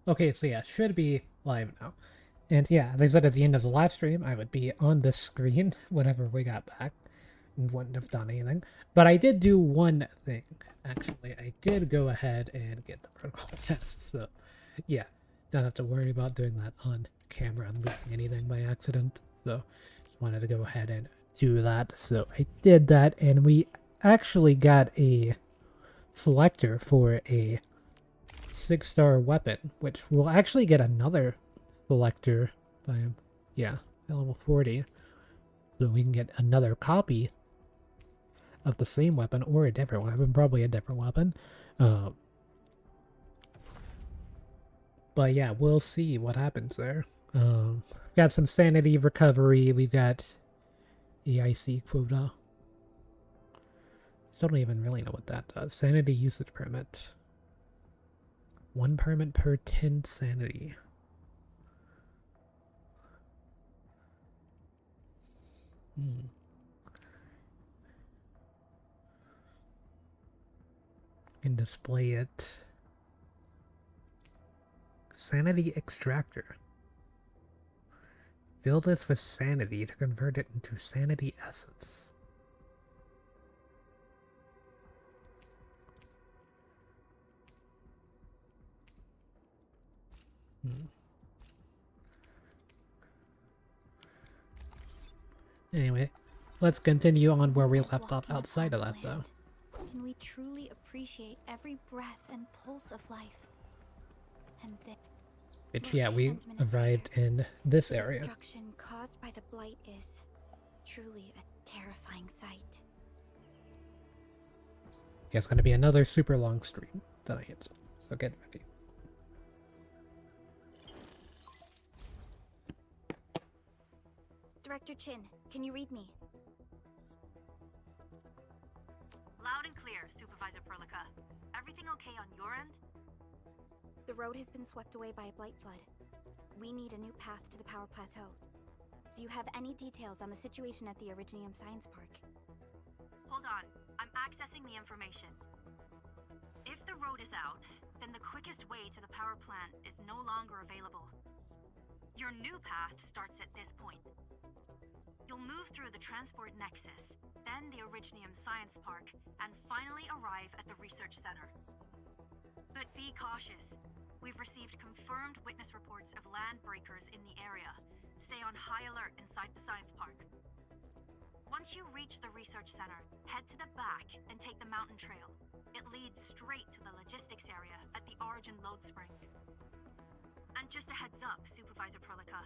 Okay, so yeah, should be live now. And yeah, they said at the end of the live stream, I would be on the screen whenever we got back. And wouldn't have done anything. But I did do one thing, actually. I did go ahead and get the protocol pass, so yeah. Don't have to worry about doing that on camera and losing anything by accident. So just wanted to go ahead and do that. So I did that, and we actually got a selector for a 6-star weapon, which will actually get another selector by, yeah, level 40. So we can get another copy of the same weapon or a different weapon, probably a different weapon. But yeah, we'll see what happens there. Got some sanity recovery. We've got EIC quota. Still don't even really know what that does. Sanity usage permit. 1 permit per 10 sanity. Can display it. Sanity extractor. Fill this with sanity to convert it into sanity essence. Anyway, let's continue on where we left off outside of that, though. Can we truly appreciate every breath and pulse of life? And Which, yeah, we arrived in this area. The destruction caused by the blight is truly a terrifying sight. Yeah, it's going to be another super long stream tonight, so get ready. Director Chin, can you read me? Loud and clear, Supervisor Perlica. Everything okay on your end? The road has been swept away by a blight flood. We need a new path to the power plateau. Do you have any details on the situation at the Originium Science Park? Hold on, I'm accessing the information. If the road is out, then the quickest way to the power plant is no longer available. Your new path starts at this point. You'll move through the transport nexus, then the Originium Science Park, and finally arrive at the research center. But be cautious. We've received confirmed witness reports of land breakers in the area. Stay on high alert inside the science park. Once you reach the research center, head to the back and take the mountain trail. It leads straight to the logistics area at the Origin load spring. And just a heads up, Supervisor Perlica.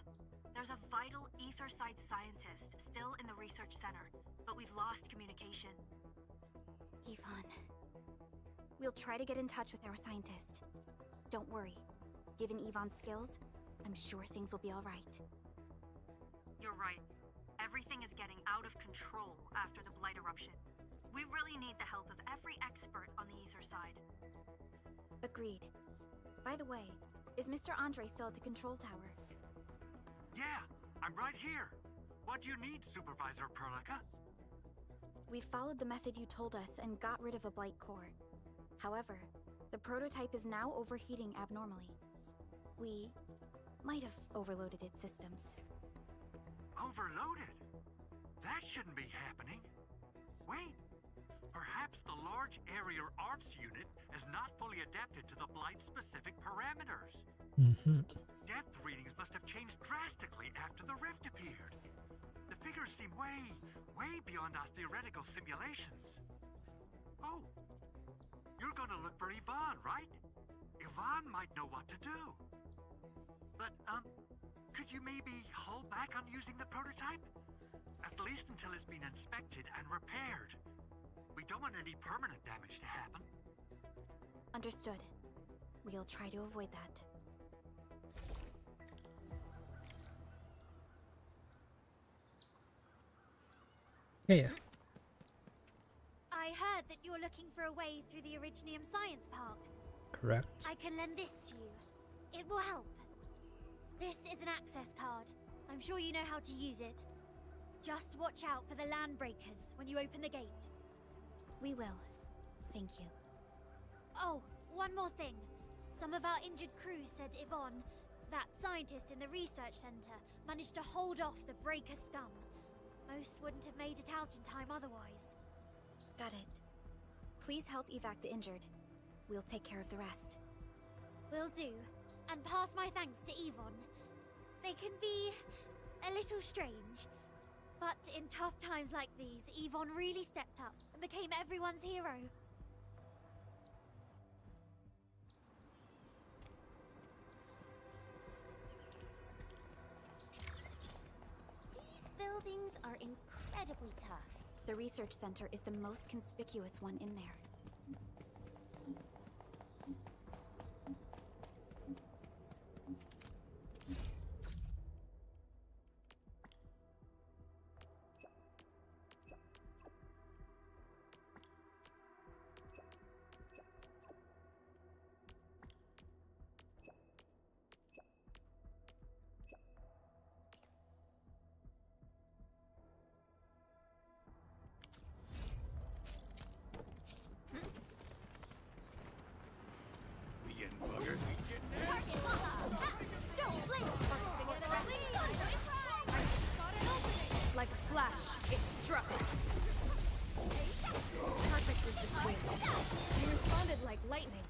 There's a vital ether-side scientist still in the research center, but we've lost communication. Yvonne. We'll try to get in touch with our scientist. Don't worry. Given Yvonne's skills, I'm sure things will be all right. You're right. Everything is getting out of control after the blight eruption. We really need the help of every expert on the ether side. Agreed. By the way, is Mr. Andre still at the control tower? Yeah, I'm right here. What do you need, Supervisor Perlica? We followed the method you told us and got rid of a blight core. However, the prototype is now overheating abnormally. We might have overloaded its systems. Overloaded? That shouldn't be happening. Wait, perhaps the large area arts unit is not fully adapted to the blight-specific parameters. Depth readings must have changed drastically after the rift appeared. The figures seem way beyond our theoretical simulations. Oh, you're gonna look for Yvonne, right? Yvonne might know what to do. But, could you maybe hold back on using the prototype? At least until it's been inspected and repaired. We don't want any permanent damage to happen. Understood. We'll try to avoid that. Yeah. I heard that you're looking for a way through the Originium Science Park. Correct. I can lend this to you. It will help. This is an access card. I'm sure you know how to use it. Just watch out for the land breakers when you open the gate. We will. Thank you. Oh, one more thing. Some of our injured crew said Yvonne, that scientist in the research center, managed to hold off the Breaker scum. Most wouldn't have made it out in time otherwise. Got it. Please help evac the injured. We'll take care of the rest. Will do. And pass my thanks to Yvonne. They can be a little strange. But in tough times like these, Yvonne really stepped up and became everyone's hero. These buildings are incredibly tough. The research center is the most conspicuous one in there. Like a flash, it struck. Perfect with the swing. You responded like lightning.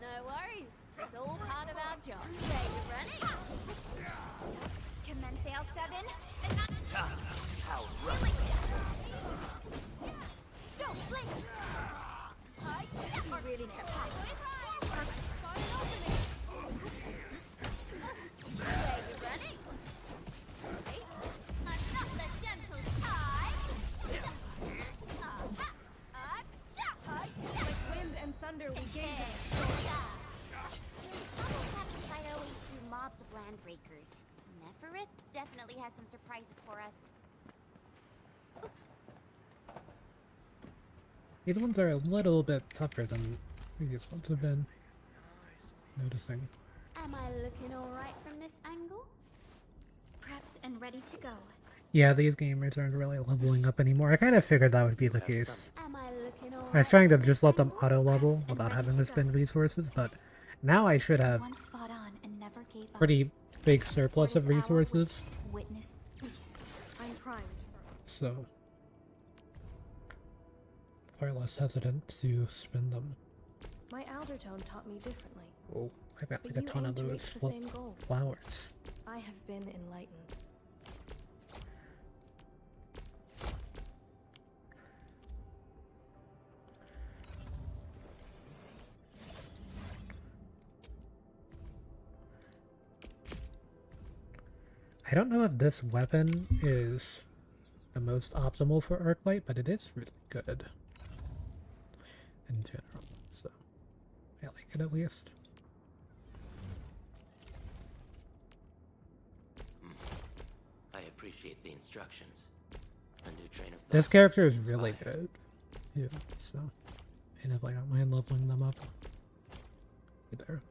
No worries. It's all part of our job. Okay, you ready? Commence L7. How Don't blink! You really kept up. Okay, you ready? Another gentle tie. Like wind and thunder, we gave them. Haven't quite always through mobs of land breakers. Neferith definitely has some surprises for us. These ones are a little bit tougher than previous ones have been. Noticing. Am I looking alright from this angle? Prepped and ready to go. Yeah, these gamers aren't really leveling up anymore. I kind of figured that would be the case. Am I looking alright? I was trying to just let them auto-level without having to spend resources, but now I should have Once fought on and never gave up. pretty big surplus of resources, Witness. I'm primed. so far less hesitant to spend them. My Aldertone taught me differently. Oh, I got But like a you ton aim of to those reach the same goals. flowers. I have been enlightened. I don't know if this weapon is the most optimal for Arknight, but it is really good in general, so I like it at least. I appreciate the instructions. A new train of This thought character is has really inspired. good, yeah, so and if I don't mind leveling them up either.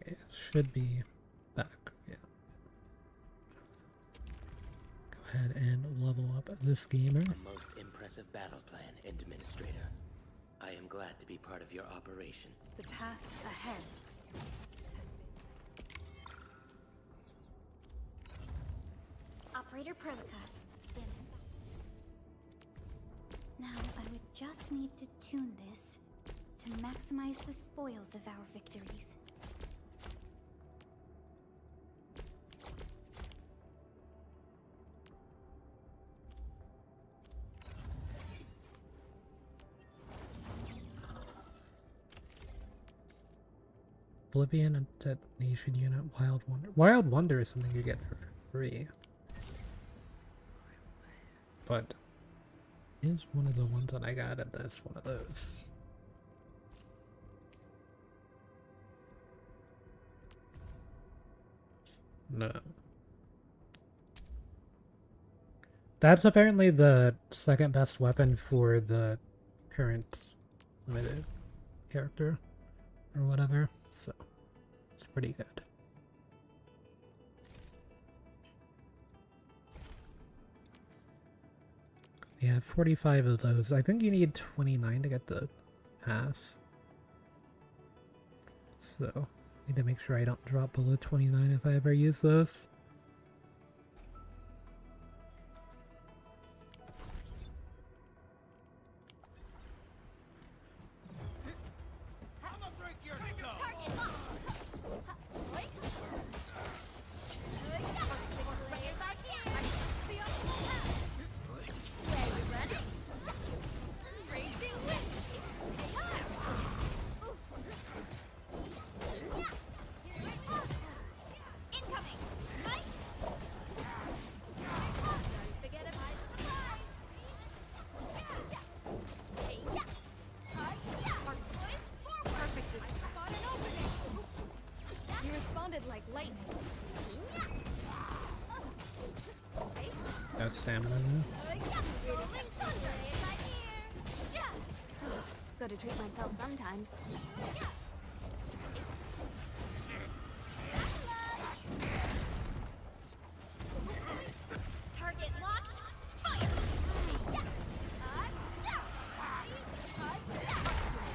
Okay, should be back, yeah. Go ahead and level up this gamer. A most impressive battle plan, Administrator. I am glad to be part of your operation. The path ahead has been. Operator Prolica, stand by. Now I would just need to tune this to maximize the spoils of our victories. Oblivion and Detonation Unit, Wild Wonder. Wild Wonder is something you get for free. But is one of the ones that I got at this one of those. No. That's apparently the second best weapon for the current limited character or whatever, so it's pretty good. We have 45 of those. I think you need 29 to get the pass. So, need to make sure I don't drop below 29 if I ever use those. Like lightning. Got stamina now. Gotta treat myself sometimes. Target locked. Fire!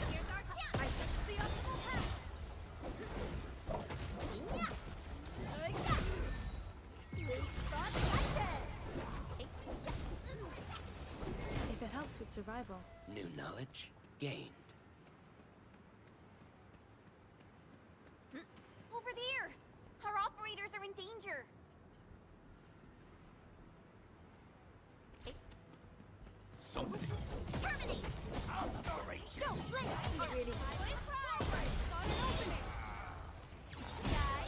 Here's our chance. I fixed the optimal path. If it helps with survival. New knowledge gained. Over there! Our operators are in danger! Something. Terminate! Go, Blake! Ready. Spot an opening! Die!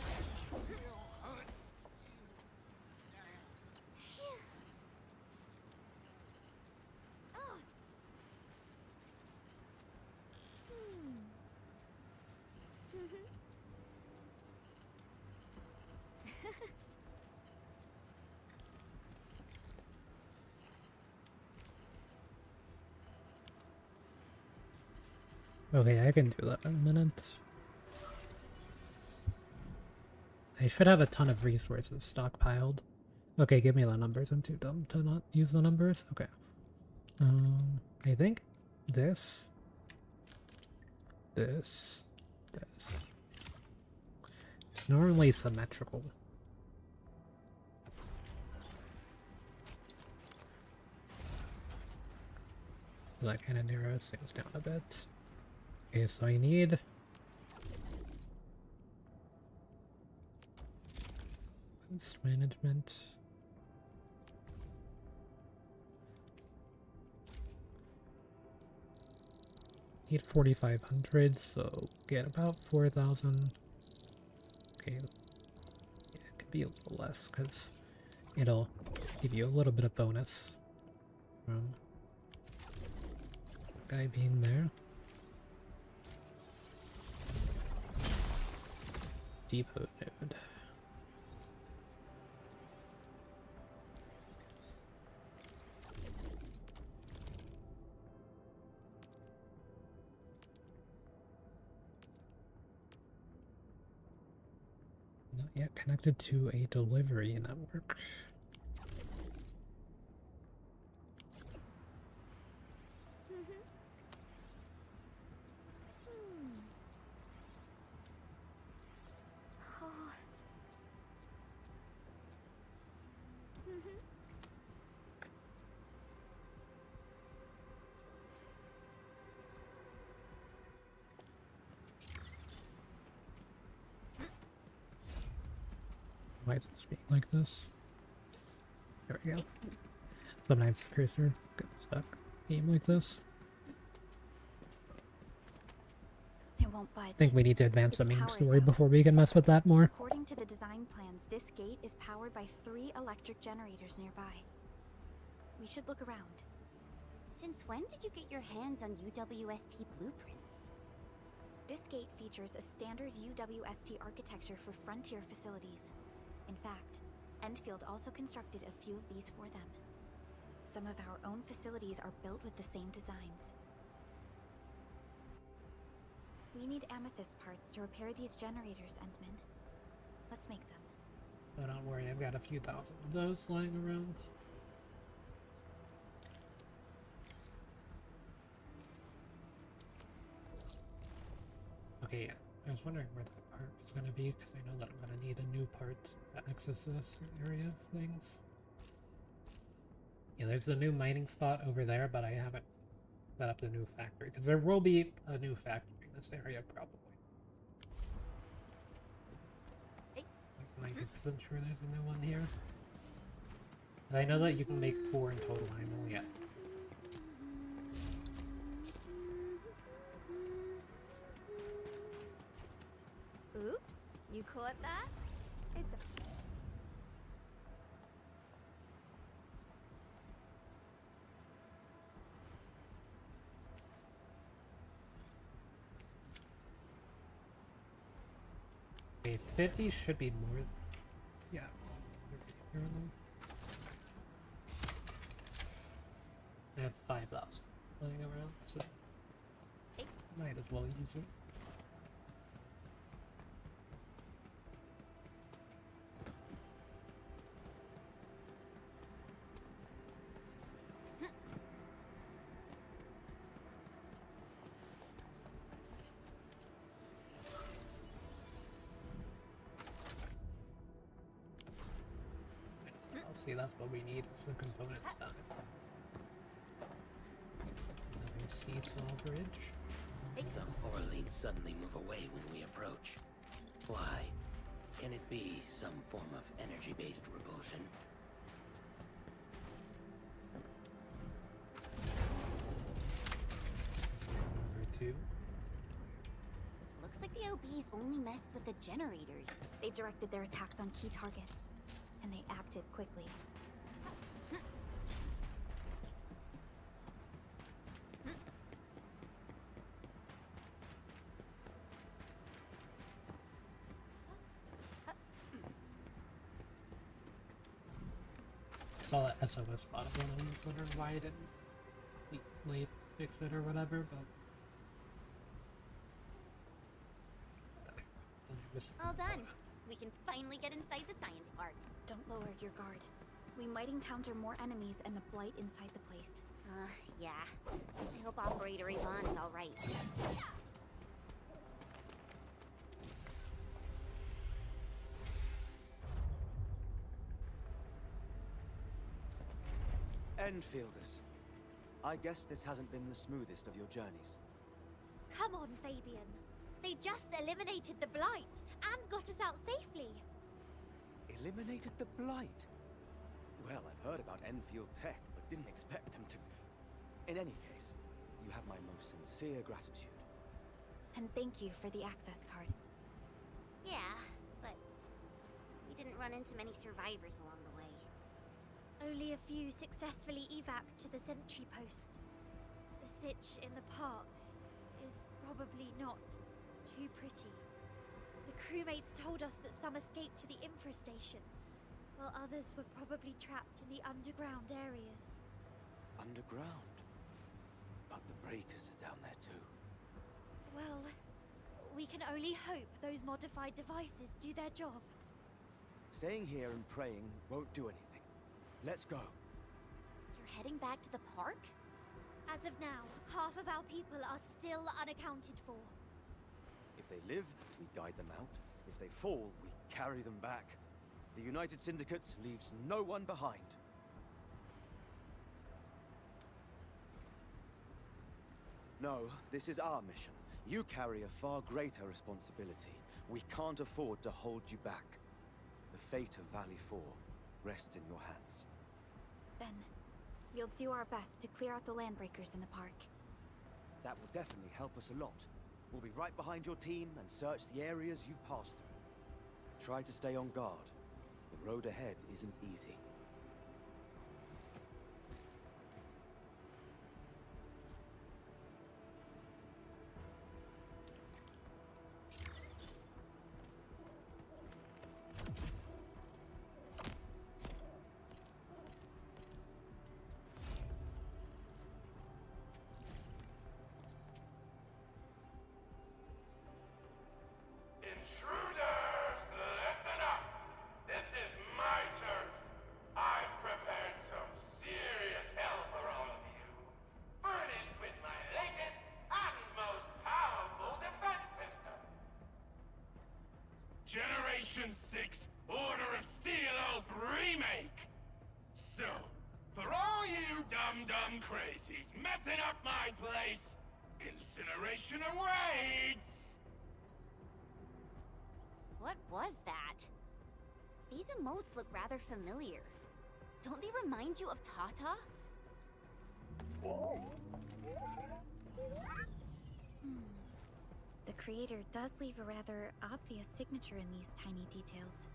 Oh. Okay, I can do that in a minute. I should have a ton of resources stockpiled. Okay, give me the numbers. I'm too dumb to not use the numbers. Okay. I think this. It's normally symmetrical. That kind of narrows things down a bit. Okay, so I need waste management. Need 4,500, so get about 4,000. Okay, yeah, it could be a little less because it'll give you a little bit of bonus from the guy being there. Depot node. Not yet connected to a delivery network. Why is it speaking like this? There we go. Sometimes the cursor gets stuck. Game like this. It won't budge. I think we need to advance the Its main power is story out. before we can mess with that more. According to the design plans, this gate is powered by 3 electric generators nearby. We should look around. Since when did you get your hands on UWST blueprints? This gate features a standard UWST architecture for frontier facilities. In fact, Endfield also constructed a few of these for them. Some of our own facilities are built with the same designs. We need amethyst parts to repair these generators, Endman. Let's make some. Oh, don't worry, I've got a few thousand of those lying around. Okay, yeah. I was wondering where that part was going to be, because I know that I'm going to need a new part to access this area of things. Yeah, there's a new mining spot over there, but I haven't set up the new factory, because there will be a new factory in this area, probably. Hey. Like 90% sure there's a new one here. But I know that you can make 4 in total, I know yet. Oops, you caught that? It's okay. Okay, 50 should be more. Yeah. I have 5,000 laying around, so might as well use it. See, that's what we need, is the components done. Another seesaw bridge. Some Orleans suddenly move away when we approach. Why? Can it be some form of energy-based repulsion? Number 2. Looks like the LBs only messed with the generators. They directed their attacks on key targets, and they acted quickly. Saw that SOS spot of one and was wondering why I didn't late fix it or whatever, but All done. We can finally get inside the science park. Don't lower your guard. We might encounter more enemies and the blight inside the place. Yeah. I hope Operator Yvonne is alright. Endfielders. I guess this hasn't been the smoothest of your journeys. Come on, Fabian. They just eliminated the Blight and got us out safely. Eliminated the Blight? Well, I've heard about Enfield tech, but didn't expect them to... In any case, you have my most sincere gratitude. And thank you for the access card. Yeah, but we didn't run into many survivors along the way. Only a few successfully evac'd to the sentry post. The sitch in the park is probably not too pretty. The crewmates told us that some escaped to the infrastation, while others were probably trapped in the underground areas. Underground? But the breakers are down there too. Well, we can only hope those modified devices do their job. Staying here and praying won't do anything. Let's go. You're heading back to the park? As of now, half of our people are still unaccounted for. If they live, we guide them out. If they fall, we carry them back. The United Syndicates leaves no one behind. No, this is our mission. You carry a far greater responsibility. We can't afford to hold you back. The fate of Valley 4 rests in your hands. Then, we'll do our best to clear out the landbreakers in the park. That will definitely help us a lot. We'll be right behind your team and search the areas you've passed through. Try to stay on guard. The road ahead isn't easy. Generation 6 Order of Steel Oath Remake! So, for all you dumb crazies messing up my place, incineration awaits! What was that? These emotes look rather familiar. Don't they remind you of Tata? The creator does leave a rather obvious signature in these tiny details.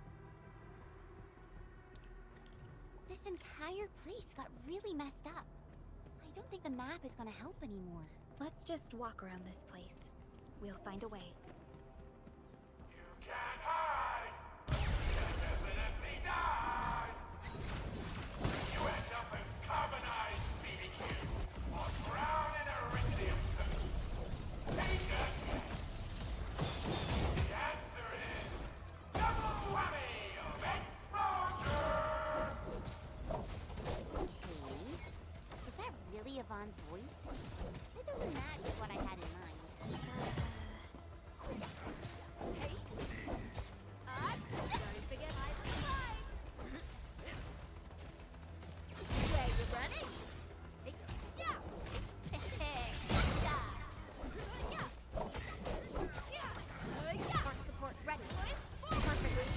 This entire place got really messed up. I don't think the map is gonna help anymore. Let's just walk around this place. We'll find a way. You can't hide! You definitely die! You end up as carbonized BBQ, or brown in iridium soup. Take a guess. The answer is double whammy of exposure! Okay. Is that really Yvonne's voice? It doesn't match what I had in mind. Hey! Don't forget my surprise! Where you running? Yeah! Support ready. Perfectly.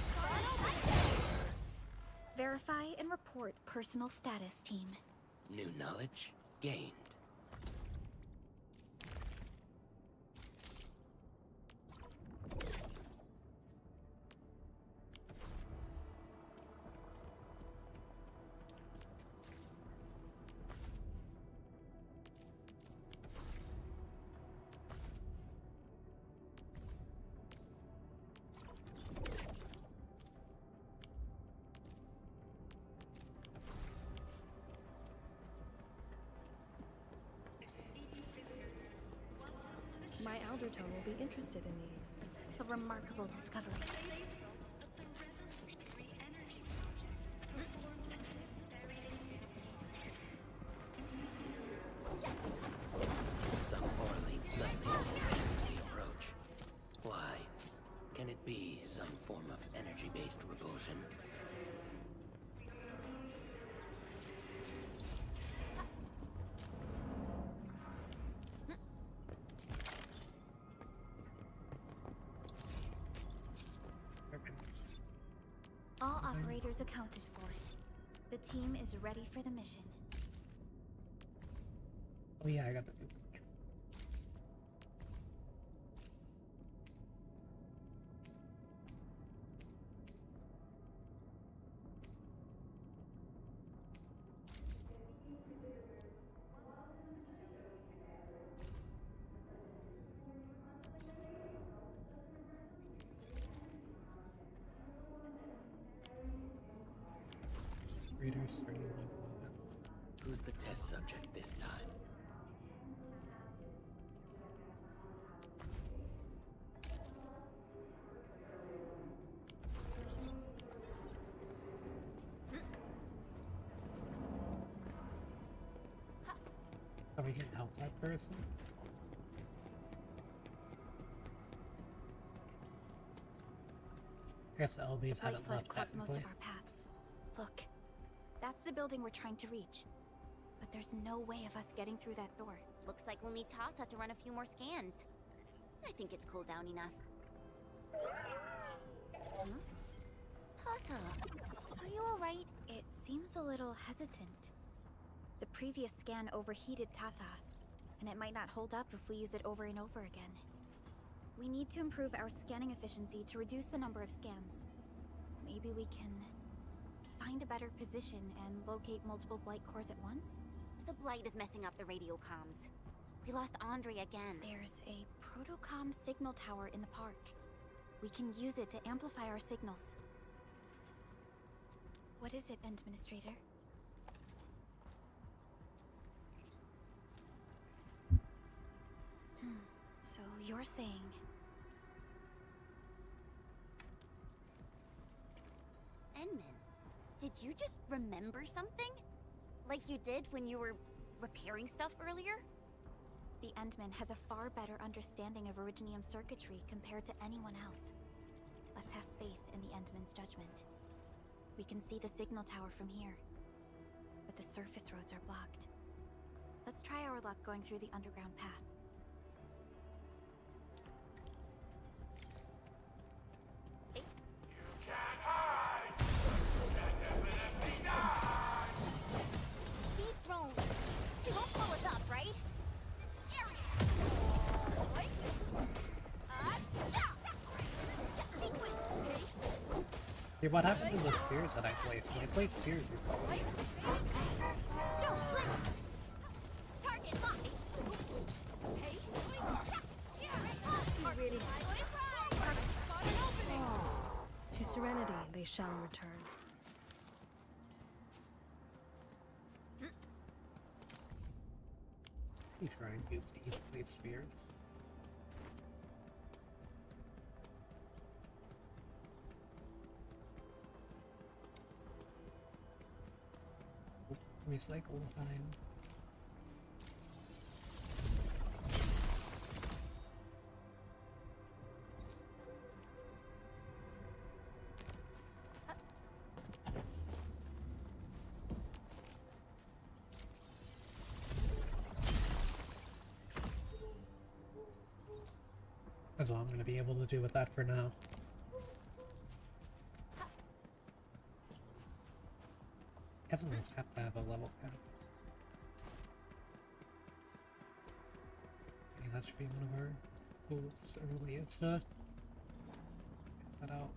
Verify and report personal status, team. New knowledge gained. My Aldertone will be interested in these. A remarkable discovery. Some poorly suddenly overran when we approach. Why? Can it be some form of energy-based repulsion? All operators accounted for. The team is ready for the mission. Oh yeah, I got the. Readers 31 moments. Who's the test subject this time? Are we gonna help that person? I guess LB's The had Blight it Flood left cut most technically. of our paths. Look, that's the building we're trying to reach. But there's no way of us getting through that door. Looks like we'll need Tata to run a few more scans. I think it's cooled down enough. Huh? Tata, are you alright? It seems a little hesitant. The previous scan overheated Tata, and it might not hold up if we use it over and over again. We need to improve our scanning efficiency to reduce the number of scans. Maybe we can find a better position and locate multiple Blight cores at once? The Blight is messing up the radio comms. We lost Andre again. There's a protocom signal tower in the park. We can use it to amplify our signals. What is it, Administrator? So you're saying... Enman, did you just remember something? Like you did when you were repairing stuff earlier? The Endman has a far better understanding of Originium circuitry compared to anyone else. Let's have faith in the Endman's judgment. We can see the signal tower from here, but the surface roads are blocked. Let's try our luck going through the underground path. Can't hide! You can definitely die! These drones, they won't blow us up, right? This area. What? Sequence, okay? See, what happened to the spears that I placed? When I placed spears before. No, let's. Target locked. Okay. Really spot an opening. To serenity they shall return. You trying to use each place spears? Recycle time. That's all I'm going to be able to do with that for now. Guess I'll just have to have a level cap. Okay, that should be one of our goals early. It's get that out.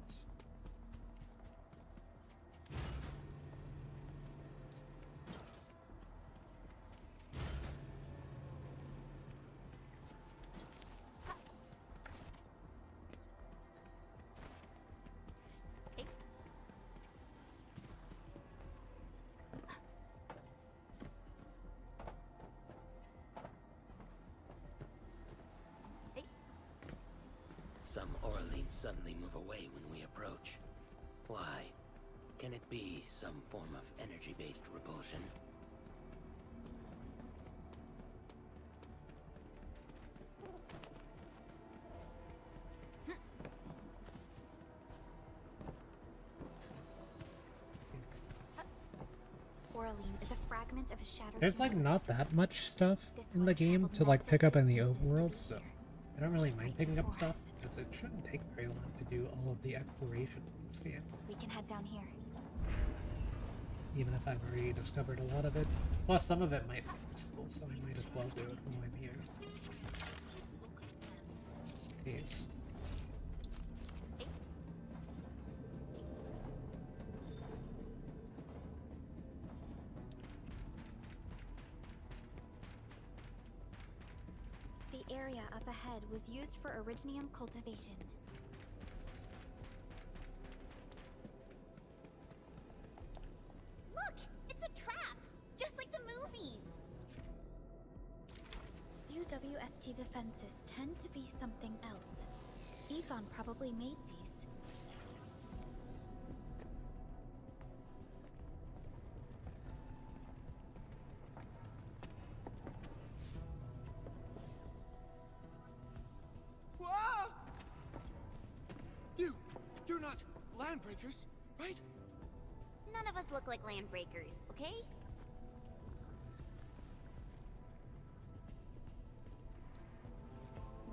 Some Orleans suddenly move away when we approach. Why? Can it be some form of energy-based repulsion? Oraline is a fragment of a shattered There's like universe. not that much stuff This in one the game traveled to like massive pick up in the distances to overworld, be so here. I don't really mind Right picking up before stuff us. because it shouldn't take very long to do all of the exploration in this game. We can head down here. Even if I've already discovered a lot of it. Plus, some of it might be useful, so I might as well do it while I'm here. Just in case. The area up ahead was used for originium cultivation. Look, it's a trap, just like the movies. UWST defenses tend to be something else. Yvonne probably made these. Whoa! You're not landbreakers, right? None of us look like landbreakers, okay?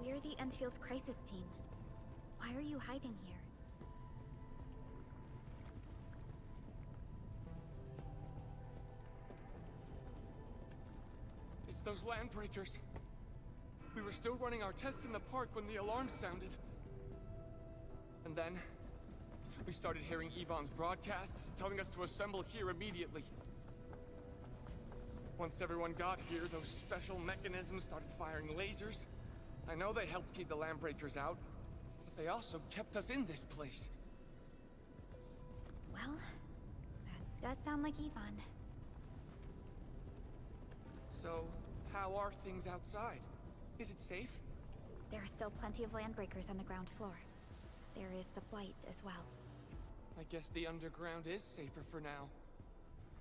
We're the Endfield crisis team. Why are you hiding here? It's those landbreakers. We were still running our tests in the park when the alarm sounded. And then, we started hearing Yvonne's broadcasts telling us to assemble here immediately. Once everyone got here, those special mechanisms started firing lasers. I know they helped keep the landbreakers out, but they also kept us in this place. Well, that does sound like Yvonne. So, how are things outside? Is it safe? There are still plenty of landbreakers on the ground floor. There is the Blight as well. I guess the underground is safer for now.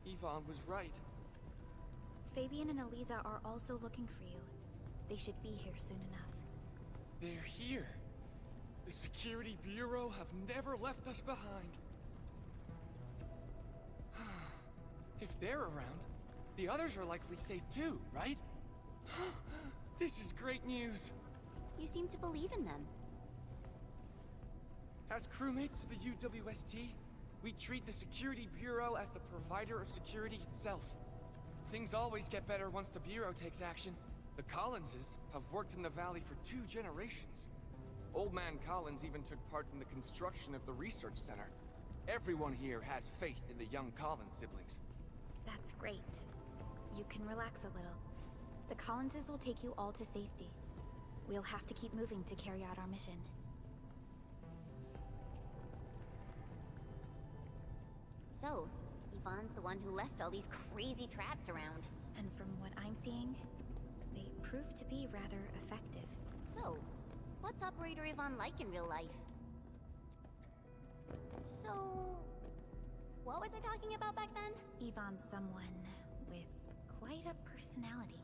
Yvonne was right. Fabian and Eliza are also looking for you. They should be here soon enough. They're here. The Security Bureau have never left us behind. If they're around, the others are likely safe too, right? This is great news. You seem to believe in them. As crewmates of the UWST, we treat the Security Bureau as the provider of security itself. Things always get better once the Bureau takes action. The Collinses have worked in the Valley for 2 generations. Old Man Collins even took part in the construction of the research center. Everyone here has faith in the young Collins siblings. That's great. You can relax a little. The Collinses will take you all to safety. We'll have to keep moving to carry out our mission. So, Yvonne's the one who left all these crazy traps around. And from what I'm seeing, they prove to be rather effective. So, what's Operator Yvonne like in real life? So, what was I talking about back then? Yvonne's someone with quite a personality.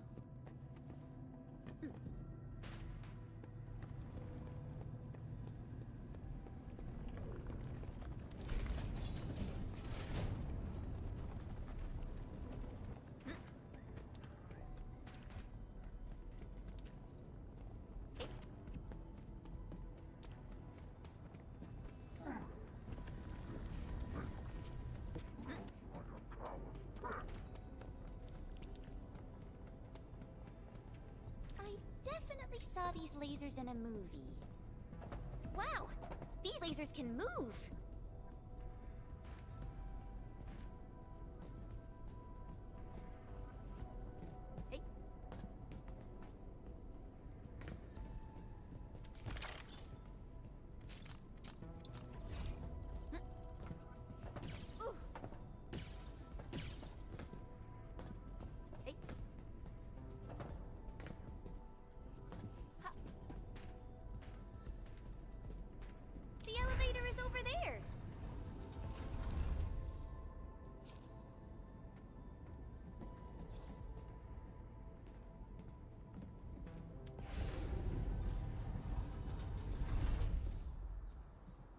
Definitely saw these lasers in a movie. Wow! These lasers can move! Hey. Ooh. Hey. The elevator is over there!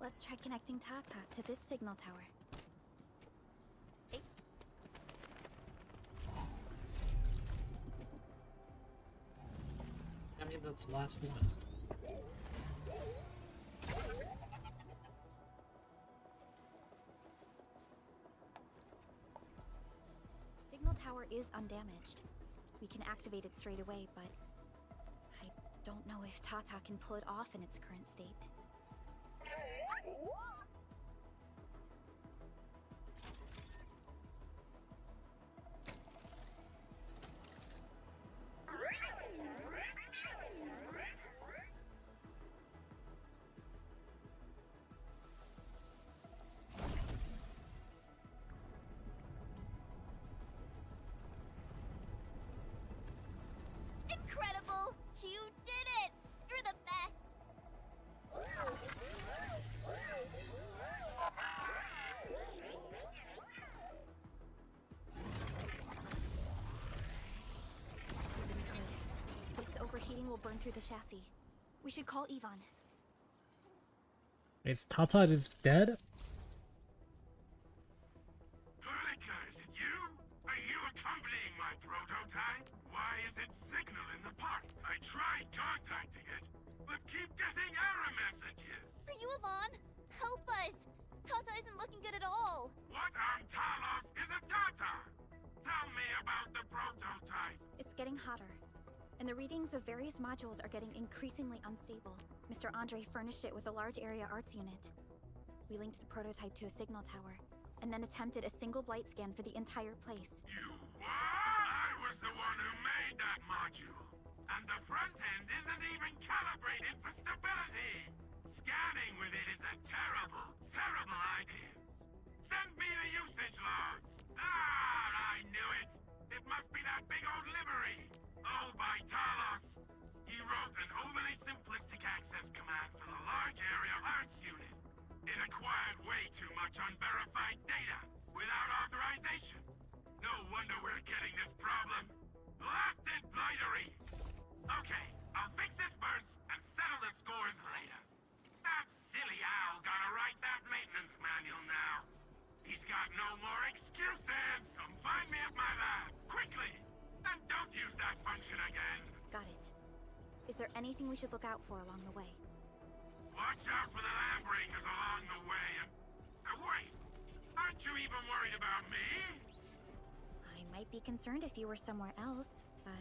Let's try connecting Tata to this signal tower. Hey. I mean, that's the last one. Signal tower is undamaged. We can activate it straight away, but I don't know if Tata can pull it off in its current state. Incredible! You did it! You're the best! Isn't good. This overheating will burn through the chassis. We should call Yvonne. Is Tata is dead? Perlica, is it you? Are you accompanying my prototype? Why is it signal in the park? I tried contacting it, but keep getting error messages. Are you Yvonne? Help us! Tata isn't looking good at all! What on Talos is a Tata? Tell me about the prototype. It's getting hotter, and the readings of various modules are getting increasingly unstable. Mr. Andre furnished it with a large area arts unit. We linked the prototype to a signal tower, and then attempted a single blight scan for the entire place. You what? I was the one who made that module. And the front end isn't even calibrated for stability. Scanning with it is a terrible, terrible idea. Send me the usage logs. Ah, I knew it. It must be that big old livery. Owned by Talos. He wrote an overly simplistic access command for the large area arts unit. It acquired way too much unverified data without authorization. No wonder we're getting this problem. Blasted blightery! Okay, I'll fix this first and settle the scores later. there anything we should look out for along the way? Watch out for the land breakers along the way. Wait, aren't you even worried about me? I might be concerned if you were somewhere else, but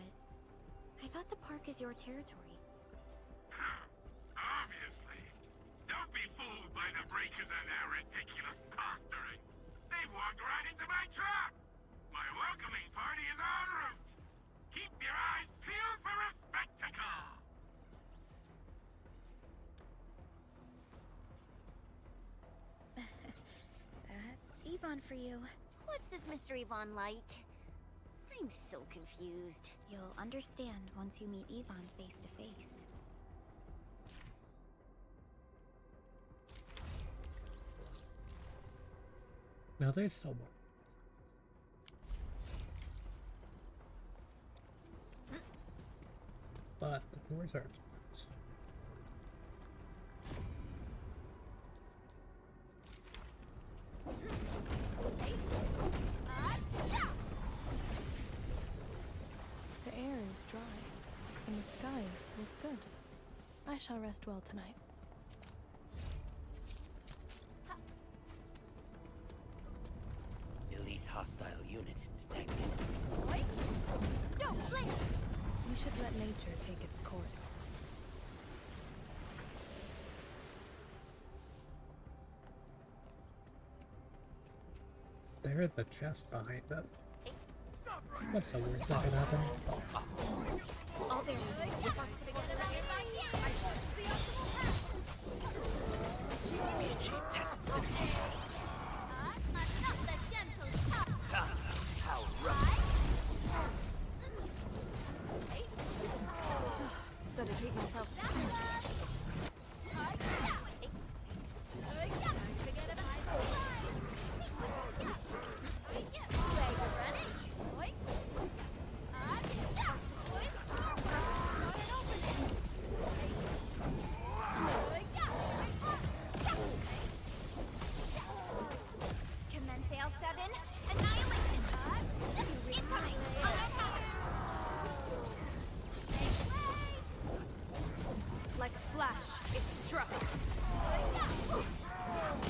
I thought the park is your territory. Obviously. Don't be fooled by the breakers and their ridiculous posturing. They've walked right into my trap. My welcoming party is en route. Keep your eyes peeled for a spectacle. That's Yvonne for you. What's this Mr. Yvonne like? I'm so confused. You'll understand once you meet Yvonne face to face. Now there's still more. But the doors are closed. The air is dry, and the skies look good. I shall rest well tonight. Elite hostile unit detected. Wait! Don't blink! We should let nature take its course. There's the chest behind it. What's the worst that could happen? All there. We achieved tacit synergy. Not the gentle touch! Tough. How rough. Better treat myself. Commence L7, annihilation! Incoming! Like a flash, it struck.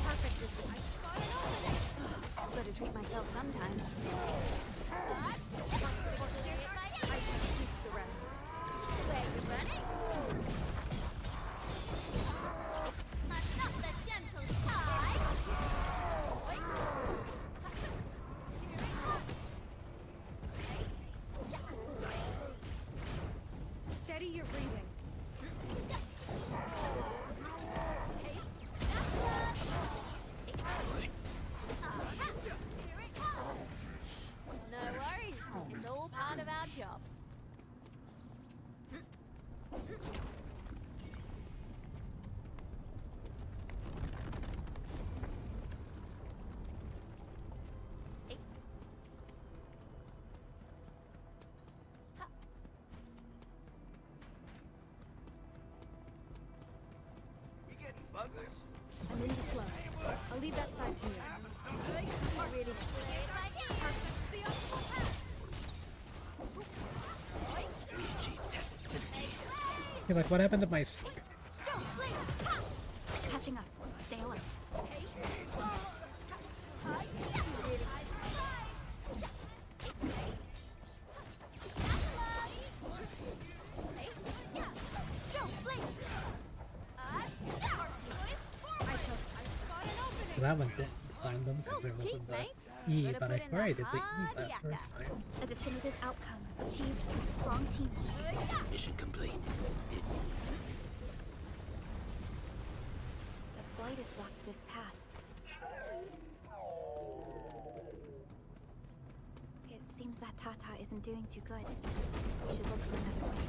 Perfect distance. Better treat myself sometime. I can keep the rest. Where you running? Not the gentle tide! Steady your breathing. No worries, it's all part of our job. We getting buggers? I'm in the flow. I'll leave that side to you. Ready. We achieved tacit synergy. You're like, what happened to my stick? Catching up. Stay alert. So that one didn't find them because there wasn't the E, Better but put I in swear I the did the E hard that yakka. first time. A definitive outcome achieved through strong teamwork. Mission complete. The blight has blocked this path. It seems that Tata isn't doing too good. We should look for another way.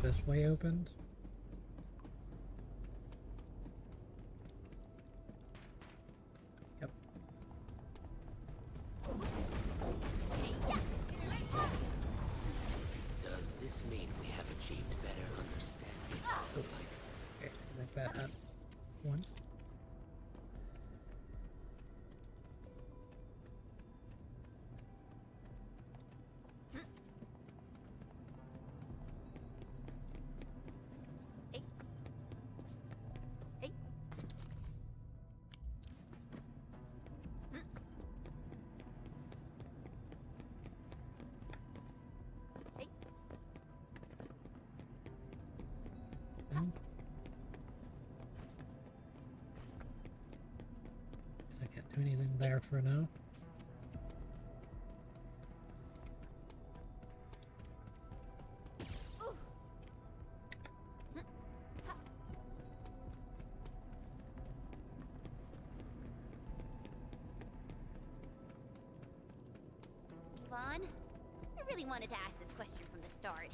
this way opened. Yep. Does this mean we have achieved better understanding? Okay, make that at one. I can't do anything there for now. Vaughn, I really wanted to ask this question from the start.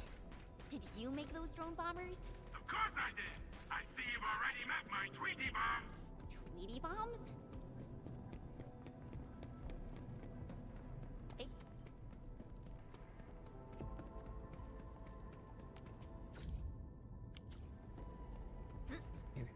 Did you make those drone bombers? Of course I did! I see you've already met my Tweety bombs! Tweety bombs? Hey. Maybe.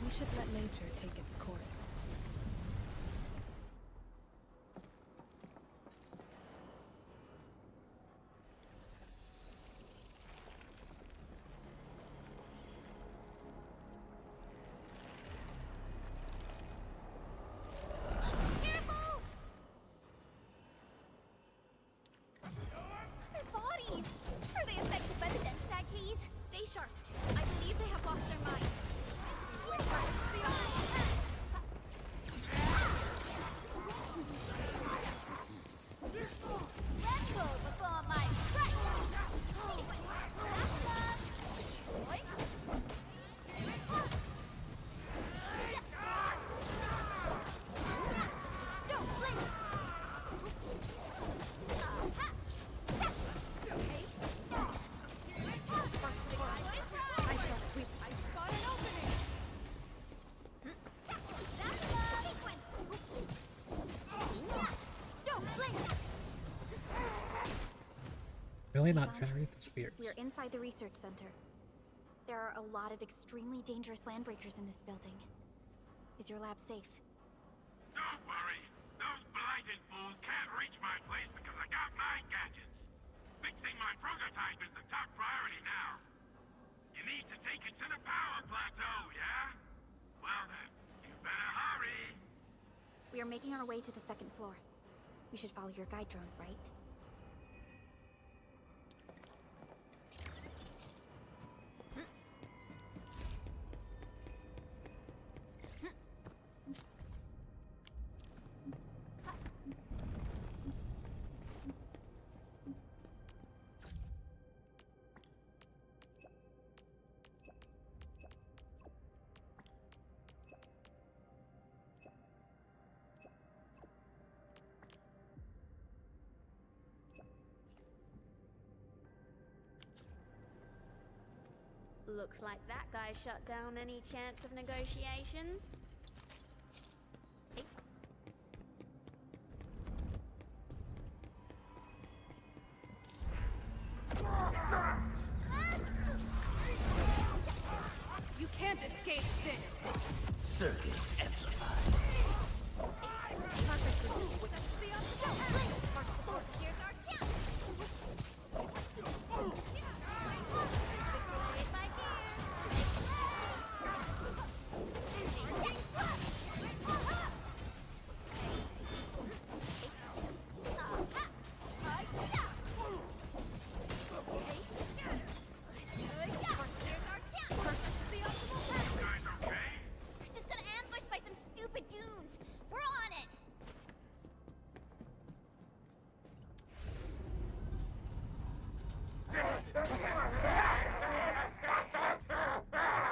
We should let nature take its course. Careful! Their bodies! Are they affected by the dense tag keys? Stay sharp. I believe they have lost their minds. Let's go before my strike! Don't blink! I shall sweep. I spot an opening. Really not generate the spears. We are inside the research center. There are a lot of extremely dangerous landbreakers in this building. Is your lab safe? Don't worry! Those blighted fools can't reach my place because I got my gadgets! Fixing my prototype is the top priority now! You need to take it to the power plateau, yeah? Well then, you better hurry! We are making our way to the second floor. We should follow your guide drone, right? Looks like that guy shut down any chance of negotiations. Hey. You can't escape this! Circuit amplified.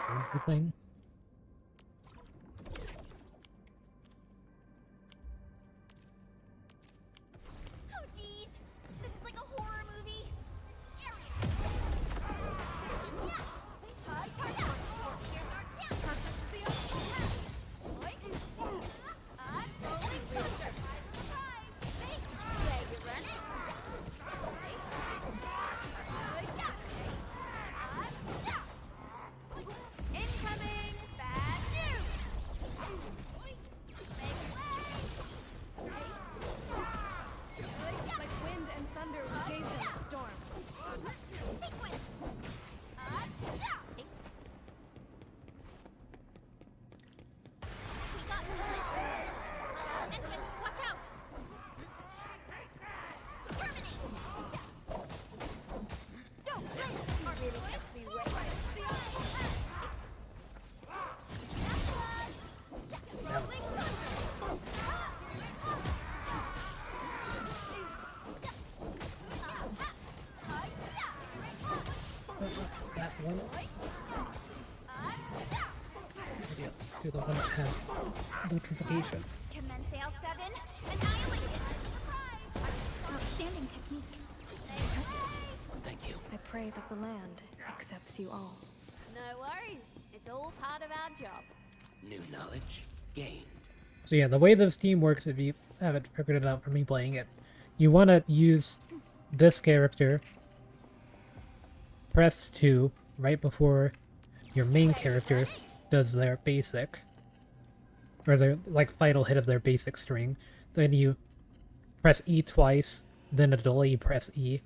change the thing. Oh jeez, this is like a horror movie. Incoming! Bad news! Like wind and thunder, we gave them a storm. We got movement. Endfield, watch out! Terminate! Don't blink! Really gets me wet. Rolling That one. Maybe I'll do the one that has electrification. Commence AL7. Annihilate it! Surprise! Outstanding technique. Thank you. I pray that the land accepts you all. No worries. It's all part of our job. New knowledge gained. So yeah, the way this team works, if you haven't figured it out from me playing it, you want to use this character, press 2 right before your main character does their basic, or their like final hit of their basic string. Then you press E twice, then a delay press E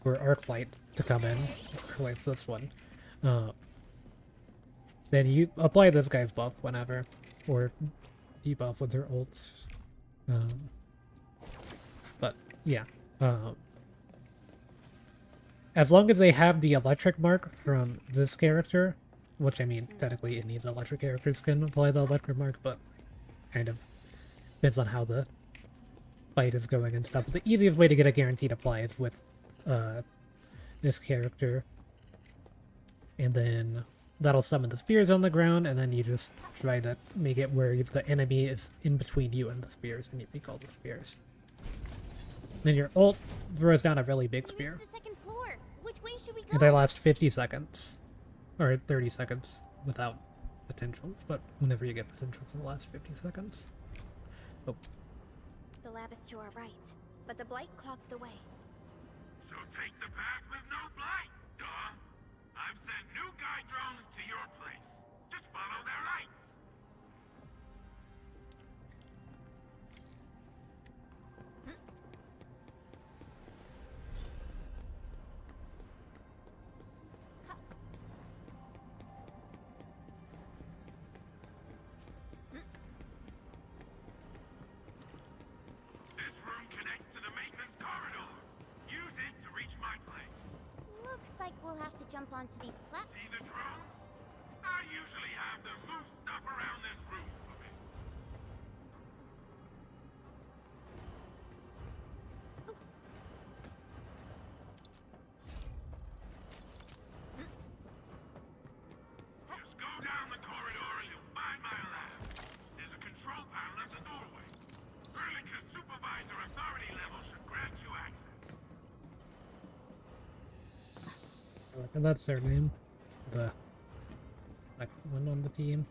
for Arknight to come in, like this one. Then you apply this guy's buff whenever, or debuff with their ults. But yeah, as long as they have the electric mark from this character, which I mean, technically any of the electric characters can apply the electric mark, but kind of depends on how the fight is going and stuff. But the easiest way to get a guaranteed apply is with this character, and then that'll summon the spears on the ground, and then you just try to make it where the enemy is in between you and the spears, and you recall the spears. Then your ult throws down a really big We spear, reached the second floor. Which way should we go? and they last 50 seconds, or 30 seconds without potentials, but whenever you get potentials, it'll last 50 seconds. Oh, The lab is to our right, but the blight clogged the way. So take the path with no blight, duh. I've sent new guide drones to your place. Just follow their lights. This room connects to the maintenance corridor. Use it to reach my place. Looks like we'll have to jump onto these platforms. See the drones? I usually have them move stuff around this room for me. Just go down the corridor and you'll find my lab. There's a control panel at the doorway. Erlinka's supervisor authority level should grant you access. and that's their name. The like one on the team.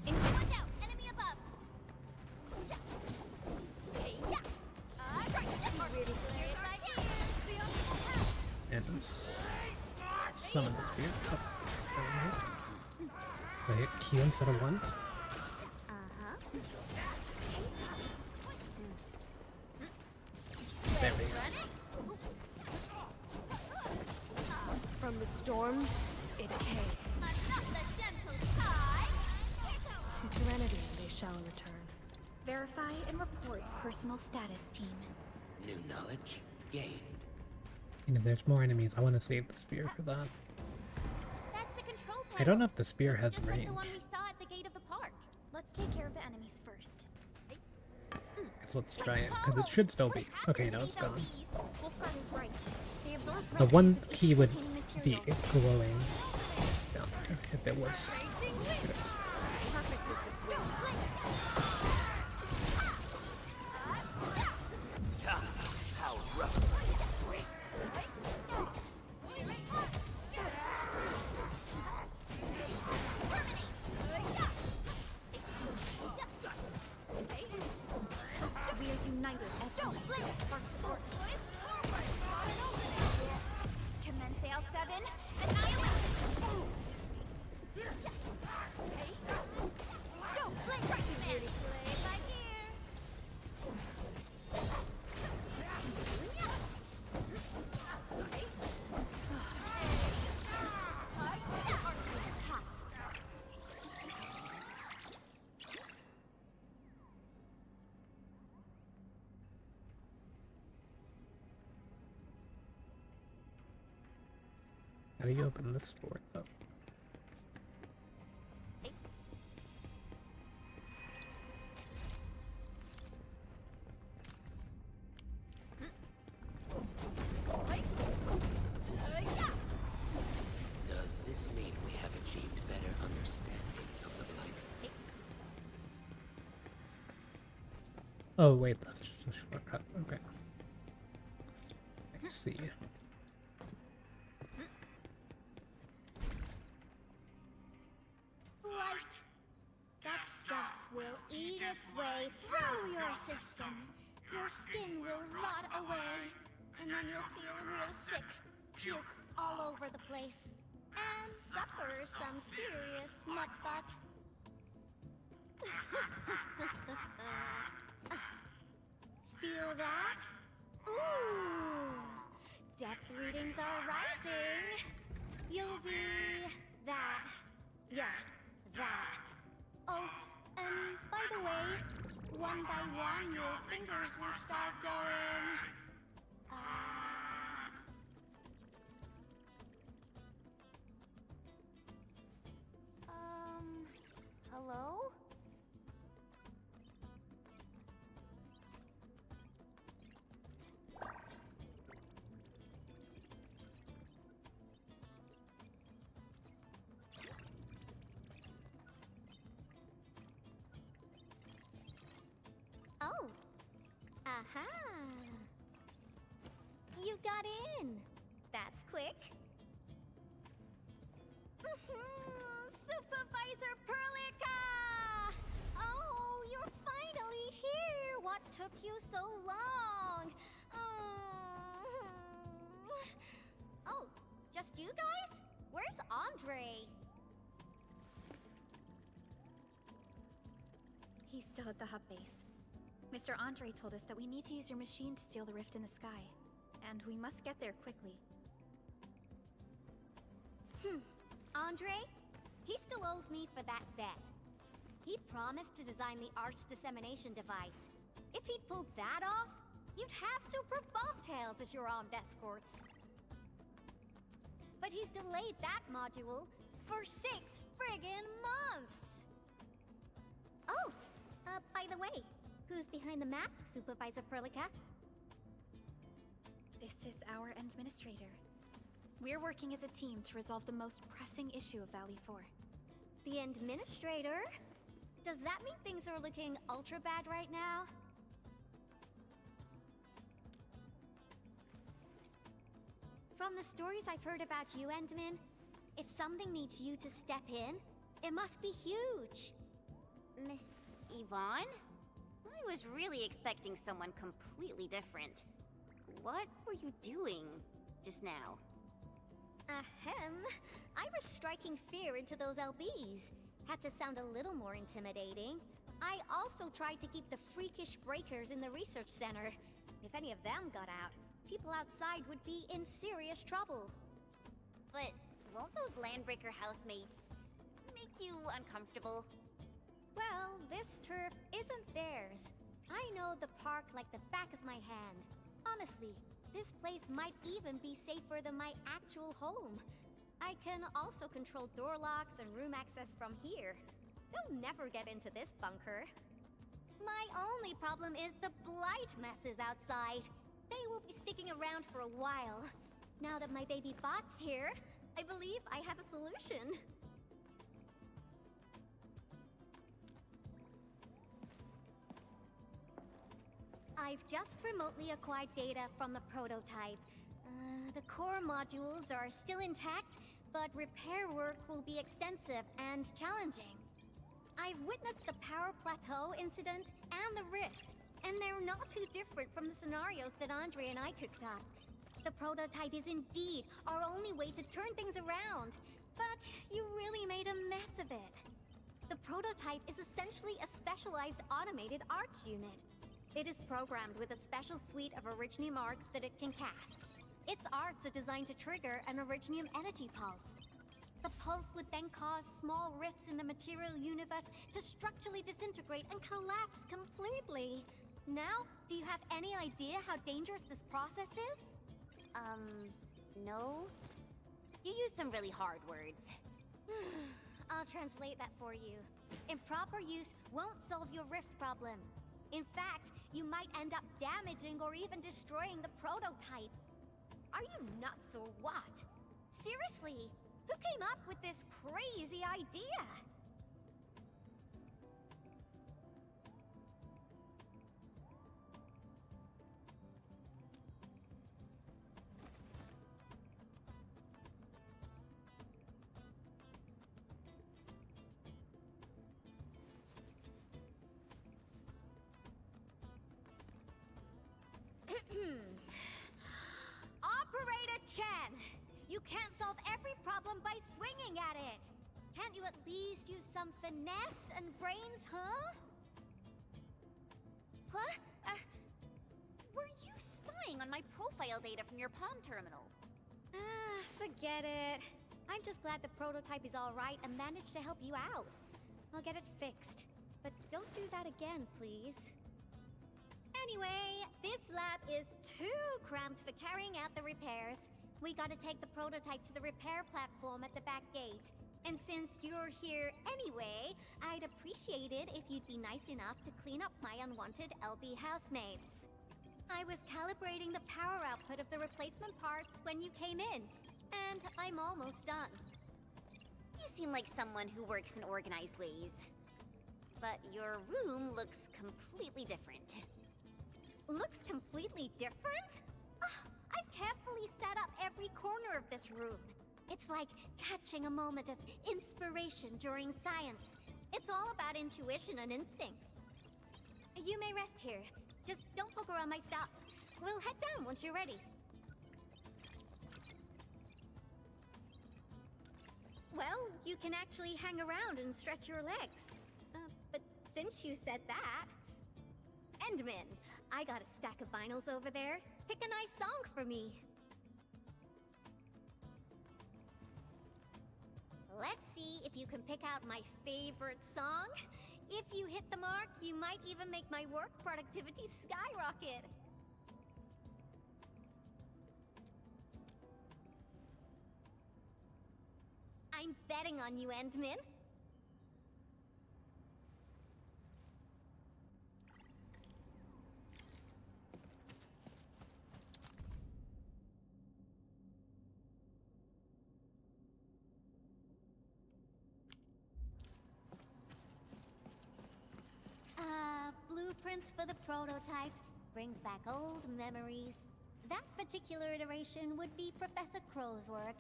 Watch out! Enemy above! And summon the spear. Oh, I hit Q instead of 1. There we go. From the storms, it came. I'm not the gentle tide! To serenity they shall return. Verify and report personal status, team. New knowledge gained. And if there's more enemies, I want to save the spear for that. That's the control panel. I don't know if the spear has It's just range. like the one we saw at the gate of the park. Let's take care of the enemies first. Let's try it, because it should still be. Okay, no, it's gone. Wolfguard is right. They absorb The one fragments of key would containing be materials. glowing down there if it was. Perfect is this way. How rough. We are united as one. Spark support. Commence AL7. Annihilate. Go, play, man. Play by ear. How do you open this door, though? Does this mean we have achieved better understanding of the Blight? Oh, wait, that's just a shortcut. Okay. I see. Blight. That stuff will eat its way through your system. Your skin will rot away, and then you'll feel real sick, puke all over the place, and suffer some serious mud butt. Feel that? Ooh! Depth readings are rising. You'll be that. Yeah, that. Oh, and by the way, one by one your fingers will start going. Hello? Oh. Aha. You got in. That's quick. Supervisor Perlica! Oh, you're finally here. What took you so long? Oh, just you guys? Where's Andre? He's still at the hub base. Mr. Andre told us that we need to use your machine to seal the rift in the sky. And we must get there quickly. Andre? He still owes me for that bet. He promised to design the Art's dissemination device. If he'd pulled that off, you'd have super bobtails as your armed escorts. But he's delayed that module for 6 friggin' months! Oh, by the way, who's behind the mask, Supervisor Perlica? This is our administrator. We're working as a team to resolve the most pressing issue of Valley 4. The administrator? Does that mean things are looking ultra bad right now? From the stories I've heard about you, Endman, if something needs you to step in, it must be huge. Miss Yvonne? I was really expecting someone completely different. What were you doing just now? Ahem. I was striking fear into those LBs. Had to sound a little more intimidating. I also tried to keep the freakish breakers in the research center. If any of them got out, people outside would be in serious trouble. But won't those Landbreaker housemates make you uncomfortable? Well, this turf isn't theirs. know the park like the back of my hand. Honestly, this place might even be safer than my actual home. I can also control door locks and room access from here. They'll never get into this bunker. My only problem is the blight messes outside. They will be sticking around for a while. Now that my baby bot's here, I believe I have a solution. I've just remotely acquired data from the prototype. The core modules are still intact, but repair work will be extensive and challenging. I've witnessed the power plateau incident and the rift, and they're not too different from the scenarios that Andre and I cooked up. The prototype is indeed our only way to turn things around, but you really made a mess of it. The prototype is essentially a specialized automated arts unit. It is programmed with a special suite of originium arts that it can cast. Its arts are designed to trigger an originium energy pulse. The pulse would then cause small rifts in the material universe to structurally disintegrate and collapse completely. Now, do you have any idea how dangerous this process is? No. You used some really hard words. I'll translate that for you. Improper use won't solve your rift problem. In fact, you might end up damaging or even destroying the prototype. Are you nuts or what? Seriously, who came up with this crazy idea? Operator Chen! You can't solve every problem by swinging at it! Can't you at least use some finesse and brains, huh? What? Were you spying on my profile data from your palm terminal? Forget it. I'm just glad the prototype is alright and managed to help you out. I'll get it fixed. But don't do that again, please. Anyway, this lab is too cramped for carrying out the repairs. We gotta take the prototype to the repair platform at the back gate. And since you're here anyway, I'd appreciate it if you'd be nice enough to clean up my unwanted LB housemates. I was calibrating the power output of the replacement parts when you came in, and I'm almost done. You seem like someone who works in organized ways. But your room looks completely different. Looks completely different? I've carefully set up every corner of this room. It's like catching a moment of inspiration during science. It's all about intuition and instincts. You may rest here. Just don't poke around my stuff. We'll head down once you're ready. Well, you can actually hang around and stretch your legs. But since you said that... Endman, I got a stack of vinyls over there. Pick a nice song for me. Let's see if you can pick out my favorite song. If you hit the mark, you might even make my work productivity skyrocket. I'm betting on you, Endman. Blueprints for the prototype. Brings back old memories. That particular iteration would be Professor Crow's work.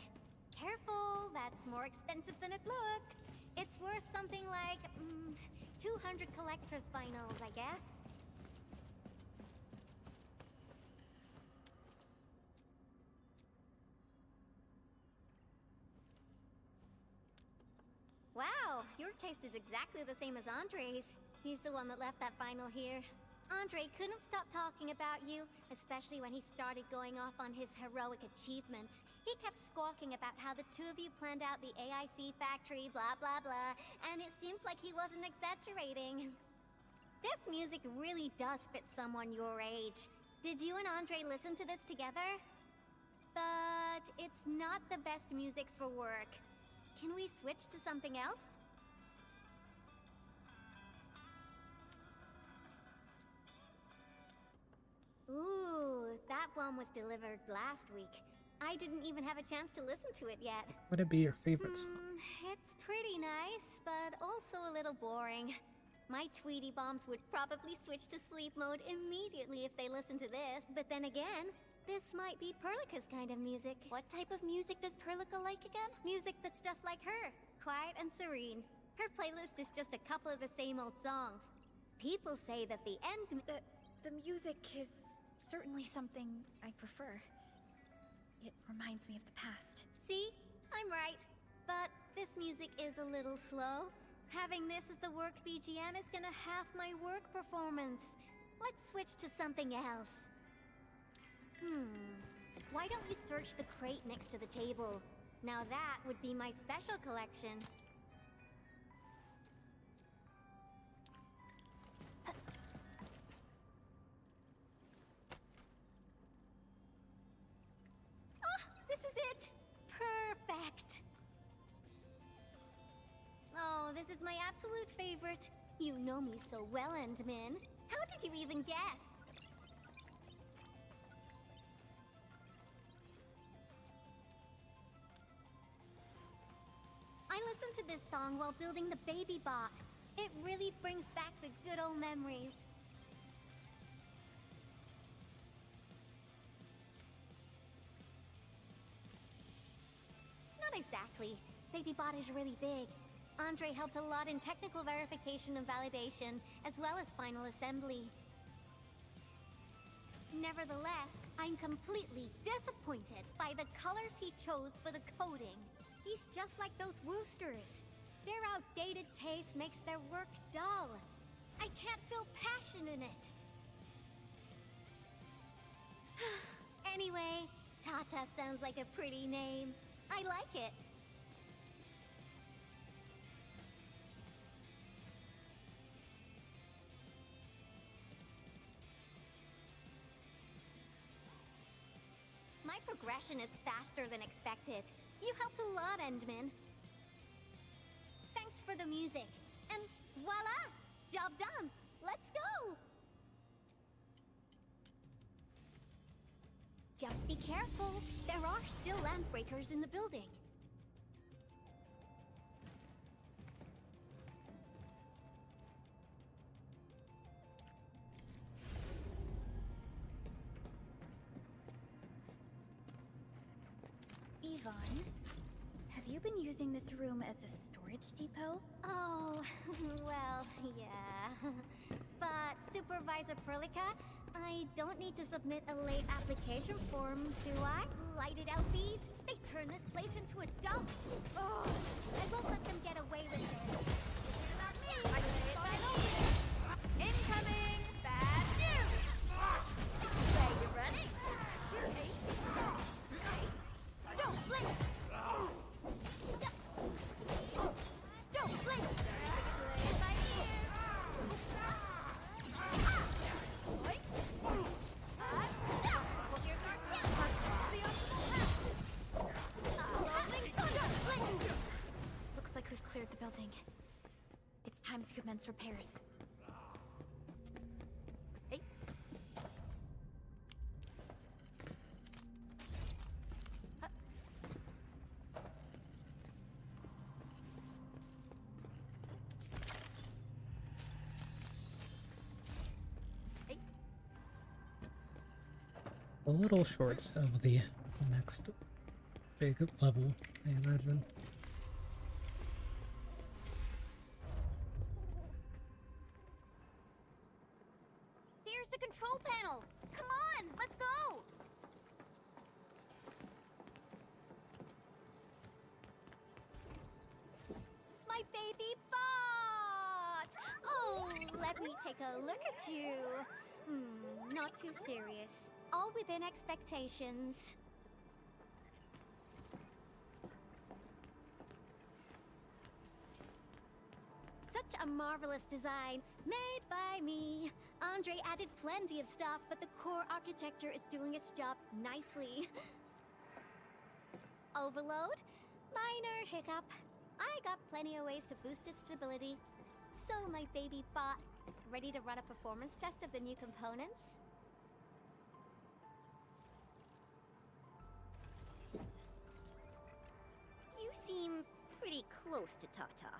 Careful, that's more expensive than it looks. It's worth something like 200 collector's vinyls, I guess. Wow, your taste is exactly the same as Andre's. He's the one that left that vinyl here. Andre couldn't stop talking about you, especially when he started going off on his heroic achievements. He kept squawking about how the two of you planned out the AIC factory, blah blah blah, and it seems like he wasn't exaggerating. This music really does fit someone your age. Did you and Andre listen to this together? But it's not the best music for work. Can we switch to something else? Ooh, that one was delivered last week. I didn't even have a chance to listen to it yet. Would it be your favorite song? It's pretty nice, but also a little boring. My Tweety Bombs would probably switch to sleep mode immediately if they listened to this. But then again, this might be Perlica's kind of music. What type of music does Perlica like again? Music that's just like her. Quiet and serene. Her playlist is just a couple of the same old songs. People say that the end... The music is certainly something I prefer. It reminds me of the past. See? I'm right. But this music is a little slow. Having this as the work BGM is gonna half my work performance. Let's switch to something else. Why don't you search the crate next to the table? Now that would be my special collection. This is it! Perfect! Oh, this is my absolute favorite. You know me so well, Endmin. How did you even guess? I listened to this song while building the baby bot. It really brings back the good old memories. Not exactly. BabyBot is really big. Andre helped a lot in technical verification and validation, as well as final assembly. Nevertheless, I'm completely disappointed by the colors he chose for the coding. He's just like those Woosters. Their outdated taste makes their work dull. I can't feel passion in it. Anyway, Tata sounds like a pretty name. I like it. My progression is faster than expected. You helped a lot, Endmin. Thanks for the music. And voila! Job done! Let's go! Just be careful. There are still landbreakers in the building. Yvonne, have you been using this room as a storage depot? Oh, well, yeah. But, Supervisor Perlica, I don't need to submit a late application form, do I? Lighted LBs? They turn this place into a dump. Oh, I won't let them get away with it. Incoming! Bad news! Are you ready? Don't blink! Don't blink! Looks like we've cleared the building. It's time to commence repairs. Hey. Hey. A little short of the next big level, I imagine. There's the control panel! Come on, let's go! My baby bot! Oh, let me take a look at you. Not too serious. All within expectations. So Such a marvelous design, made by me. Andre added plenty of stuff, but the core architecture is doing its job nicely. Overload? Minor hiccup. I got plenty of ways to boost its stability. So, my baby bot, ready to run a performance test of the new components? You seem pretty close to Tata.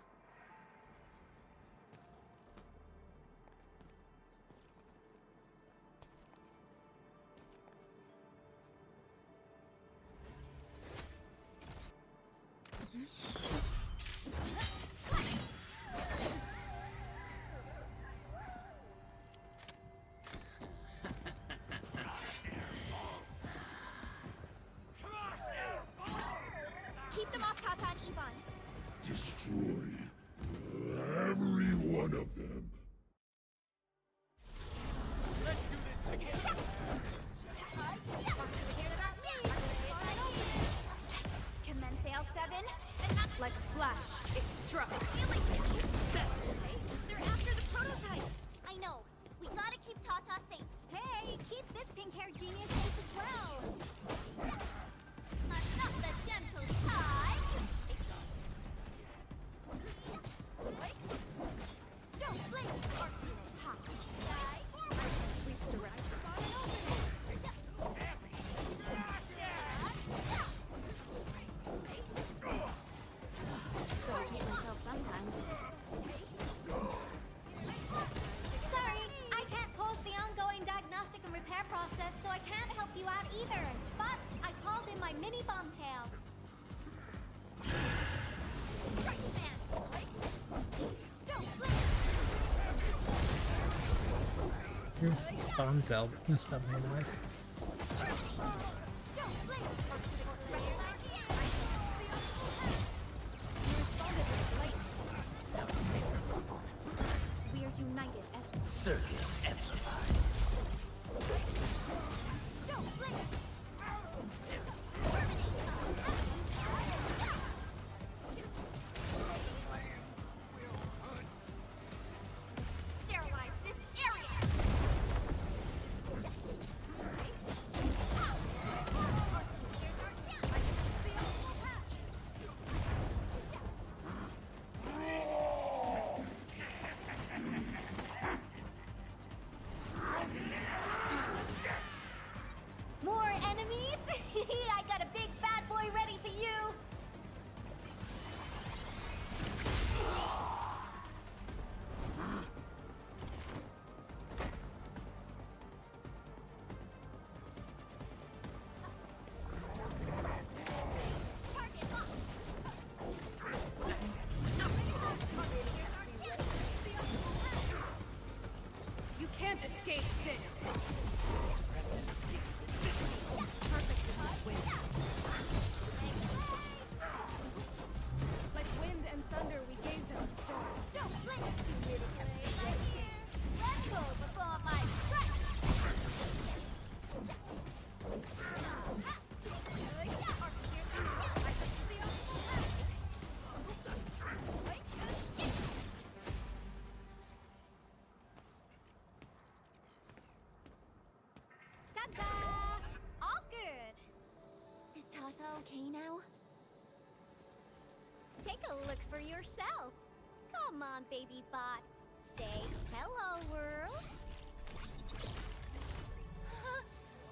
Keep them off Tata and Yvonne. Destroy every one of them. Let's do this together! Commence AL7. Like a flash, it struck. They're after the prototype. I know. We gotta keep Tata safe. Hey, keep this pink-haired genius safe as well. Not the gentle tide. Don't blink! Sweep direct. Gotta treat myself sometimes. Sorry, I can't pause the ongoing diagnostic and repair process, so I can't help you out either. But I called in my mini bomb tail. Bomb dealt and stuff anyway. We are united as Circuit amplified. Sterilize this area! More enemies? I got a big bad boy ready for you! You can't escape this. Like wind and thunder, we gave them a start. Don't blink! You really kept me right here! Tremble before my strength! Ta-da! All good! Is Tata okay now? Take a look for yourself. Come on, baby bot. Say hello, world.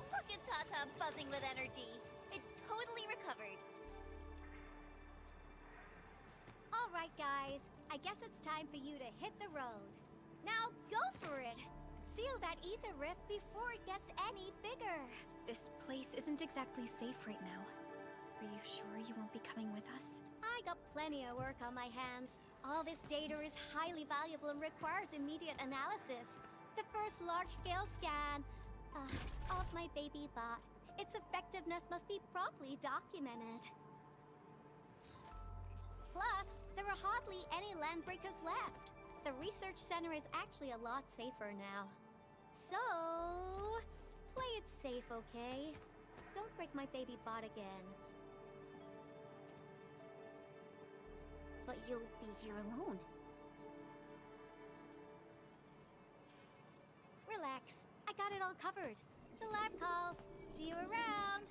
Look at Tata buzzing with energy. It's totally recovered. All right, guys. I guess it's time for you to hit the road. Now go for it. Seal that ether rift before it gets any bigger. This place isn't exactly safe right now. Are you sure you won't be coming with us? I got plenty of work on my hands. All this data is highly valuable and requires immediate analysis. The first large-scale scan of my baby bot. Its effectiveness must be promptly documented. Plus, there are hardly any landbreakers left. The research center is actually a lot safer now. So, play it safe, okay? Don't break my baby bot again. But you'll be here alone. got it all covered. The lab calls. See you around.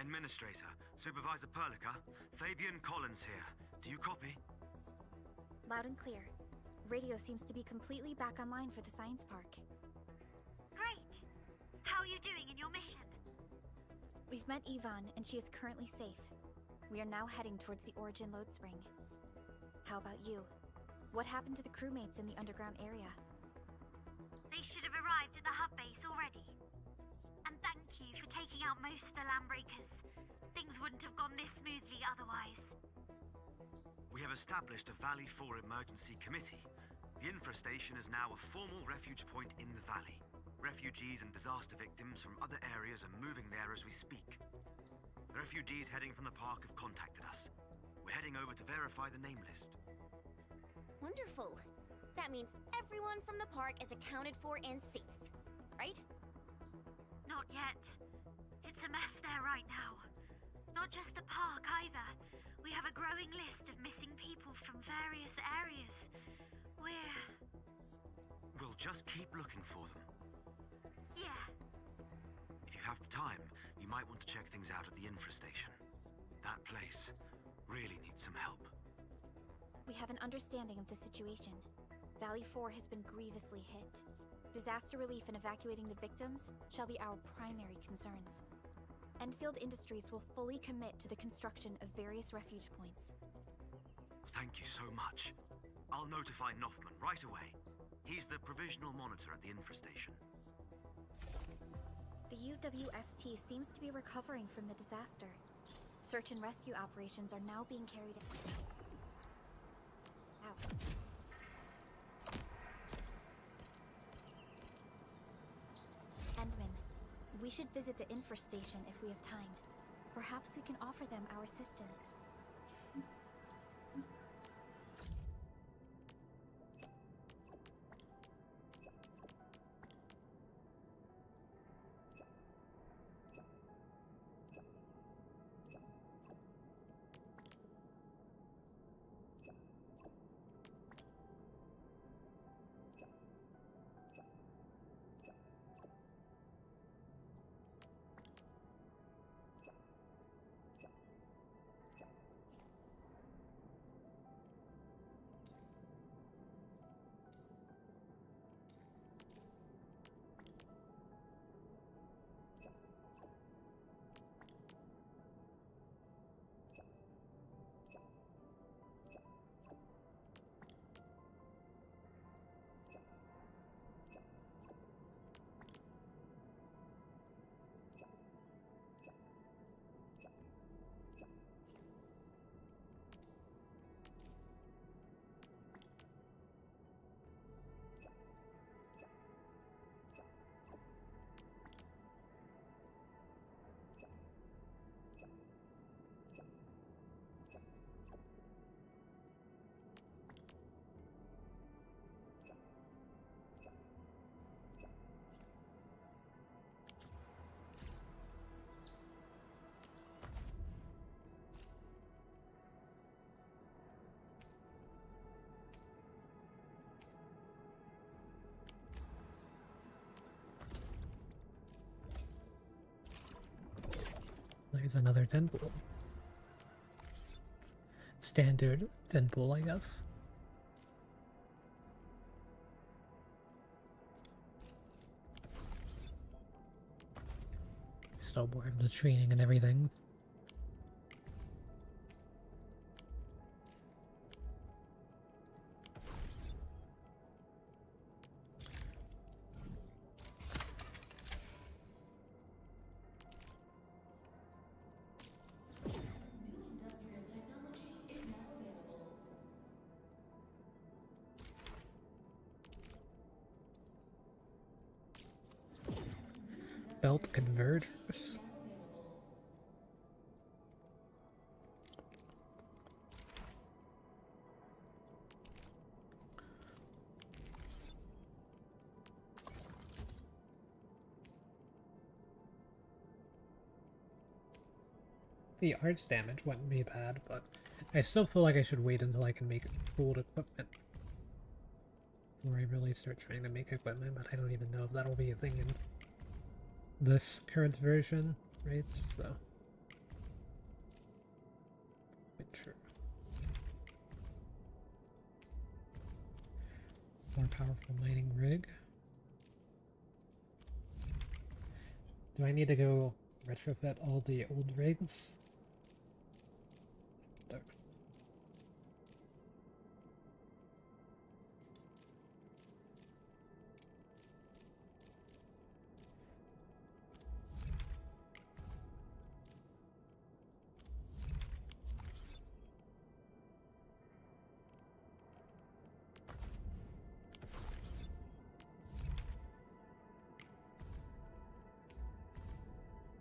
Administrator, Supervisor Perlica, Fabian Collins here. Do you copy? Loud and clear. Radio seems to be completely back online for the science park. Great! How are you doing in your mission? We've met Yvonne, and she is currently safe. We are now heading towards the Origin Load Spring. How about you? What happened to the crewmates in the underground area? They should have arrived at the hub base already. And thank you for taking out most of the landbreakers. Things wouldn't have gone this smoothly otherwise. We have established a Valley 4 emergency committee. The infrastation is now a formal refuge point in the valley. Refugees and disaster victims from other areas are moving there as we speak. The refugees heading from the park have contacted us. We're heading over to verify the name list. Wonderful. That means everyone from the park is accounted for and safe, right? Not yet. It's a mess there right now. Not just the park either. We have a growing list of missing people from various areas. We'll just keep looking for them. Yeah. If you have the time, you might want to check things out at the infrastation. That place really needs some help. We have an understanding of the situation. Valley 4 has been grievously hit. Disaster relief and evacuating the victims shall be our primary concerns. Endfield Industries will fully commit to the construction of various refuge points. Thank you so much. I'll notify Nothman right away. He's the provisional monitor at the infrastation. The UWST seems to be recovering from the disaster. Search and rescue operations are now being carried out. Endman, we should visit the infrastation if we have time. Perhaps we can offer them our assistance. There's another den pool. Standard den pool, I guess. Still more of the training and everything. Belt convergers. the arts damage wouldn't be bad, but I still feel like I should wait until I can make gold equipment before I really start trying to make equipment, but I don't even know if that'll be a thing in this current version, right? So, true. More powerful mining rig. Do I need to go retrofit all the old rigs? No.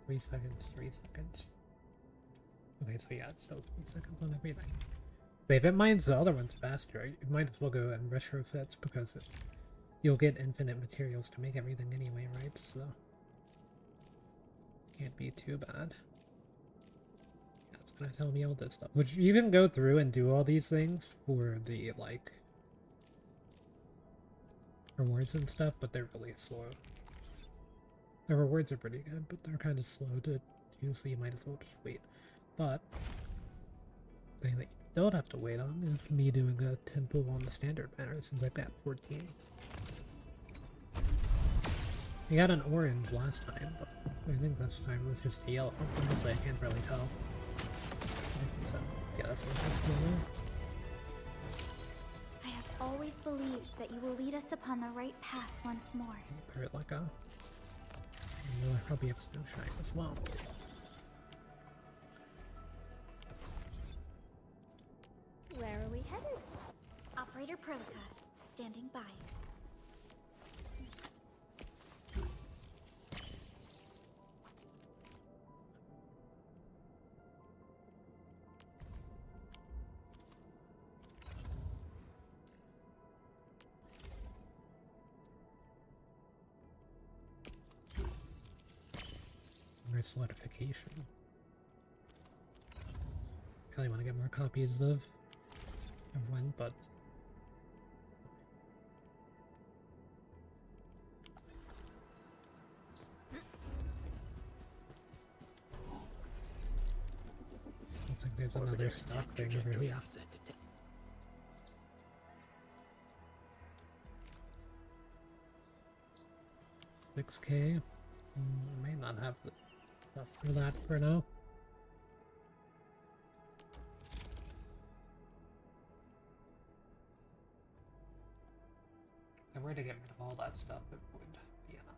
3 seconds, 3 seconds. Okay, so yeah, it's still 3 seconds on everything. But if it mines the other ones faster, you might as well go and retrofit because you'll get infinite materials to make everything anyway, right? So can't be too bad. Yeah, it's gonna tell me all this stuff. Which you can go through and do all these things for the like rewards and stuff, but they're really slow. The rewards are pretty good, but they're kind of slow to do, so you might as well just wait. But the thing that you don't have to wait on is me doing a temple on the standard banner since I've got 14. We got an orange last time, but I think this time it was just a yellow. Honestly, I can't really tell. So, yeah, that's what it's doing. I have always believed that you will lead us upon the right path once more. Pirate let go. And I probably have Snow Shine as well. Where are we headed? Operator Proka, standing by. Solidification. Probably want to get more copies of one, but looks like there's another stock thing over here. 6K. May not have the stuff for that for now. If I were to get rid of all that stuff, it would be enough.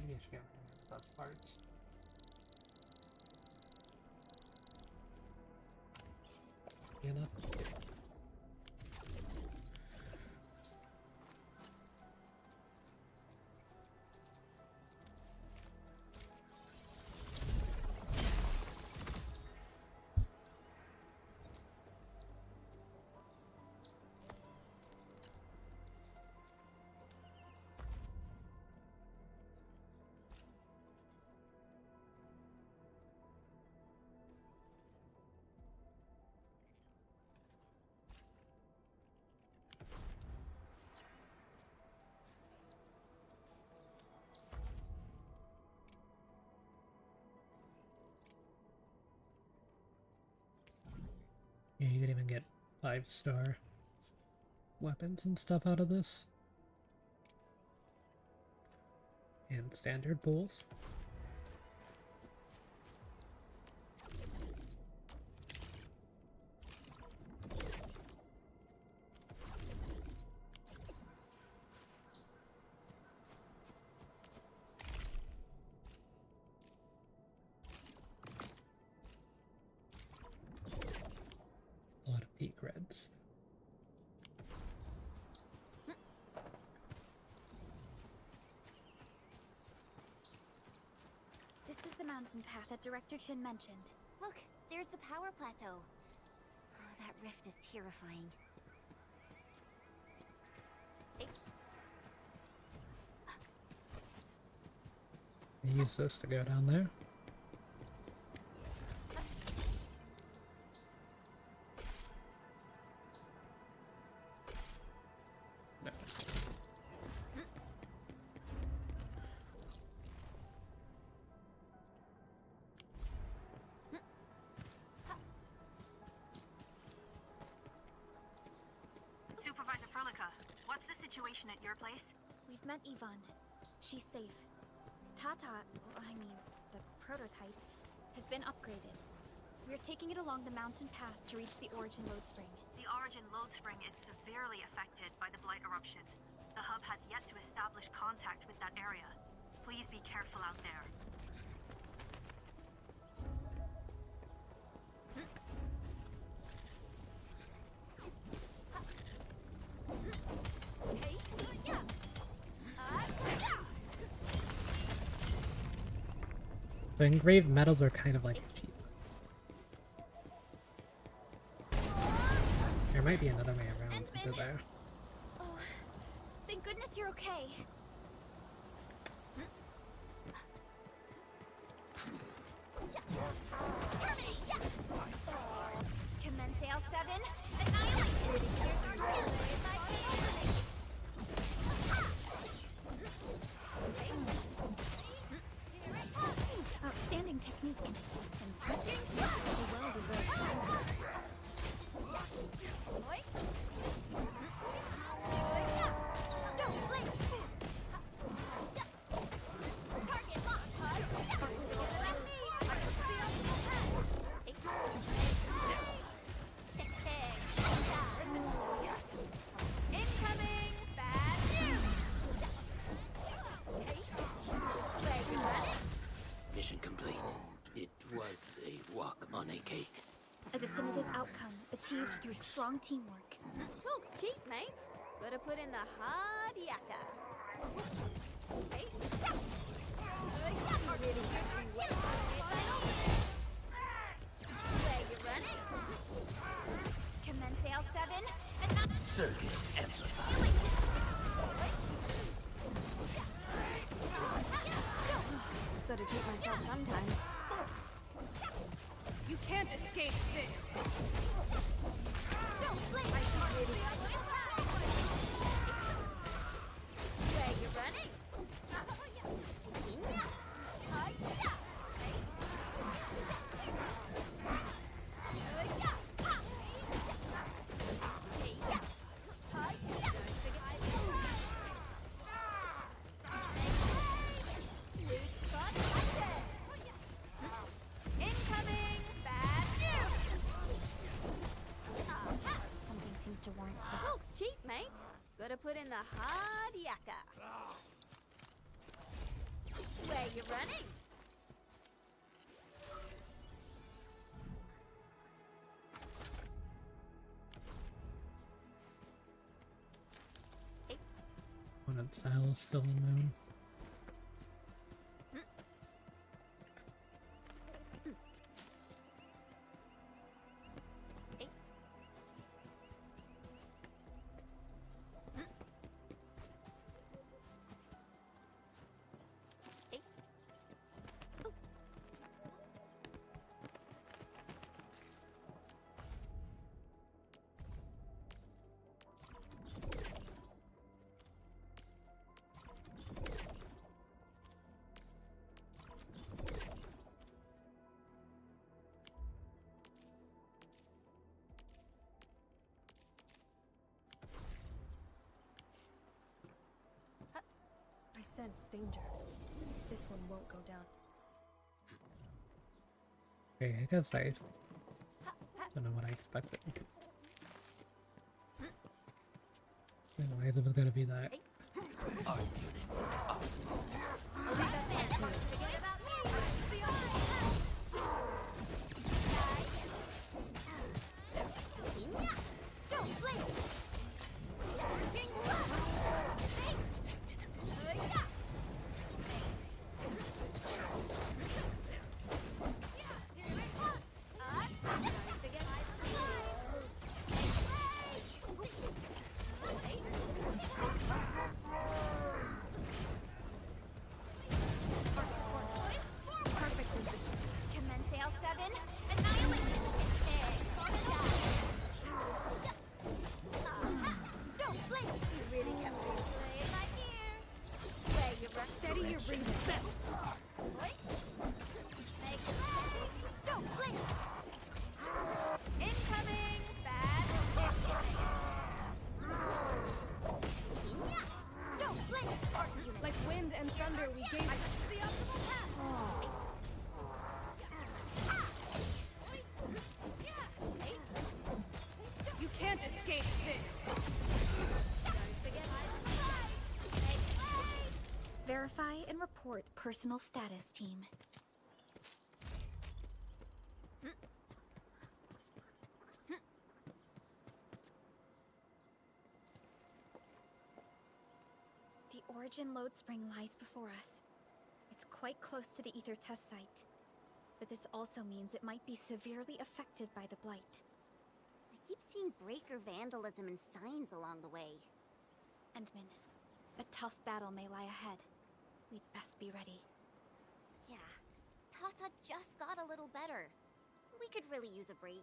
Maybe I should get rid of those parts. Be enough? Yeah, you can even get 5-star weapons and stuff out of this. And standard pools. A lot of peak reds. This is the mountain path that Director Chin mentioned. Look, there's the power plateau. Oh, that rift is terrifying. Use this to go down there. your place? We've met Yvonne. She's safe. Tata, I mean, the prototype, has been upgraded. We're taking it along the mountain path to reach the Origin Lode Spring. The Origin Lode Spring is severely affected by the Blight eruption. The hub has yet to establish contact with that area. Please be careful out there. The engraved metals are kind of like cheap. There might be another way around to go there. Oh, thank goodness you're okay. Commence L7. Outstanding technique. Impressive. Well deserved. Mission complete. It was a walk on a cake. A definitive outcome achieved through strong teamwork. Talk's cheap, mate. Gotta put in the hard yakka. Hey. Really where you running? Commence L7 and not Circuit amplified. Gotta treat myself sometimes. You can't escape this. Where you running? incoming. Bad news. Something seems to warrant that. Talk's cheap, mate. Gotta put in the hard yakka. Where you running? Opponent style is still unknown. I sense danger. This one won't go down. Okay, I guess I don't know what I expected. Anyway, it was gonna be that. Art unit optimal. report personal status, team. The Origin load spring lies before us. It's quite close to the Ether test site. But this also means it might be severely affected by the Blight. I keep seeing breaker vandalism and signs along the way. Endman, a tough battle may lie ahead. We'd best be ready. Yeah, Tata just got a little better. We could really use a break.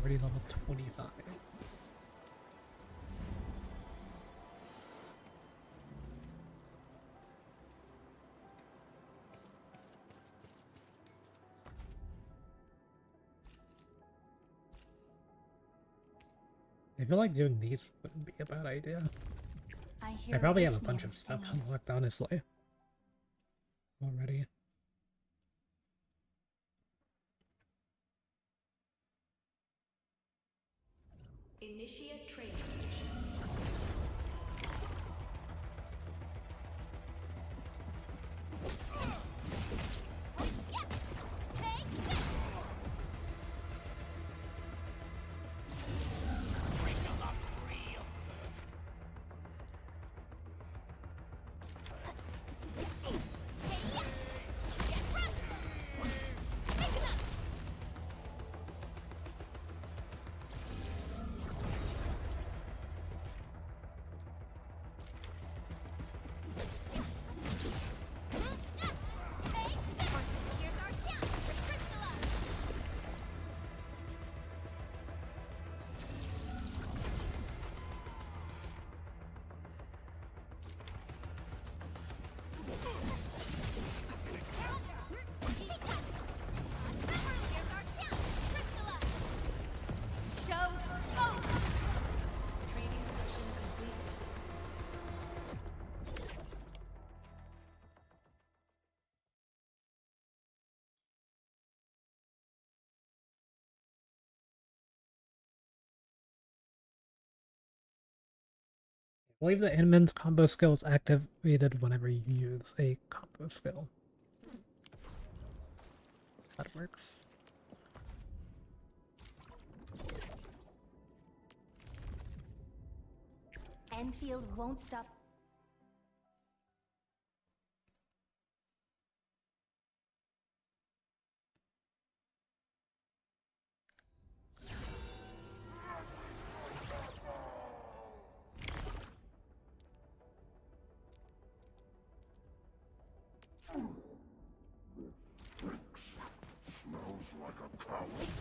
Already level 25. I feel like doing these wouldn't be a bad idea. I probably have a bunch of stuff unlocked, honestly. Already. Initiate training. I believe the Inman's combo skill is activated whenever you use a combo skill. That works. Endfield won't stop. Smells like a cow's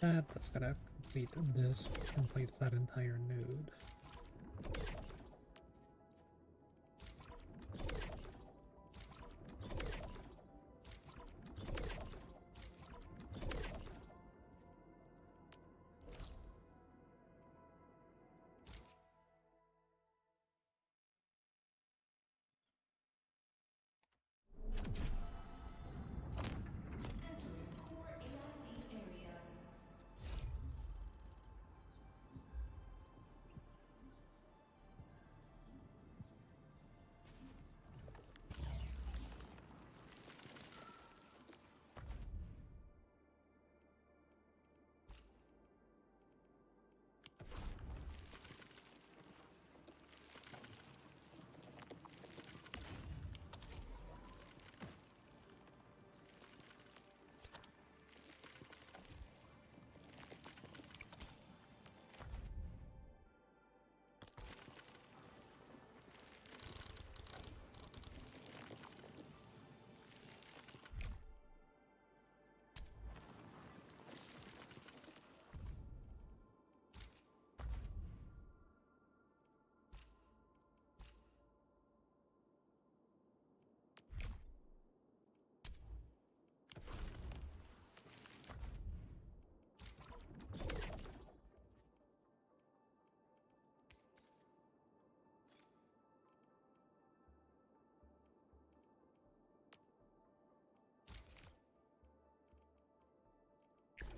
That's gonna complete this, which completes that entire node.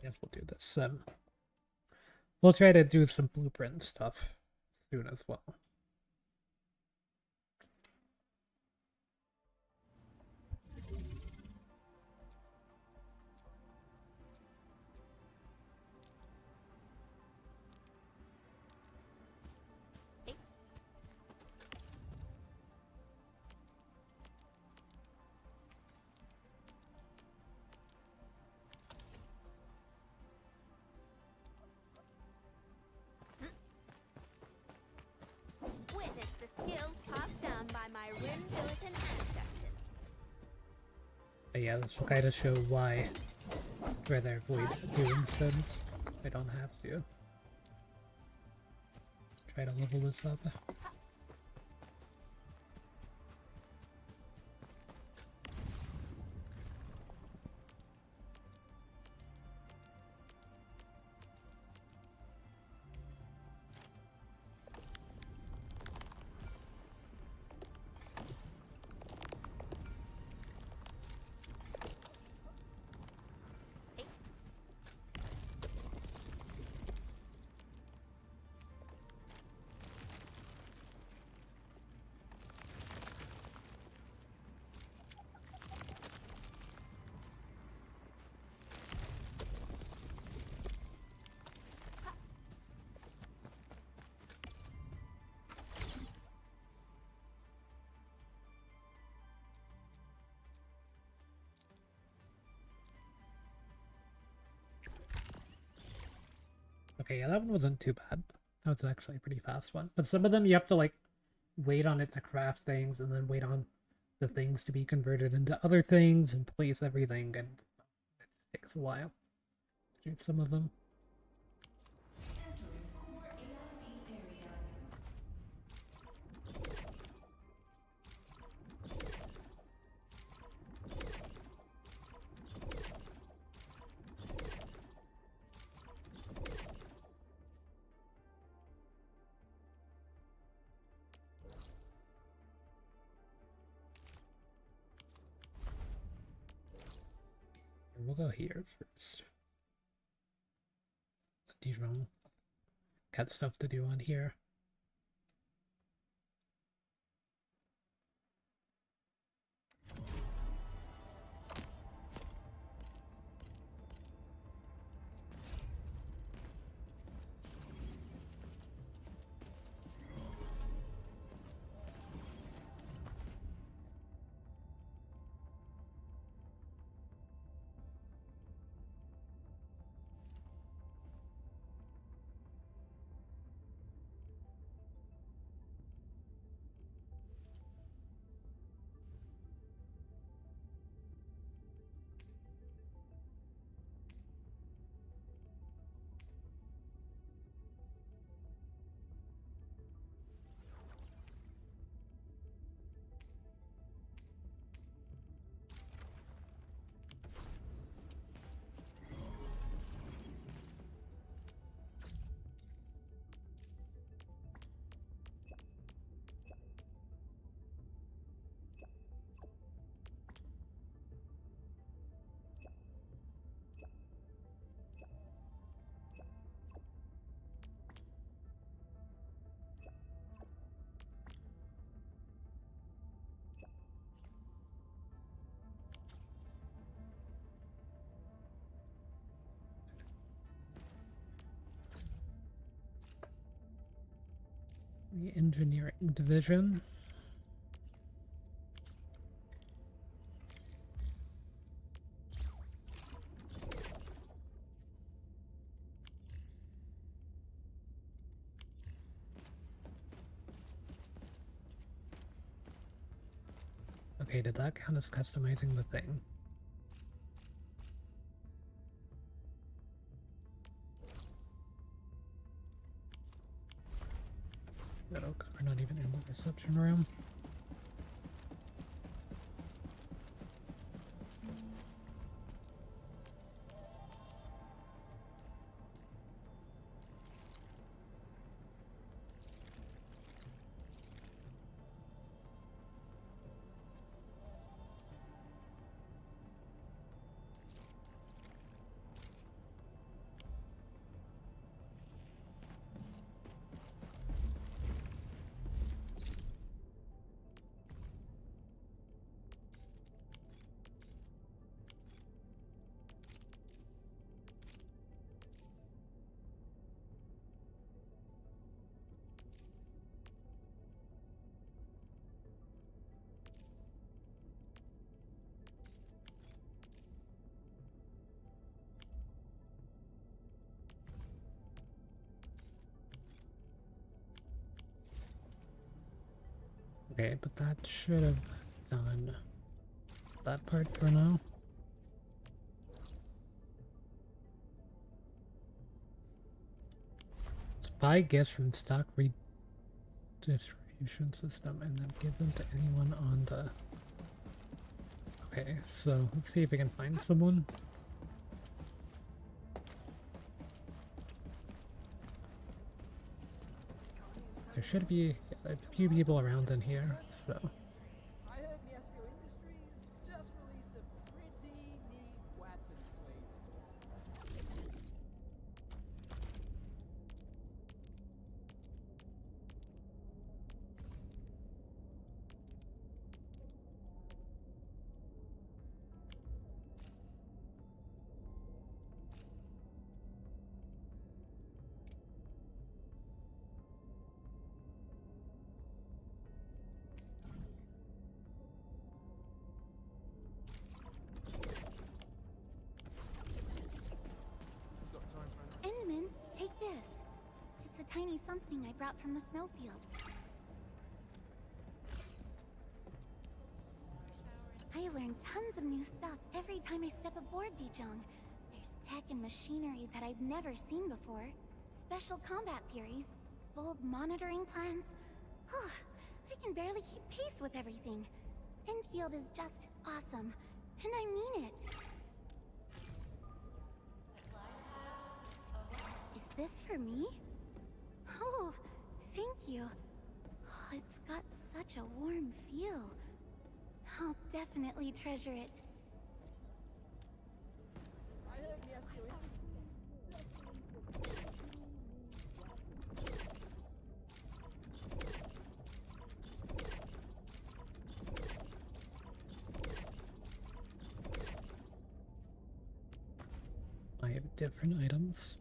guess we'll do this. We'll try to do some blueprint stuff soon as well. Witness the skills passed down by my Rim Militant ancestors. But yeah, this will kind of show why I'd rather avoid doing sims. I don't have to. Try to level this up. Okay, yeah, that one wasn't too bad. That was actually a pretty fast one. But some of them you have to like wait on it to craft things and then wait on the things to be converted into other things and place everything, and it takes a while to do some of them. We'll go here first. Dijon. Got stuff to do on here. The engineering division. Okay, did that count as customizing the thing? No, because we're not even in the reception room. Okay, but that should have done that part for now. Let's buy gifts from stock redistribution system and then give them to anyone on the... Okay, so let's see if we can find someone. There should be a few people around in here, so... I heard Miesco Industries just released a pretty neat weapon suite. Enderman, take this. It's a tiny something I brought from the snowfields. I learn tons of new stuff every time I step aboard Dijong. There's tech and machinery that I've never seen before. Special combat theories, bold monitoring plans. I can barely keep pace with everything. Endfield is just awesome, and I mean it. Is this for me? Oh, thank you. Oh, it's got such a warm feel. I'll definitely treasure it. I heard Miesco I have different items.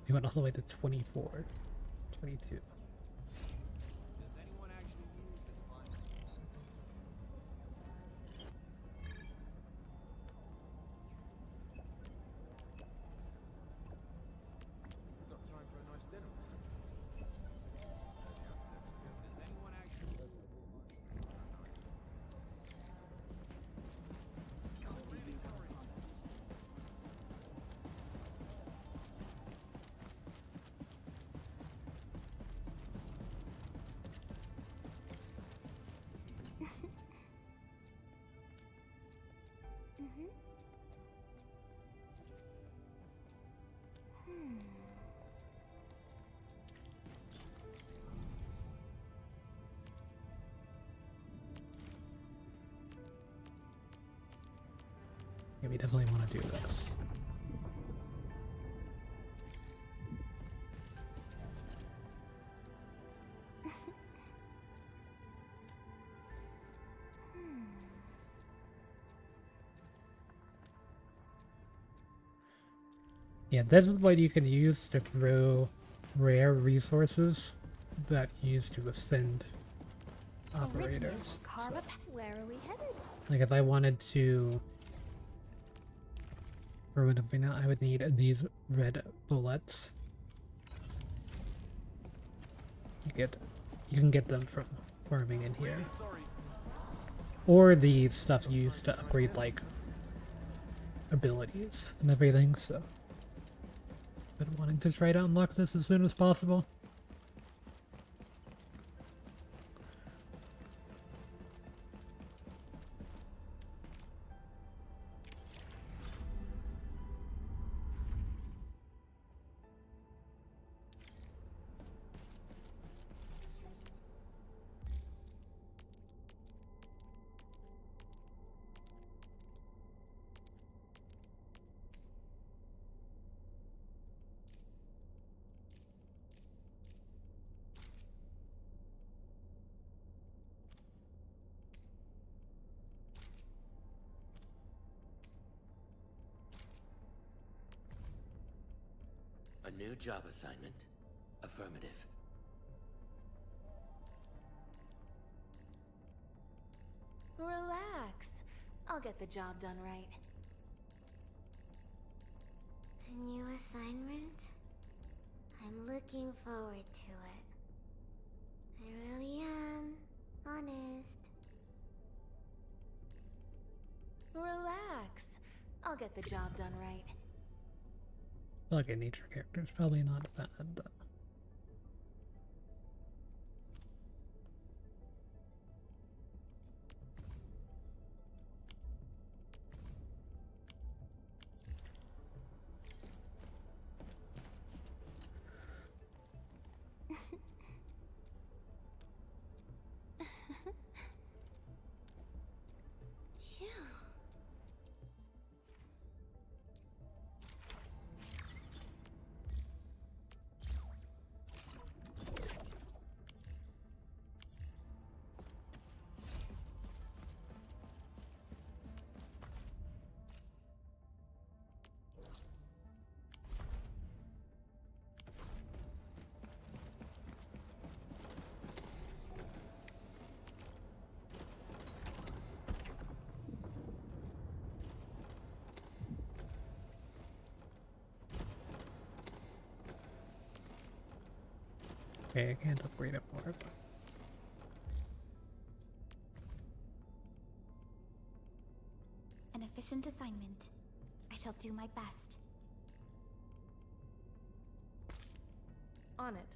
We went all the way to 24, 22. Does anyone actually use this climate? Got time for a nice dinner or something? Does anyone actually... Yeah, we definitely want to do this. Yeah, this is what you can use to grow rare resources that you use to ascend operators. So, Where are we headed? like if I wanted to grow it up right now, I would need these red bullets. You can get them from farming in here. Or the stuff used to upgrade like abilities and everything, so been wanting to try to unlock this as soon as possible. New job assignment? Affirmative. Relax. I'll get the job done right. A new assignment? I'm looking forward to it. I really am. Honest. Relax. I'll get the job done right. I feel like a nature character is probably not bad, though. Okay, I can't upgrade it more, but... An efficient assignment. I shall do my best. On it.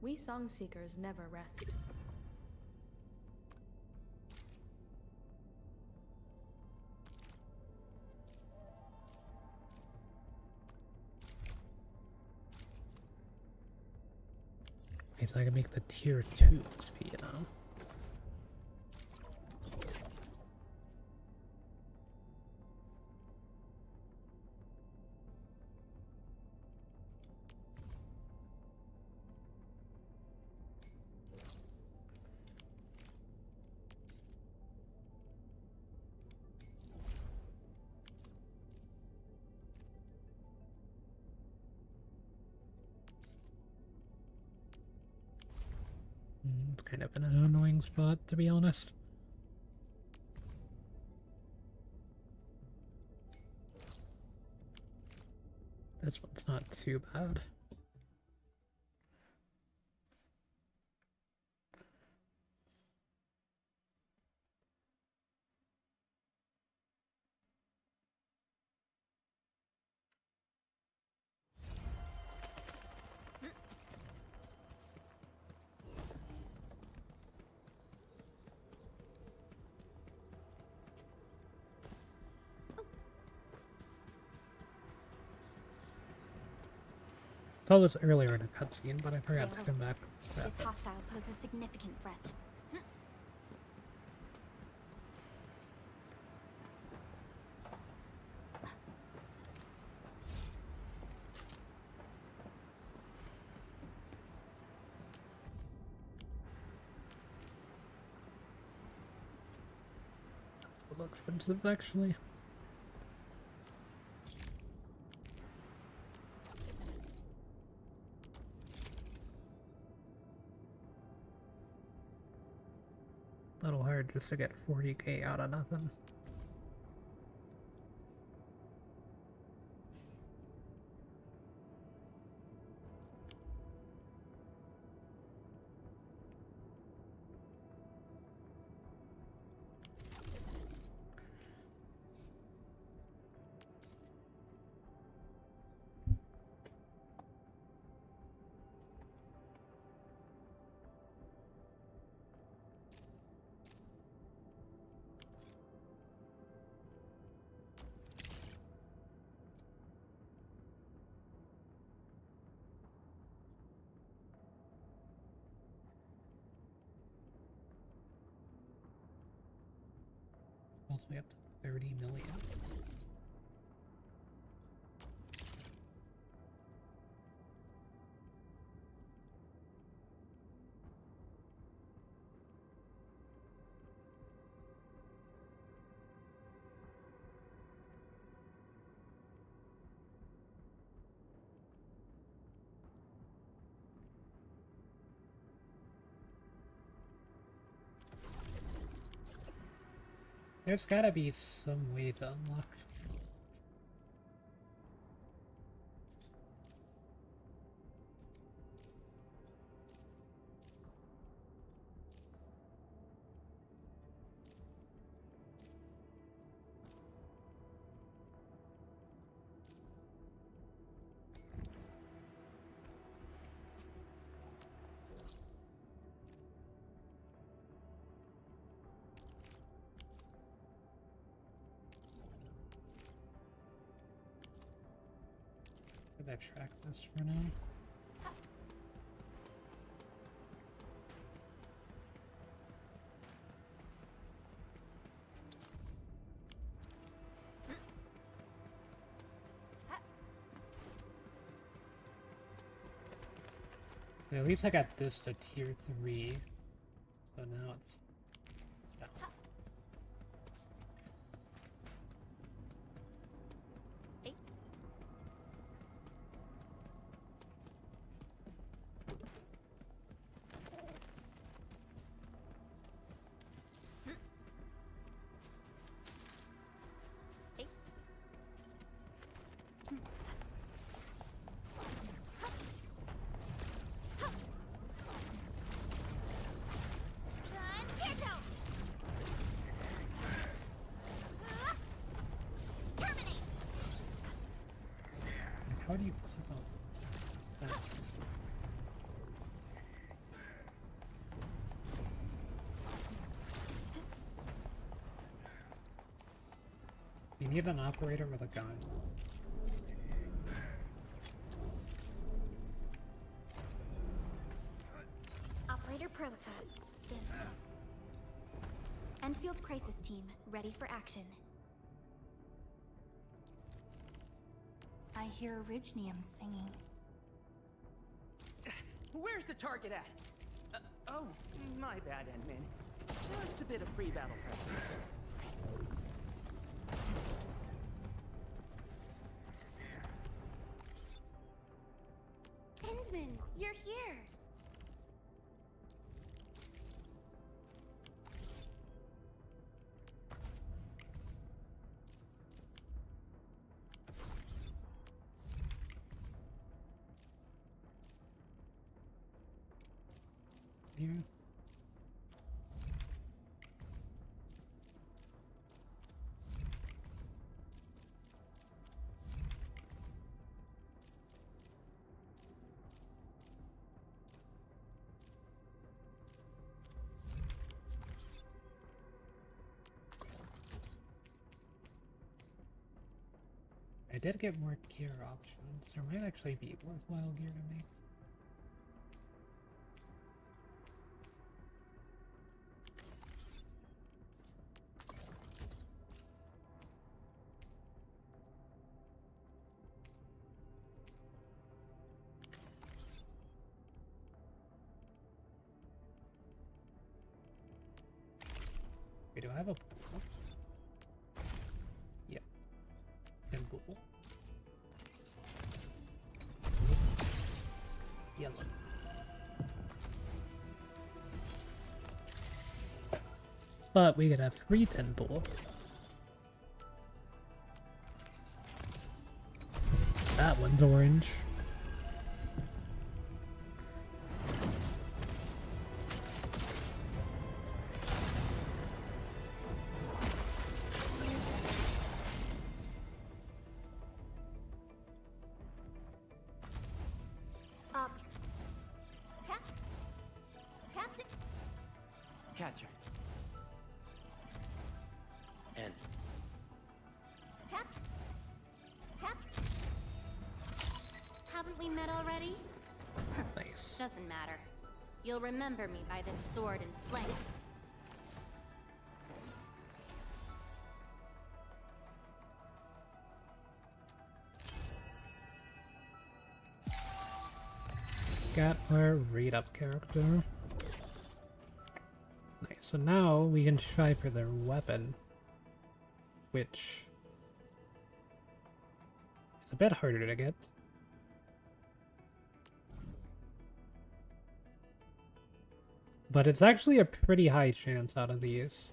We song seekers never rest. Okay, so I can make the tier 2 XP now. It's kind of an annoying spot, to be honest. This one's not too bad. Saw this earlier in a cutscene, but I forgot to come back. This hostile poses significant threat. A little expensive, actually. A little hard just to get 40k out of nothing. All the way up to 30 million. There's gotta be some way to unlock. That track list for now. At least I got this to tier 3, so now it's down. How do you keep up that? You need an operator with a gun. Operator Perlica, stand by. Endfield Crisis Team, ready for action. I hear Orignium singing. Where's the target at? Oh, my bad, Endman. Just a bit of pre-battle practice. Endman, you're here! Here. I did get more gear options. There might actually be worthwhile gear to make. Wait, do I have a pool? Yep. And pool. Yellow. But we could have 3 tin pool. That one's orange. Captain. Catcher. And Cap. Haven't we met already? Nice. Doesn't matter. You'll remember me by this sword and flank. Got our read-up character. Nice, so now we can try for their weapon, which is a bit harder to get. But it's actually a pretty high chance out of these.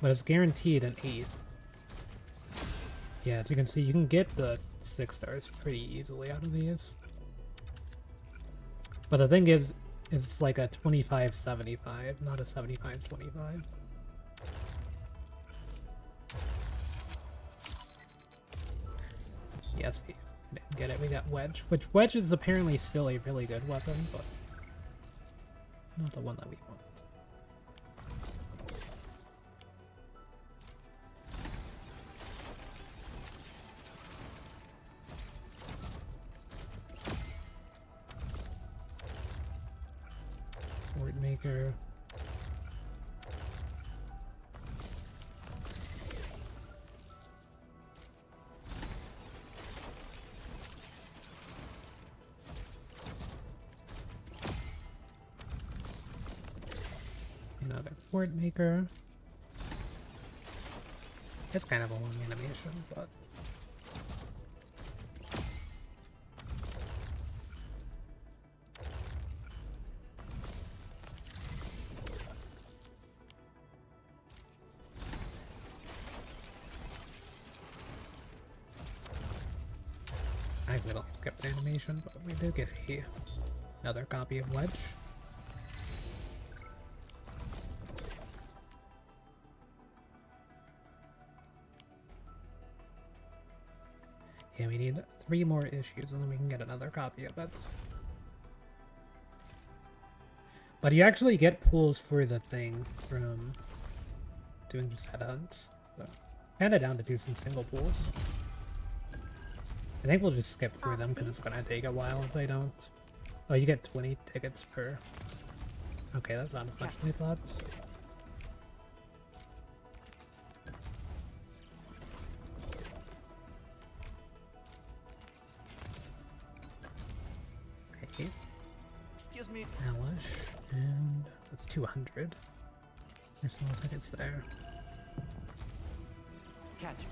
but it's guaranteed an 8. Yeah, as you can see, you can get the 6 stars pretty easily out of these. But the thing is, it's like a 25-75, not a 75-25. Yes, get it, we got Wedge. Which Wedge is apparently still a really good weapon, but not the one that we want. Sword Maker. Another Sword Maker. It's kind of a long animation, but actually don't skip the animation, but we did get another copy of Wedge. Yeah, we need 3 more issues and then we can get another copy of it. But you actually get pulls for the thing from doing just headhunts. So kinda down to do some single pulls. I think we'll just skip through them because it's gonna take a while if they don't. Oh, you get 20 tickets per. Okay, that's not as much as I thought. Okay. Excuse me. Alish, and that's 200. There's no tickets there. Catch.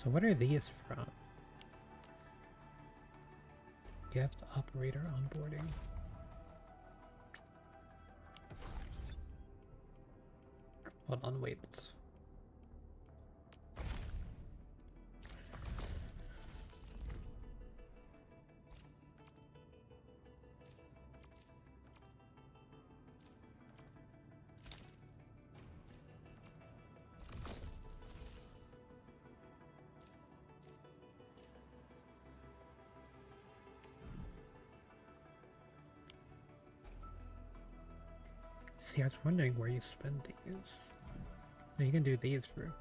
So what are these from? Gift operator onboarding. Hold on, wait. See, I was wondering where you spend these. No, you can do these for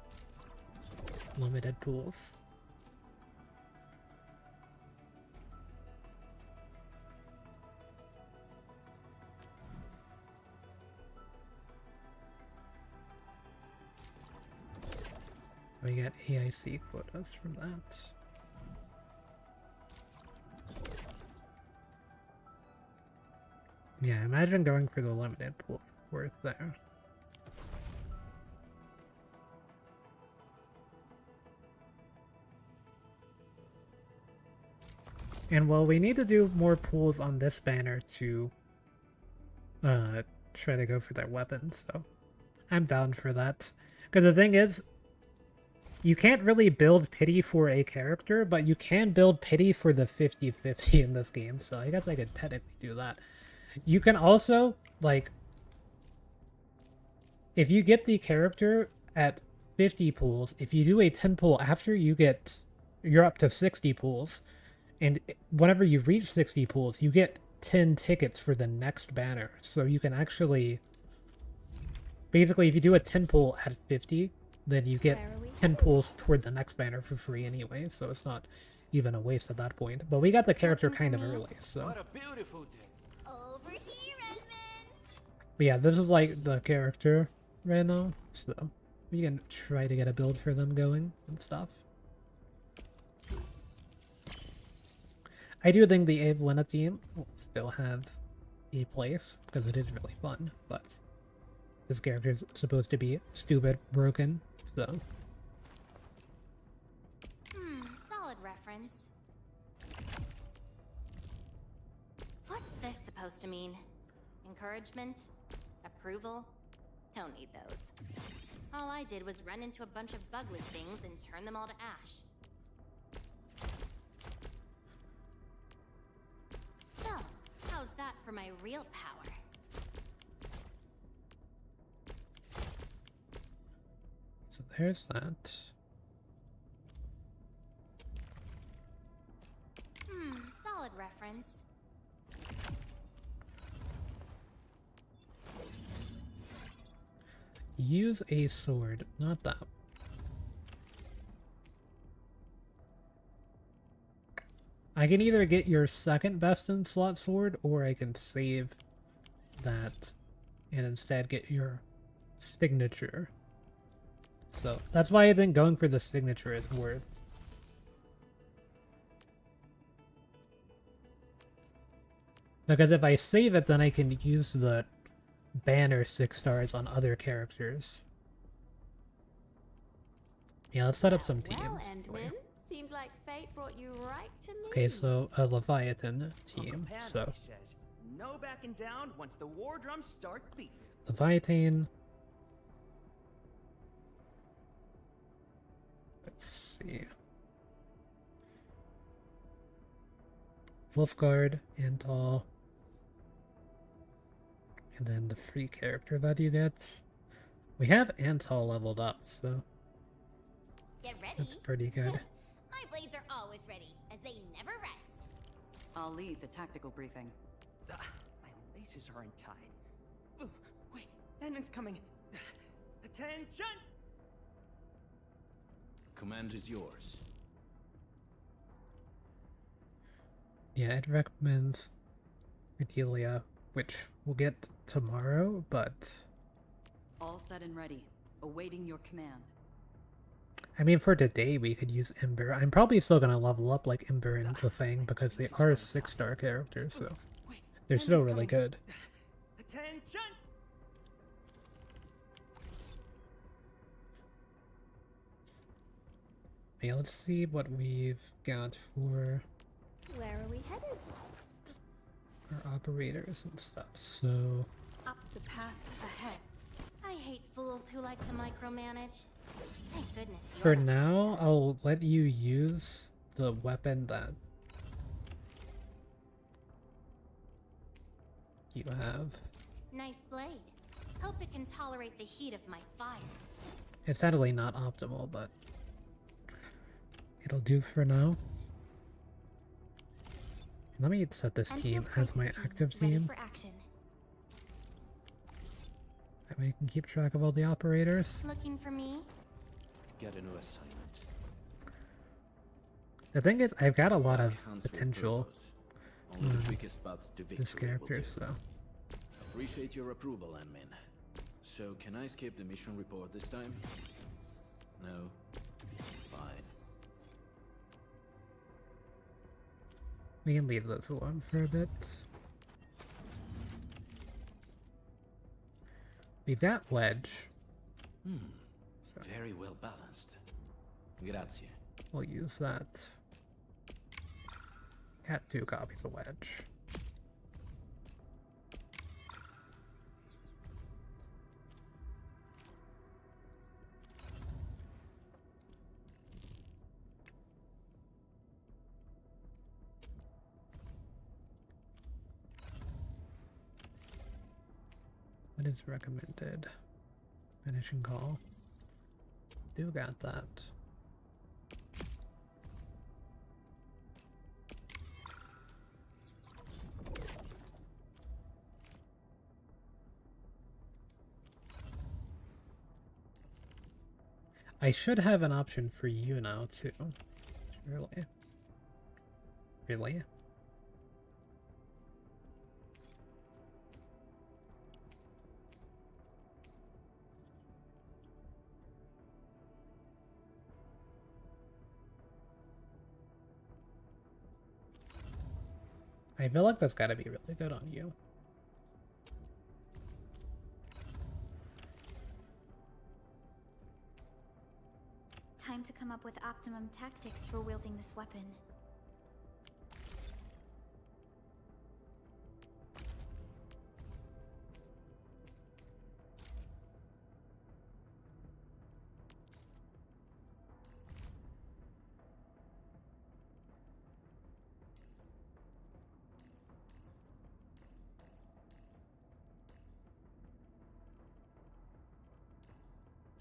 limited pools. We get AIC quotas from that. Yeah, imagine going for the limited pool worth there. And well, we need to do more pools on this banner to try to go for their weapons, so I'm down for that. Because the thing is, you can't really build pity for a character, but you can build pity for the 50-50 in this game, so I guess I could technically do that. You can also, like, if you get the character at 50 pools, if you do a 10 pool after, you're up to 60 pools. And whenever you reach 60 pools, you get 10 tickets for the next banner. So you can actually, basically, if you do a 10 pool at 50, then you get 10 pools toward the next banner for free anyway. So it's not even a waste at that point. But we got the character kind of early, so. What a beautiful day. Over here, Edmund. But yeah, this is like the character right now, so we can try to get a build for them going and stuff. I do think the Avelina team will still have a place, because it is really fun, but This character's supposed to be stupid, broken, so... Solid reference. What's this supposed to mean? Encouragement? Approval? Don't need those. All I did was run into a bunch of bugly things and turn them all to ash. So, how's that for my real power? So there's that. Solid reference. Use a sword, not that. I can either get your second best in slot sword, or I can save that and instead get your signature. So that's why I think going for the signature is worth. Because if I save it, then I can use the banner 6 stars on other characters. Yeah, let's set up some teams. Well, Endman, seems like fate brought you right to me. Okay, so a Leviathan team. So says, no backing down once the war drums start beating. Leviathan. Let's see. Wolfguard, Antal. And then the free character that you get. We have Antal leveled up, so Get ready. that's pretty good. My blades are always ready, as they never rest. I'll lead the tactical briefing. My laces are untied. Ooh, wait, Endman's coming. Attention! Command is yours. Yeah, it recommends Adelia, which we'll get tomorrow, but... All set and ready, awaiting your command. I mean, for today, we could use Ember. I'm probably still gonna level up like Ember and the Fang because they are 6-star characters, so they're still really good. Attention! Okay, let's see what we've got for Where are we headed? our operators and stuff. So, Up the path ahead. I hate fools who like to micromanage. Thank goodness you're for not. now, I'll let you use the weapon that you have. Nice blade. Hope it can tolerate the heat of my fire. It's totally not optimal, but it'll do for now. Let me set this team as my active Ready team. for action. That way I can keep track of all the operators. Looking for me? Get a new assignment. The thing is, I've got a lot of Hands with potential purpose. Only the on quickest paths to this victory will character, do. so... Appreciate your approval, Admin. So, can I skip the mission report this time? No? Fine. We can leave this alone for a bit. We've got Wedge. Very well balanced. Grazie. We'll use that. Got 2 copies of Wedge. What is recommended? Finishing call. Do got that. I should have an option for you now too. Surely. Really? I feel like that's gotta be really good on you. trying to come up with optimum tactics for wielding this weapon.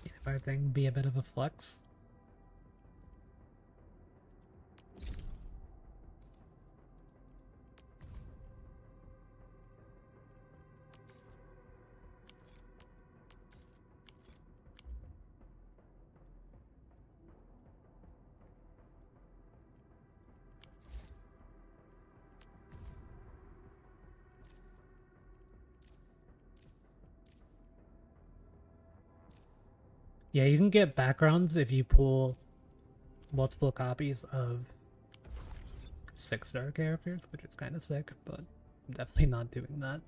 If our thing be a bit of a flex. Yeah, you can get backgrounds if you pull multiple copies of 6-star characters, which is kind of sick, but I'm definitely not doing that.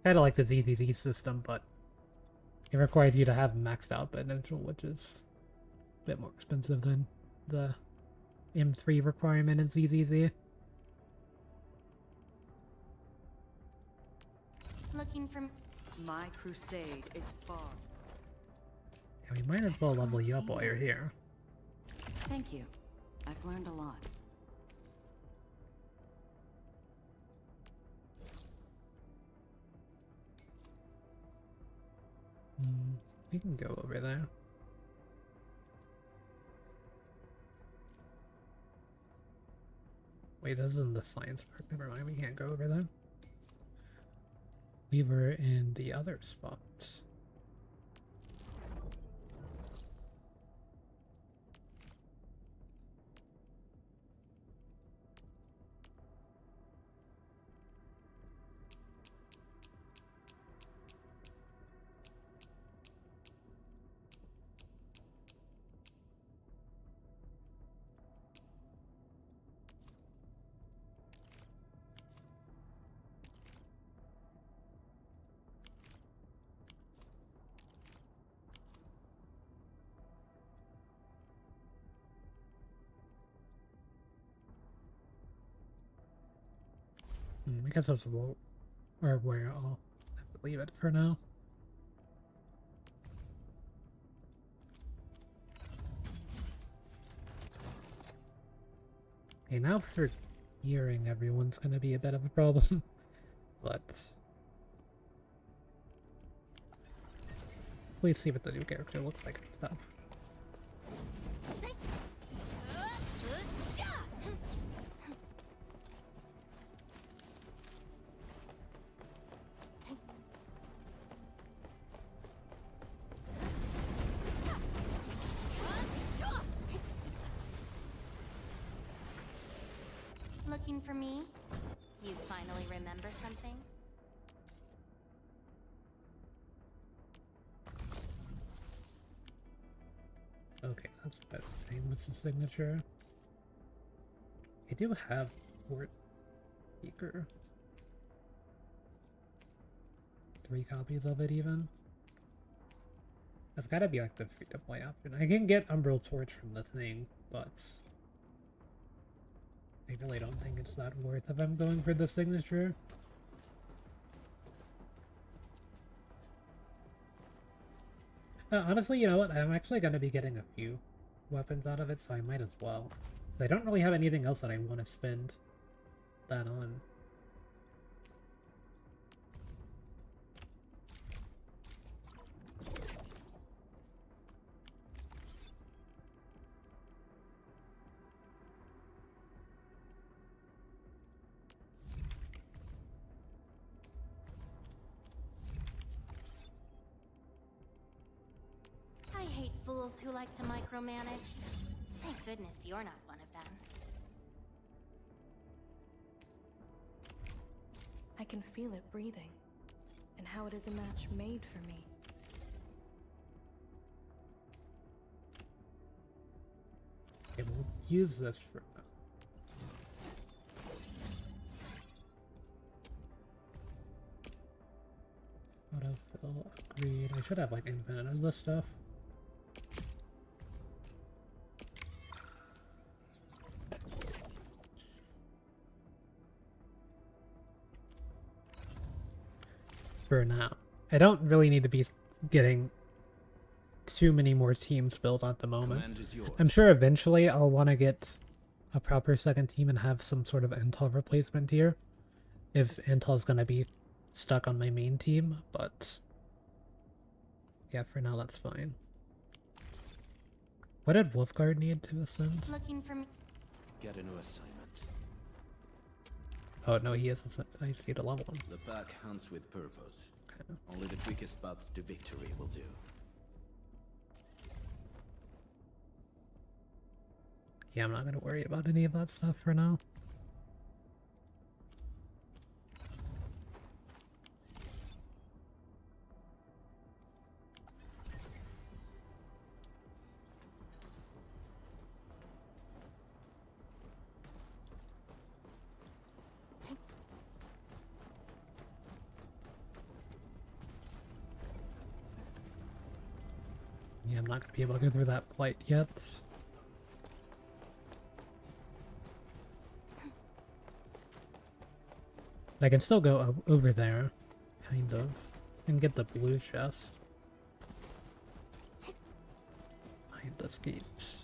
Kind of like the ZZZ system, but it requires you to have maxed out potential, which is a bit more expensive than the M3 requirement in ZZZ. Looking from... My crusade is far. Yeah, we might as well level you up while you're here. Thank you. I've learned a lot. We can go over there. Wait, this isn't the science park. Never mind, we can't go over there. We were in the other spots. I guess that's where I'll have to leave it for now. Okay, now for hearing everyone's gonna be a bit of a problem, but please see what the new character looks like and stuff. Looking for me? You finally remember something? Okay, that's about the same. What's the signature? I do have Port Beaker. 3 copies of it even. That's gotta be like the free-to-play option. I can get Umbral Torch from the thing, but I really don't think it's that worth if I'm going for the signature. Honestly, you know what? I'm actually going to be getting a few weapons out of it, so I might as well. I don't really have anything else that I want to spend that on. I hate fools who like to micromanage. Thank goodness you're not one of them. I can feel it breathing, and how it is a match made for me. Okay, we'll use this for now. Autofill, upgrade. I should have like infinite of this stuff. for now. I don't really need to be getting too many more teams built at the moment. Command is yours. I'm sure eventually I'll want to get a proper second team and have some sort of intel replacement here, if intel's gonna be stuck on my main team, but yeah, for now that's fine. What did Wolfguard need to ascend? Looking for me. Get a new assignment. Oh no, he is. I just need to level him. The pack hunts with purpose. Okay. Only the quickest paths to victory will do. Yeah, I'm not gonna worry about any of that stuff for now. Yeah, I'm not gonna be able to go through that flight yet. I can still go over there, kind of, and get the blue chest. Behind this gates.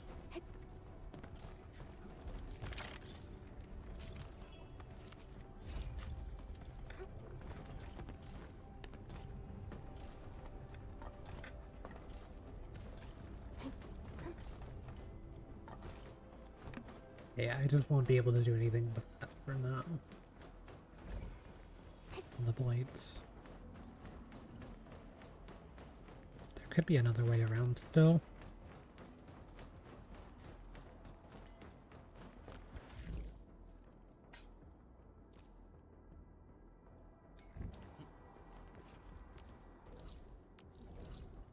Yeah, I just won't be able to do anything with that for now. The blades. There could be another way around still.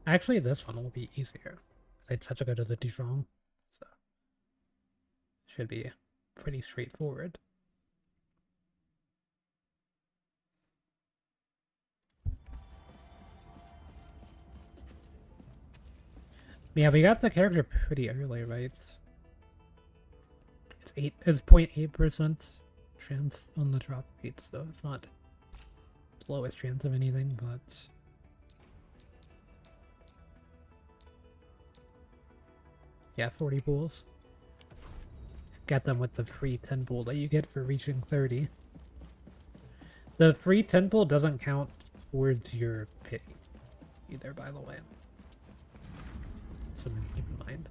Actually, this one will be easier. I have to go to the Dijon, so should be pretty straightforward. Yeah, we got the character pretty early, right? It's 0.8% chance on the drop rate, so it's not the lowest chance of anything, but yeah, 40 pools. Get them with the free 10 pool that you get for reaching 30. The free 10 pool doesn't count towards your pay either, by the way. Something to keep in mind.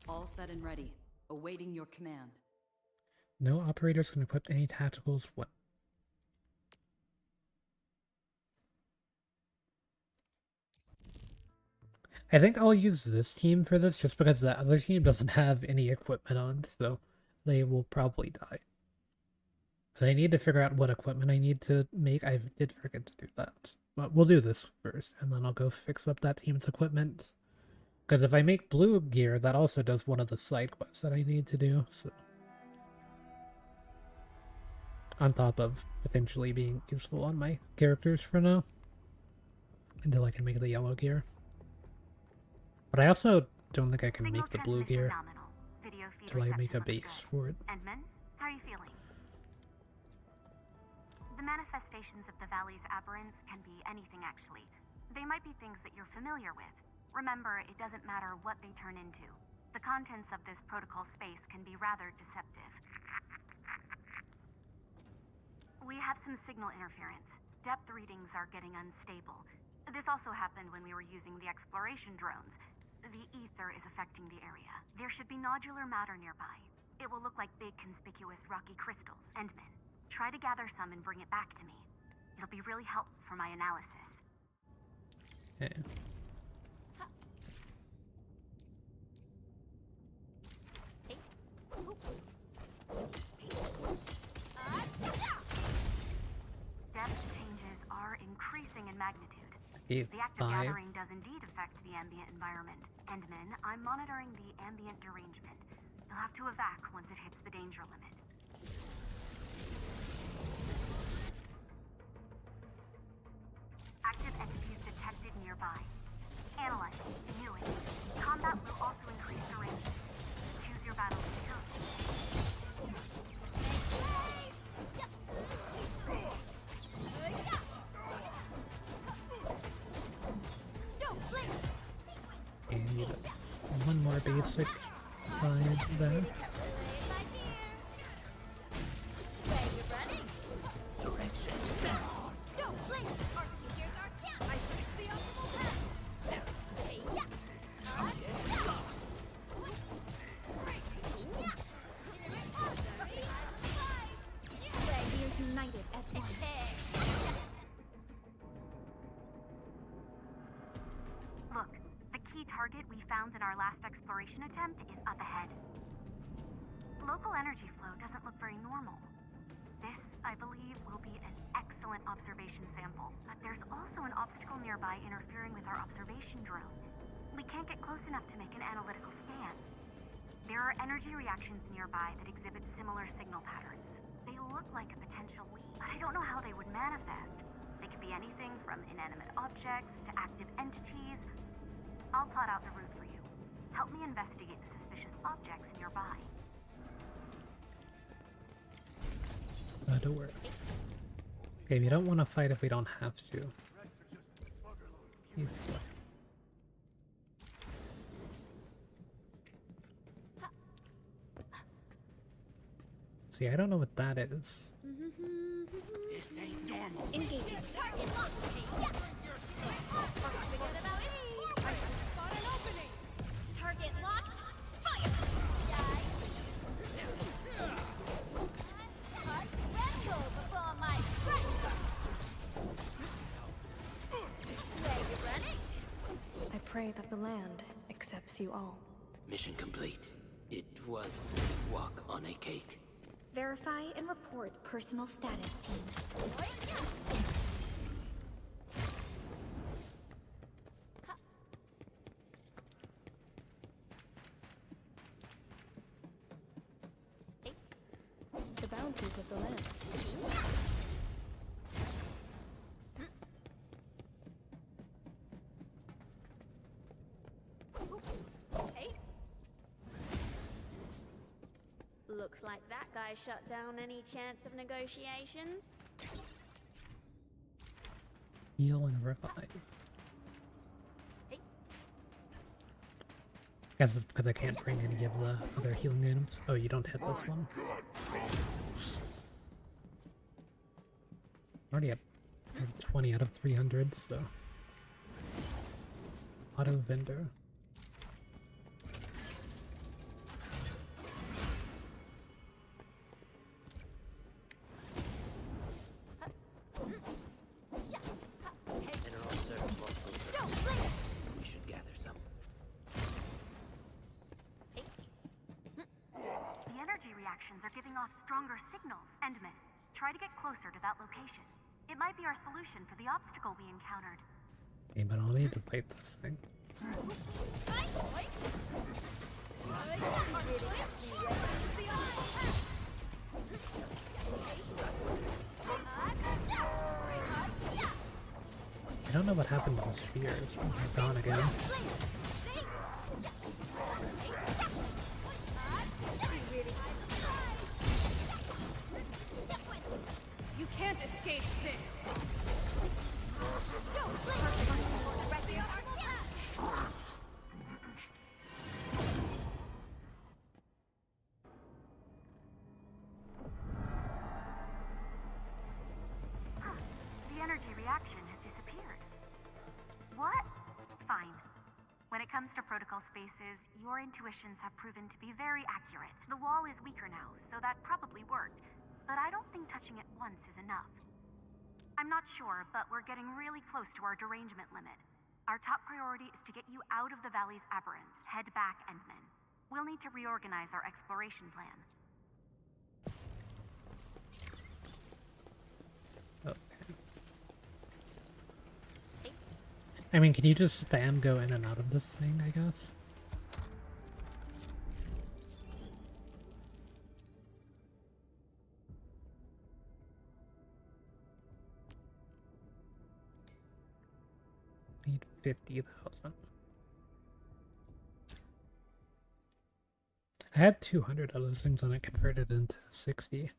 All set and ready, awaiting your command. No operators can equip any tacticals. What? I think I'll use this team for this just because the other team doesn't have any equipment on, so they will probably die. But I need to figure out what equipment I need to make. I did forget to do that. But we'll do this first, and then I'll go fix up that team's equipment. Because if I make blue gear, that also does one of the side quests that I need to do, so... On top of potentially being useful on my characters for now. Until I can make the yellow gear. But I also don't think I can make the blue gear until I make a base for it. Endman, how are you feeling? The manifestations of the valley's aberrants can be anything, actually. They might be things that you're familiar with. Remember, it doesn't matter what they turn into. The contents of this protocol space can be rather deceptive. We have some signal interference. Depth readings are getting unstable. This also happened when we were using the exploration drones. The ether is affecting the area. There should be nodular matter nearby. It will look like big, conspicuous rocky crystals. Endman, try to gather some and bring it back to me. It'll be really helpful for my analysis. Okay. Depth changes are increasing in magnitude. The active gathering does indeed affect the ambient environment. Endman, I'm monitoring the ambient derangement. You'll have to to evac once it hits the danger limit. Active entities detected nearby. Analyze, view it. Combat will also increase duration. Choose your battles carefully. And one more basic find there. United as one. Look, the key target we found in our last exploration attempt is up ahead. Local energy flow doesn't look very normal. This, I believe, will be an excellent observation sample. But there's also an obstacle nearby interfering with our observation drone. We can't get close enough to make an analytical scan. There are energy reactions nearby that exhibit similar signal patterns. They look like a potential lead, but I don't know how they would manifest. They could be anything from inanimate objects to active entities. I'll plot out the route for you. Help me investigate the suspicious objects nearby. Don't worry. Okay, we don't want to fight if we don't have to. See, I don't know what that is. This ain't normal. Engaging. Target locked. Forget about me. I just spot an opening. Target locked. Fire. Die. Tremble before my strength. Where you running? I pray that the land accepts you all. Mission complete. It was a walk on a cake. Verify and report personal status, team. The bounties of the land. Looks like that guy shut down any chance of negotiations. Heal and revive. Guess it's because I can't bring any of the other healing items. Oh, you don't hit this one. Already at 20 out of 300, so. Auto vendor. Mineral serve multiple purposes. We should gather some. The energy reactions are giving off stronger signals. Endman, try to get closer to that location. It might be our solution for the obstacle we encountered. Okay, but I'll need to fight this thing. I don't know what happened to the spheres. They're gone again. You can't escape this! The energy reaction has disappeared. What? Fine. When it comes to protocol spaces, your intuitions have proven to be very accurate. The wall is weaker now, so that probably worked. But I don't think touching it once is enough. I'm not sure, but we're getting really close to our derangement limit. Our top priority is to get you out of the valley's aberrants. Head back, Endman. We'll need to reorganize our exploration plan. I mean, can you just spam go in and out of this thing, I guess? 50,000. I had 200 of those things and I converted into 60.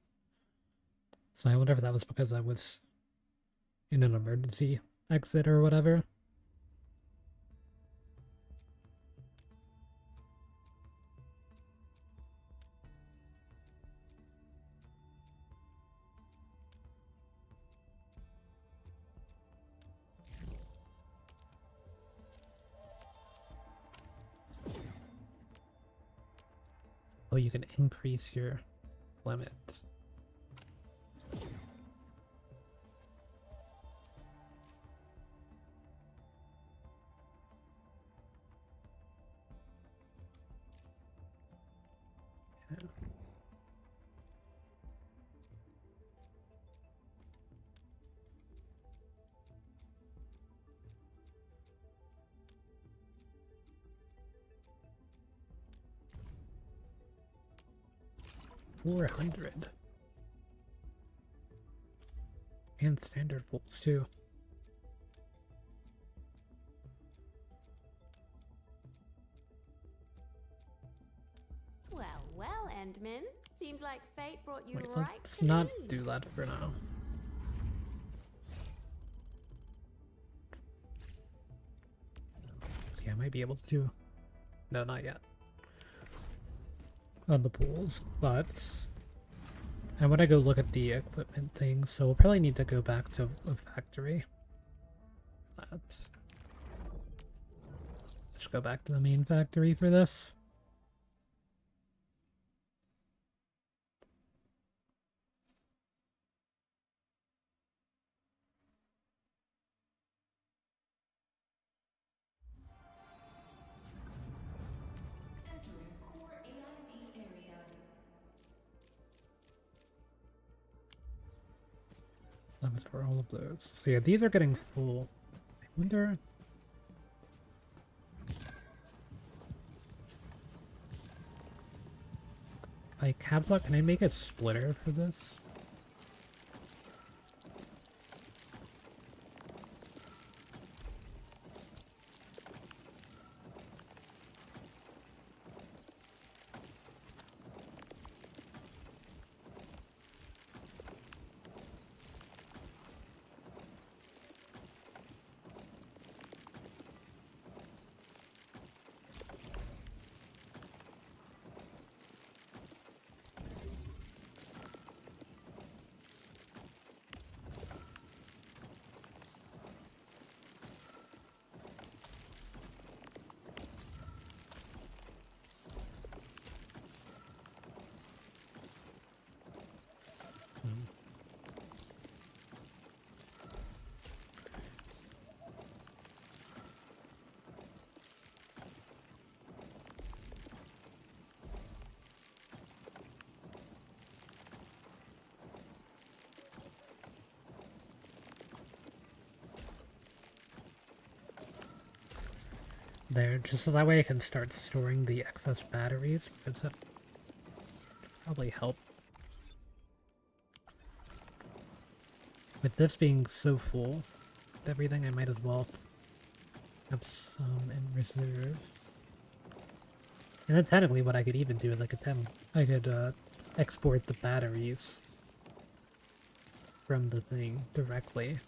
So I wonder if that was because I was in an emergency exit or whatever. Oh, you can increase your limit. Yeah. $400. And standard bolts too. Well, well, Endman. Seems like fate brought you Wait, right let's to not me. do that for now. See, I might be able to do... No, not yet. On the pools, but... I want to go look at the equipment things, so we'll probably need to go back to a factory. Let's go back to the main factory for this. That was for all of those. So yeah, these are getting full. I wonder... By caps lock, can I make a splitter for this? There, just so that way I can start storing the excess batteries, because that probably help. With this being so full with everything, I might as well have some in reserve. And then technically what I could even do is I could export the batteries from the thing directly.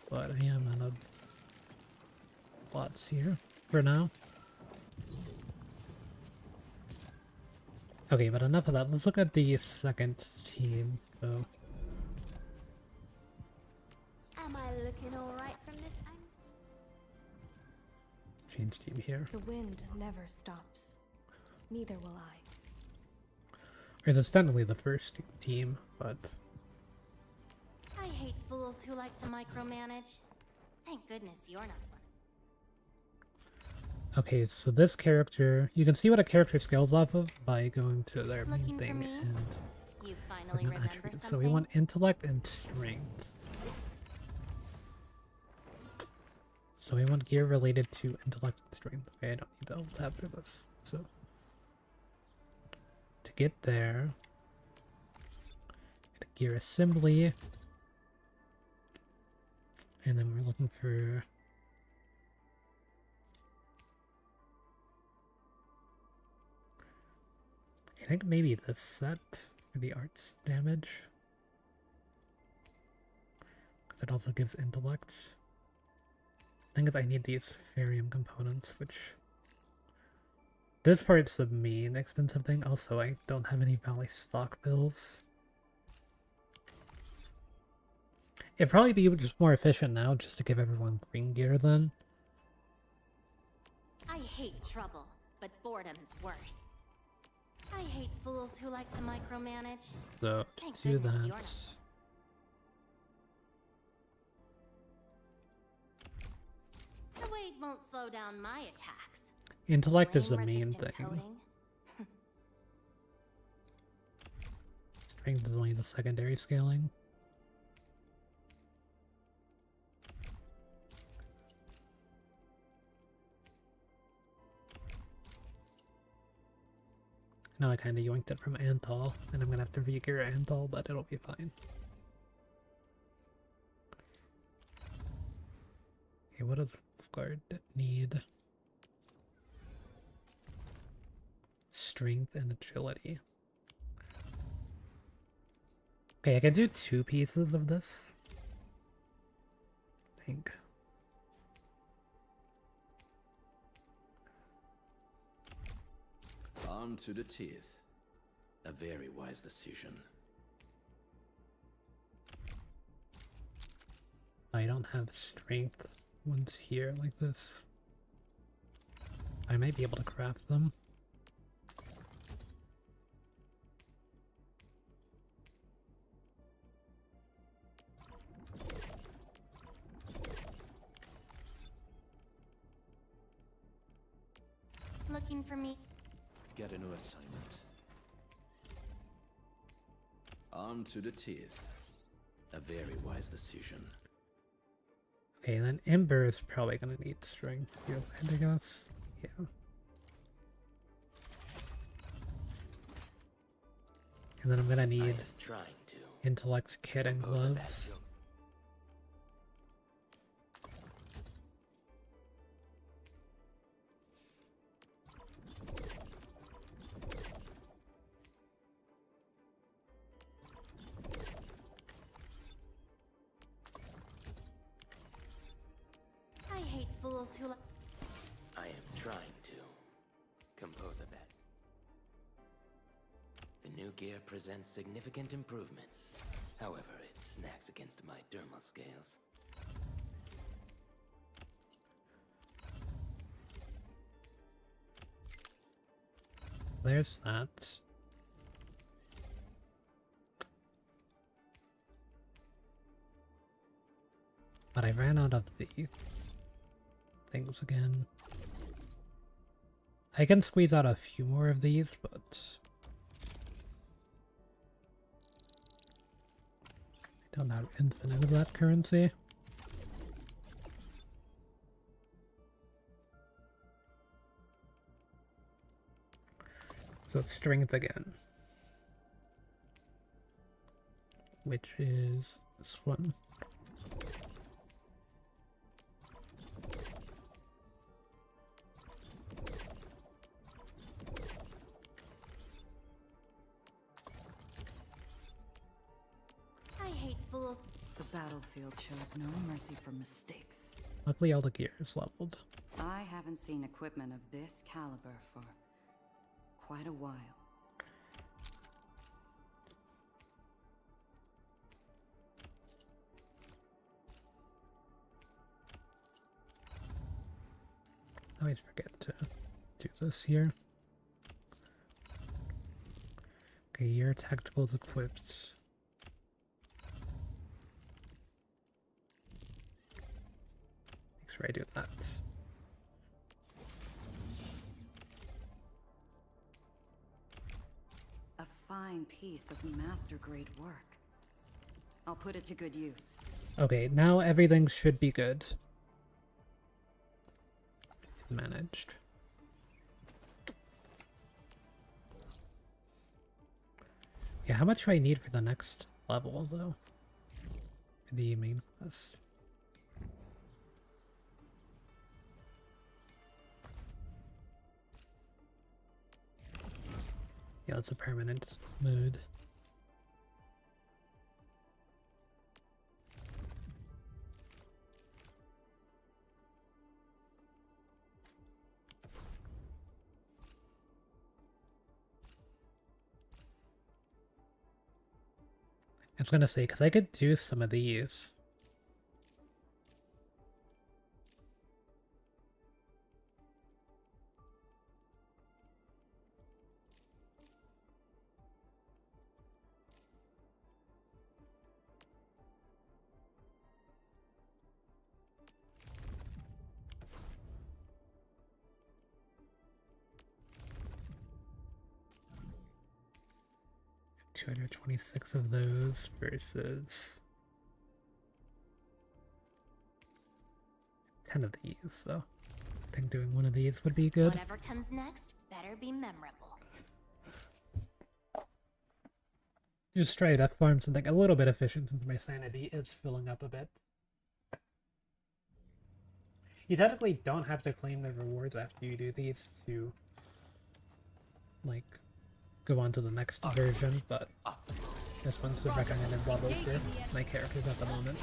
But I am out of lots here for now. Okay, but enough of that. Let's look at the second team. So, Am I looking alright from this angle? change team here. The wind never stops. Neither will I. Or it's technically the first team, but I hate fools who like to micromanage. Thank goodness you're not one. okay, so this character, you can see what a character scales off of by going to their main Looking for thing me? and You finally looking at remember attributes. something? So we want intellect and strength. So we want gear related to intellect and strength. Okay, I don't need to alt tab for this. So to get there, get a gear assembly. And then we're looking for... I think maybe this set for the arts damage. Because it also gives intellect. I think I need these Ferium components, which... This part's the main expensive thing. Also, I don't have any Valley stock bills. It'd probably be just more efficient now just to give everyone green gear then. I hate trouble, but boredom's worse. I hate fools who like to micromanage. So, Thank do goodness that. you're not. The weight won't slow down my attacks. Intellect is the main Flame-resistant thing. coating. Strength is only the secondary scaling. Now I kind of yoinked it from Antal, and I'm gonna have to re-gear Antal, but it'll be fine. Okay, what does Guard need? Strength and agility. Okay, I can do 2 pieces of this. I think. Armed to the teeth. A very wise decision. I don't have strength ones here like this. I might be able to craft them. Looking for me? Get a new assignment. Armed to the teeth. A very wise decision. Okay, then Ember is probably gonna need strength here, I guess. Yeah. And then I'm gonna need intellect, kit, and gloves. I hate fools who like... I am trying to compose a bet. The new gear presents significant improvements. However, it snacks against my dermal scales. There's that. But I ran out of the things again. I can squeeze out a few more of these, but I don't have infinite of that currency. So it's strength again, which is this one. I hate fools. The battlefield shows no mercy for mistakes. Luckily all the gear is leveled. I haven't seen equipment of this caliber for quite a while. I always forget to do this here. Okay, your tacticals equipped. Make sure I do that. A fine piece of master-grade work. I'll put it to good use. Okay, now everything should be good. Managed. Yeah, how much do I need for the next level, though. The main quest. Yeah, that's a permanent mode. I was gonna say, because I could do some of these. $226 of those versus 10 of these, so I think doing one of these would be good. Whatever comes next better be memorable. Just try to farm something a little bit efficient since my sanity is filling up a bit. You technically don't have to claim the rewards after you do these to, like, go on to the next version, but this one's the recommended level for my characters at the moment.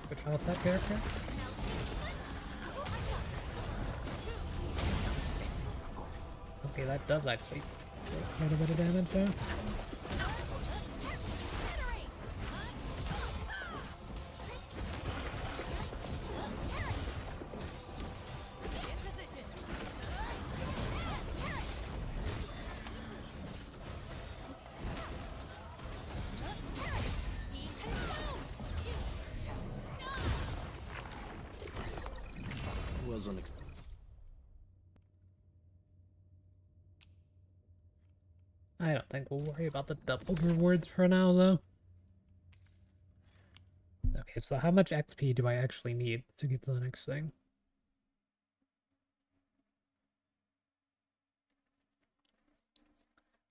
Which one's that character? Okay, that does actually do quite a bit of damage there. I don't think we'll worry about the double rewards for now, though. Okay, so how much XP do I actually need to get to the next thing?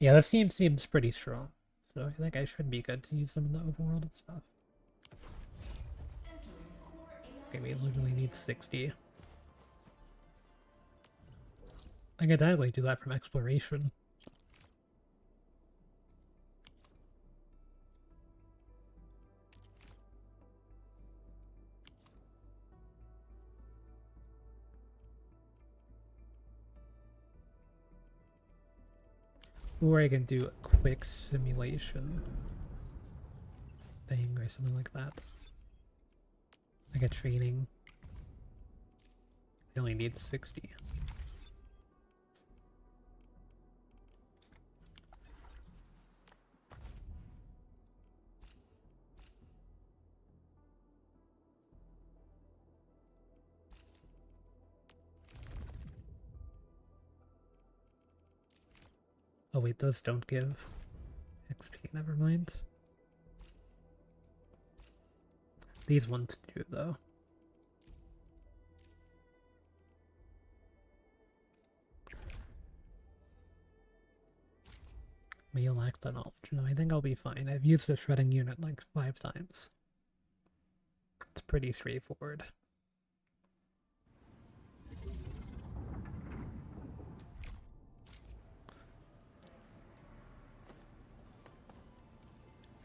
Yeah, this team seems pretty strong, so I think I should be good to use some of the overworlded stuff. Okay, we literally need 60. I could technically do that from exploration. Or I can do a quick simulation thing or something like that. Like a training. I only need 60. Oh wait, those don't give XP, never mind. These ones do, though. May lack the knowledge. No, I think I'll be fine. I've used the shredding unit like 5 times. It's pretty straightforward.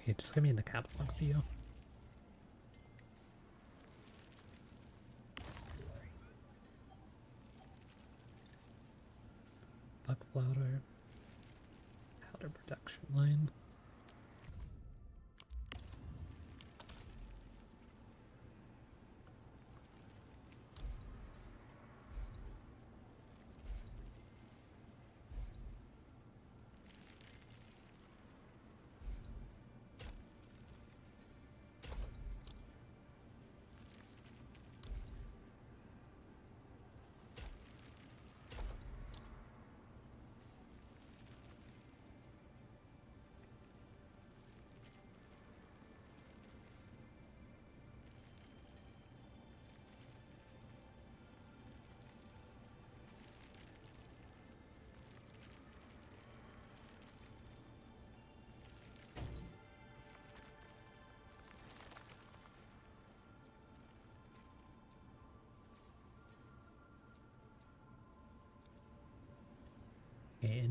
Okay, just give me in the capital view. Buck floater. Powder production line.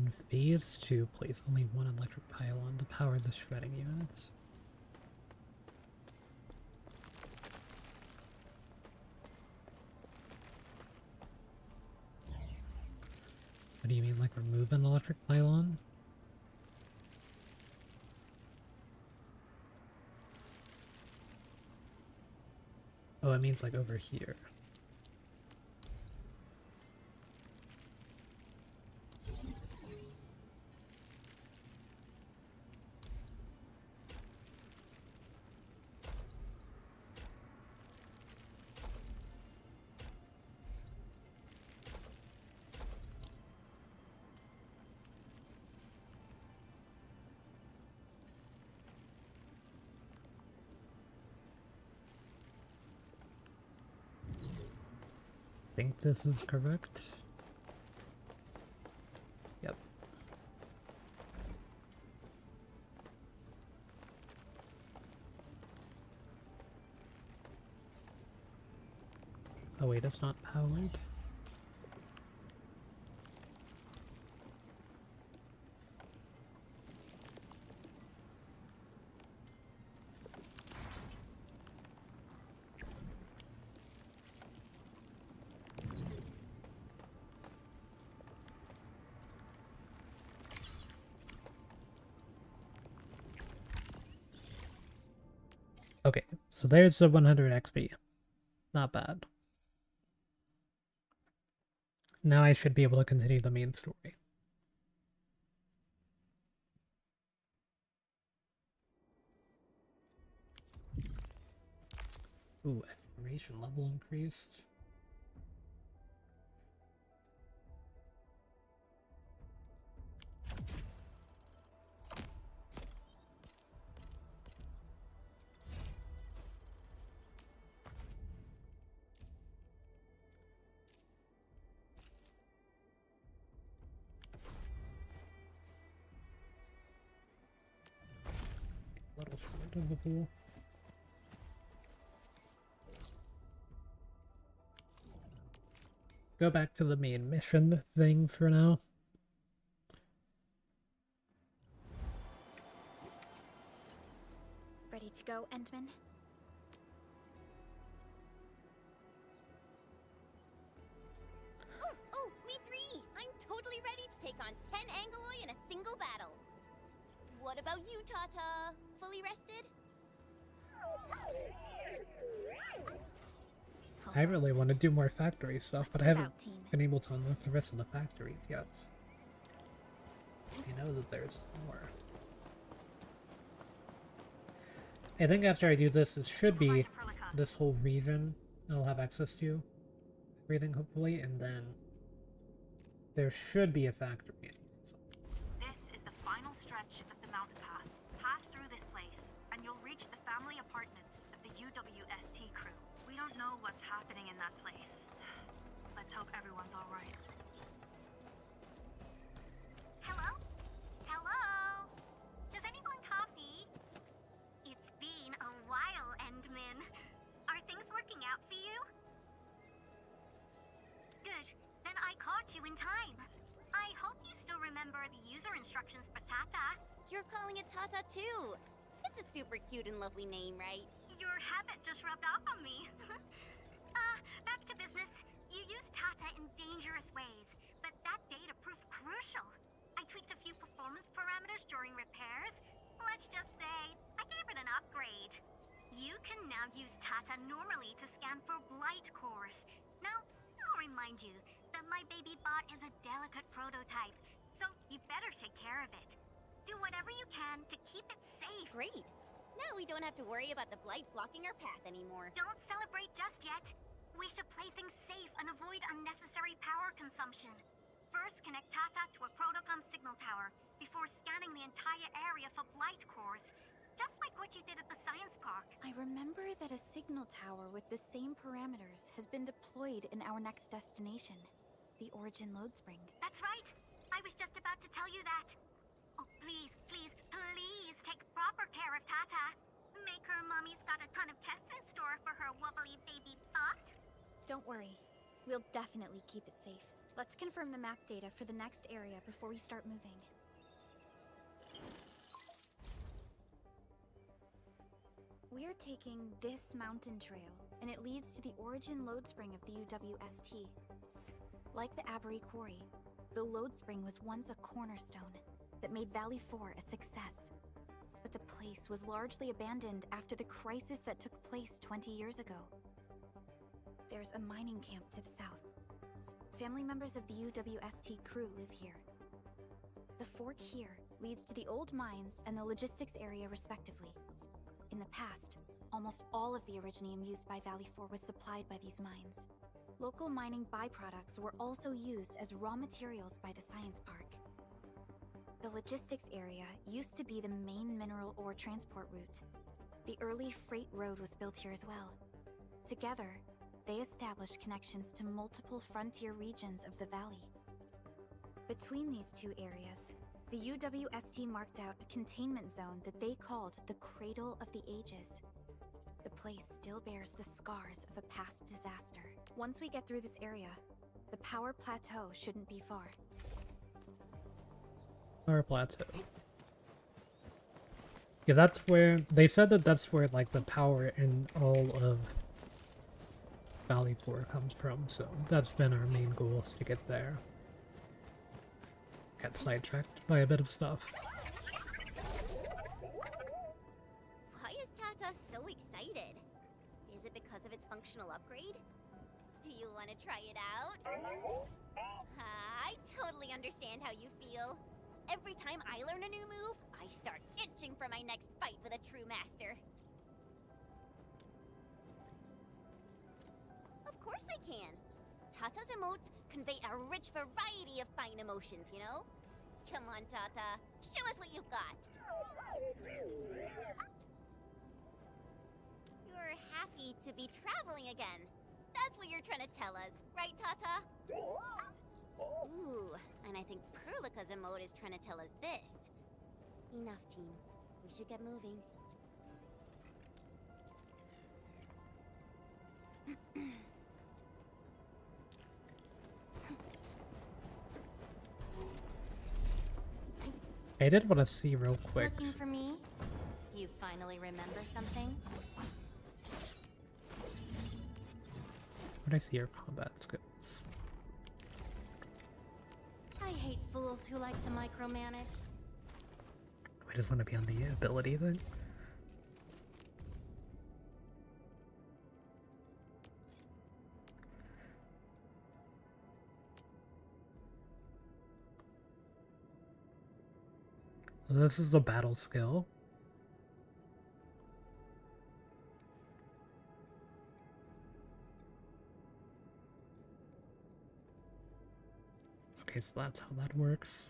In Phase 2, place only one electric pylon to power the shredding units. What do you mean, like remove an electric pylon? Oh, it means like over here. I think this is correct. Yep. Oh wait, it's not powered. Okay, so there's the 100 XP. Not bad. Now I should be able to continue the main story. Ooh, exploration level increased. Little short of the pool. Go back to the main mission thing for now. Ready to go, Endman? Oh, me three! I'm totally ready to take on 10 Angoloi in a single battle. What about you, Tata? Fully rested? I really want to do more factory stuff, but I haven't been able to unlock the rest of the factories yet. I know that there's more. I think after I do this, it should be this whole region I'll have access to. Everything, hopefully, and then there should be a factory. This is the final stretch of the mountain path. Pass through this place, and you'll reach the family apartments of the UWST crew. We don't know what's happening in that place. Let's hope everyone's alright. Hello? Hello? Does anyone copy? It's been a while, Endman. Are things working out for you? Good. Then I caught you in time. I hope you still remember the user instructions for Tata. You're calling it Tata too. It's a super cute and lovely name, right? Your habit just rubbed off on me. Back to business. You used Tata in dangerous ways, but that data proved crucial. I tweaked a few performance parameters during repairs. Let's just say, I gave it an upgrade. You can now use Tata normally to scan for blight cores. Now, I'll remind you that my baby bot is a delicate prototype, so you better take care of it. Do whatever you can to keep it safe. Great. Now we don't have to worry about the blight blocking our path anymore. Don't celebrate just yet. We should play things safe and avoid unnecessary power consumption. First, connect Tata to a Protocom signal tower before scanning the entire area for blight cores. Just like what you did at the science park. I remember that a signal tower with the same parameters has been deployed in our next destination, the Origin Load Spring. That's right. I was just about to tell you that. Oh, please, please, please take proper care of Tata. Make her mommy's got a ton of tests in store for her wobbly baby bot. Don't worry. We'll definitely keep it safe. Let's confirm the map data for the next area before we start moving. We're taking this mountain trail, and it leads to the origin lode spring of the UWST. Like the Abery Quarry, the lode spring was once a cornerstone that made Valley 4 a success. But the place was largely abandoned after the crisis that took place 20 years ago. There's a mining camp to the south. Family members of the UWST crew live here. The fork here leads to the old mines and the logistics area respectively. In the past, almost all of the originium used by Valley 4 was supplied by these mines. Local mining byproducts were also used as raw materials by the science park. The logistics area used to be the main mineral ore transport route. The early freight road was built here as well. Together, they established connections to multiple frontier regions of the valley. Between these two areas, the UWST marked out a containment zone that they called the Cradle of the Ages. The place still bears the scars of a past disaster. Once we get through this area, the power plateau shouldn't be far. Power plateau. Yeah, that's where they said that that's where like the power in all of Valley 4 comes from, so that's been our main goal, is to get there. Got sidetracked by a bit of stuff. Why is Tata so excited? Is it because of its functional upgrade? Do you want to try it out? I totally understand how you feel. Every time I learn a new move, I start itching for my next fight with a true master. Of course I can. Tata's emotes convey a rich variety of fine emotions, you know? Come on, Tata. Show us what you've got. You're happy to be traveling again. That's what you're trying to tell us, right, Tata? Ooh, and I think Perlica's emote is trying to tell us this. Enough, team. We should get moving. I did want to see real quick. Looking for me? You finally remember something? Where'd I see your combat skills? I hate fools who like to micromanage. I just want to be on the ability thing. So this is the battle skill. Okay, so that's how that works.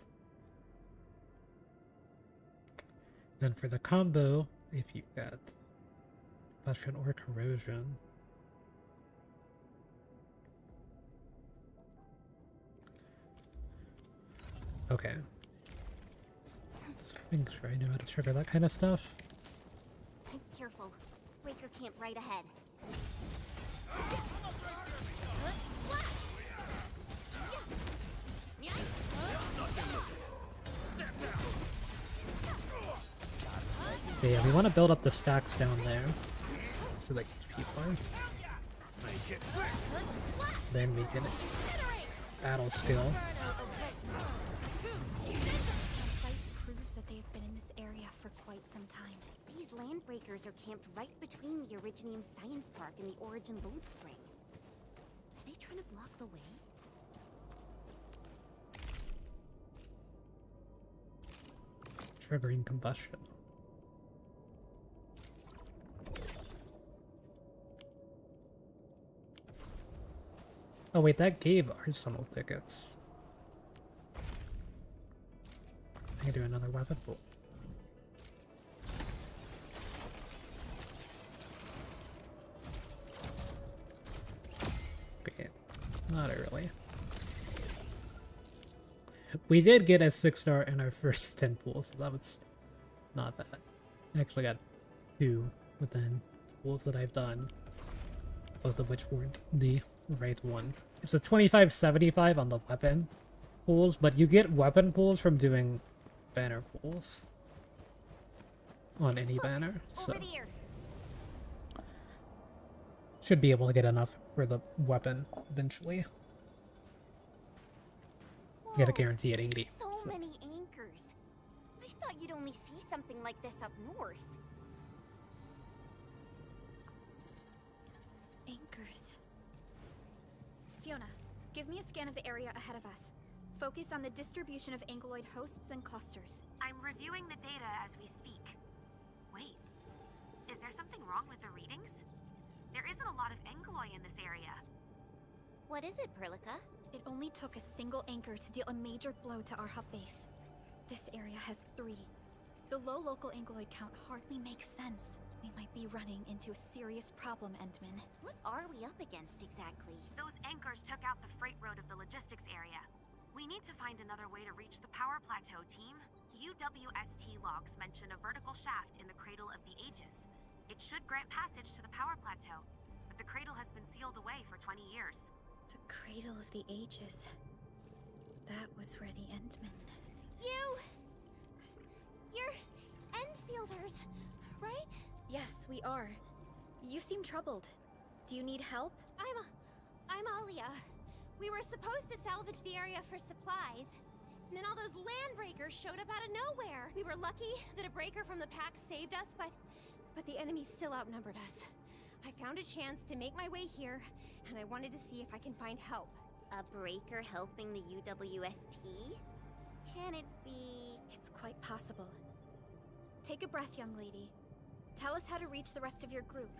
Then for the combo, if you got combustion or corrosion, okay. Just making sure I know how to trigger that kind of stuff. Careful. Breaker camp right ahead. Yeah, we want to build up the stacks down there so that people are. Then we can battle skill. The site proves that they've been in this area for quite some time. These landbreakers are camped right between the Originium Science Park and the Origin Lode Spring. Are they trying to block the way? Triggering combustion. Oh wait, that gave arsenal tickets. I can do another weapon pool. Okay, not really. We did get a 6-star in our first 10 pools, so that was not bad. I actually got 2 within pools that I've done, both of which weren't the right one it's a 25-75 on the weapon pools, but you get weapon pools from doing banner pools on any banner, so Over there. should be able to get enough for the weapon eventually. You get a guarantee at 80. So many anchors. I thought you'd only see something like this up north. Anchors. Fiona, give me a scan of the area ahead of us. Focus on the distribution of ankyloid hosts and clusters. I'm reviewing the data as we speak. Wait, is there something wrong with the readings? There isn't a lot of ankyloid in this area. What is it, Perlica? It only took a single anchor to deal a major blow to our hub base. This area has 3. The low local ankyloid count hardly makes sense. We might be running into a serious problem, Endman. What are we up against exactly? Those anchors took out the freight road of the logistics area. We need to find another way to reach the power plateau, team. UWST logs mention a vertical shaft in the Cradle of the Ages. It should grant passage to the power plateau, but the cradle has been sealed away for 20 years. The Cradle of the Ages. That was where the Endmen... You're Endfielders, right? Yes, we are. You seem troubled. Do you need help? I'm Alia. We were supposed to salvage the area for supplies. And then all those land breakers showed up out of nowhere. We were lucky that a breaker from the pack saved us, but the enemy still outnumbered us. I found a chance to make my way here, and I wanted to see if I can find help. A breaker helping the UWST? Can it be... It's quite possible. Take a breath, young lady. Tell us how to reach the rest of your group.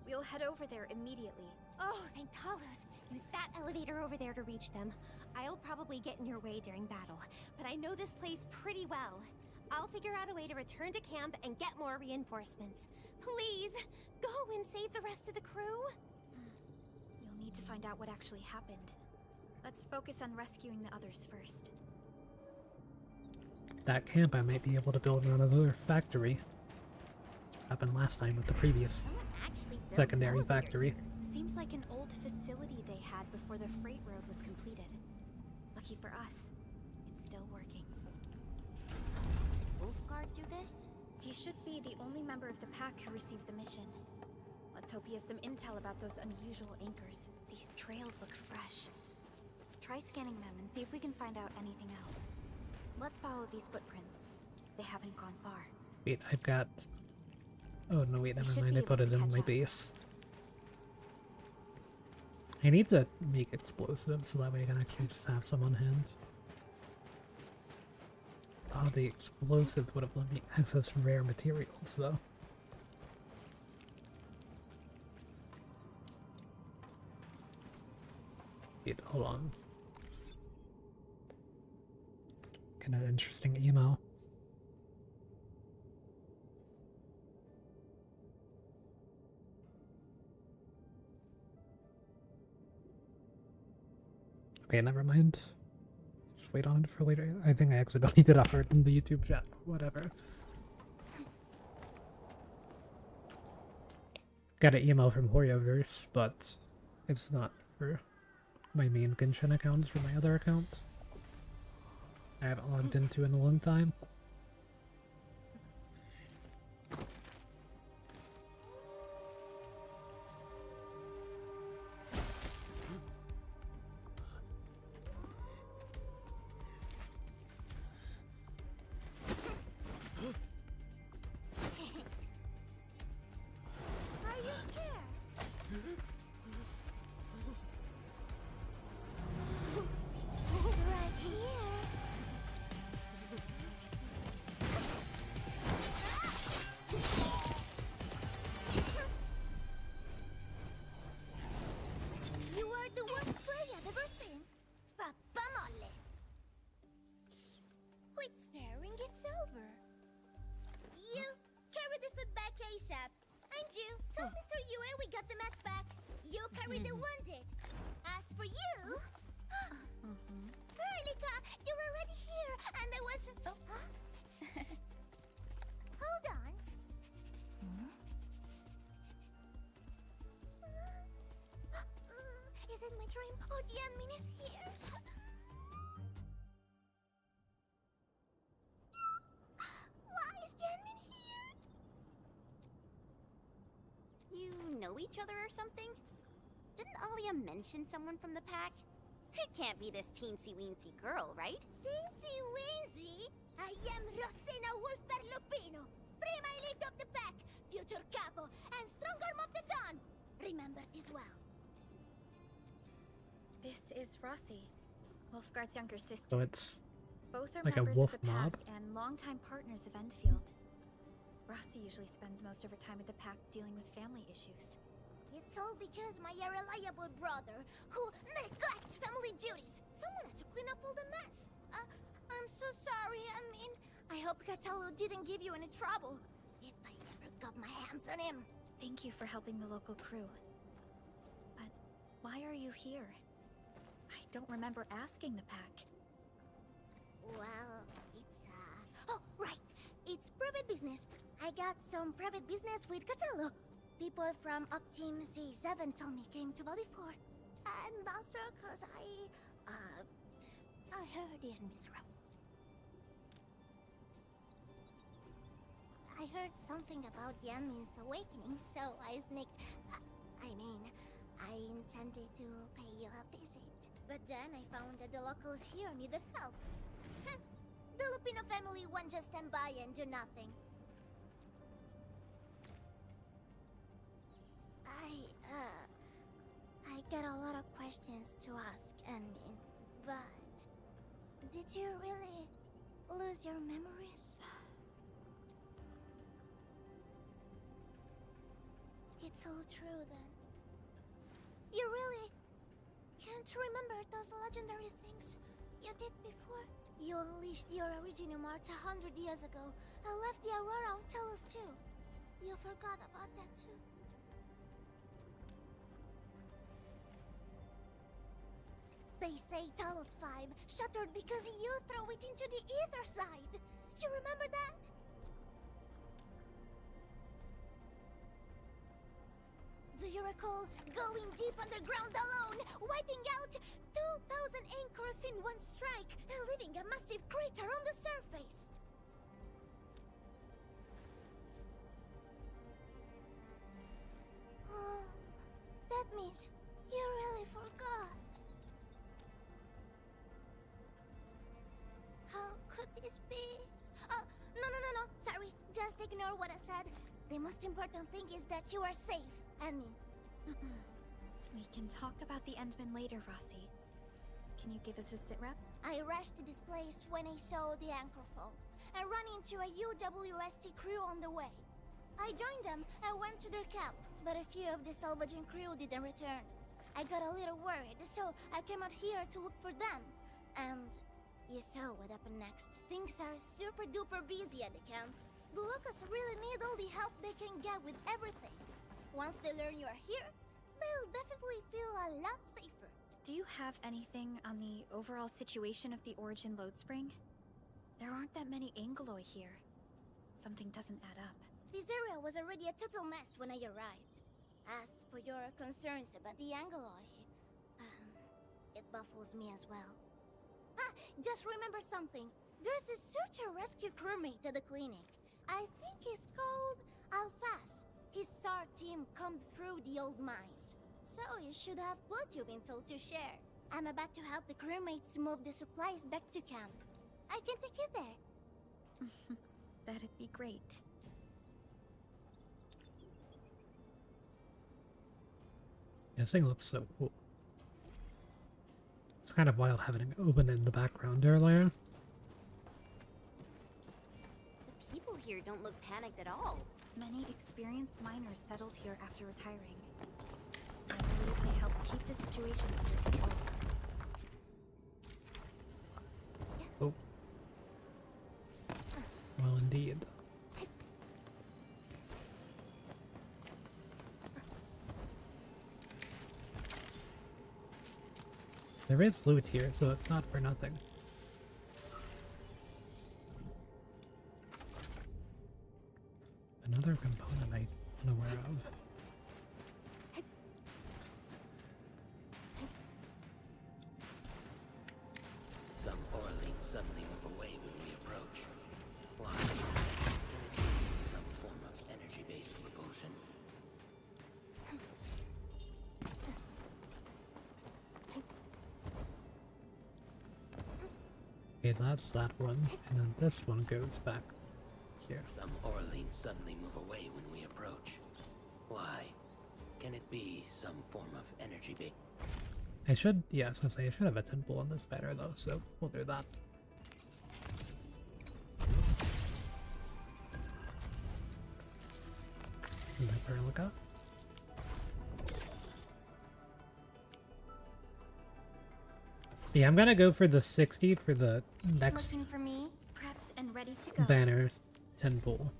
We'll head over there immediately. Oh, thank Talos. Use that elevator over there to reach them. I'll probably get in your way during battle, but I know this place pretty well. I'll figure out a way to return to camp and get more reinforcements. Please, go and save the rest of the crew. You'll need to find out what actually happened. Let's focus on rescuing the others first. That camp, I might be able to build another factory. Happened last time with the previous secondary factory. Seems like an old facility they had before the freight road was completed. Lucky for us, it's still working. Did Wolfguard do this? He should be the only member of the pack who received the mission. Let's hope he has some intel about those unusual anchors. These trails look fresh. Try scanning them and see if we can find out anything else. Let's follow these footprints. They haven't gone far. Wait, I've got... Oh no, wait, never mind, I put it in my base. I need to make explosives so that way I can actually just have some on hand. Oh, the explosives would have let me access rare materials, though. Wait, hold on. Get an interesting email. Okay, never mind. Just wait on it for later. I think I accidentally did offer it in the YouTube chat. Whatever. Got an email from Horioverse, but it's not for my main Genshin account, it's for my other account. I haven't logged into in a long time. Are you scared? Right here. You are the worst prey I've ever seen. Papa mole. Quit staring, it's over. You carry the food back ASAP. And you, tell Mr. Yue we got the mats back. You carry the wounded. As for you... Perlica, you're already here, and there was... Hold on. Is it my stream or the admin is here. Why is the admin here? You know each other or something? Didn't Alia mention someone from the pack? It can't be this teensy-weensy girl, right? Teensy-weensy? I am Rosina Wolfberg-Lupino, prima elite of the pack, future capo, and strong arm of the dawn. Remember this well. This is Rossi, Wolfgard's younger sister. So it's Both are like a members wolf of the mob? pack and longtime partners of Endfield. Rossi usually spends most of her time at the pack dealing with family issues. It's all because my irreliable brother, who neglects family duties. Someone had to clean up all the mess. I'm so sorry. I mean, I hope Cataldo didn't give you any trouble. If I ever got my hands on him. Thank you for helping the local crew. But why are you here? I don't remember asking the pack. Well, it's, oh, right. It's private business. I got some private business with Cataldo. People from Up Team C7 told me came to Valley 4. And also cause I heard the enemies around. I heard something about the enemy's awakening, so I sneaked. I intended to pay you a visit. But then I found that the locals here needed help. The Lupino family won't just stand by and do nothing. I got a lot of questions to ask, Anmin, but did you really lose your memories? It's all true then. You really can't remember those legendary things you did before? You unleashed your Originium Art 100 years ago and left the Aurora of Telos too. You forgot about that too. They say Talos 5 shattered because you threw it into the ether side. You remember that? Do you recall going deep underground alone, wiping out 2,000 anchors in one strike, and leaving a massive crater on the surface? Oh, that means you really forgot. How could this be? Oh, no. Sorry, just ignore what I said. The most important thing is that you are safe, Anmin. We can talk about the Endman later, Rossi. Can you give us a sitrep? I rushed to this place when I saw the anchor fall, and ran into a UWST crew on the way. I joined them and went to their camp, but a few of the salvaging crew didn't return. I got a little worried, so I came out here to look for them. And you saw what happened next. Things are super duper busy at the camp. The locals really need all the help they can get with everything. Once they learn you are here, they'll definitely feel a lot safer. Do you have anything on the overall situation of the Origin load spring? There aren't that many Angeloi here. Something doesn't add up. This area was already a total mess when I arrived. As for your concerns about the Angeloi, it baffles me as well. Just remember something. There's a search and rescue crewmate at the clinic. I think he's called Alphas. His SAR team combed through the old mines, so you should have what you've been told to share. I'm about to help the crewmates move the supplies back to camp. I can take you there. That'd be great. This thing looks so cool. It's kind of wild having it open in the background earlier. The people here don't look panicked at all. Many experienced miners settled here after retiring. I believe they helped keep the situation under control. Oh. Well, indeed. There is loot here, so it's not for nothing. Another component I'm unaware of. suddenly move away when we approach. Why? Can it be some form of energy-based repulsion? Okay, that's that one, and then this one goes back here. Some Orleans suddenly move away when we approach. Why? Can it be some form of energy-based? I should, yeah, I was gonna say I should have a temple on this banner though, so we'll do that. Replica. Yeah, I'm gonna go for the 60 for the next Looking for me, prepped and ready to go. banner temple.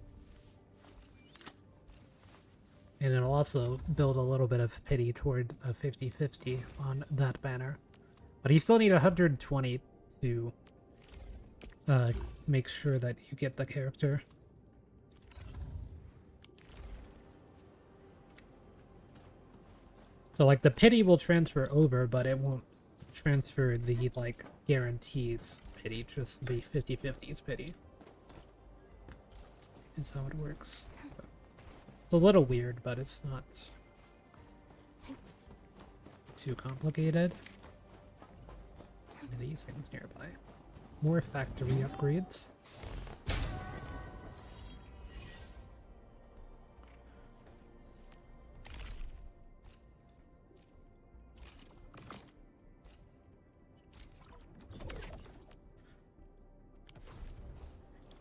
And it'll also build a little bit of pity toward a 50-50 on that banner. But you still need 120 to make sure that you get the character. So like the pity will transfer over, but it won't transfer the like guarantees pity, just the 50-50's pity. That's how it works. It's a little weird, but it's not too complicated. And these things nearby. More factory upgrades.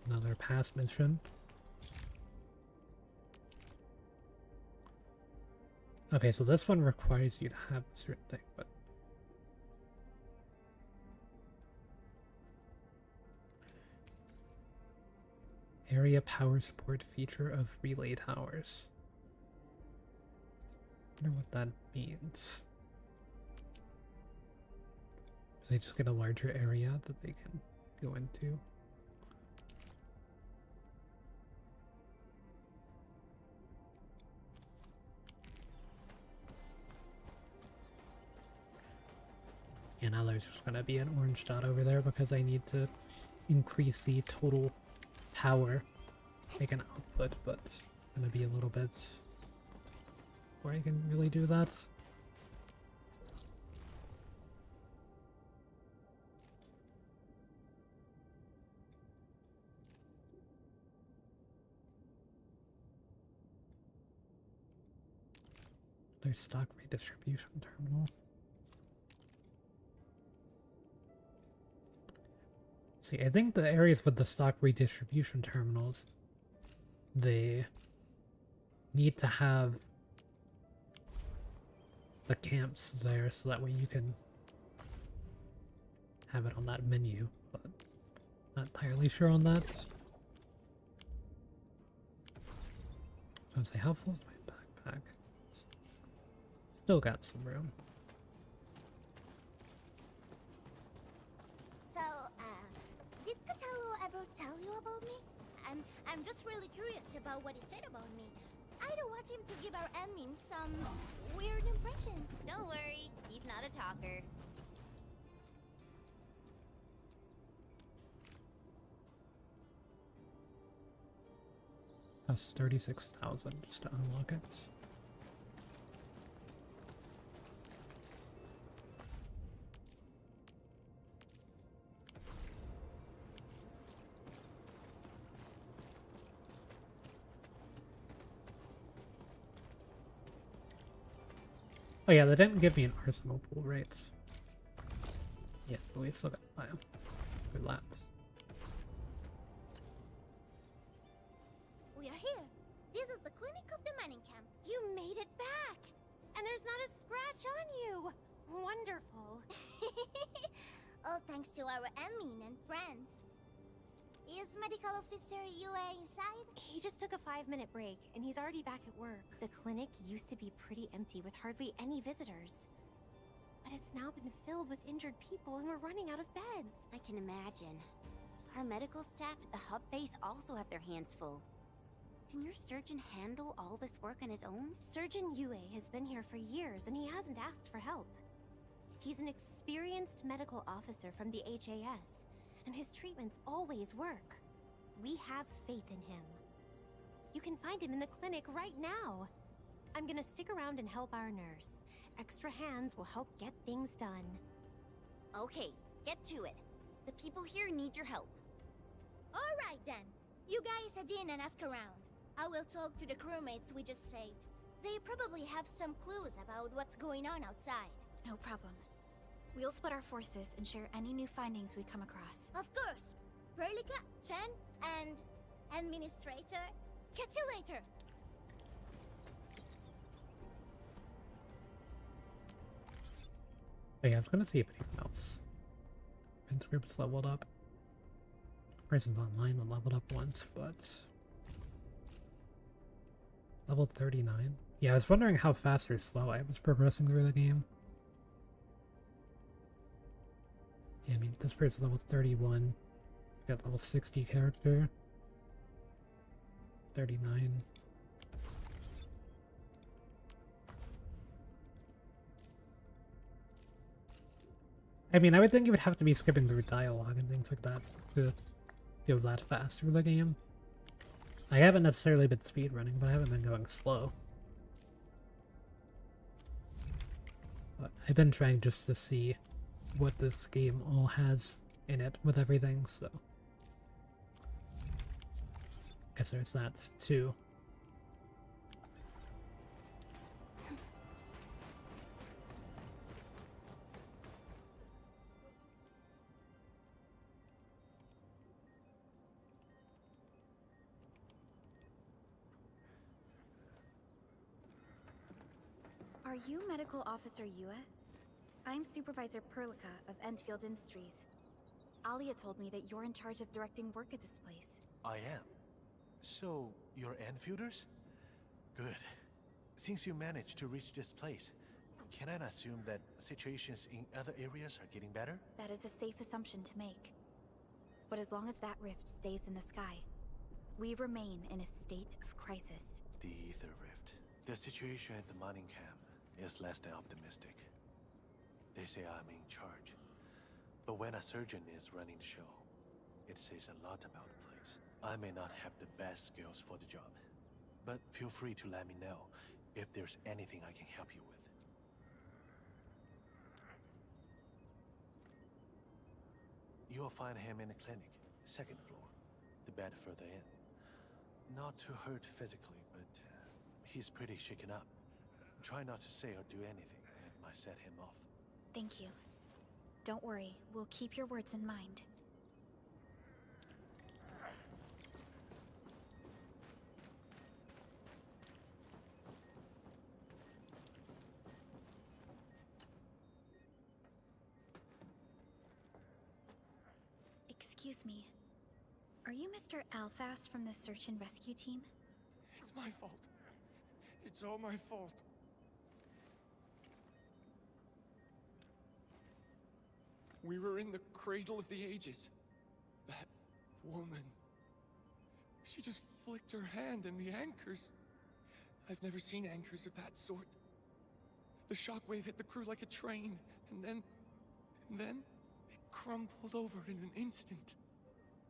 Another pass mission. Okay, so this one requires you to have a certain thing, but area power support feature of relay towers. I wonder what that means. Do they just get a larger area that they can go into? And now there's just gonna be an orange dot over there because I need to increase the total power I can output, but it's gonna be a little bit before I can really do that. There's stock redistribution terminal. See, I think the areas with the stock redistribution terminals, they need to have the camps there so that way you can have it on that menu, but not entirely sure on that. I was gonna say, how full is my backpack? Still got some room. So, did Catello ever tell you about me? I'm just really curious about what he said about me. I don't want him to give our admin some weird impressions. Don't worry, he's not a talker. That's 36,000 just to unlock it. Oh yeah, they didn't give me an arsenal pool, right? Yeah, but we still got bio. Good lads. We are here. This is the clinic of the mining camp. You made it back! And there's not a scratch on you! Wonderful. All thanks to our admin and friends. Is Medical Officer UA inside? He just took a 5-minute break, and he's already back at work. The clinic used to be pretty empty with hardly any visitors. But it's now been filled with injured people, and we're running out of beds. I can imagine. Our medical staff at the hub base also have their hands full. Can your surgeon handle all this work on his own? Surgeon Yue has been here for years, and he hasn't asked for help. He's an experienced medical officer from the HAS, and his treatments always work. We have faith in him. You can find him in the clinic right now. I'm gonna stick around and help our nurse. Extra hands will help get things done. Okay, get to it. The people here need your help. Alright then. You guys head in and ask around. I will talk to the crewmates we just saved. They probably have some clues about what's going on outside. No problem. We'll split our forces and share any new findings we come across. Of course. Perlica, Chen, and Administrator. Catch you later. Oh yeah, I was gonna see if anything else. Prince group's leveled up. Person's online and leveled up once, but level 39. Yeah, I was wondering how fast or slow I was progressing through the game. Yeah, I mean, this person's level 31. Got level 60 character. 39. I mean, I would think you would have to be skipping through dialogue and things like that to go that fast through the game. I haven't necessarily been speedrunning, but I haven't been going slow. But I've been trying just to see what this game all has in it with everything, so I guess there's that too. Are you Medical Officer Yue? I'm Supervisor Perlica of Endfield Industries. Alia told me that you're in charge of directing work at this place. I am. So, you're Enfielders? Good. Since you managed to reach this place, can I assume that situations in other areas are getting better? That is a safe assumption to make. But as long as that rift stays in the sky, we remain in a state of crisis. The Ether Rift. The situation at the mining camp is less than optimistic. They say I'm in charge. But when a surgeon is running the show, it says a lot about the place. I may not have the best skills for the job, but feel free to let me know if there's anything I can help you with. You'll find him in the clinic, second floor, the bed further in. Not too hurt physically, but he's pretty shaken up. Try not to say or do anything that might set him off. Thank you. Don't worry, we'll keep your words in mind. Excuse me. Are you Mr. Alphas from the search and rescue team? It's my fault. It's all my fault. We were in the cradle of the ages. That woman. She just flicked her hand and the anchors. I've never seen anchors of that sort. The shockwave hit the crew like a train, and then it crumpled over in an instant.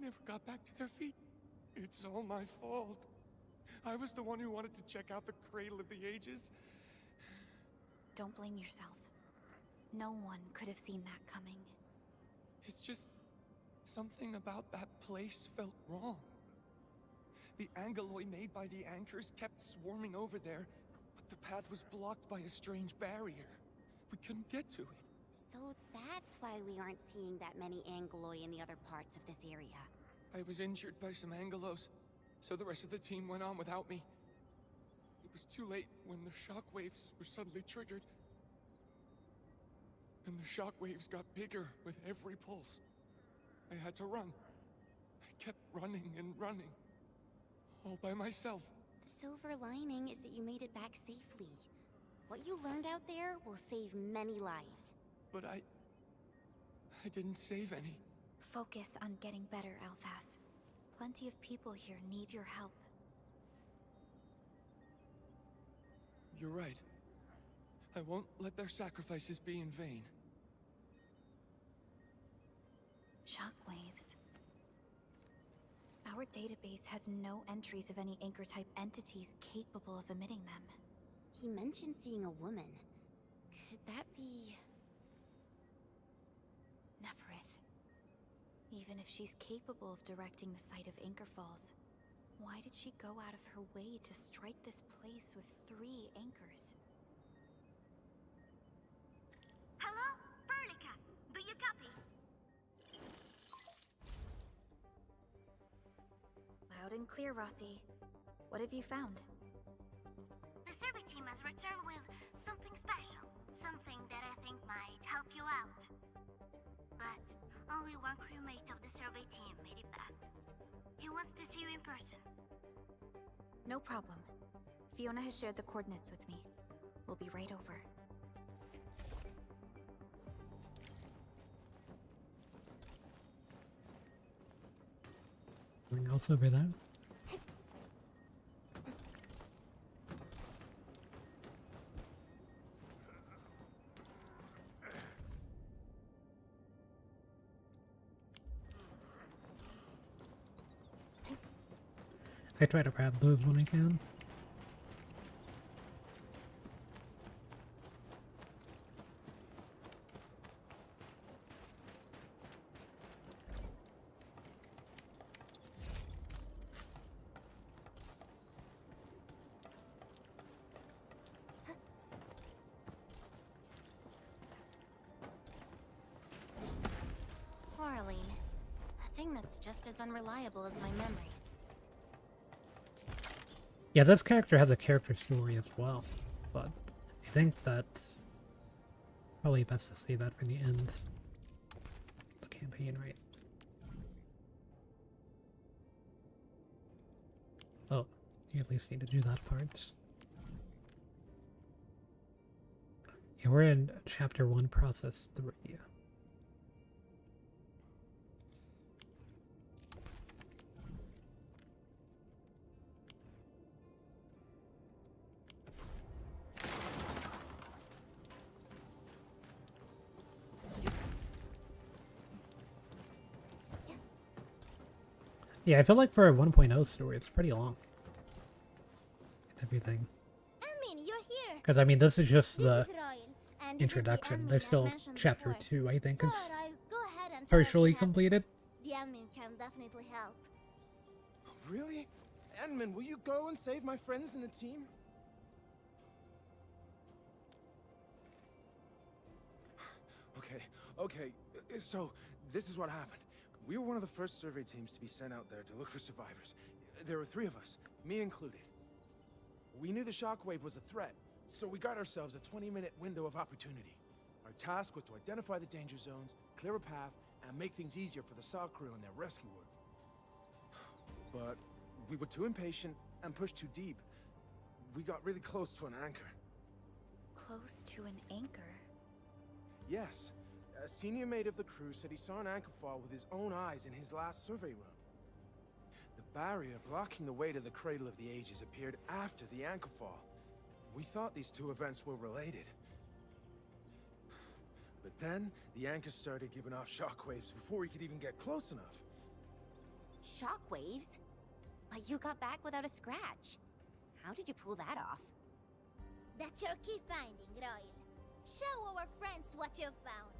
Never got back to their feet. It's all my fault. I was the one who wanted to check out the cradle of the ages. Don't blame yourself. No one could have seen that coming. It's just something about that place felt wrong. The angeloi made by the anchors kept swarming over there, but the path was blocked by a strange barrier. We couldn't get to it. So that's why we aren't seeing that many angeloi in the other parts of this area. I was injured by some angelos, so the rest of the team went on without me. It was too late when the shockwaves were suddenly triggered. And the shockwaves got bigger with every pulse. I had to run. I kept running and running. All by myself. The silver lining is that you made it back safely. What you learned out there will save many lives. But I didn't save any. Focus on getting better, Alphas. Plenty of people here need your help. You're right. I won't let their sacrifices be in vain. Shockwaves. Our database has no entries of any anchor-type entities capable of emitting them. He mentioned seeing a woman. Could that be... Neferith. Even if she's capable of directing the site of Anchor Falls, why did she go out of her way to strike this place with 3 anchors? Hello? Perlica, do you copy? Loud and clear, Rossi. What have you found? The survey team has returned with something special. Something that I think might help you out. But only one crewmate of the survey team made it back. He wants to see you in person. No problem. Fiona has shared the coordinates with me. We'll be right over. Anything else over there? I try to grab those when I can. Quarreling. A thing that's just as unreliable as my memories. Yeah, this character has a character story as well, but I think that's probably best to save that for the end of the campaign, right? Oh, you at least need to do that part. Yeah, we're in Chapter 1, Process 3. Yeah, I feel like for a 1.0 story, it's pretty long. And everything. Elmin, you're here. Because, I mean, this is just the This is Royal, and this is the introduction. Elmin There's I still mentioned Chapter before. 2, I think, So, is Royal, go ahead and tell us partially what happened. completed. The Elmin can definitely help. Really? Edmund, will you go and save my friends and the team? Okay, so this is what happened. We were one of the first survey teams to be sent out there to look for survivors. There were 3 of us, me included. We knew the shockwave was a threat, so we got ourselves a 20-minute window of opportunity. Our task was to identify the danger zones, clear a path, and make things easier for the SAW crew and their rescue work. But we were too impatient and pushed too deep. We got really close to an anchor. Close to an anchor? Yes. A senior mate of the crew said he saw an anchor fall with his own eyes in his last survey run. The barrier blocking the way to the Cradle of the Ages appeared after the anchor fall. We thought these 2 events were related. But then, the anchor started giving off shockwaves before we could even get close enough. Shockwaves? But you got back without a scratch. How did you pull that off? That's your key finding, Royal. Show our friends what you've found.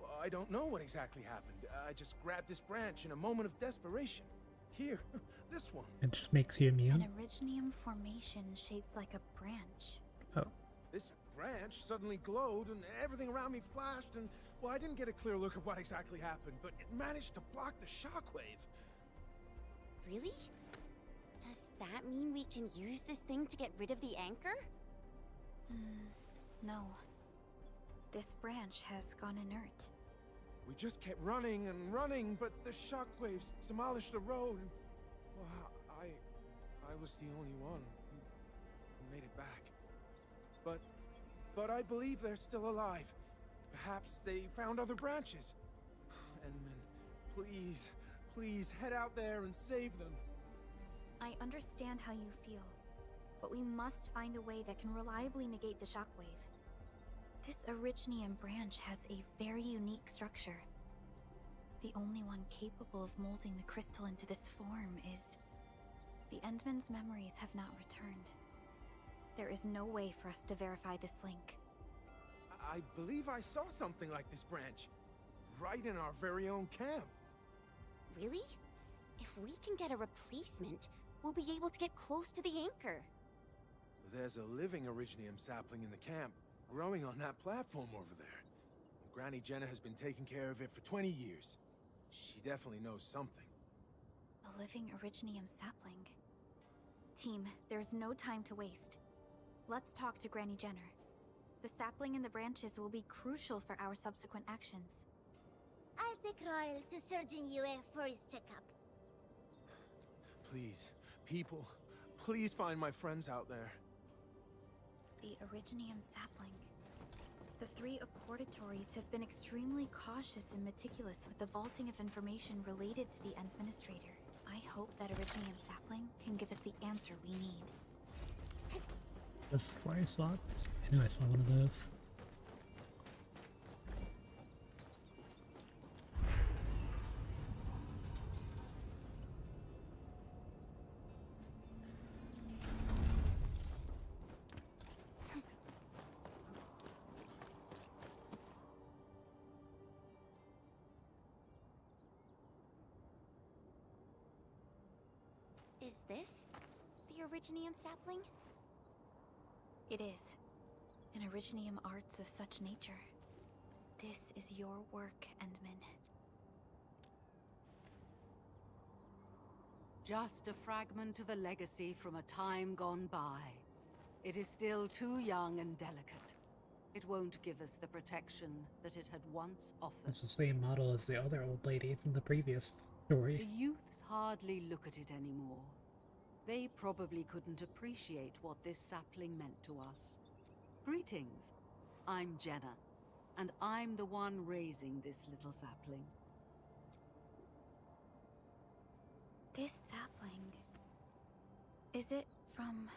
Well, I don't know what exactly happened. I just grabbed this branch in a moment of desperation. Here, this one. It just makes you immune. An originium formation shaped like a branch. Oh. This branch suddenly glowed and everything around me flashed and, well, I didn't get a clear look of what exactly happened, but it managed to block the shockwave. Really? Does that mean we can use this thing to get rid of the anchor? No. This branch has gone inert. We just kept running and running, but the shockwaves demolished the road. Well, I was the only one who made it back. But I believe they're still alive. Perhaps they found other branches. Edmund, please head out there and save them. I understand how you feel, but we must find a way that can reliably negate the shockwave. This originium branch has a very unique structure. The only one capable of molding the crystal into this form is... The Endman's memories have not returned. There is no way for us to verify this link. I believe I saw something like this branch. Right in our very own camp. Really? If we can get a replacement, we'll be able to get close to the anchor. There's a living Originium sapling in the camp, growing on that platform over there. Granny Jenna has been taking care of it for 20 years. She definitely knows something. A living Originium sapling. Team, there's no time to waste. Let's talk to Granny Jenner. The sapling in the branches will be crucial for our subsequent actions. I'll take Royal to Surgeon Yue for his checkup. Please, people, please find my friends out there. The Originium sapling. The 3 Accordatores have been extremely cautious and meticulous with the vaulting of information related to the Administrator. I hope that Originium sapling can give us the answer we need. This is where I saw it. I knew I saw one of those. Is this the Originium sapling? It is. An Originium arts of such nature. This is your work, Endman. Just a fragment of a legacy from a time gone by. It is still too young and delicate. It won't give us the protection that it had once offered. It's the same model as the other old lady from the previous story. The youths hardly look at it anymore. They probably couldn't appreciate what this sapling meant to us. Greetings. I'm Jenna, and I'm the one raising this little sapling. This sapling... Is it from...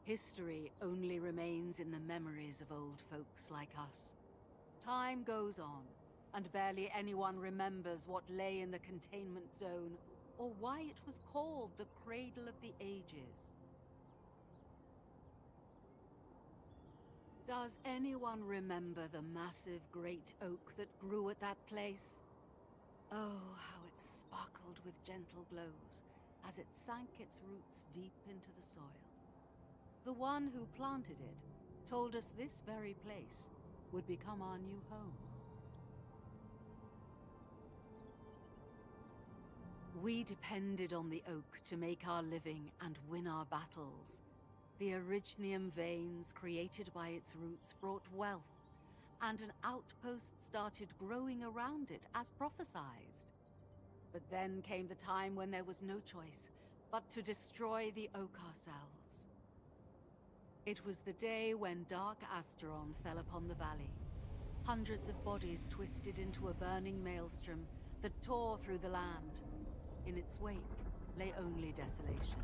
History only remains in the memories of old folks like us. Time goes on, and barely anyone remembers what lay in the containment zone, or why it was called the Cradle of the Ages. Does anyone remember the massive great oak that grew at that place? Oh, how it sparkled with gentle glows as it sank its roots deep into the soil. The one who planted it told us this very place would become our new home. We depended on the oak to make our living and win our battles. The Originium veins created by its roots brought wealth, and an outpost started growing around it as prophesized. But then came the time when there was no choice but to destroy the oak ourselves. It was the day when Dark Asteron fell upon the valley. Hundreds of bodies twisted into a burning maelstrom that tore through the land. In its wake lay only desolation.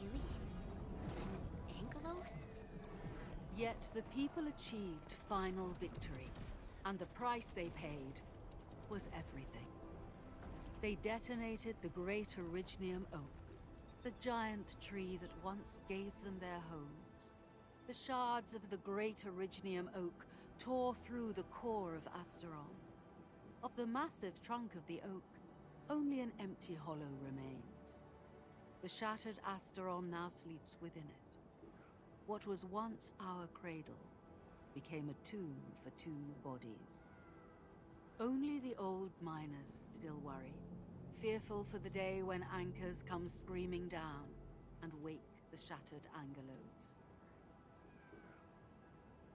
Really? An Angelos? Yet the people achieved final victory, and the price they paid was everything. They detonated the great Originium oak, the giant tree that once gave them their homes. The shards of the great Originium oak tore through the core of Asteron. Of the massive trunk of the oak, only an empty hollow remains. The shattered Asteron now sleeps within it. What was once our cradle became a tomb for 2 bodies. Only the old miners still worry, fearful for the day when anchors come screaming down and wake the shattered Angelos.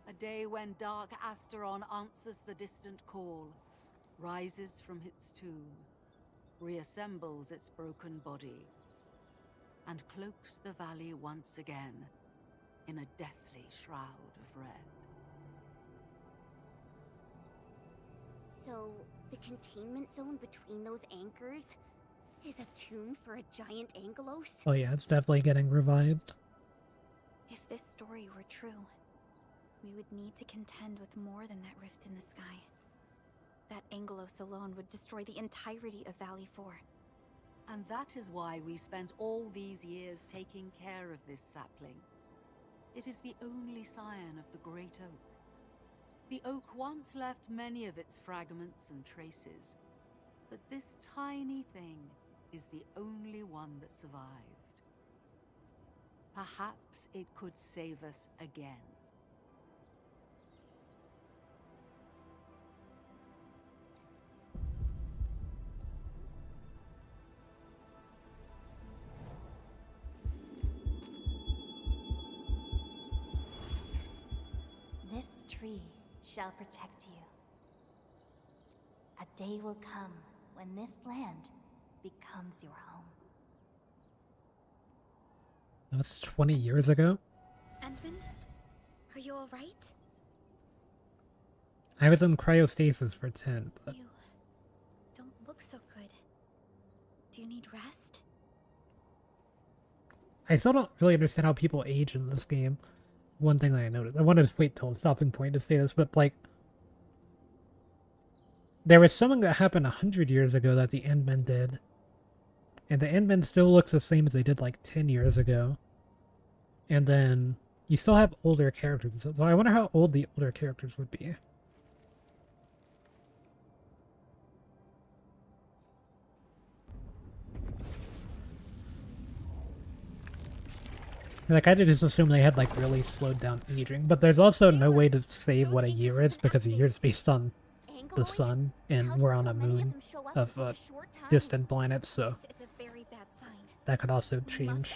A day when Dark Asteron answers the distant call, rises from its tomb, reassembles its broken body, and cloaks the valley once again in a deathly shroud of red. So, the containment zone between those anchors is a tomb for a giant Angelos? Oh yeah, it's definitely getting revived. If this story were true, we would need to contend with more than that rift in the sky. That Angelos alone would destroy the entirety of Valley 4. And that is why we spent all these years taking care of this sapling. It is the only scion of the Great Oak. The oak once left many of its fragments and traces, but this tiny thing is the only one that survived. Perhaps it could save us again. This tree shall protect you. A day will come when this land becomes your home. That was 20 years ago? Endman, are you alright? I was in cryostasis for 10, but... You don't look so good. Do you need rest? I still don't really understand how people age in this game. One thing that I noticed, I wanted to wait till a stopping point to say this, but like, there was something that happened 100 years ago that the Endmen did, and the Endmen still looks the same as they did like 10 years ago. And then you still have older characters, so I wonder how old the older characters would be. Like, I just assume they had, like, really slowed down aging. But there's also no way to say what a year is, because a year is based on the sun, and we're on a moon of a distant planet, so that could also change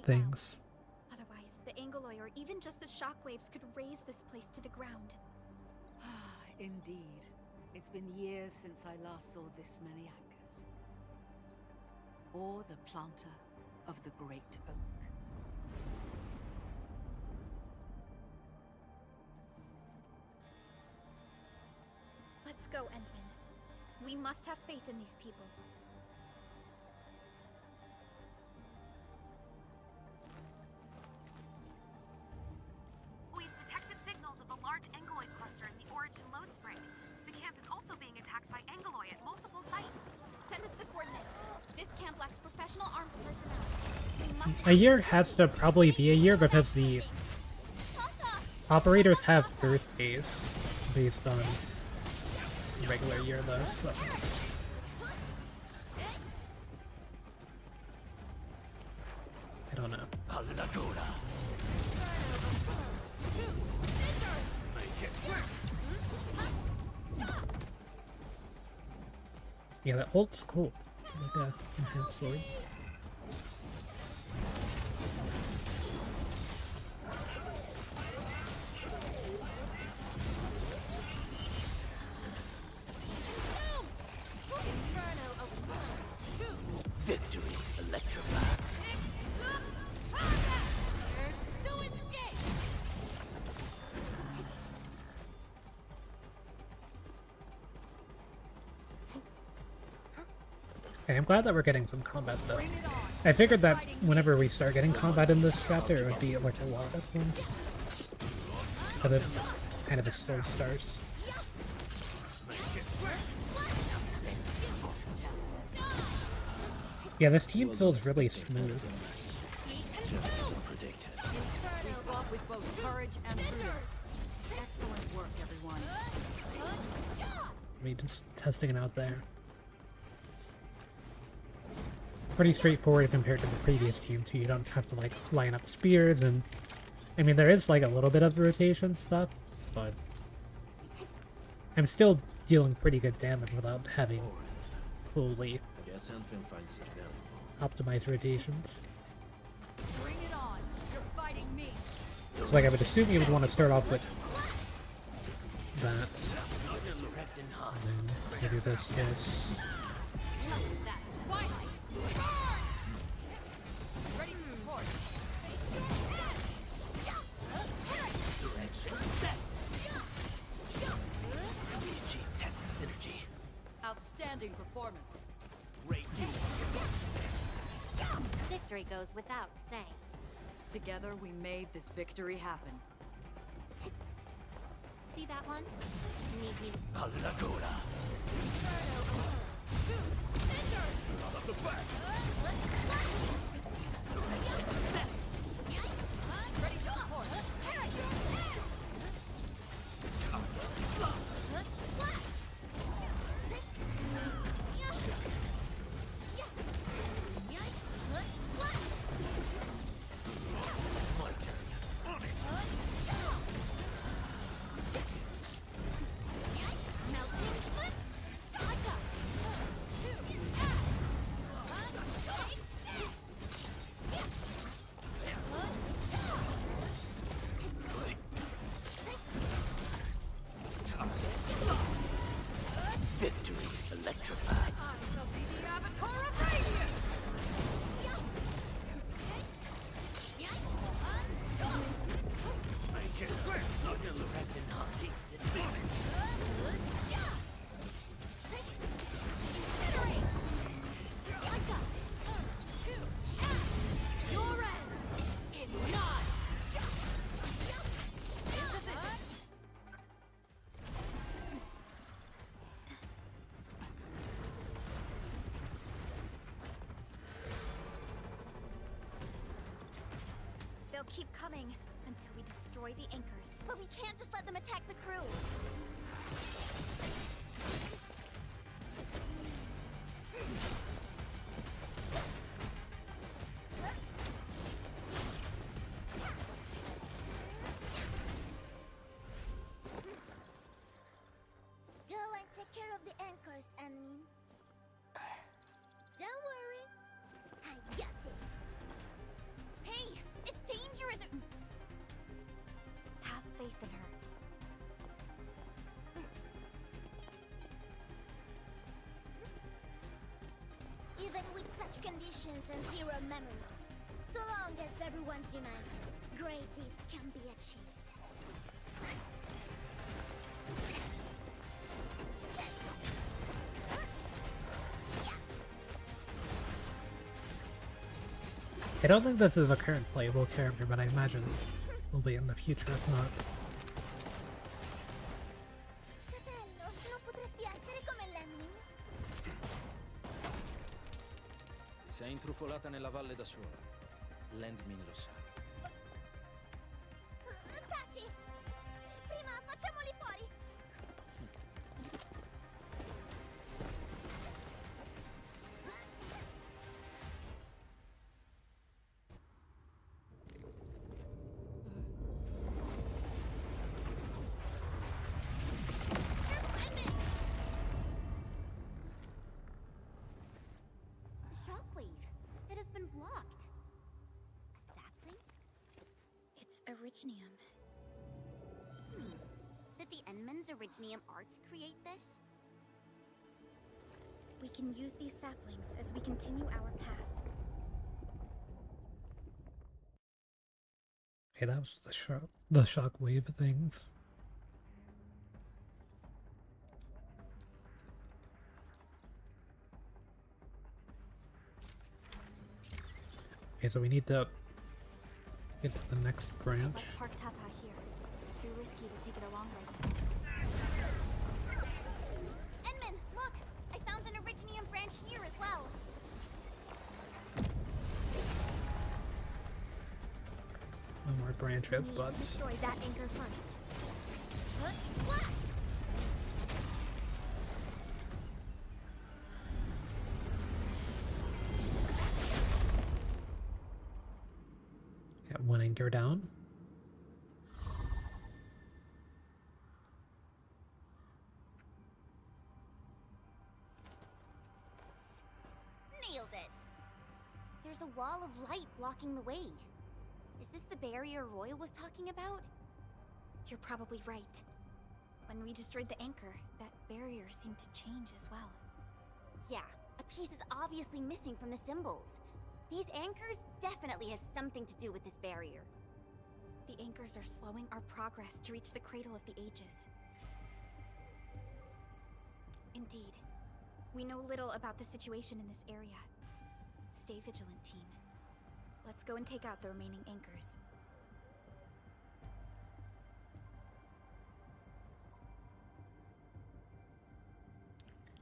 things. Otherwise, the Angoloi or even just the shockwaves could raise this place to the ground. Indeed. It's been years since I last saw this many anchors. Or the planter of the Great Oak. Let's go, Endman. We must have faith in these people. We've detected signals of a large Angoloi cluster in the Origin Lode Spring. The camp is also being attacked by Angoloi at multiple sites. Send us the coordinates. This camp lacks professional armed personnel. We must A year has to probably be a year because the operators have birthdays based on regular year though, so. I don't know. Yeah, that ult's cool. Like a enhanced sword. Victory electrified. Okay, I'm glad that we're getting some combat though. I figured that whenever we start getting combat in this chapter, it would be like a lot at once. But it kind of a slow start. Yeah, this team feels really smooth. With both courage and prudence. Excellent work, everyone. I mean, just testing it out there. Pretty straightforward compared to the previous team too. You don't have to like line up spears, and I mean there is like a little bit of rotation stuff, but I'm still dealing pretty good damage without having fully optimized rotations. Bring it on. You're fighting me. It's like I would assume you would want to start off with that. And then maybe this. Ready to support. Outstanding performance. Victory goes without saying. Together, we made this victory happen. See that one? Need me. A Laguna! Out of the back! Direction set! Ready to report. My turn. On it! Victory electrified. I shall be the avatar of radiance! Make it quick! Direct and hot haste and Your end is nigh! In position. They'll keep coming until we destroy the anchors. But we can't just let them attack the crew. Go and take care of the anchors, Anmin. Don't worry. I got this. Hey, it's dangerous. Have faith in her. Even with such conditions and zero memories, so long as everyone's united, great deeds can be achieved. I don't think this is a current playable character, but I imagine will be in the future if not. Fratello, non potresti essere come Lemmin? Ti sei intrufolata nella valle da sola. Landmin lo sa. Taci! Prima facciamoli fuori! Shockwave. It has been blocked. Sapling? It's Originium. Did the Enman's Originium arts create this? We can use these saplings as we continue our path. Hey, that was the shockwave things. Okay, so we need to get to the next branch. Let's park Tata here. Too risky to take it along right now. Enman, look! I found an Originium branch here as well. No more branches, We need but to destroy that anchor first. Flash! got one anchor down. Nailed it! There's a wall of light blocking the way. Is this the barrier Royal was talking about? You're probably right. When we destroyed the anchor, that barrier seemed to change as well. Yeah, a piece is obviously missing from the symbols. These anchors definitely have something to do with this barrier. The anchors are slowing our progress to reach the Cradle of the Ages. Indeed. We know little about the situation in this area. Stay vigilant, team. Let's go and take out the remaining anchors.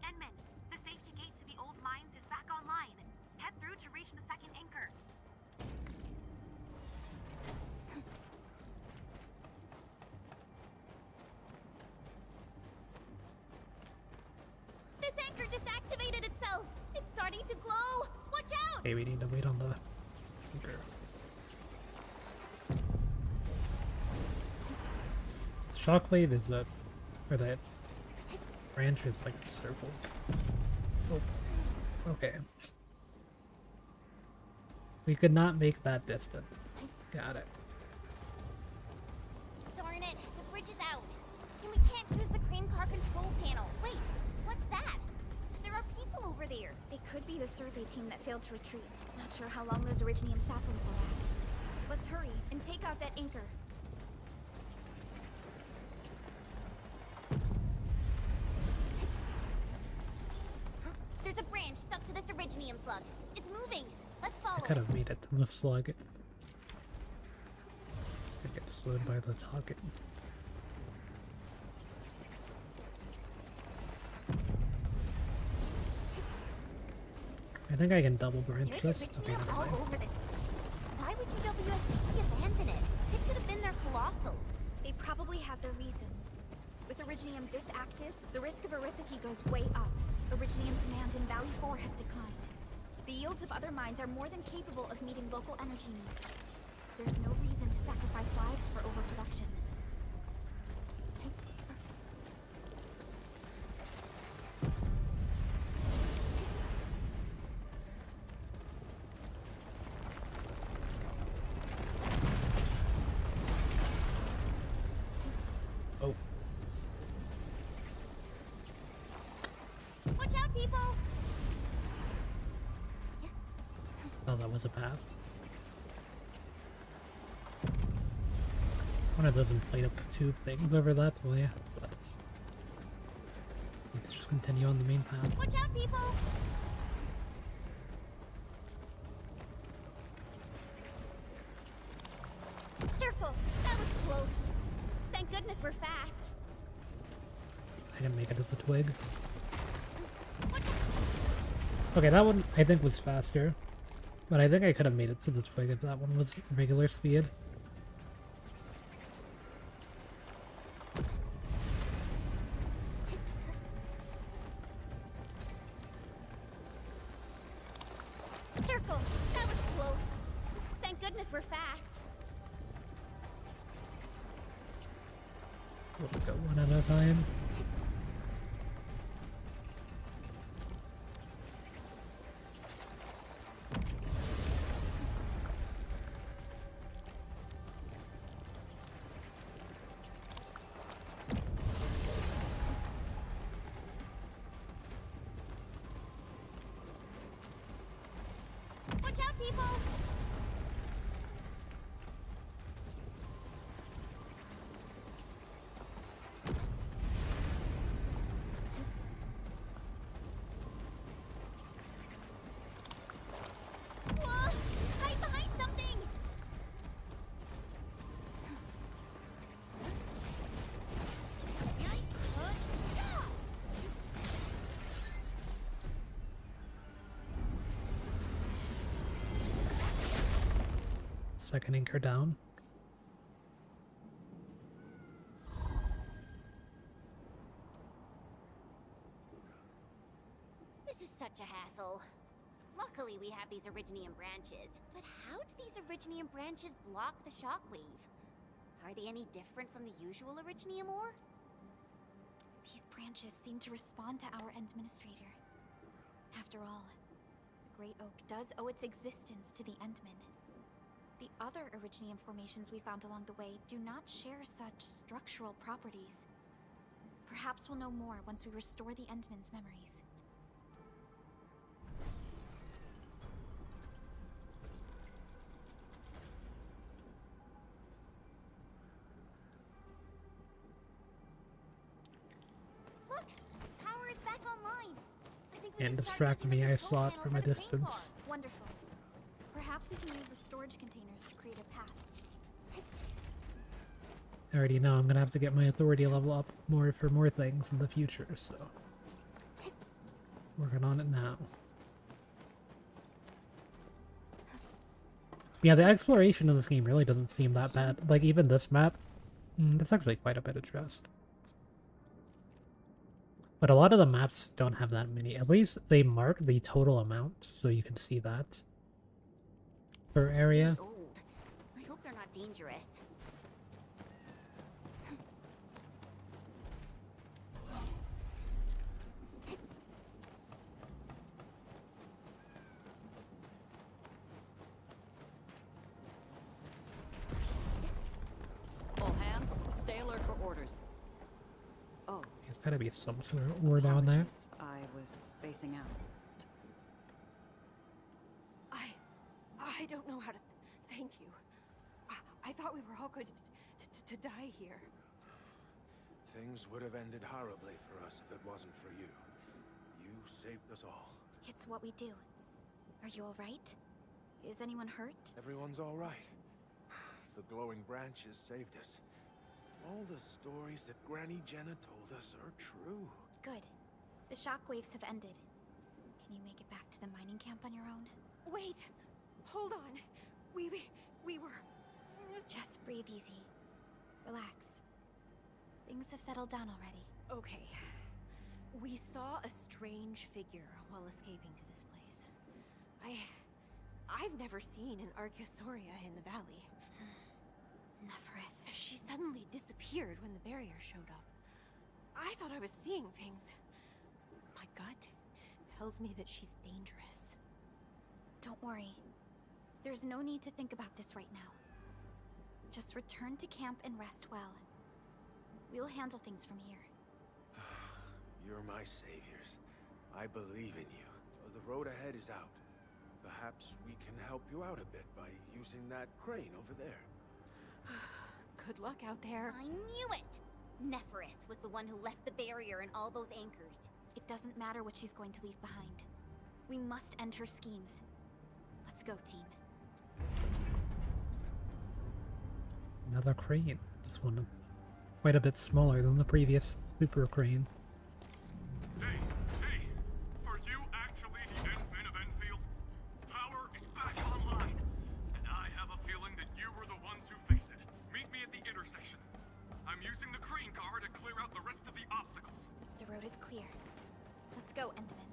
Endman, the safety gate to the old mines is back online. Head through to reach the second anchor. This anchor just activated itself! It's starting to glow! Watch out! Okay, we need to wait on the anchor. Shockwave is that, or that branch is like a circle. Oh, okay. We could not make that distance. Got it. Darn it, the bridge is out. And we can't use the crane car control panel. Wait, what's that? There are people over there. It could be the survey team that failed to retreat. Not sure how long those Originium saplings will last. Let's hurry and take out that anchor. There's a branch stuck to this Originium slug. It's moving. Let's follow I could have made it to the slug. I get slowed by the target. I think I can double branch There's this. Originium Okay, never all mind. over this place. Why would UWSP abandon it? It could have been their colossals. They probably had their reasons. With Originium this active, the risk of eripathy goes way up. Originium demand in Valley 4 has declined. The yields of other mines are more than capable of meeting local energy needs. There's no reason to sacrifice lives for overproduction. Oh. Watch out, people! Oh, that was a path. One of those inflatable tube things over that way, but let's just continue on the main path. Watch out, people! Careful! That was close. Thank goodness we're fast. I didn't make it to the twig. Okay, that one I think was faster. But I think I could have made it to the twig if that one was regular speed. Careful! That was close. Thank goodness we're fast. We'll go one at a time. Watch out, people! Whoa! Hide behind something! Second anchor down. This is such a hassle. Luckily, we have these Originium branches. But how do these Originium branches block the shockwave? Are they any different from the usual Originium ore? These branches seem to respond to our Endministrator. After all, the Great Oak does owe its existence to the Endmen. The other Originium formations we found along the way do not share such structural properties. Perhaps we'll know more once we restore the Endmen's memories. Look! Power is back online! I think we And can distract start me, using the I control saw it panel from for a the crane distance. car. Wonderful. Perhaps we can use the storage containers to create a path. I already know I'm gonna have to get my authority level up more for more things in the future, so working on it now. Yeah, the exploration in this game really doesn't seem that bad. Like, even this map, that's actually quite a bit of trust. But a lot of the maps don't have that many. At least they mark the total amount, so you can see that per area. Old. I hope they're not dangerous. All hands, stay alert for orders. Oh. There's gotta be some sort of ore down there. I was spacing out. I don't know how to thank you. I thought we were all going to die here. Things would have ended horribly for us if it wasn't for you. You saved us all. It's what we do. Are you alright? Is anyone hurt? Everyone's all right. The glowing branches saved us. All the stories that Granny Jenna told us are true. Good. The shockwaves have ended. Can you make it back to the mining camp on your own? Wait! Hold on. We were... Just breathe easy. Relax. Things have settled down already. Okay. We saw a strange figure while escaping to this place. I've never seen an Archosauria in the valley. Neferith. She suddenly disappeared when the barrier showed up. I thought I was seeing things. My gut tells me that she's dangerous. Don't worry. There's no need to think about this right now. Just return to camp and rest well. We'll handle things from here. You're my saviors. I believe in you. The road ahead is out. Perhaps we can help you out a bit by using that crane over there. Good luck out there. I knew it! Neferith was the one who left the barrier and all those anchors. It doesn't matter what she's going to leave behind. We must end her schemes. Let's go, team. Another crane. This one quite a bit smaller than the previous super crane. Hey, are you actually the Endman of Endfield? Power is back online, and I have a feeling that you were the ones who fixed it. Meet me at the intersection. I'm using the crane car to clear out the rest of the obstacles. The road is clear. Let's go, Endman.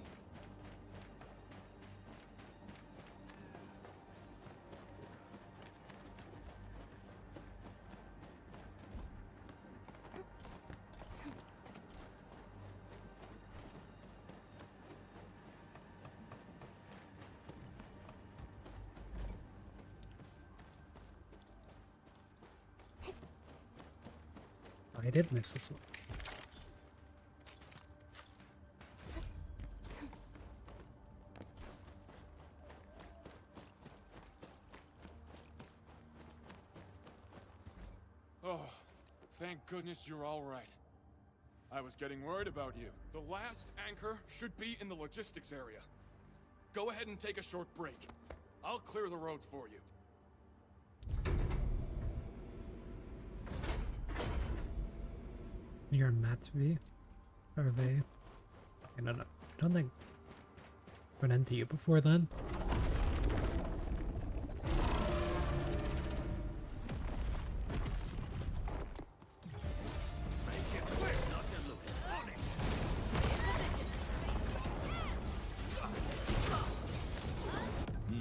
I did miss this one. Oh, thank goodness you're all right. I was getting worried about you. The last anchor should be in the logistics area. Go ahead and take a short break. I'll clear the roads for you. You're Matsby? Survey. I don't know. I don't think I've run into you before then.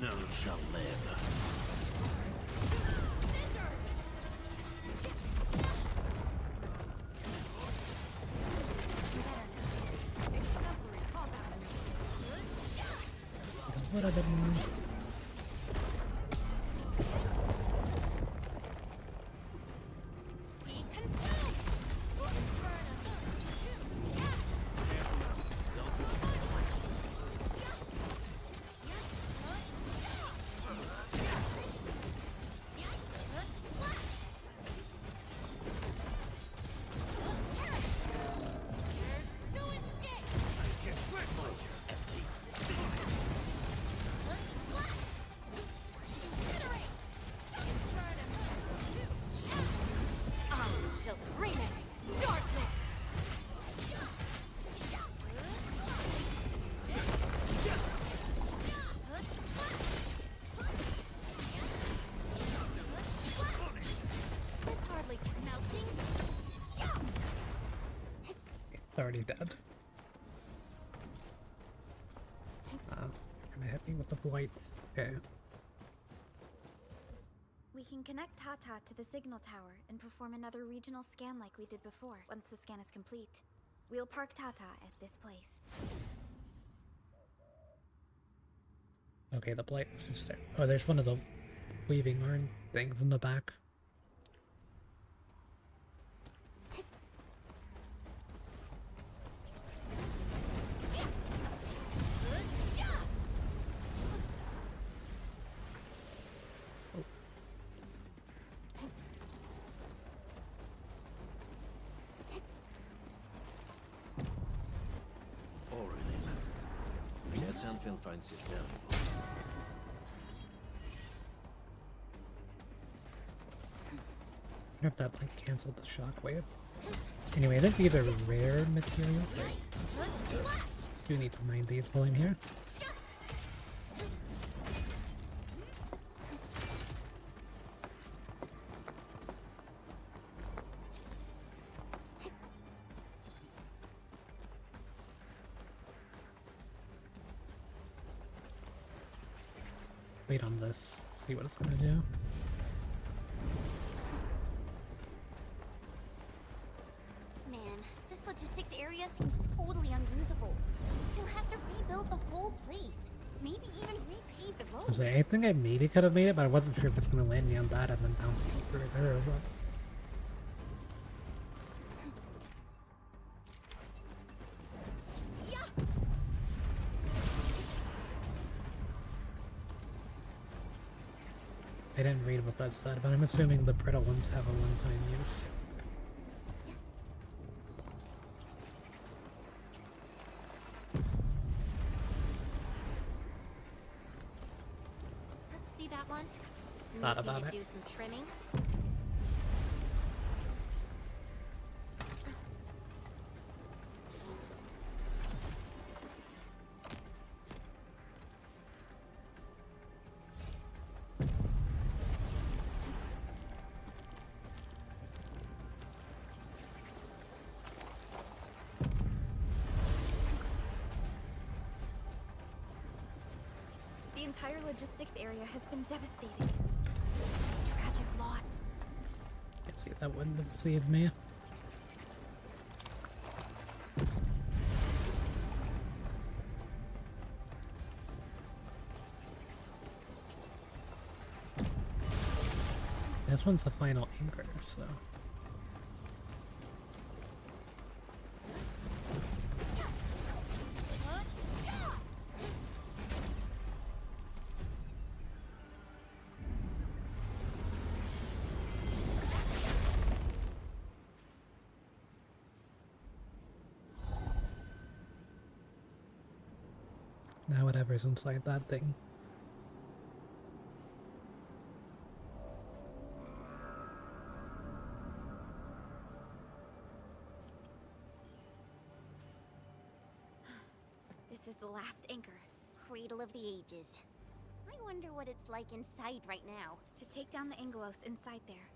None shall live. What other one? already dead. Gonna hit me with the blight. Okay. We can connect Tata to the signal tower and perform another regional scan like we did before, once the scan is complete. We'll park Tata at this place. Okay, the blight was just there. Oh, there's one of the weaving iron things in the back. Yes, Endfield finds it valuable. I wonder if that like canceled the shockwave. Anyway, this is a rare material. Do need to mine these while I'm here. Wait on this, see what it's gonna do. Man, this logistics area seems totally unusable. You'll have to rebuild the whole place. Maybe even repave the roads. I think I maybe could have made it, but I wasn't sure if it's gonna land me on that and then bounce me through there or what. I didn't read what that said, but I'm assuming the brittle ones have a one-time use. See that one? Thought about it. Do some trimming. The entire logistics area has been devastated. Tragic loss. Can't see if that wouldn't have saved me. This one's the final anchor, so... Now whatever's inside that thing. This is the last anchor. Cradle of the Ages. I wonder what it's like inside right now. To take down the Angelos inside there,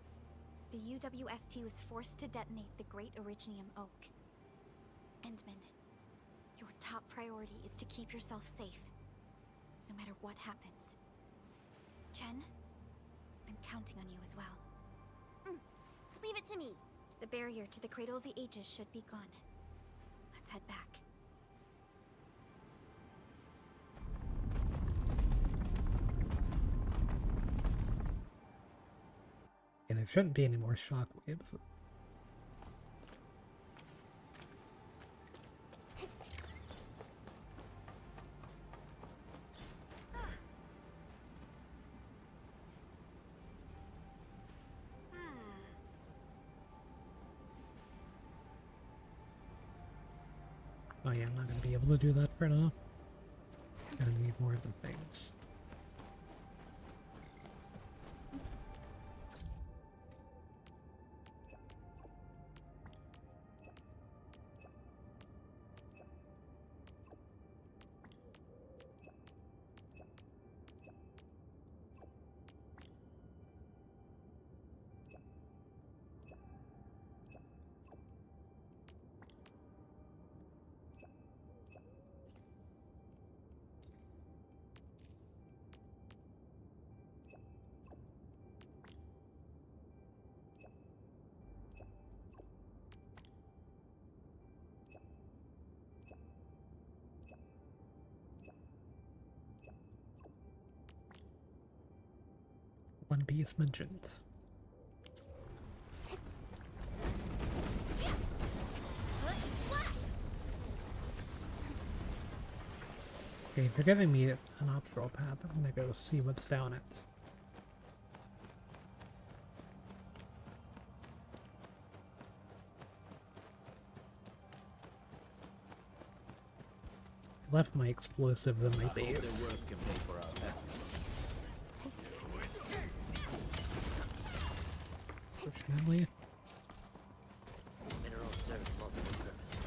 the UWST was forced to detonate the Great Originium Oak. Endman, your top priority is to keep yourself safe, no matter what happens. Chen, I'm counting on you as well. Leave it to me. The barrier to the Cradle of the Ages should be gone. Let's head back. And there shouldn't be any more shockwaves. Oh yeah, I'm not gonna be able to do that for now. Gonna need more of the things. One Piece mentioned. Okay, if you're giving me an optional path, I'm gonna go see what's down it. I left my explosives in my base. Fortunately. Minerals serve multiple purposes.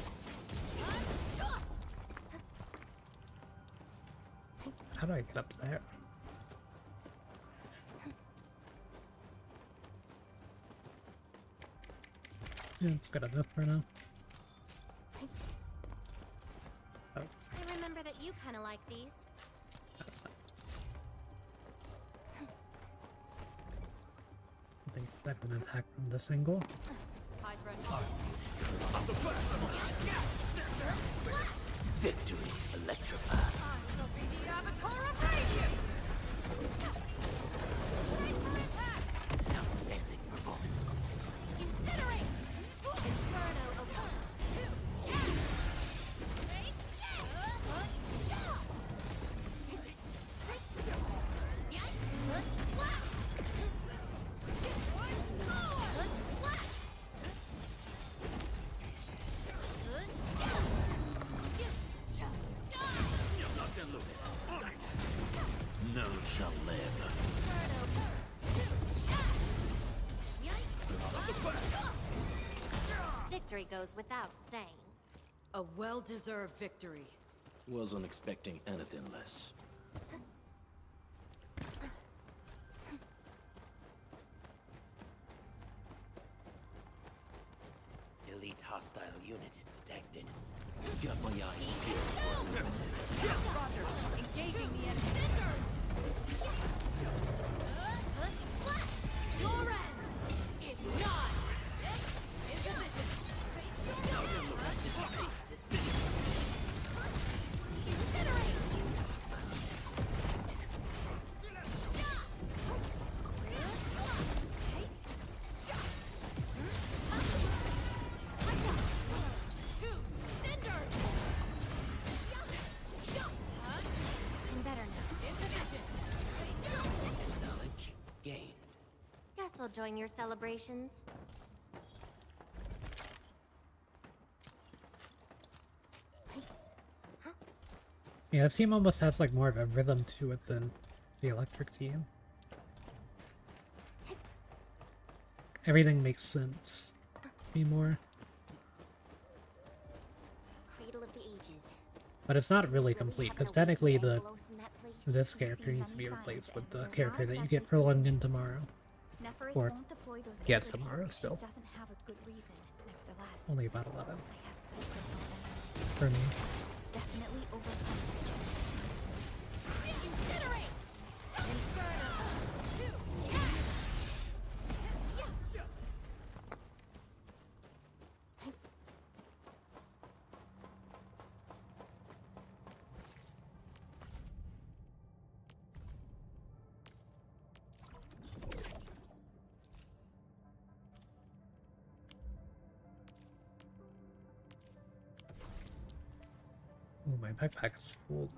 How do I get up there? Yeah, it's good enough for now. Oh. I remember that you kind of like these. I think expect an attack from this angle. Victory electrified. Outstanding performance. Incinerate! Inferno of 1, 2, yeah! None shall live. Victory goes without saying. A well-deserved victory. Wasn't expecting anything less. Elite hostile unit detected. Got my eyes peeled. Roger. Engaging the enemy. Your end is nigh. In position. I'm better now. In position. Knowledge gained. Guess I'll join your celebrations. Yeah, this team almost has like more of a rhythm to it than the electric team. Everything makes sense. Be more. Cradle of the Ages. But it's not really complete, because technically this character needs to be replaced with the character that you get for London tomorrow. Neferith Or won't deploy those get orders tomorrow here if still. She doesn't have a good reason, nevertheless. Only about 11. I have faith in them. For me. Definitely overcome this Incinerate! Inferno! Ooh, my backpack is full.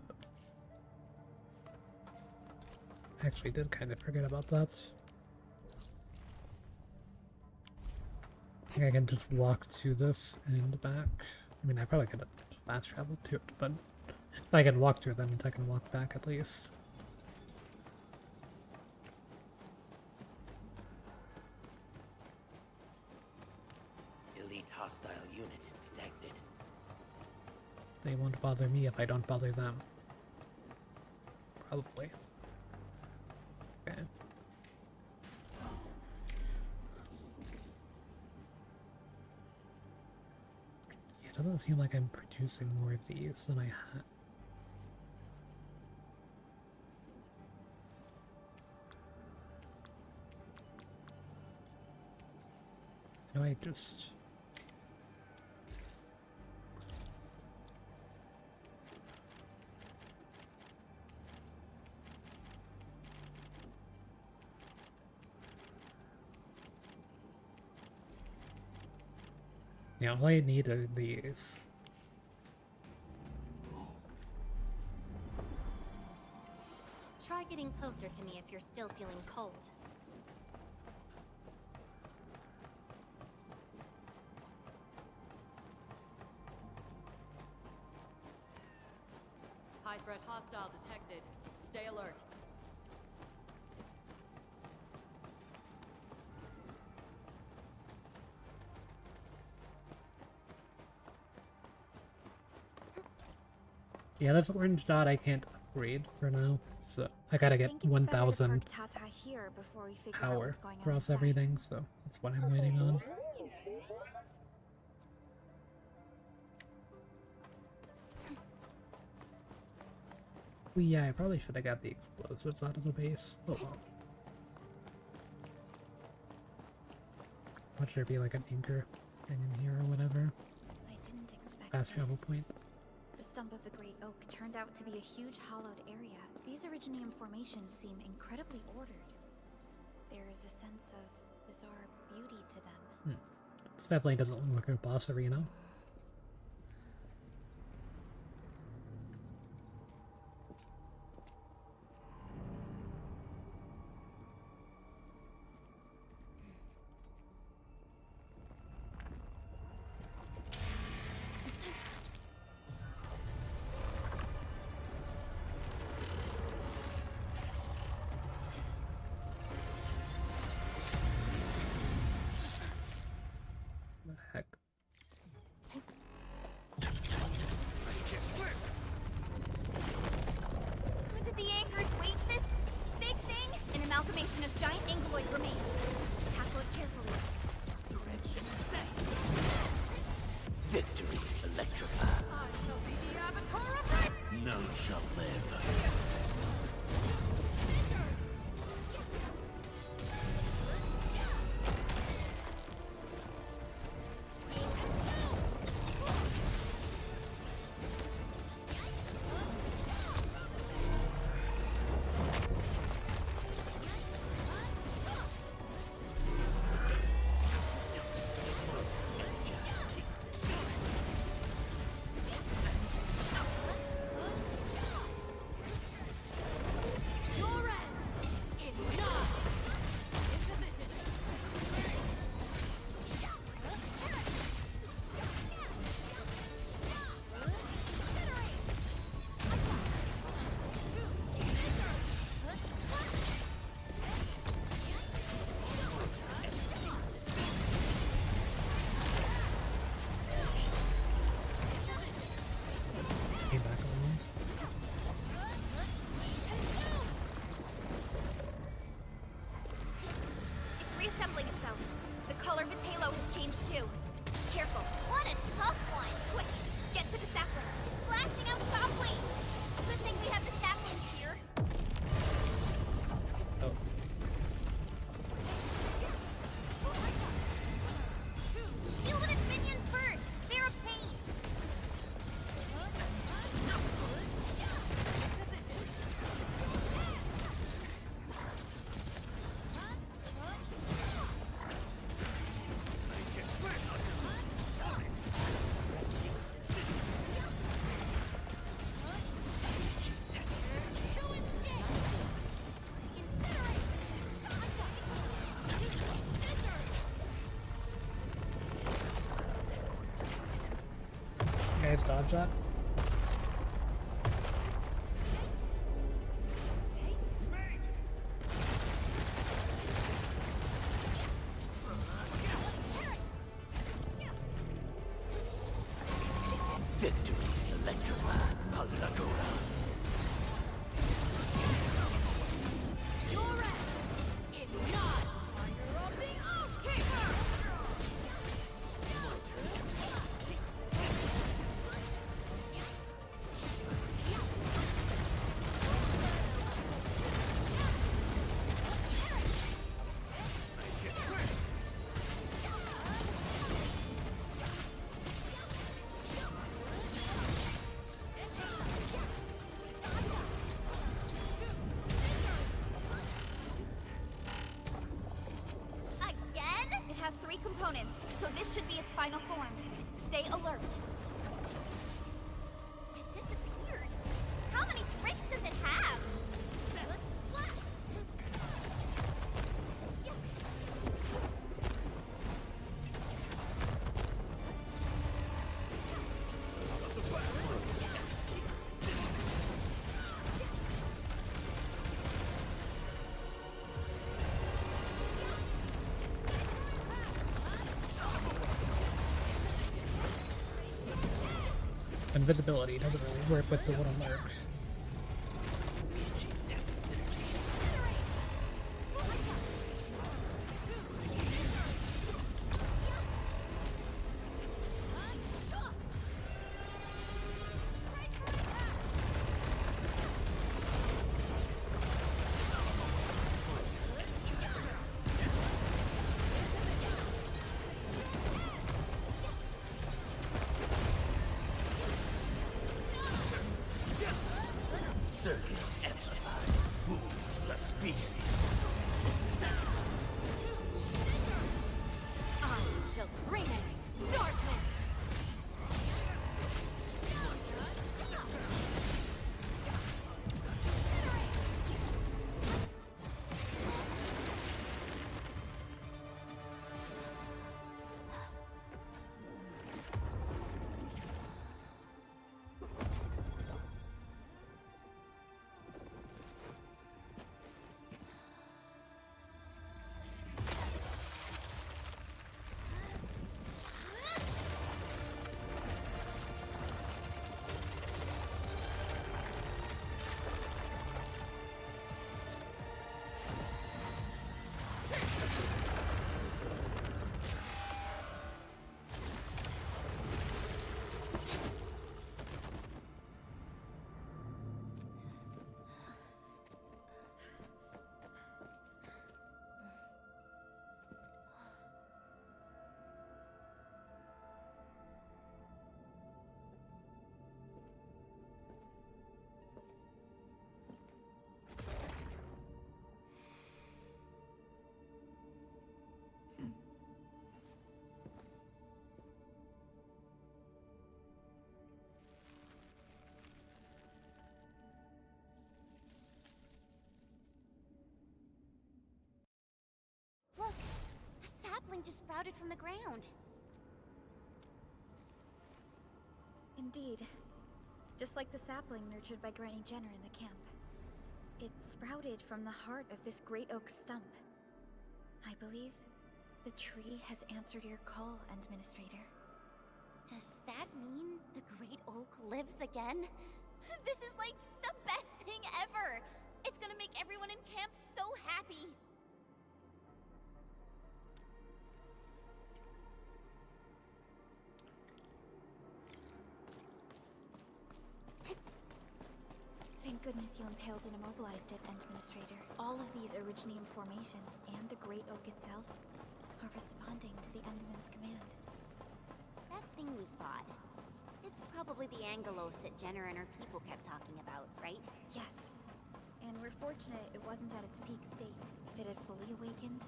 I actually did kind of forget about that. I think I can just walk to this and back. I mean, I probably could have fast traveled to it, but if I can walk to it, that means I can walk back at least. Elite hostile unit detected. They won't bother me if I don't bother them. Probably. Okay. Yeah, it doesn't seem like I'm producing more of these than I had. No, I just... Yeah, all I need are these. Try getting closer to me if you're still feeling cold. High threat hostile detected. Stay alert. Yeah, this orange dot I can't upgrade for now, so I gotta get 1,000 here before we figure out power what's going on across inside. everything, so that's what I'm waiting on. Well, yeah, I probably should have got the explosives out of the base. Oh well. Watch there be like an anchor thing in here or whatever. I didn't expect Fast travel this. point. The stump of the Great Oak turned out to be a huge hollowed area. These Originium formations seem incredibly ordered. There is a sense of bizarre beauty to them. This definitely doesn't look like a boss arena. Heck. Did the anchors weight this big thing? An amalgamation of giant ankyloid remains. Tackle it carefully. Direction set. Victory electrified. I shall be the avatar of light. None shall live. Came back around. It's reassembling itself. The color of its halo has changed too. Careful. What a tough one! Quick, get to the sapling. It's blasting out shockwaves. Good thing we have the saplings here. Oh. Deal with its minions first. They're a pain. Guys, dodge that. Victory electrified. Hallelujah. Your end is not fire of the Oathkeeper! components, so this should be its final form. Stay alert. It disappeared. How many tricks does it have? Flash! Invisibility doesn't really work with the little mercs. Circuit amplified. Wolves, let's feast. I shall bring it. Darkness. Look! A sapling just sprouted from the ground. Indeed. Just like the sapling nurtured by Granny Jenner in the camp. It sprouted from the heart of this great oak stump. I believe the tree has answered your call, Administrator. Does that mean the Great Oak lives again? This is like the best thing ever! It's gonna make everyone in camp so happy! Thank goodness you impaled and immobilized it, Administrator. All of these Originium formations and the Great Oak itself are responding to the Endman's command. That thing we fought. It's probably the Angelos that Jenner and her people kept talking about, right? Yes. And we're fortunate it wasn't at its peak state. If it had fully awakened,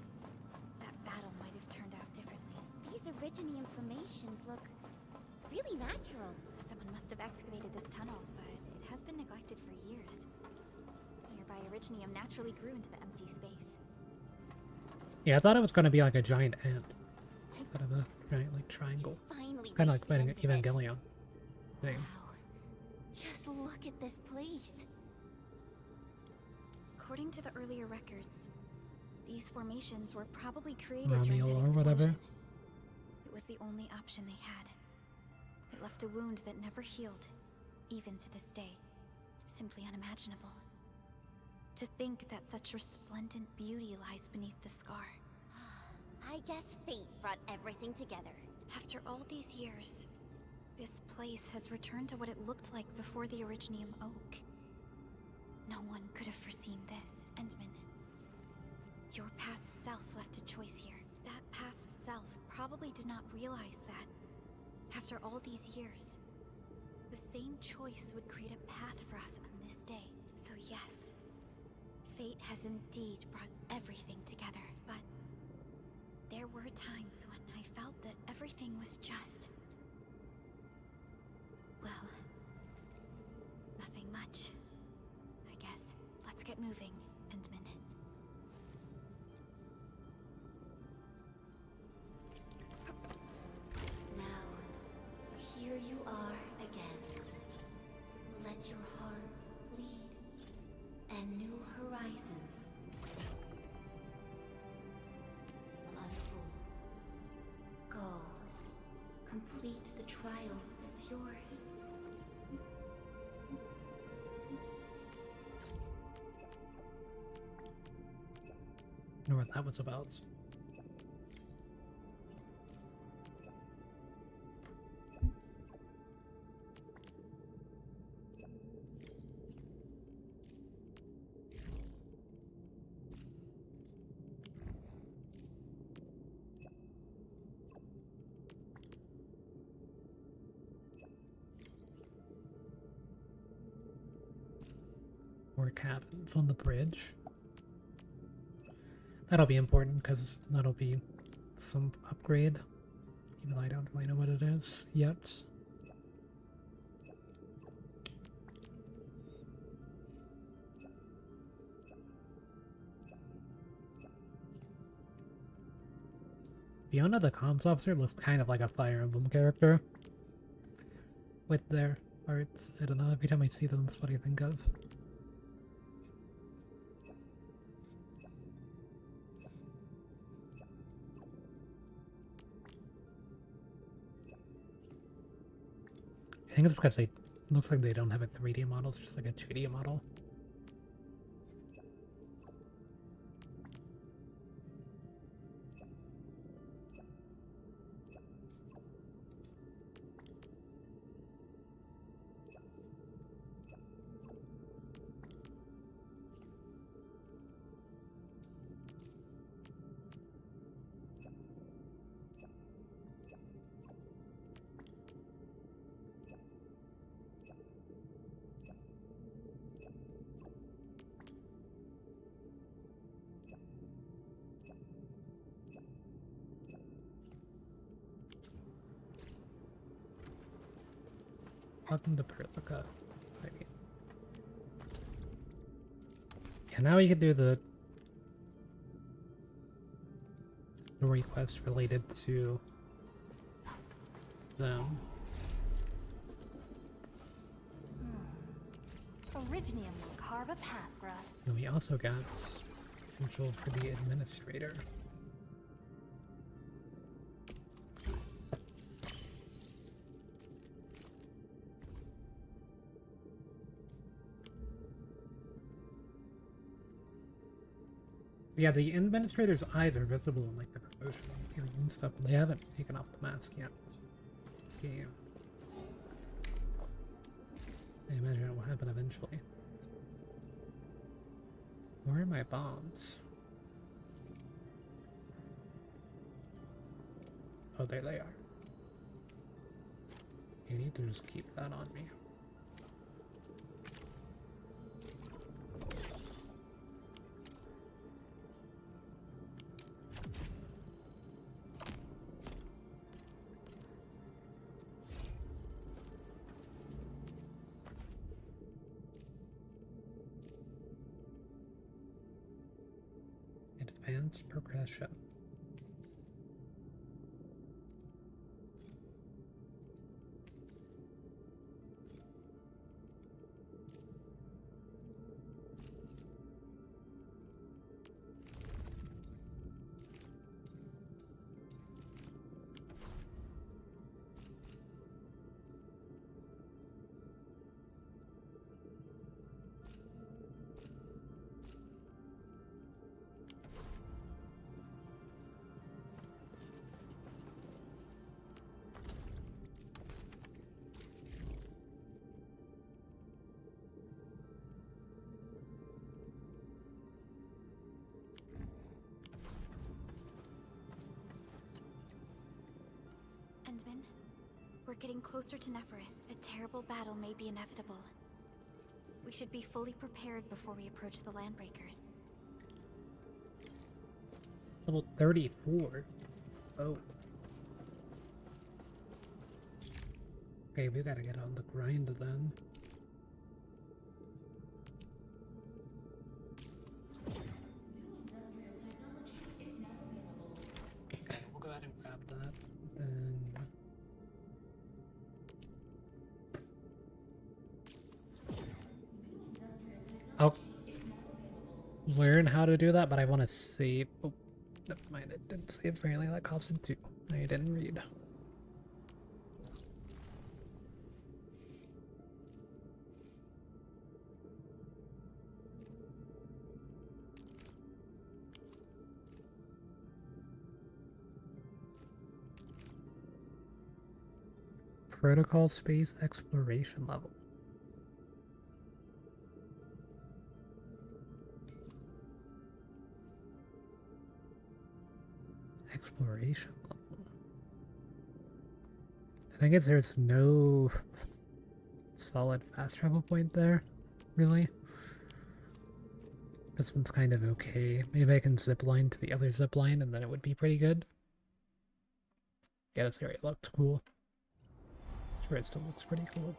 that battle might have turned out differently. These Originium formations look really natural. Someone must have excavated this tunnel, but it has been neglected for years. Nearby Originium naturally grew into the empty space. Yeah, I thought it was going to be like a giant ant. Instead of a giant, like, triangle. Finally Kind of like reached the fighting end of it. Evangelion. Thing. Wow. Just look at this place. According to the earlier records, these formations were probably created Ramiel during that or explosion. whatever. It was the only option they had. It left a wound that never healed, even to this day. Simply unimaginable. To think that such resplendent beauty lies beneath the scar. I guess fate brought everything together. After all these years, this place has returned to what it looked like before the Originium Oak. No one could have foreseen this, Endman. Your past self left a choice here. That past self probably did not realize that, after all these years, the same choice would create a path for us on this day. So yes, fate has indeed brought everything together, but there were times when I everything was just... well, nothing much. I guess. Let's get moving, Endman. Now, here you are again. Let your heart lead, and new horizons unfold. Go, complete the trial that's yours. I wonder what that was about. More cabins on the bridge. That'll be important because that'll be some upgrade. Even though I don't really know what it is yet. Fiona the comms officer looks kind of like a Fire Emblem character. With their arts. I don't know, every time I see them, that's what I think of. I think it's because they looks like they don't have a 3D model, it's just like a 2D model. Welcome to Perlica. Maybe. Yeah, now we can do the story quest related to them. Originium will carve a path for us. And we also got potential for the administrator. Yeah, the administrator's eyes are visible in like the promotion and stuff, but they haven't taken off the mask yet. Yeah. I imagine it will happen eventually. Where are my bombs? Oh, there they are. You need to just keep that on me. Advanced progression. Endman, we're getting closer to Neferith. A terrible battle may be inevitable. We should be fully prepared before we approach the Landbreakers. Level 34. Oh. Okay, we gotta get on the grind then. Okay, we'll go ahead and grab that. Then I'll learn how to do that, but I want to save. Oh, never mind. It didn't save. Apparently, that cost him 2. I didn't read. Protocol space exploration level. Exploration level. I think there's no solid fast travel point there, really. This one's kind of okay. Maybe I can zip line to the other zip line and then it would be pretty good. Yeah, this area looked cool. Sure, it still looks pretty cool.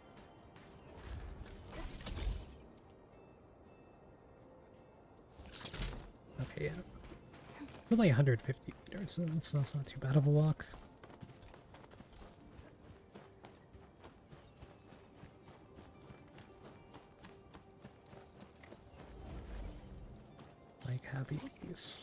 Okay, yeah. It's only 150 meters, so it's not too bad of a walk. Like happy bees.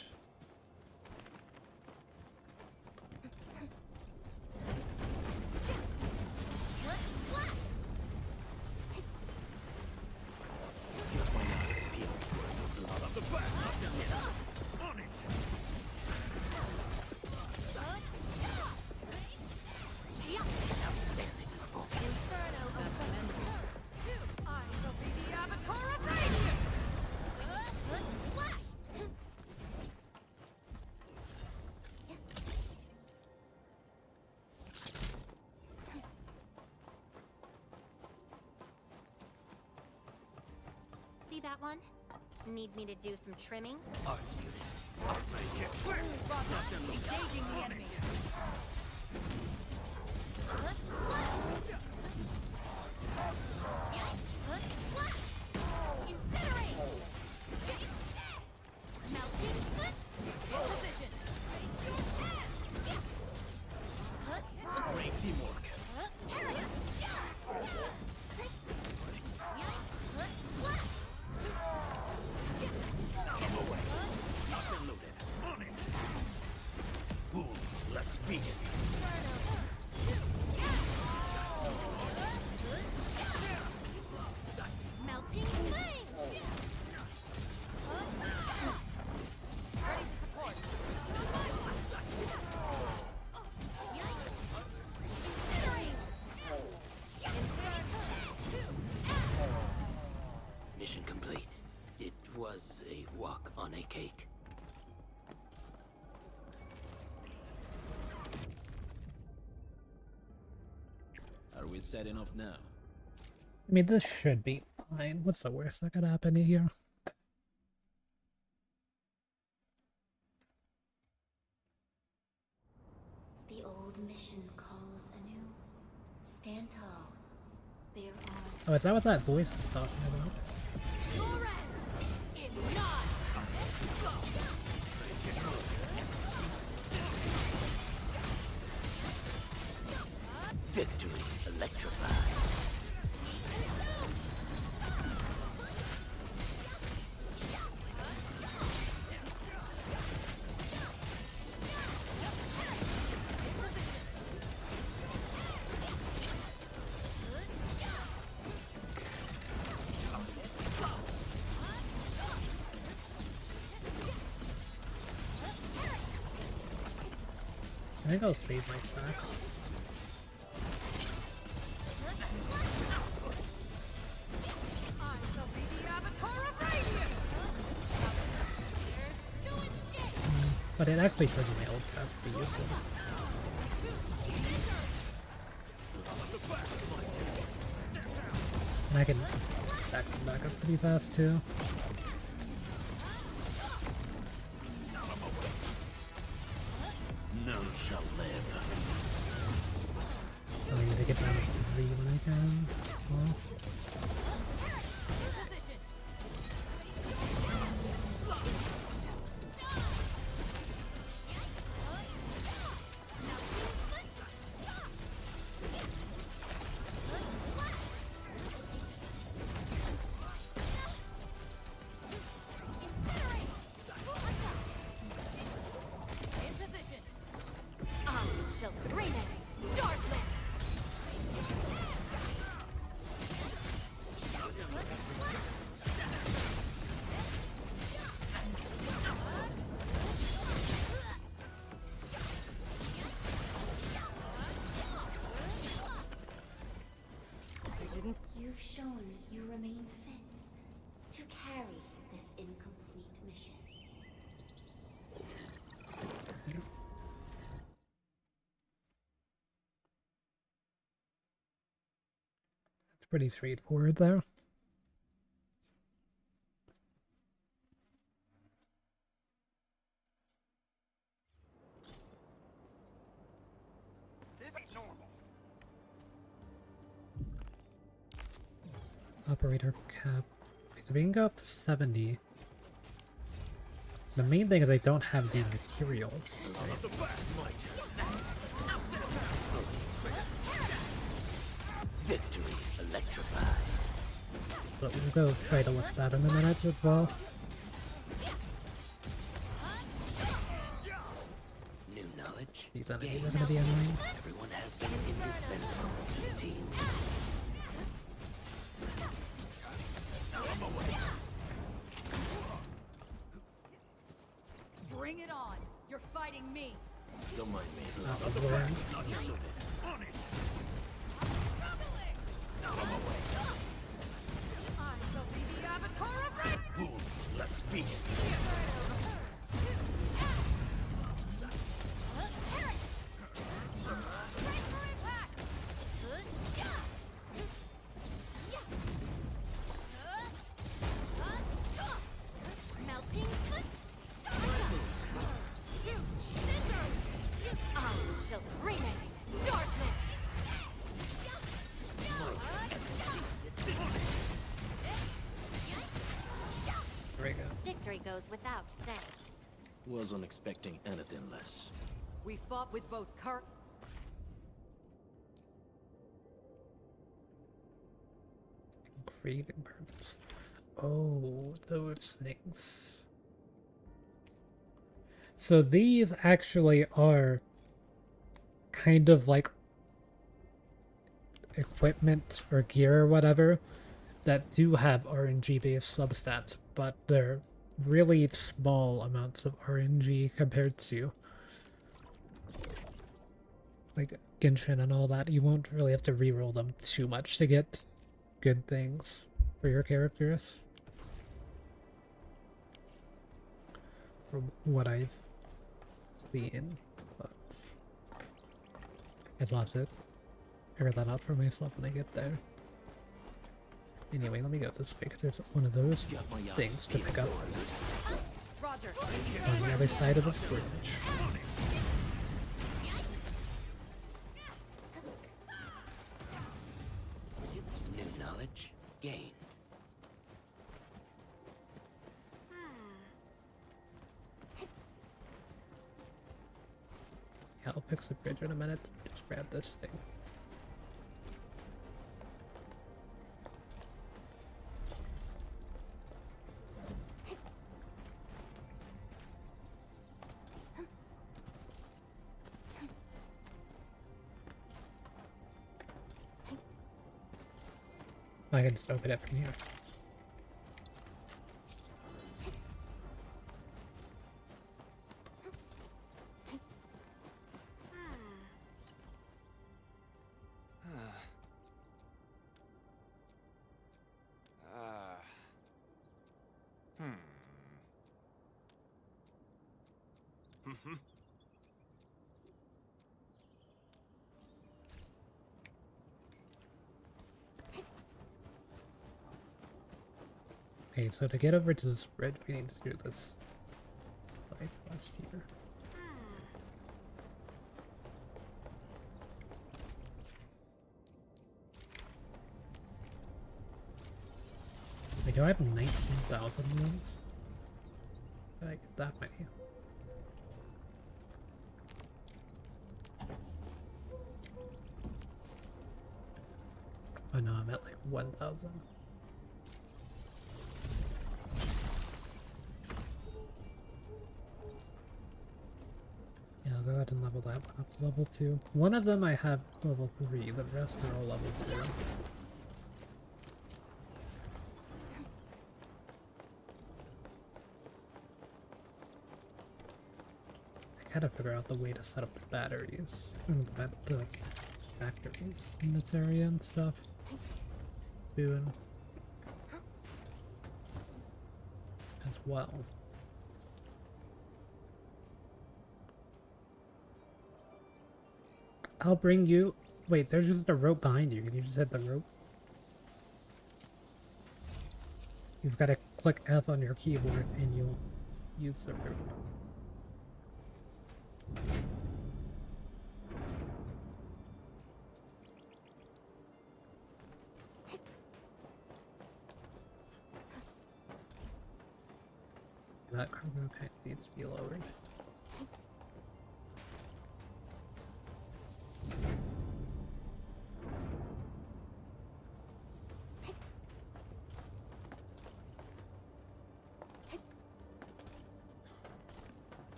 See that one? Need me to do some trimming? Engaging the enemy. Great teamwork. Let's feast. Melting flame! Ready to support. Mission complete. It was a walk on a cake. Are we setting off now? I mean, this should be fine. What's the worst that could happen here? The old mission calls anew. Stand tall. There are... Oh, is that what that voice is talking about? Your end is not. Victory electrified. I think I'll save my stacks. But it actually triggers my old cast to use it. And I can stack them back up pretty fast too. None shall live. Oh, I need to get down. 3 when I can. Well, You've shown you remain fit to carry this incomplete mission. it's pretty straightforward there. This ain't normal. Operator cap. So we can go up to 70. The main thing is I don't have the materials. Victory electrified. But we'll go try to look at that in a minute as well. New knowledge. These enemies are going to be annoying. Everyone has been indispensable to the team. Bring it on! You're fighting me! Don't mind me. On it. I shall be the avatar of rain! Wolves, let's feast. Melting I shall bring it! Darkness! There we go. Victory goes without saying. Wasn't expecting anything less. We fought with both Kirk. Craving permits. Oh, those things. So these actually are kind of like equipment or gear or whatever that do have RNG based substats, but they're really small amounts of RNG compared to like Genshin and all that. You won't really have to reroll them too much to get good things for your characters. From what I've seen. But I'll have to figure that out for myself when I get there. Anyway, let me go this way because there's one of those things to pick up Roger. on the other side of this bridge. New knowledge gained. Yeah, I'll fix the bridge in a minute. Just grab this thing. I can just open it from here. Okay, so to get over to this bridge, we need to do this side quest here. do I have 19,000 of those? Did I get that many? Oh no, I'm at like 1,000. Yeah, I'll go ahead and level that one up to level 2. One of them I have level 3, the rest are all level 2. I gotta figure out the way to set up the batteries, and the factories in this area and stuff. Doing as well. I'll bring you. Wait, there's just a rope behind you. Can you just hit the rope? You've got to click F on your keyboard and you'll use the rope. That cargo kind of needs to be lowered.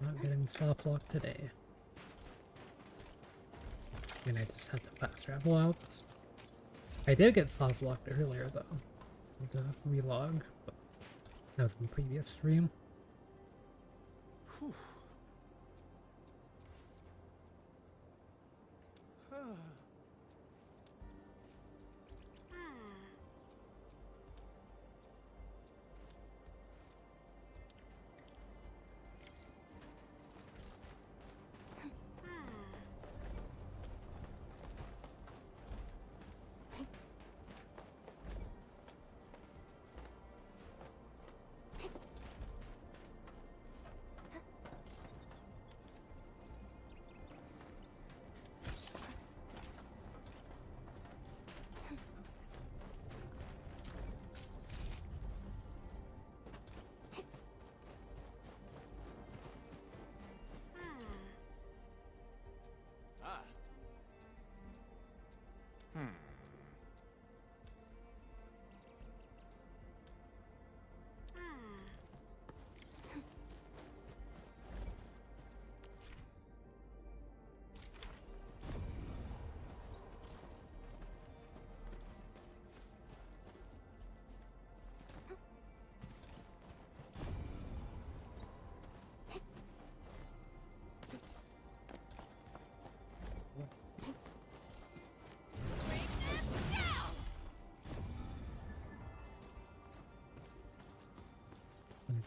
Not getting soft lock today. And I just had to fast travel out. I did get soft locked earlier though. The relog, but that was in the previous stream. Whew.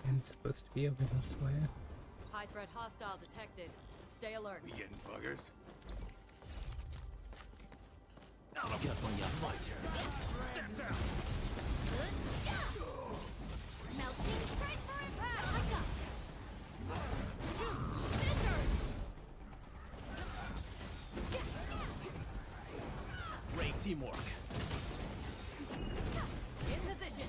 I'm supposed to be over this way. High threat hostile detected. Stay alert. We getting buggers? Get on your fighter. Step down. Melting straight for impact. Great teamwork. In position.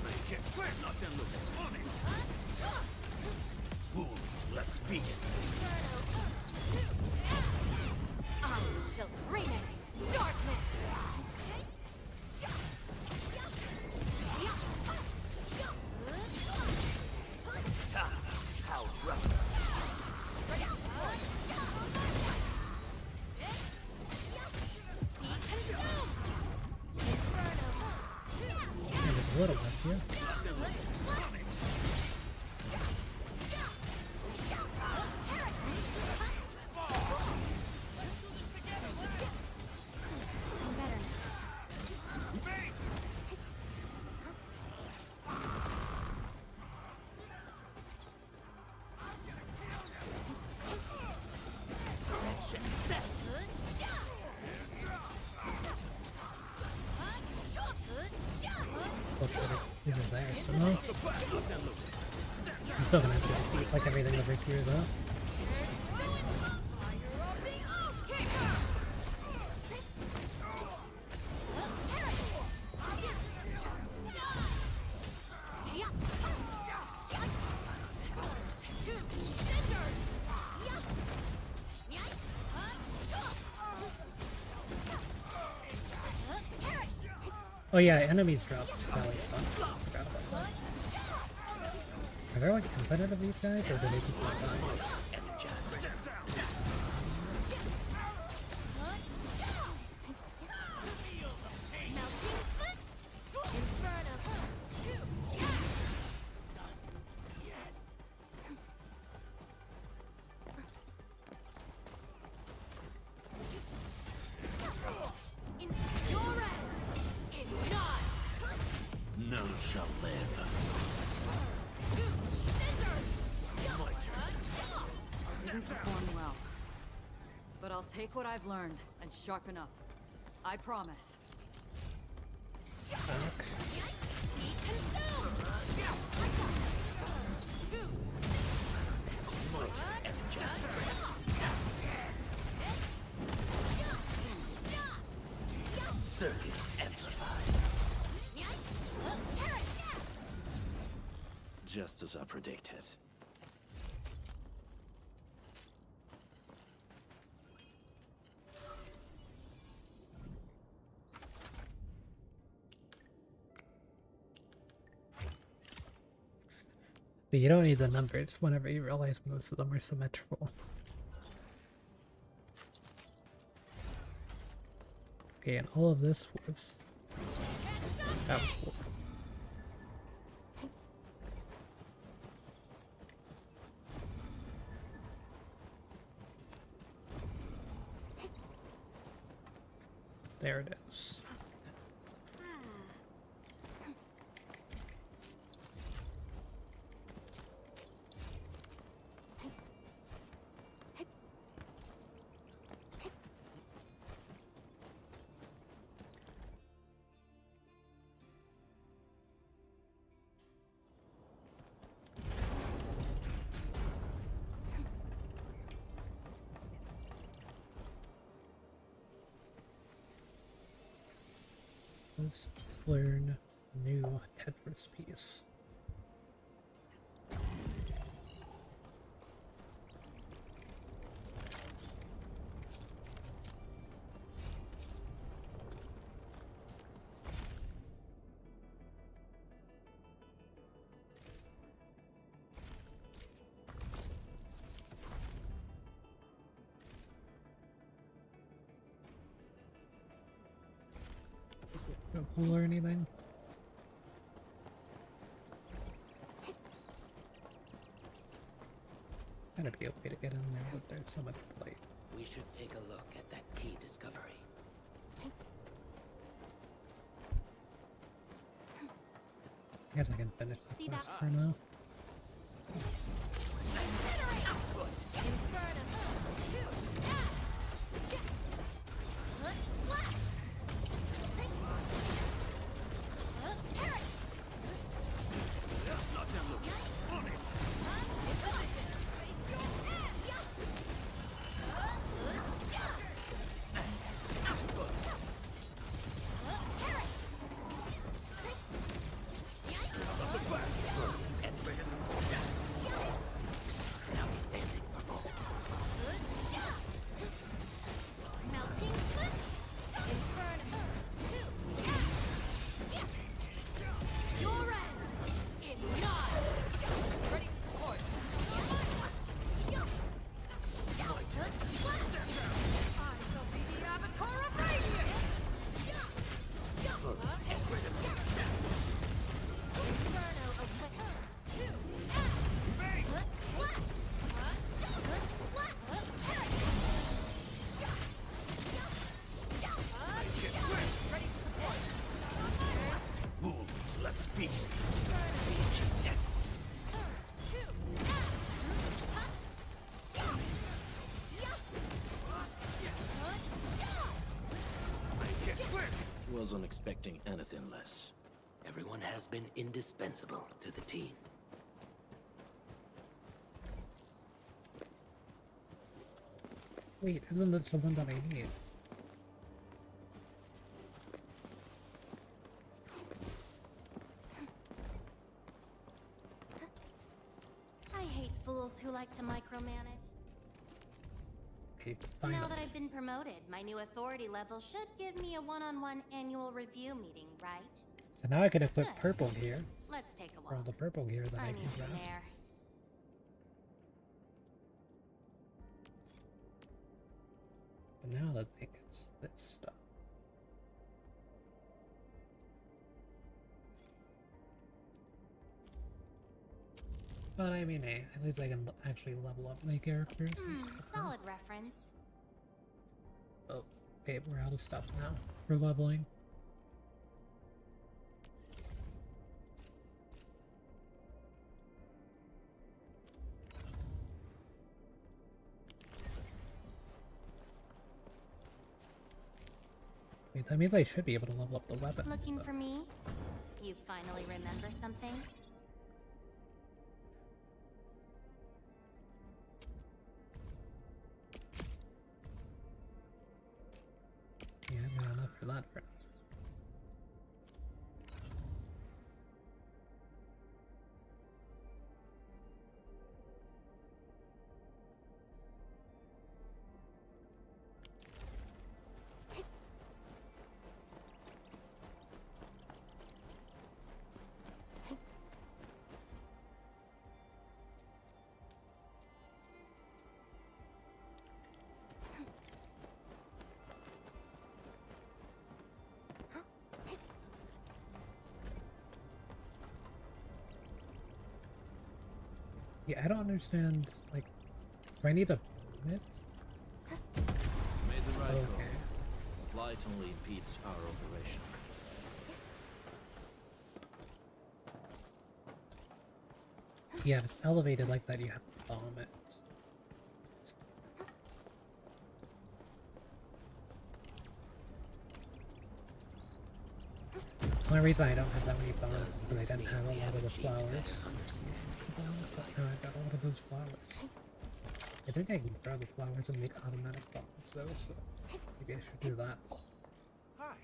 Make it quick. Nothing looking funny. Wolves, let's feast. I shall bring it. Darkness. How rough. There's a little left here. Even there, so no. I'm still gonna have to defeat like everything over here though. Oh yeah, enemies drop belly stuff. Forgot about that. Are there like infinite of these guys, or do they keep on dying? None shall live. Didn't perform well. But I'll take what I've learned and sharpen up. I promise. Circuit amplified. Just as I predicted. But you don't need the numbers whenever you realize most of them are symmetrical. Okay, and all of this was... That was cool. There it is. Let's learn new Tetris piece. Don't pull or anything. Gotta be a way to get in there, but there's so much plate. We should take a look at that key discovery. I guess I can finish the quest for now. Feast. Wasn't expecting anything less. Everyone has been indispensable to the team. Wait, isn't that the one that I need? I hate fools who like to micromanage. Okay, finally. Now that I've been promoted, my new authority level should give me a one-on-one annual review meeting, right? So now I can equip Good. purple gear. Let's take a For all walk. the purple gear that I I can need some grab. air. But now the thing is this stuff. But I mean, hey, at least I can actually level up my characters and stuff now. Solid reference. Oh, okay, we're out of stuff now for leveling. Wait, that means I should be able to level up the weapons. Looking for me? You finally remember something? Yeah, I've got enough for that for now. Yeah, I don't understand, like, do I need a permit? Made the right Okay. call. Light only impedes our operation. Yeah, if it's elevated like that, you have to bomb it. The only reason I don't have that many bombs is because I didn't have a lot of the flowers. But now I've got a lot of those flowers. I think I can grab the flowers and make automatic bombs though, so maybe I should do that. Hi.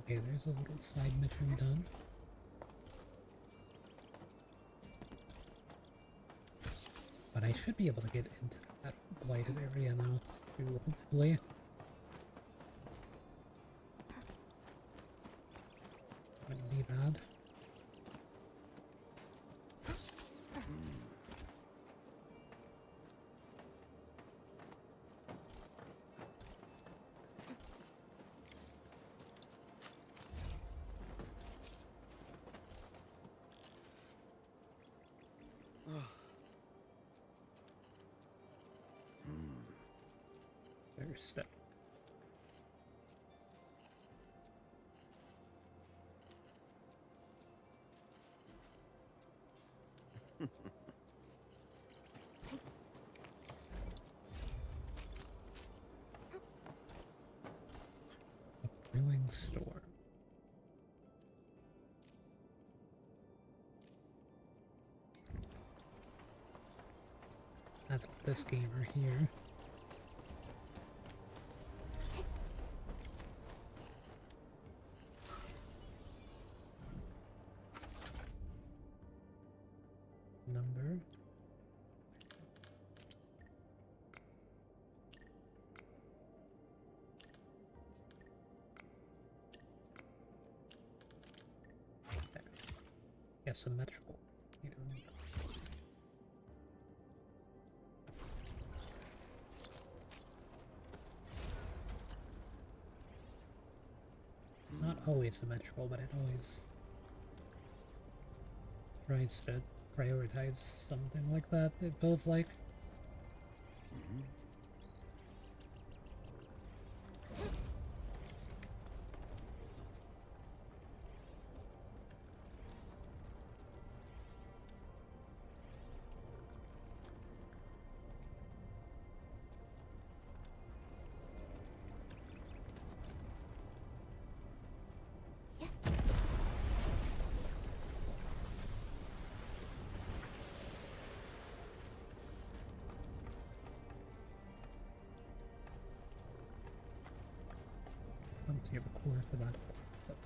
Okay, there's a little side mission done. But I should be able to get into that blighted area now, too, hopefully. Wouldn't be bad. There's stuff. A brewing store. That's this gamer here. Number. There. Yeah, symmetrical. You don't need that. Not always symmetrical, but it always tries to prioritize something like that, it feels like. I don't see a core for that. But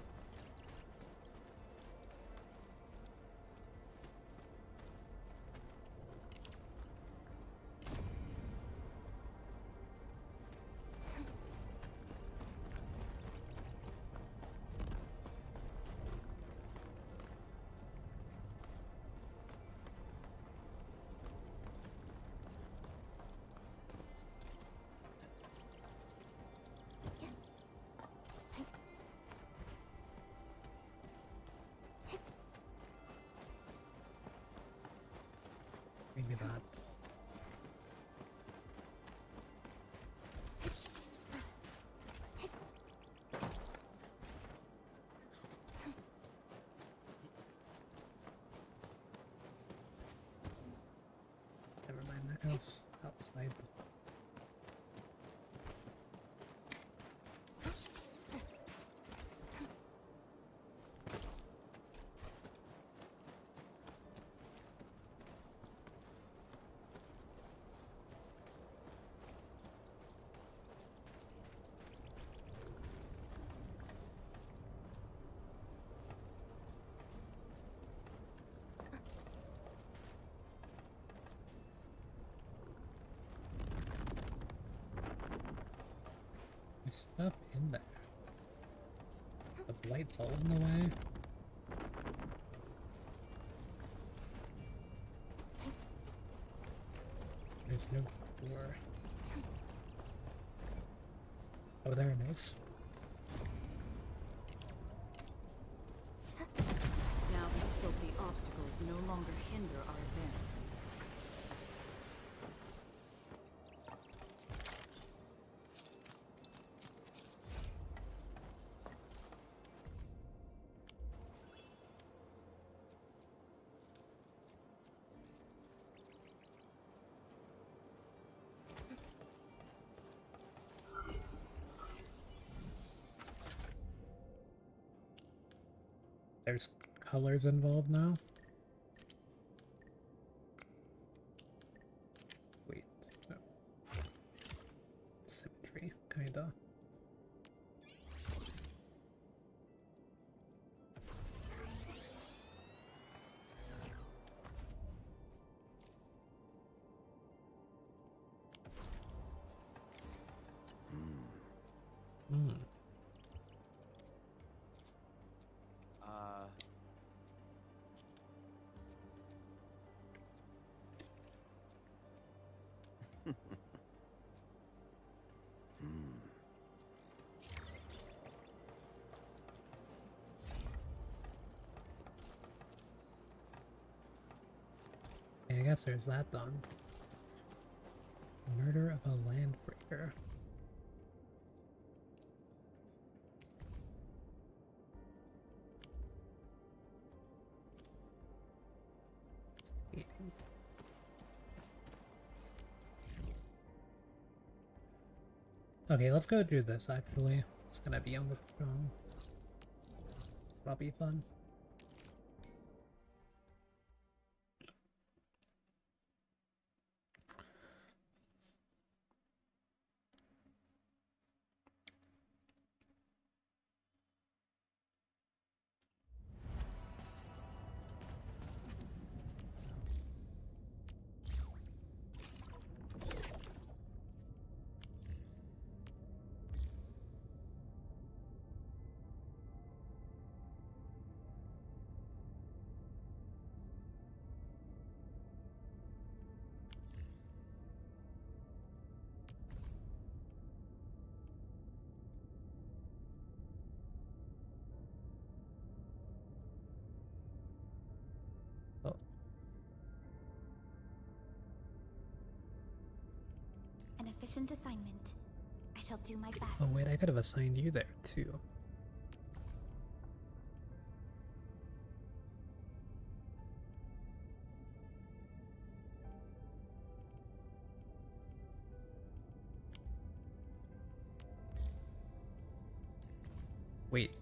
maybe that. Never mind, that house outside. There's stuff in there. The blight's all in the way. There's no door. Oh, there it is. Now these filthy obstacles no longer hinder our advance. There's colors involved now. Wait, no. Symmetry, kinda. Hmm. I guess there's that done. Murder of a landbreaker. Okay, let's go do this actually. It's gonna be on the phone. That'll be fun. An efficient assignment. I shall do my best. Oh wait, I could have assigned you there too. Wait.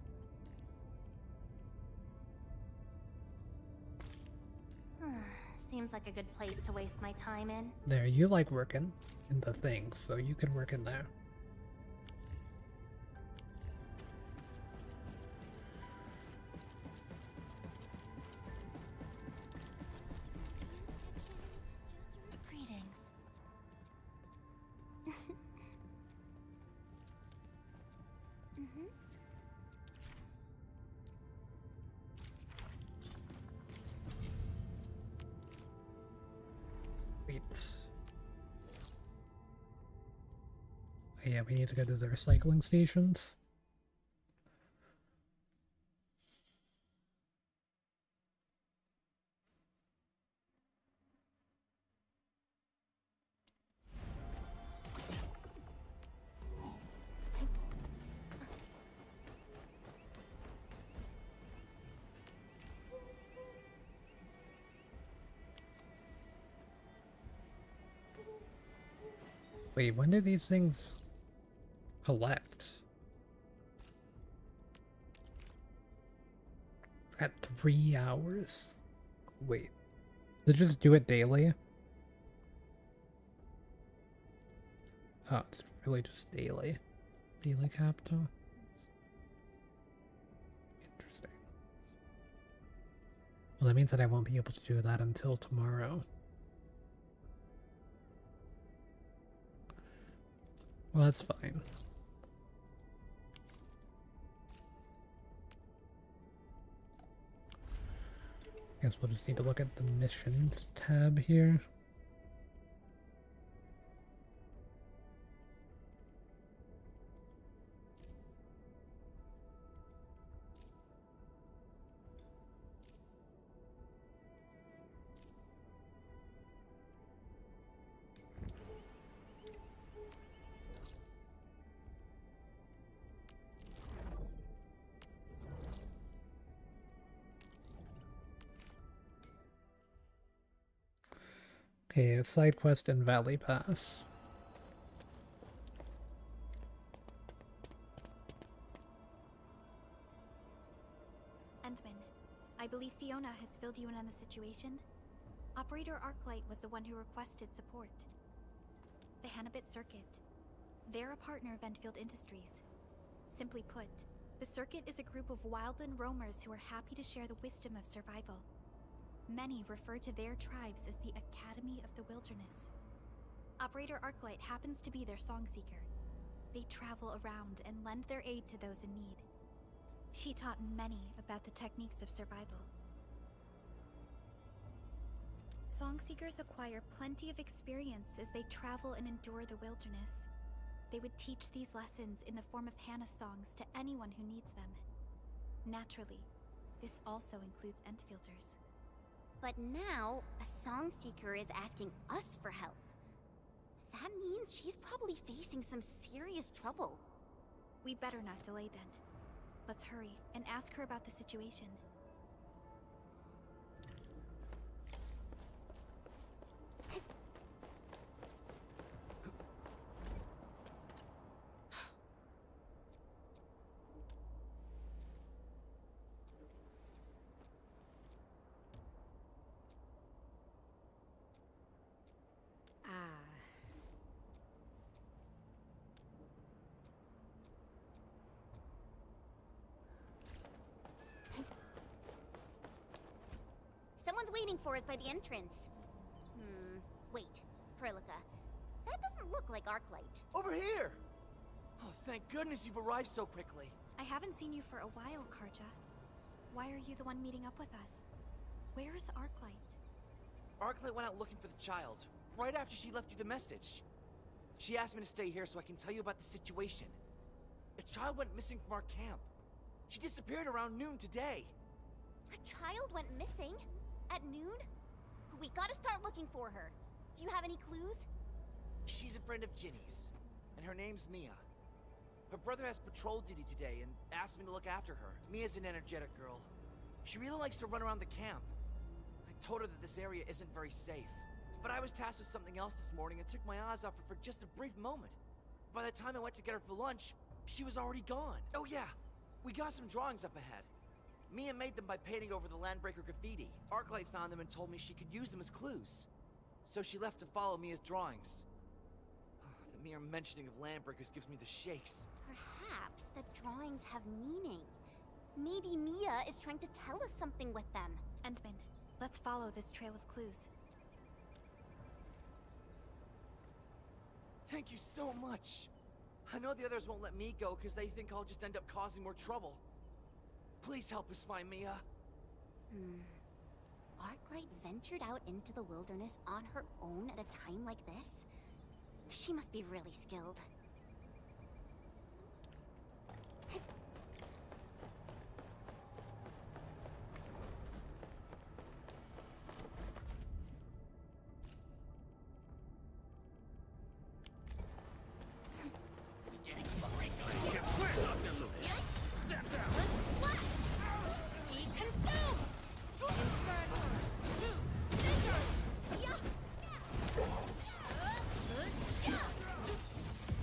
Seems like a good place to waste my time in. There, you like working in the thing, so you can work in there. Greetings. Wait. Oh, yeah, we need to go to the recycling stations. Wait, when do these things collect? It's got 3 hours. Wait, they just do it daily? Oh, it's really just daily. Daily capital. Interesting. Well, that means that I won't be able to do that until tomorrow. Well, that's fine. Guess we'll just need to look at the missions tab here. Okay, a side quest in Valley Pass. Endman, I believe Fiona has filled you in on the situation. Operator Arklight was the one who requested support. The Hannibit Circuit. They're a partner of Endfield Industries. Simply put, the Circuit is a group of wildland roamers who are happy to share the wisdom of survival. Many refer to their tribes as the Academy of the Wilderness. Operator Arklight happens to be their song seeker. They travel around and lend their aid to those in need. She taught many about the techniques of survival. Song seekers acquire plenty of experience as they travel and endure the wilderness. They would teach these lessons in the form of Hannah songs to anyone who needs them. Naturally, this also includes Endfielders. But now, a song seeker is asking us for help. That means she's probably facing some serious trouble. We better not delay then. Let's hurry and ask her about the situation. Someone's waiting for us by the entrance. Wait, Prilica. That doesn't look like Arklight. Over here! Oh, thank goodness you've arrived so quickly. I haven't seen you for a while, Karja. Why are you the one meeting up with us? Where's Arklight? Arklight went out looking for the child, right after she left you the message. She asked me to stay here so I can tell you about the situation. A child went missing from our camp. She disappeared around noon today. A child went missing? At noon? We gotta start looking for her. Do you have any clues? She's a friend of Ginny's, and her name's Mia. Her brother has patrol duty today and asked me to look after her. Mia's an energetic girl. She really likes to run around the camp. I told her that this area isn't very safe. But I was tasked with something else this morning and took my eyes off her for just a brief moment. By the time I went to get her for lunch, she was already gone. Oh yeah, we got some drawings up ahead. Mia made them by painting over the Landbreaker graffiti. Arklight found them and told me she could use them as clues. So she left to follow Mia's drawings. The mere mentioning of Landbreakers gives me the shakes. Perhaps the drawings have meaning. Maybe Mia is trying to tell us something with them. Endman, let's follow this trail of clues. Thank you so much. I know the others won't let me go because they think I'll just end up causing more trouble. Please help us find Mia. Arklight ventured out into the wilderness on her own at a time like this? She must be really skilled.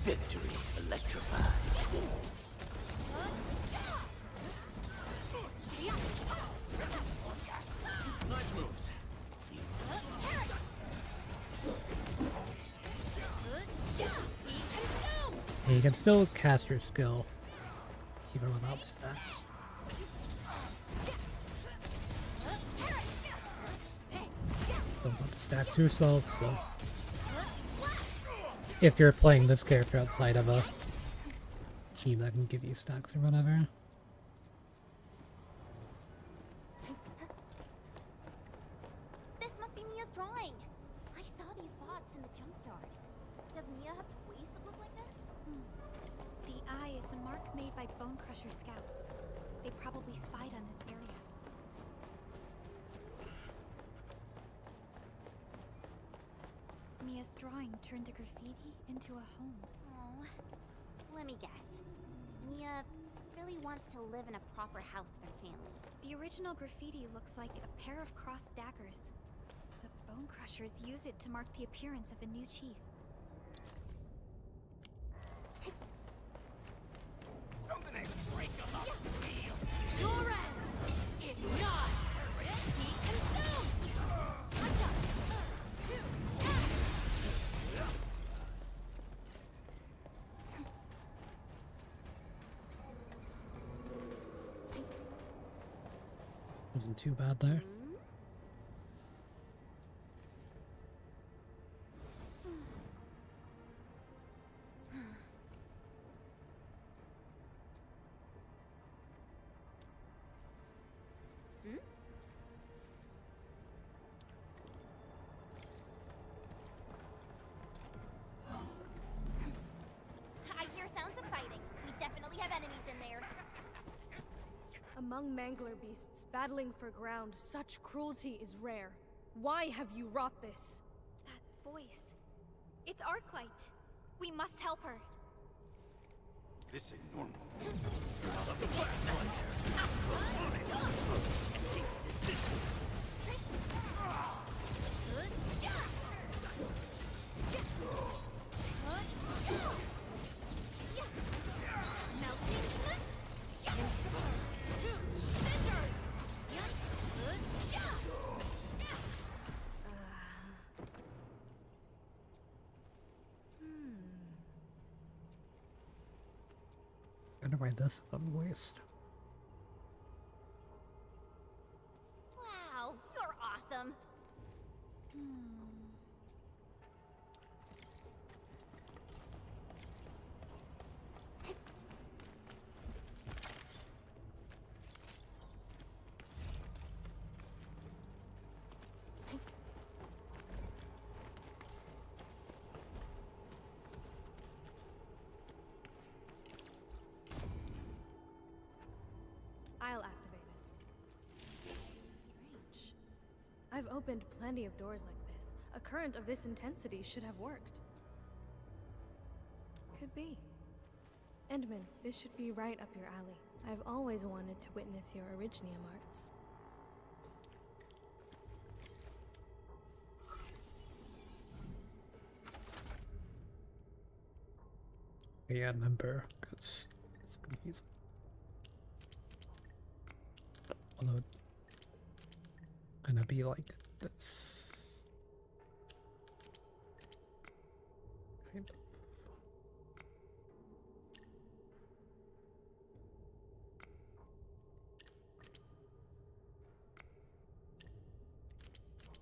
Victory electrified. Nice moves. Yeah, you can still cast your skill even without stacks. Don't have to stack yourself, so if you're playing this character outside of a team that can give you stacks or whatever. This must be Mia's drawing. I saw these bots in the junkyard. Does Mia have toys that look like this? The eye is the mark made by Bone Crusher scouts. They probably spied on this area. Mia's drawing turned the graffiti into a home. Oh, let me guess. Mia really wants to live in a proper house with her family. The original graffiti looks like a pair of crossed daggers. The Bone Crushers use it to mark the appearance of a new chief. Something ain't break about Your end is not. Be consumed. Wasn't too bad there. I hear sounds of fighting. We definitely have enemies in there. Among mangler beasts battling for ground, such cruelty is rare. Why have you wrought this? That voice. It's Arknight. We must help her. This ain't normal. You're not of the flesh. I wonder why this is on waste. Wow, you're awesome. I'll activate it. Strange. I've opened plenty of doors like this. A current of this intensity should have worked. Could be. Endman, this should be right up your alley. I've always wanted to witness your Originium arts. Yeah, remember, because it's confusing. Although it's gonna be like this. Kind of.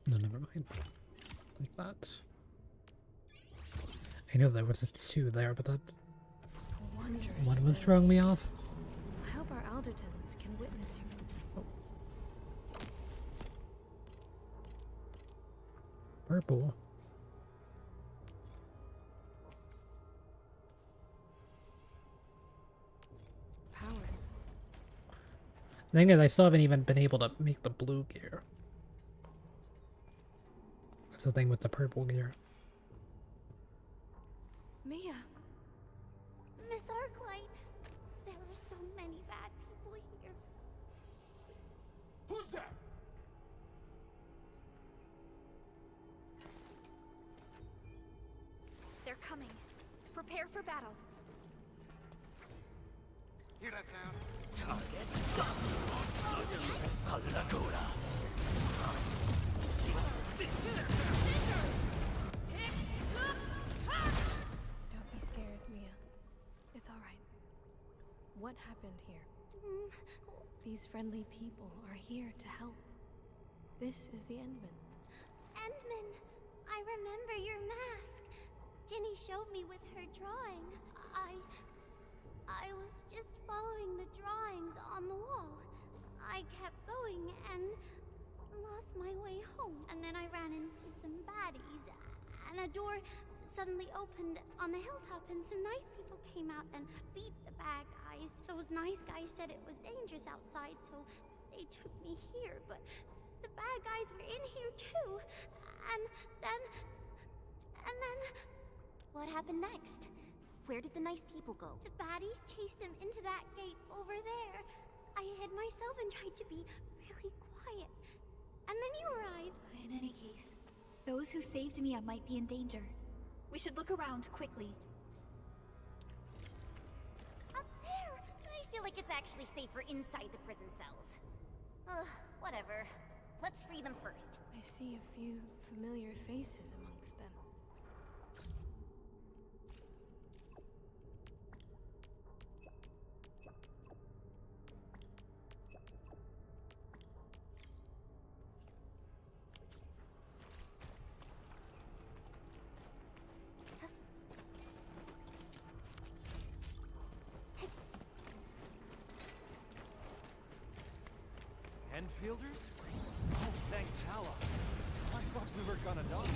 No, never mind. Like that. I know there was a 2 there, but that one was throwing me off. I hope our Aldertons can witness you. Purple. Powers. The thing is, I still haven't even been able to make the blue gear. That's the thing with the purple gear. Mia. Miss Arknight, there are so many bad people here. Who's that? They're coming. Prepare for battle. Hear that sound? Target. Halakura. Don't be scared, Mia. It's alright. What happened here? These friendly people are here to help. This is the Endman. Endman, I remember your mask. Ginny showed me with her drawing. I was just following the drawings on the wall. I kept going and lost my way home. And then I ran into some baddies, and a door suddenly opened on the hilltop, and some nice people came out and beat the bad guys. Those nice guys said it was dangerous outside, so they took me here, but the bad guys were in here too. And then... What happened next? Where did the nice people go? The baddies chased them into that gate over there. I hid myself and tried to be really quiet. And then you arrived. In any case, those who saved Mia might be in danger. We should look around quickly. Up there! I feel like it's actually safer inside the prison cells. Whatever. Let's free them first. I see a few familiar faces amongst them. Endfielders? Oh, thank Talos. I thought we were gonna die.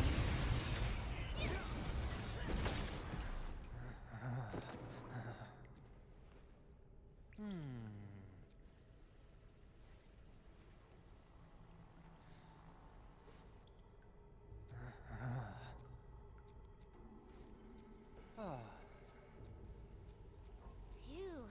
Phew.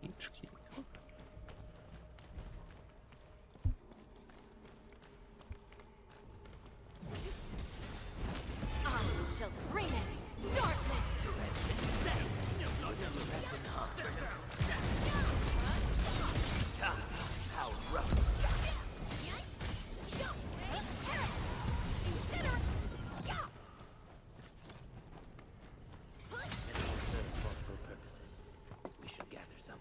HQ. I shall bring it! Darkness! How rough. For purposes, we should gather some.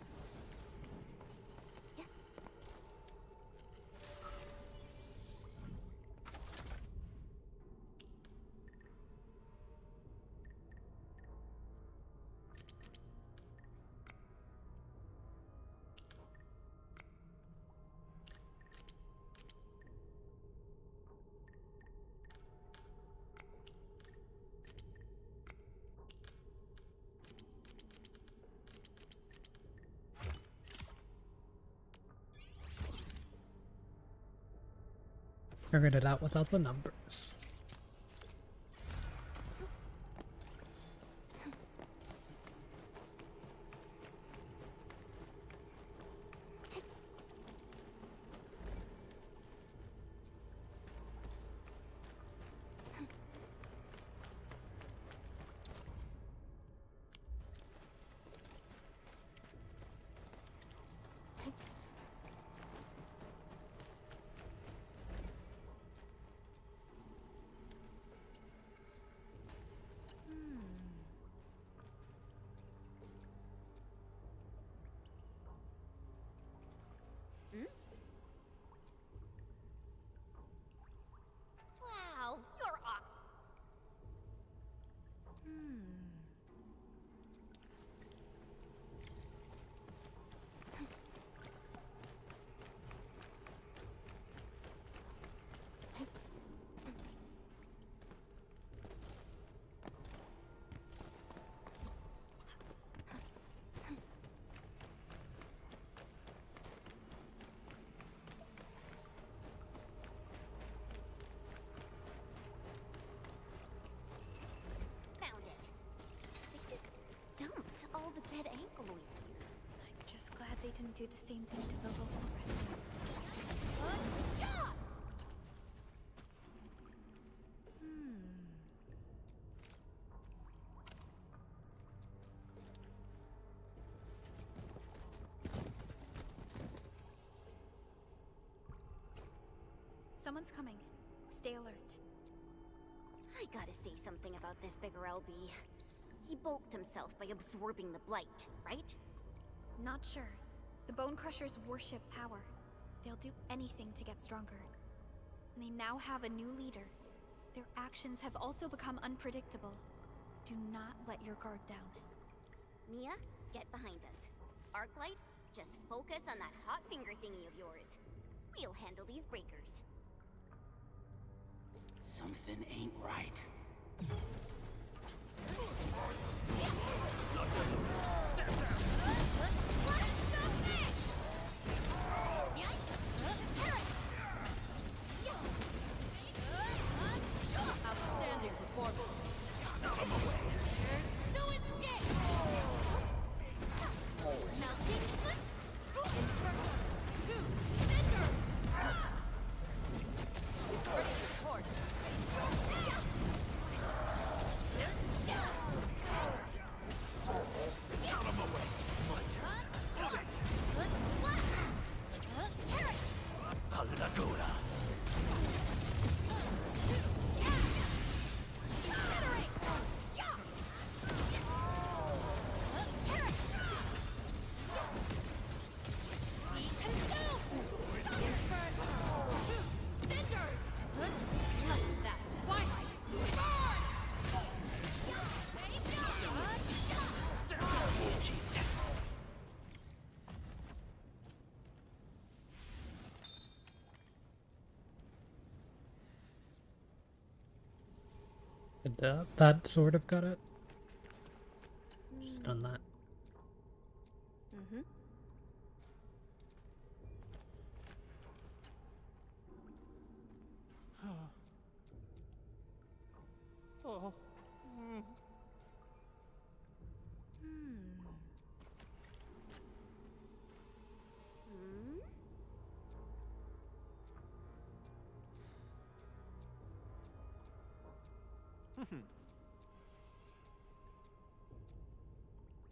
Figured it out without the numbers. Wow, you're up. Found it. They just dumped all the dead ankle here. I'm just glad they didn't do the same thing to the local residents. Someone's coming. Stay alert. I gotta say something about this bigger LB. He bulked himself by absorbing the blight, right? Not sure. The Bone Crushers worship power. They'll do anything to get stronger. And they now have a new leader. Their actions have also become unpredictable. Do not let your guard down. Mia, get behind us. Arclight, just focus on that hot finger thingy of yours. We'll handle these breakers. Something ain't right. Outstanding performance. Out of my way. No escape! Melting foot. Instructor. Two. Fingers. Perfect course. Out of my way. My turn. Do it. Alagura. Did that sort of got it? Just done that. Mm-hmm. Oh.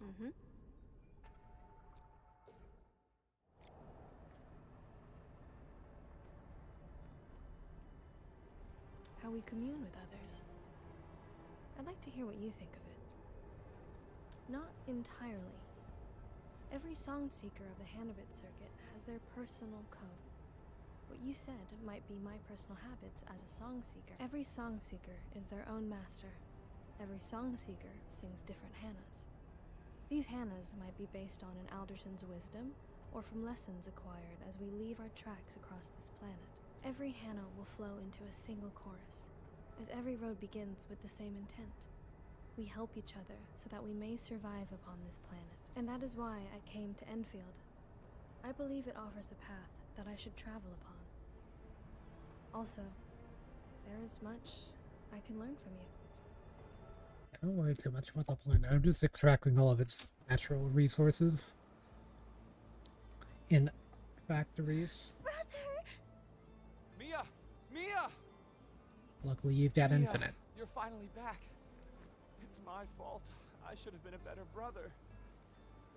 Mm-hmm. How we commune with others. I'd like to hear what you think of it. Not entirely. Every song seeker of the Hanabit circuit has their personal code. What you said might be my personal habits as a song seeker. Every song seeker is their own master. Every song seeker sings different Hanas. These Hanas might be based on an Alderton's wisdom, or from lessons acquired as we leave our tracks across this planet. Every Hana will flow into a single chorus, as every road begins with the same intent. We help each other so that we may survive upon this planet. And that is why I came to Endfield. I believe it offers a path that I should travel upon. Also, there is much I can learn from you. Don't worry too much about the planet. I'm just extracting all of its natural resources in factories. Mia! Mia! Luckily, you've got Mia, infinite. You're finally back. It's my fault. I should have been a better brother.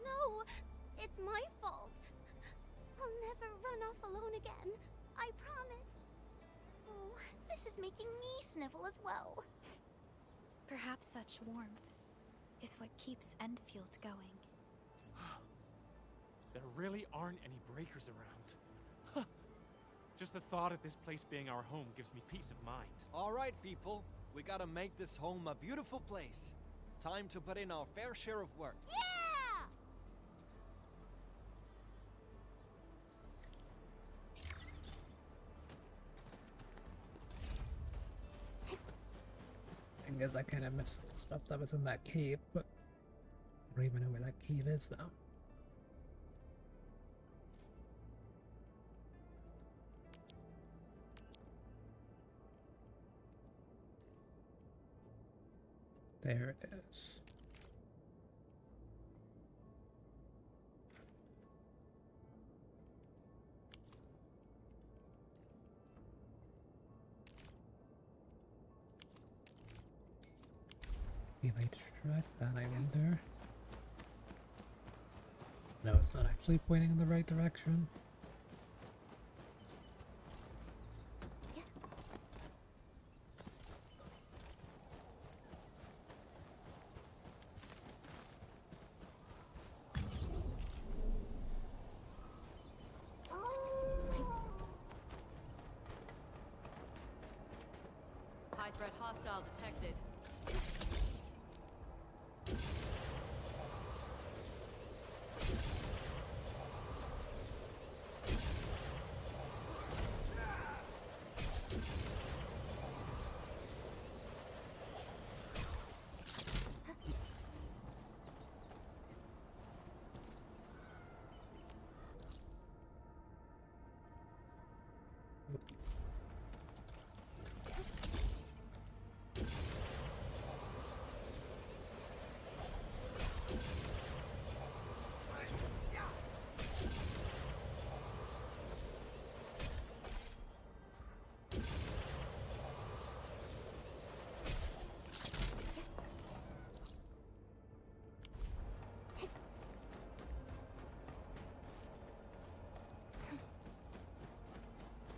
No, it's my fault. I'll never run off alone again. I promise. Oh, this is making me snivel as well. Perhaps such warmth is what keeps Endfield going. There really aren't any breakers around. Huh. Just the thought of this place being our home gives me peace of mind. All right, people. We gotta make this home a beautiful place. Time to put in our fair share of work. Yeah! I guess I kind of missed the stuff that was in that cave, but I don't even know where that cave is now. There it is. If I track that, I wonder. No, it's not actually pointing in the right direction. High threat hostile detected.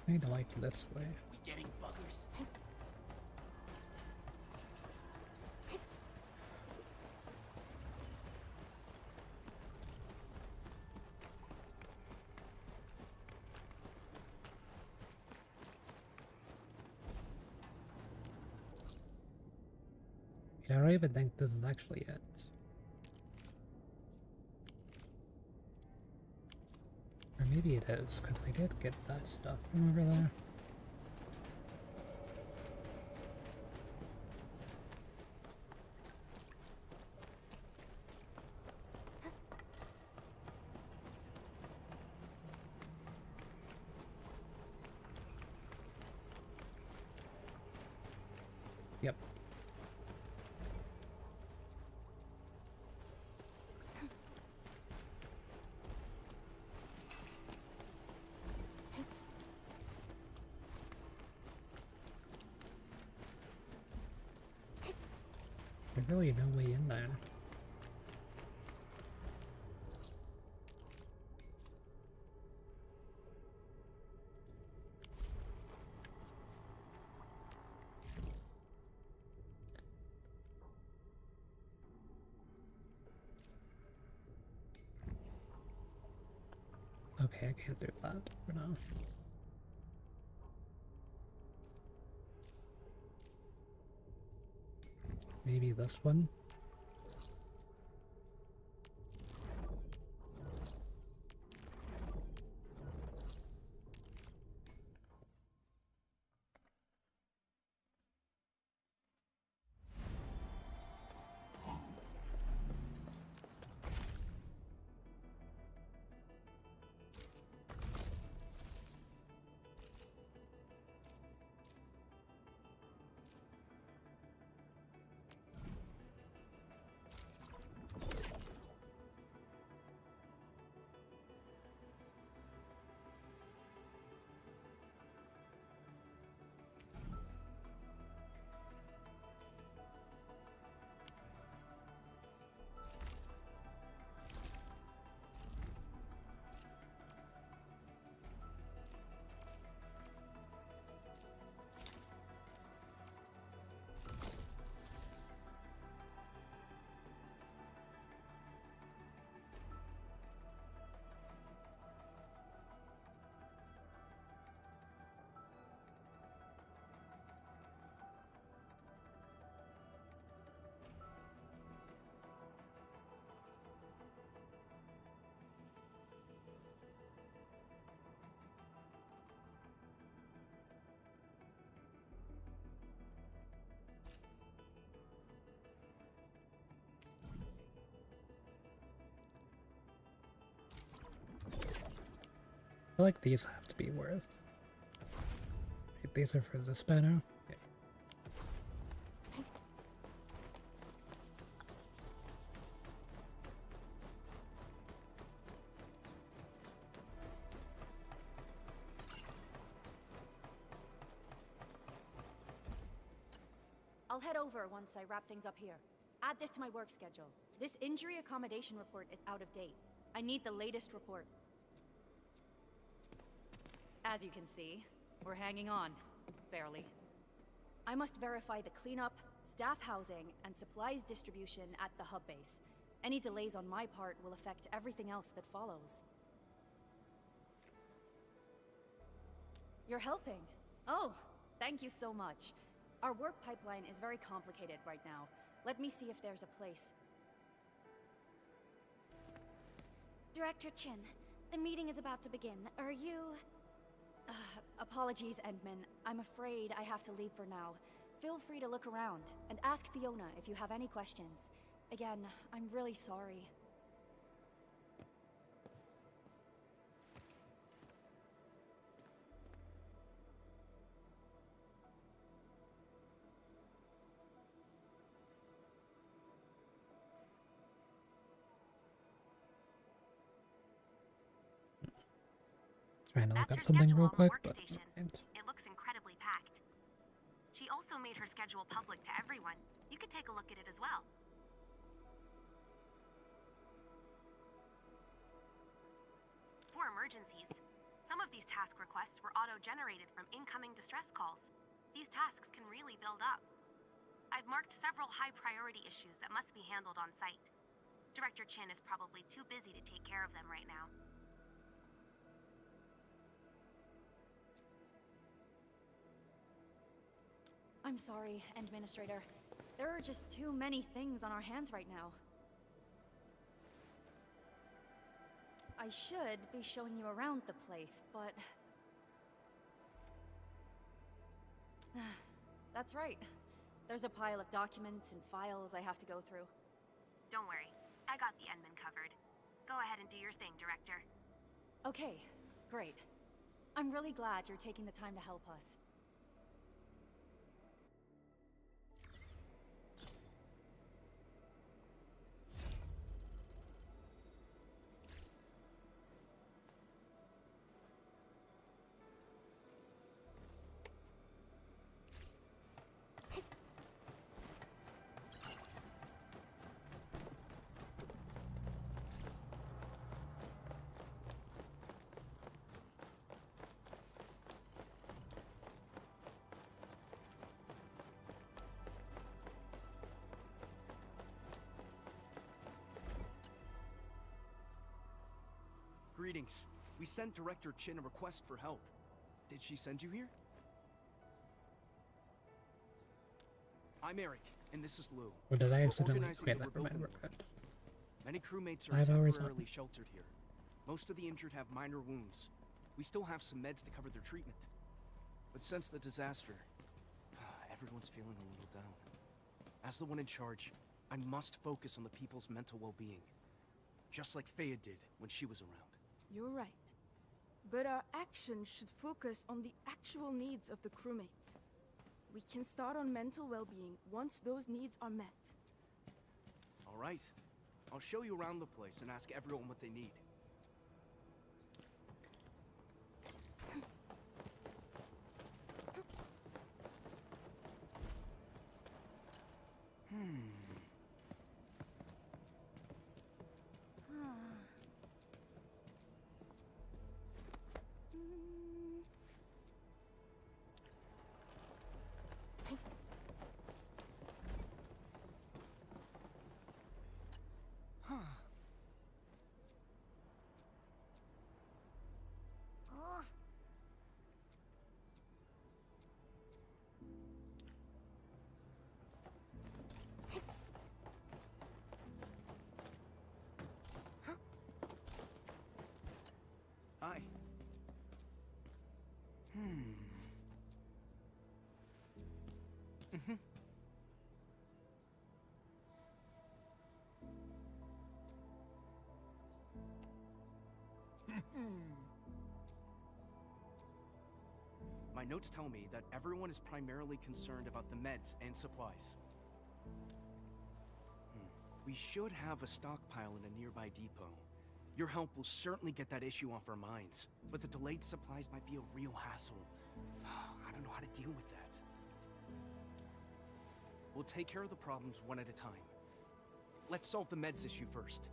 I need to like this way. We getting buggers? I don't even think this is actually it. Or maybe it is, because we did get that stuff from over there. Yep. There's really no way in there. Okay, I can't do that for now. Maybe this one? I feel like these have to be worth. Wait, these are for the spanner. Yeah. I'll head over once I wrap things up here. Add this to my work schedule. This injury accommodation report is out of date. I need the latest report. As you can see, we're hanging on. Barely. I must verify the cleanup, staff housing, and supplies distribution at the hub base. Any delays on my part will affect everything else that follows. You're helping. Oh, thank you so much. Our work pipeline is very complicated right now. Let me see if there's a place. Director Chin, the meeting is about to begin. Are you... Apologies, Endman. I'm afraid I have to leave for now. Feel free to look around, and ask Fiona if you have any questions. Again, I'm really sorry. Trying to look That's up her something schedule real on the quick, but workstation. and It looks incredibly packed. She also made her schedule public to everyone. You could take a look at it as well. For emergencies, some of these task requests were auto-generated from incoming distress calls. These tasks can really build up. I've marked several high-priority issues that must be handled on site. Director Chin is probably too busy to take care of them right now. I'm sorry, Administrator. There are just too many things on our hands right now. I should be showing you around the place, but... That's right. There's a pile of documents and files I have to go through. Don't worry, I got the Endman covered. Go ahead and do your thing, Director. Okay, great. I'm really glad you're taking the time to help us. Greetings. We sent Director Chin a request for help. Did she send you here? I'm Eric, and this is Lou. or did I We're accidentally? organizing Okay, the never mind. rebuilding We're work. good. Many crewmates are 5 hours temporarily on. sheltered here. Most of the injured have minor wounds. We still have some meds to cover their treatment. But since the disaster, everyone's feeling a little down. As the one in charge, I must focus on the people's mental well-being. Just like Faya did when she was around. You're right. But our action should focus on the actual needs of the crewmates. We can start on mental well-being once those needs are met. All right. I'll show you around the place and ask everyone what they need. Hi. My notes tell me that everyone is primarily concerned about the meds and supplies. We should have a stockpile in a nearby depot. Your help will certainly get that issue off our minds, but the delayed supplies might be a real hassle. I don't know how to deal with that. We'll take care of the problems one at a time. let's solve the meds issue first.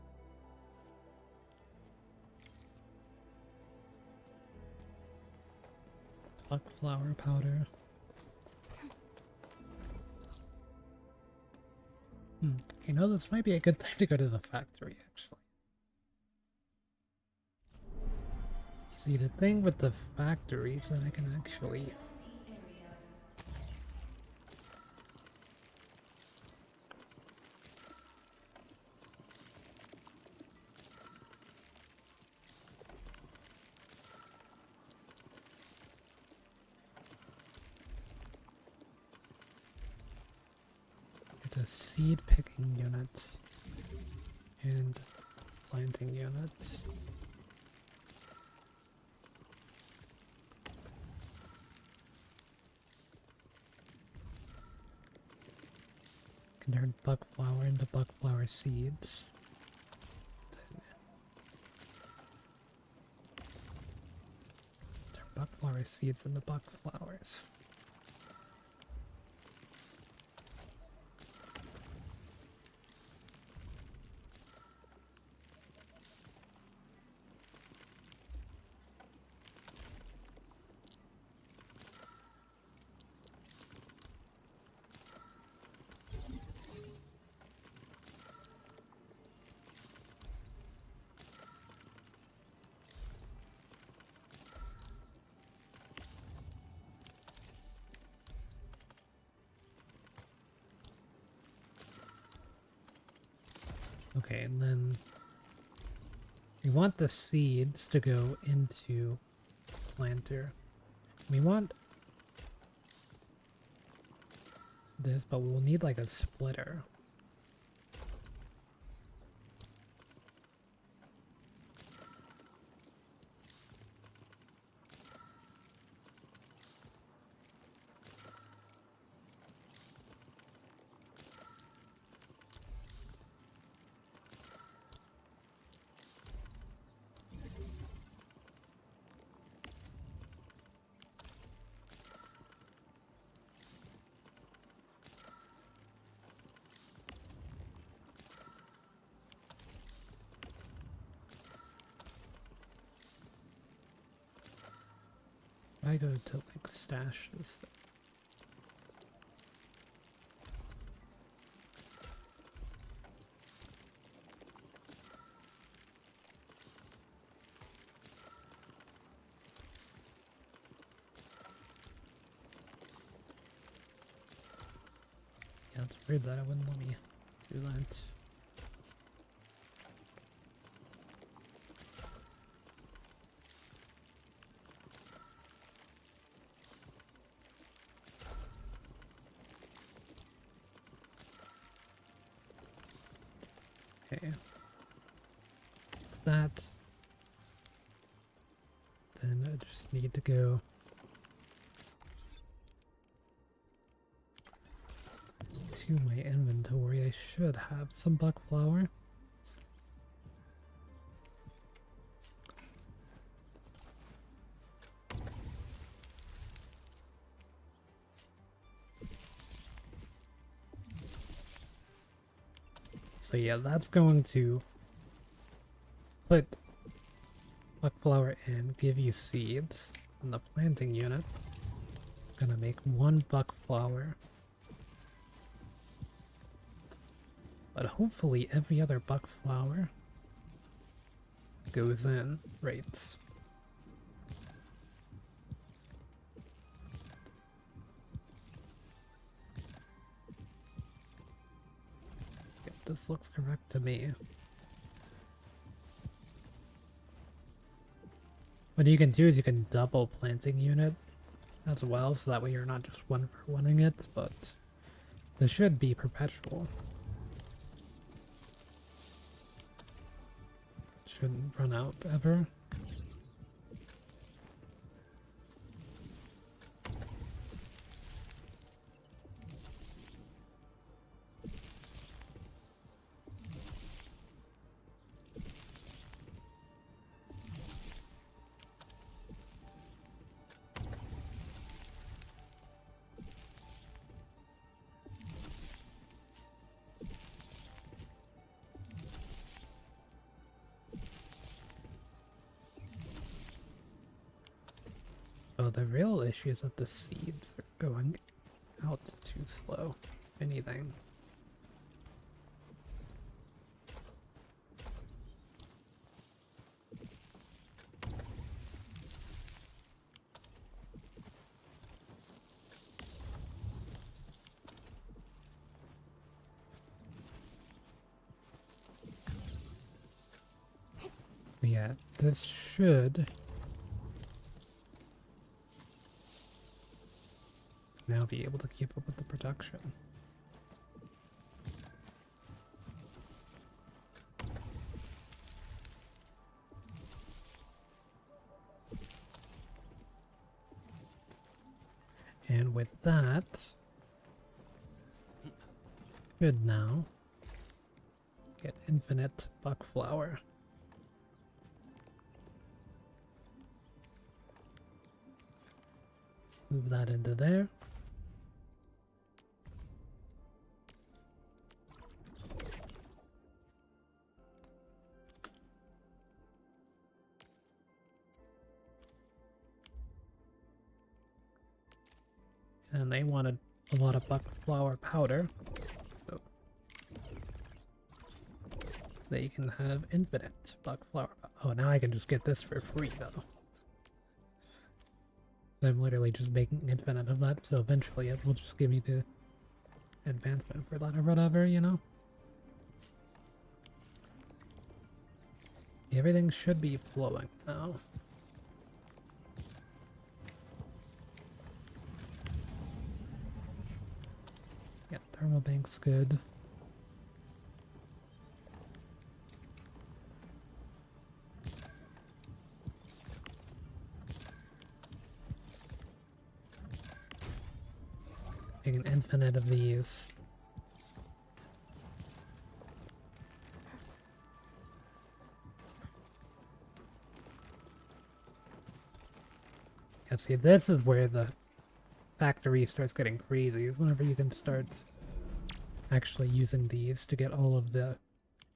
Buck flower powder. You know, this might be a good time to go to the factory, actually. See, the thing with the factory is that I can actually... the seed picking units and planting units. Can turn buck flower into buck flower seeds. Turn buck flower seeds into buck flowers. Okay, and then we want the seeds to go into planter. We want this, but we'll need like a splitter. I go to like stash this thing. Yeah, it's weird that it wouldn't let me do that. Okay. That. Then I just need to go to my inventory. I should have some buck flower. So yeah, that's going to put buck flower in, give you seeds. And the planting unit, gonna make one buck flower. But hopefully every other buck flower goes in rates. Yep, this looks correct to me. What you can do is you can double planting unit as well, so that way you're not just one for oneing it, but this should be perpetual. Shouldn't run out ever. So the real issue is that the seeds are going out too slow. If anything. Yeah, this should now be able to keep up with the production. And with that, should now get infinite buck flower. Move that into there. And they wanted a lot of buck flower powder, so they can have infinite buck flower. Oh, now I can just get this for free though. I'm literally just making infinite of that, so eventually it will just give me the advancement for that or whatever, you know? Everything should be flowing now. Yeah, thermal bank's good. Making an infinite of these. Yeah, see, this is where the factory starts getting crazy, is whenever you can start actually using these to get all of the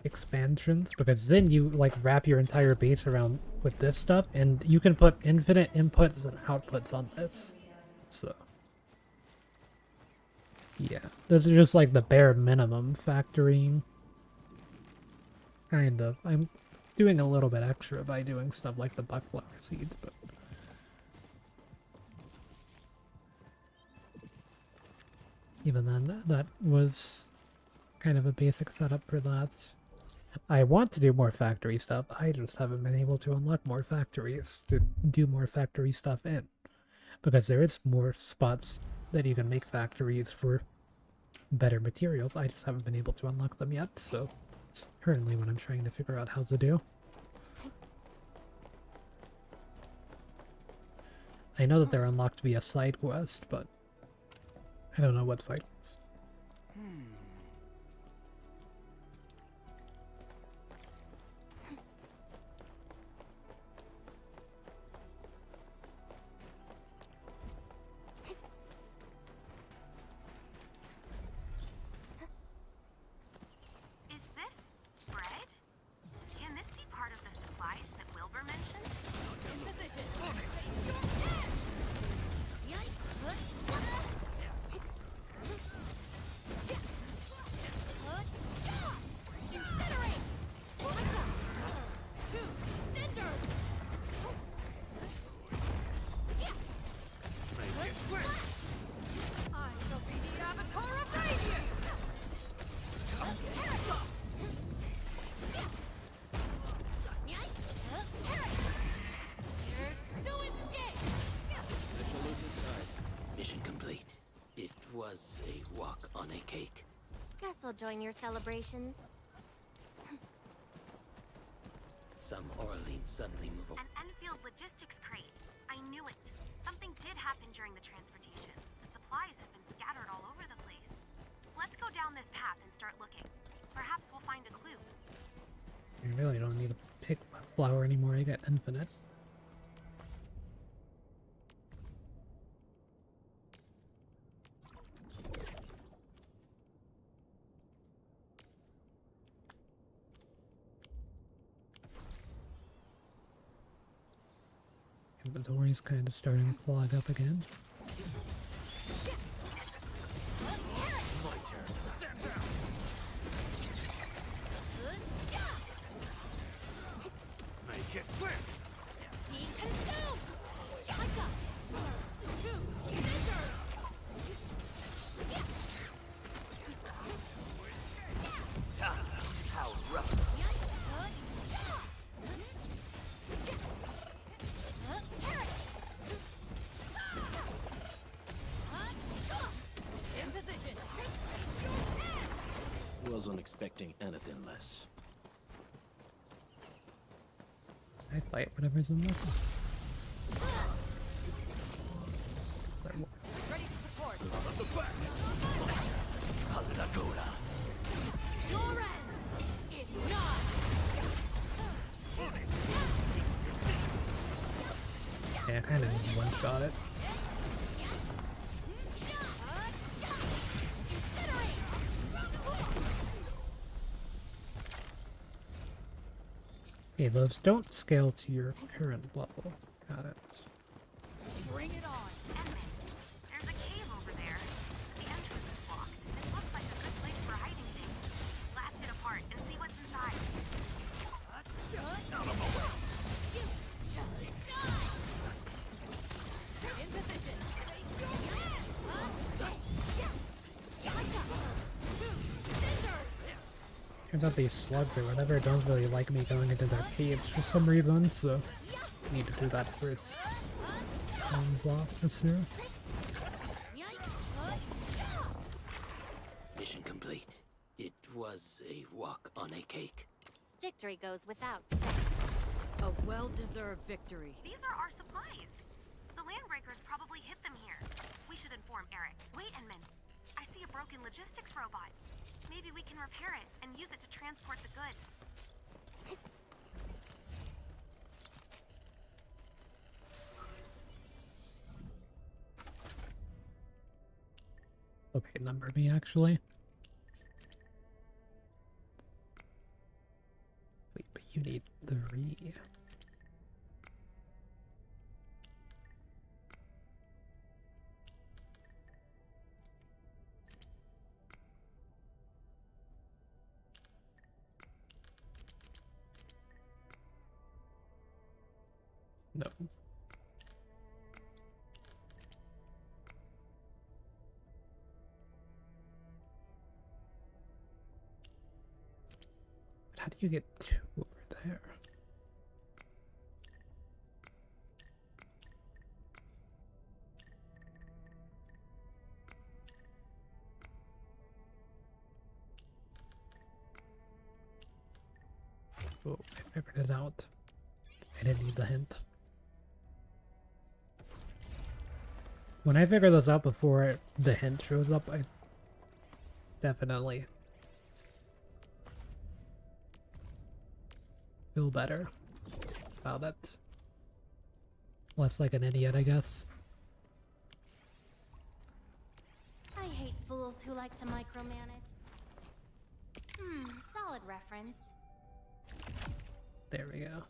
expansions, because then you like wrap your entire base around with this stuff and you can put infinite inputs and outputs on this. So yeah, this is just like the bare minimum factoring. Kind of. I'm doing a little bit extra by doing stuff like the buckflower seeds, but even then, that was kind of a basic setup for that. I want to do more factory stuff, I just haven't been able to unlock more factories to do more factory stuff in. Because there is more spots that you can make factories for better materials, I just haven't been able to unlock them yet, so it's currently what I'm trying to figure out how to do. I know that they're unlocked via side quest, but I don't know what side quest. Is this bread? Can this be part of the supplies that Wilbur mentioned? In position. Incinerate! Two cinders! I shall be the avatar of radiance! Mission complete. It was a walk on a cake. Guess I'll join your celebrations. Some Orleans suddenly move An Endfield logistics crate. I knew it. Something did happen during the transportation. The supplies have been scattered all over the place. Let's go down this path and start looking. Perhaps we'll find a clue. You really don't need to pick flower anymore, you get infinite. Inventory's kind of starting to clog up again. My turn. Stand down. Make it quick. Be consumed! I got this. 2 scissors! How rough. In position. Wasn't expecting anything less. I fight whatever's in this. Ready to support. On the back. Laguna. Your end is not! Yeah, I kind of one-shot it. Okay, those don't scale to your current level. Got it. Bring it on. There's a cave over there. The entrance is blocked. It looks like a good place for hiding things. Blast it apart and see what's inside. Out of my way. In position. Turns out these slugs or whatever don't really like me going into their caves for some reason, so I need to do that first. Off this here. Mission complete. It was a walk on a cake. Victory goes without saying. A well-deserved victory. These are our supplies. The landbreakers probably hid them here. We should inform Eric. Wait, Enman. I see a broken logistics robot. Maybe we can repair it and use it to transport the goods. Okay, number me actually. Wait, but you need 3. No. But how do you get 2 over there? Oh, I figured it out. I didn't need the hint. When I figure those out before the hint shows up, I definitely feel better about it. Less like an idiot, I guess. I hate fools who like to micromanage. Solid reference. There we go.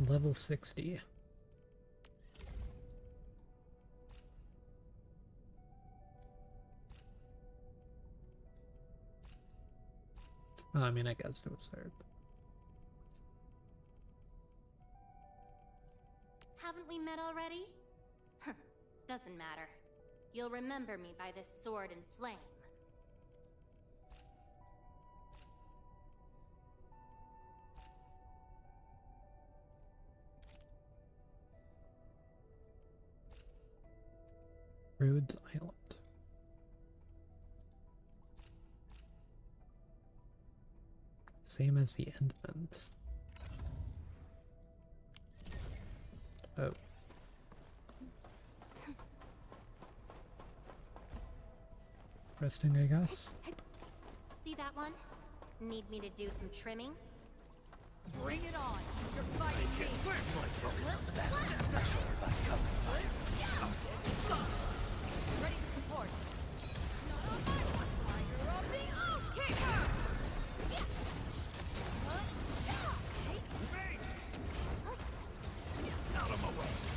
Level 60. I mean, I guess to a start. Haven't we met already? Doesn't matter. You'll remember me by this sword and flame. Rhodes Island. Same as the Endmans. Oh. Resting, I guess. See that one? Need me to do some trimming? Bring it on. You're fighting me. Ready to support. Fire of the Oathkeeper! Out of my way.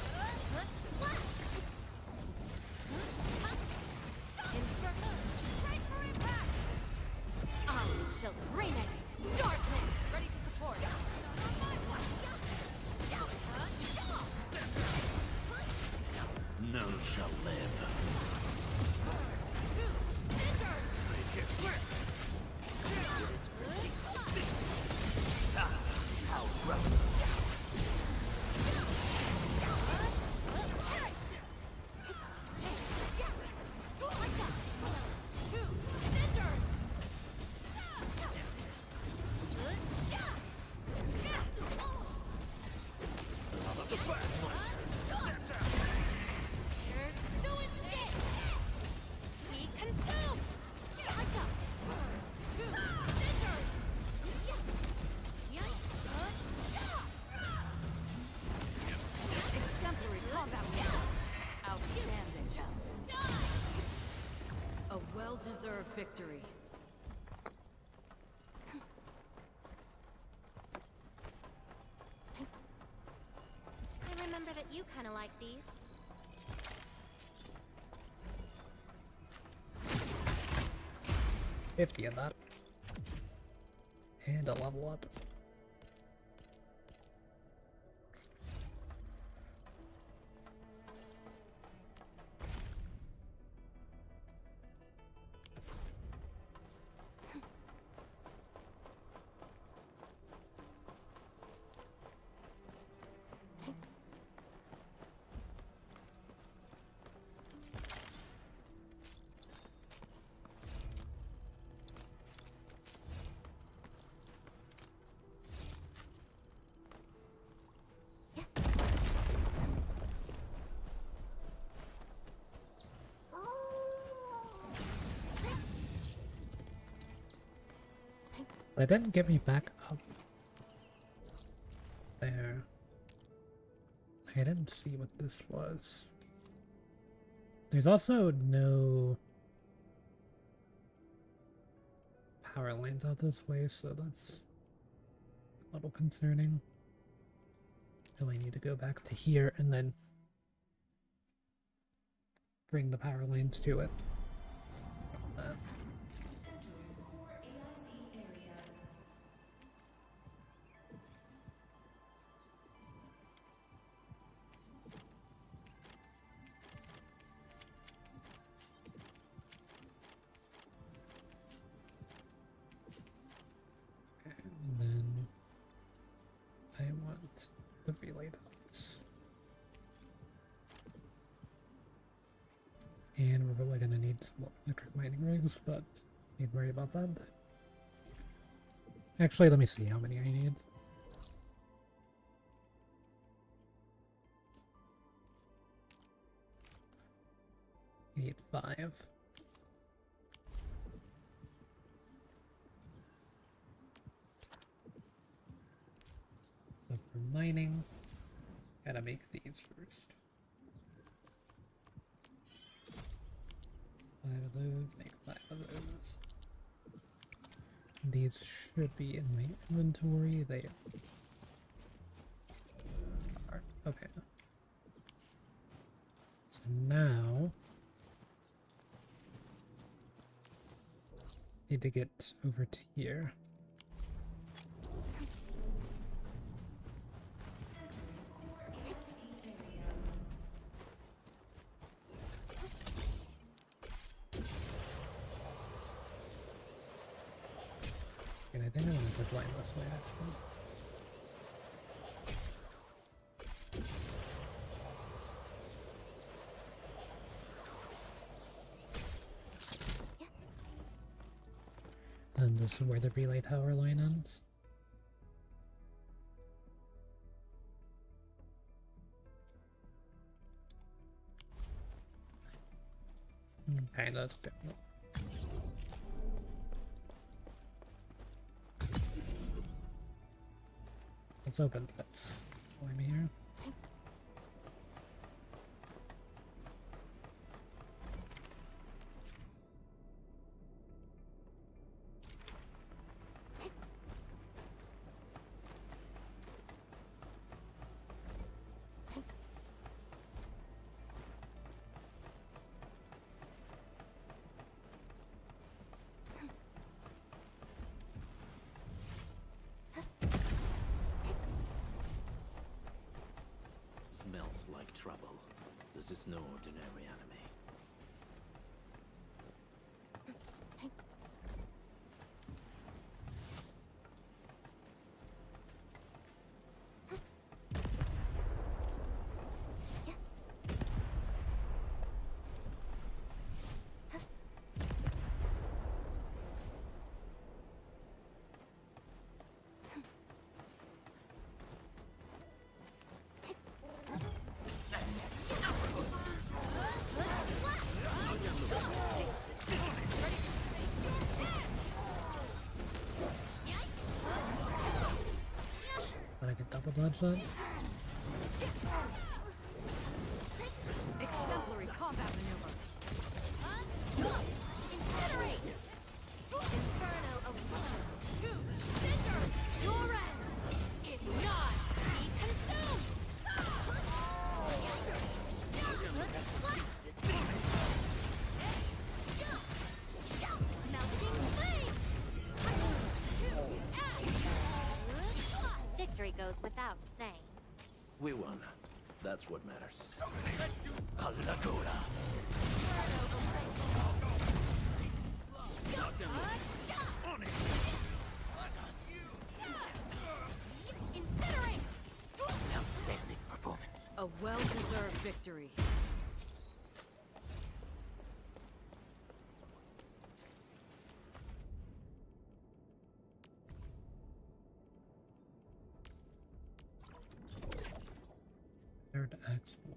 Exemplary combat. Outstanding. A well-deserved victory. I remember that you kind of like these. $50 of that. And a level up. They didn't get me back up there. I didn't see what this was. There's also no power lines out this way, so that's a little concerning. Really need to go back to here and then bring the power lines to it. And then I want the relay dots. And we're probably gonna need some more electric mining rigs, but need to worry about that. Actually, let me see how many I need. I need 5. So for mining, gotta make these first. 5 of those, make 5 of those. These should be in my inventory. They are. Okay. So now need to get over to here. And I think I want to zip line this way, actually. And this is where the relay tower line ends. Okay, that's good. Let's open this. While I'm here. Smells like trouble. This is no ordinary enemy. dodge that. Exemplary combat maneuver. Incinerate! Inferno of fire! Cinder! Your end is not! Be consumed! Melting flame! Victory goes without saying. We won. That's what matters. Incinerate! Outstanding performance. A well-deserved victory. Third axe void.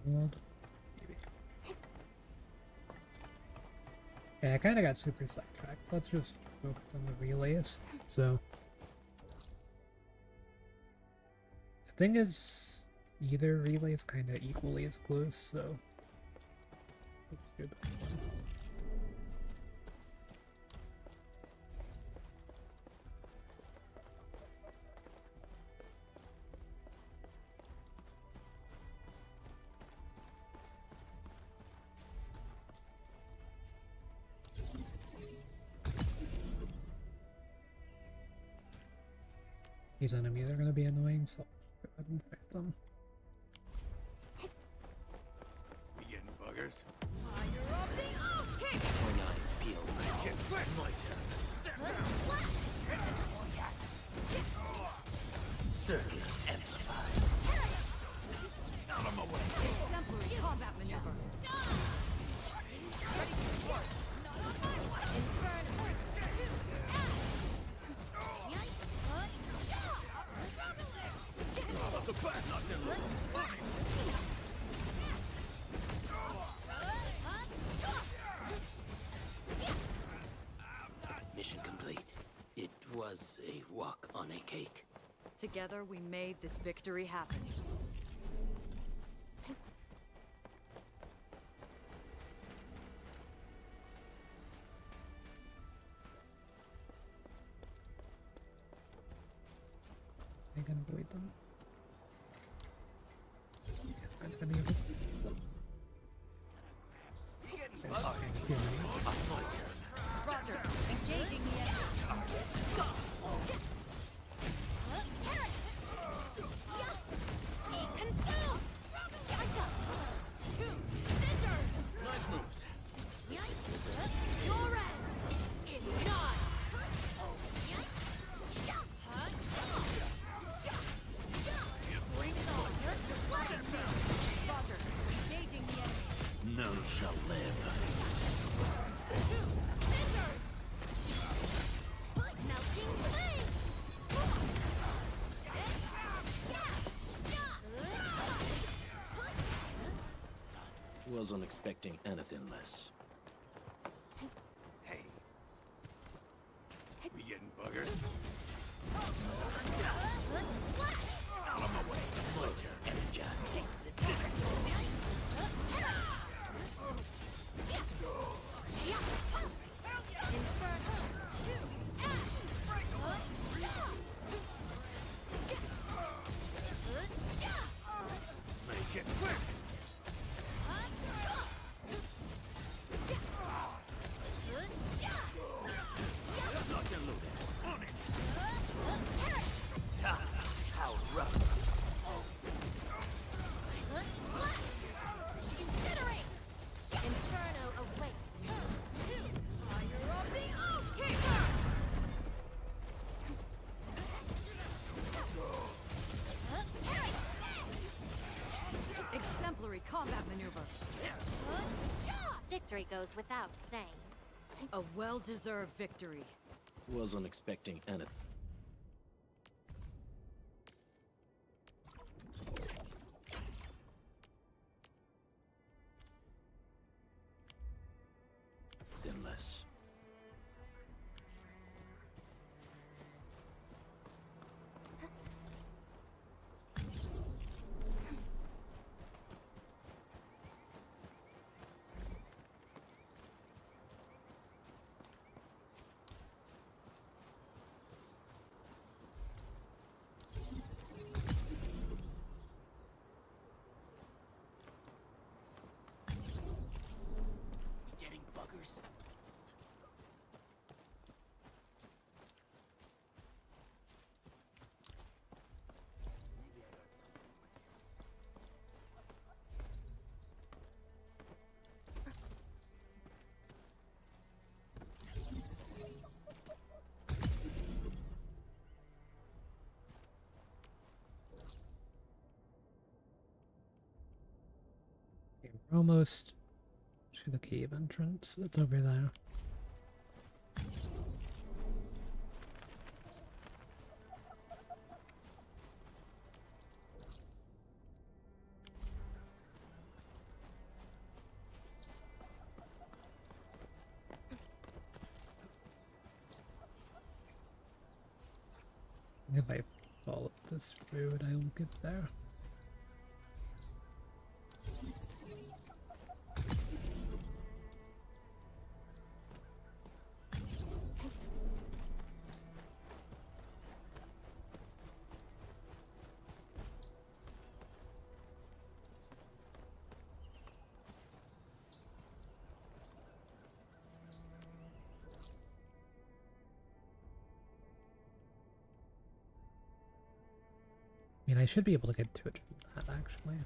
World. Yeah, I kind of got super sidetracked. Let's just focus on the relays. So, the thing is, either relay is kind of equally as close, so let's do this one. These enemies are going to be annoying, so I'll go ahead and fight them. We getting buggers? Fire of the Oath King! My eyes peeled. Get quick! My turn. Step down! Circuit amplified. Out of my way! Exemplary combat maneuver. Mission complete. It was a walk on a cake. Together we made this victory happen. I can avoid them. I'm gonna be able to. Roger, engaging the enemy. Nice moves. Your end is not! Bring it on. Roger, engaging the enemy. None shall live. Melting flame! Wasn't expecting anything less. Hey. We getting buggers? Out of my way. My turn. Energize. Taste it. Make it quick! goes without saying. A well-deserved victory. Wasn't expecting anything. Less. We getting buggers? Okay, we're almost to the cave entrance. It's over there. If I follow this road, I will get there. I mean, I should be able to get to it from that, actually.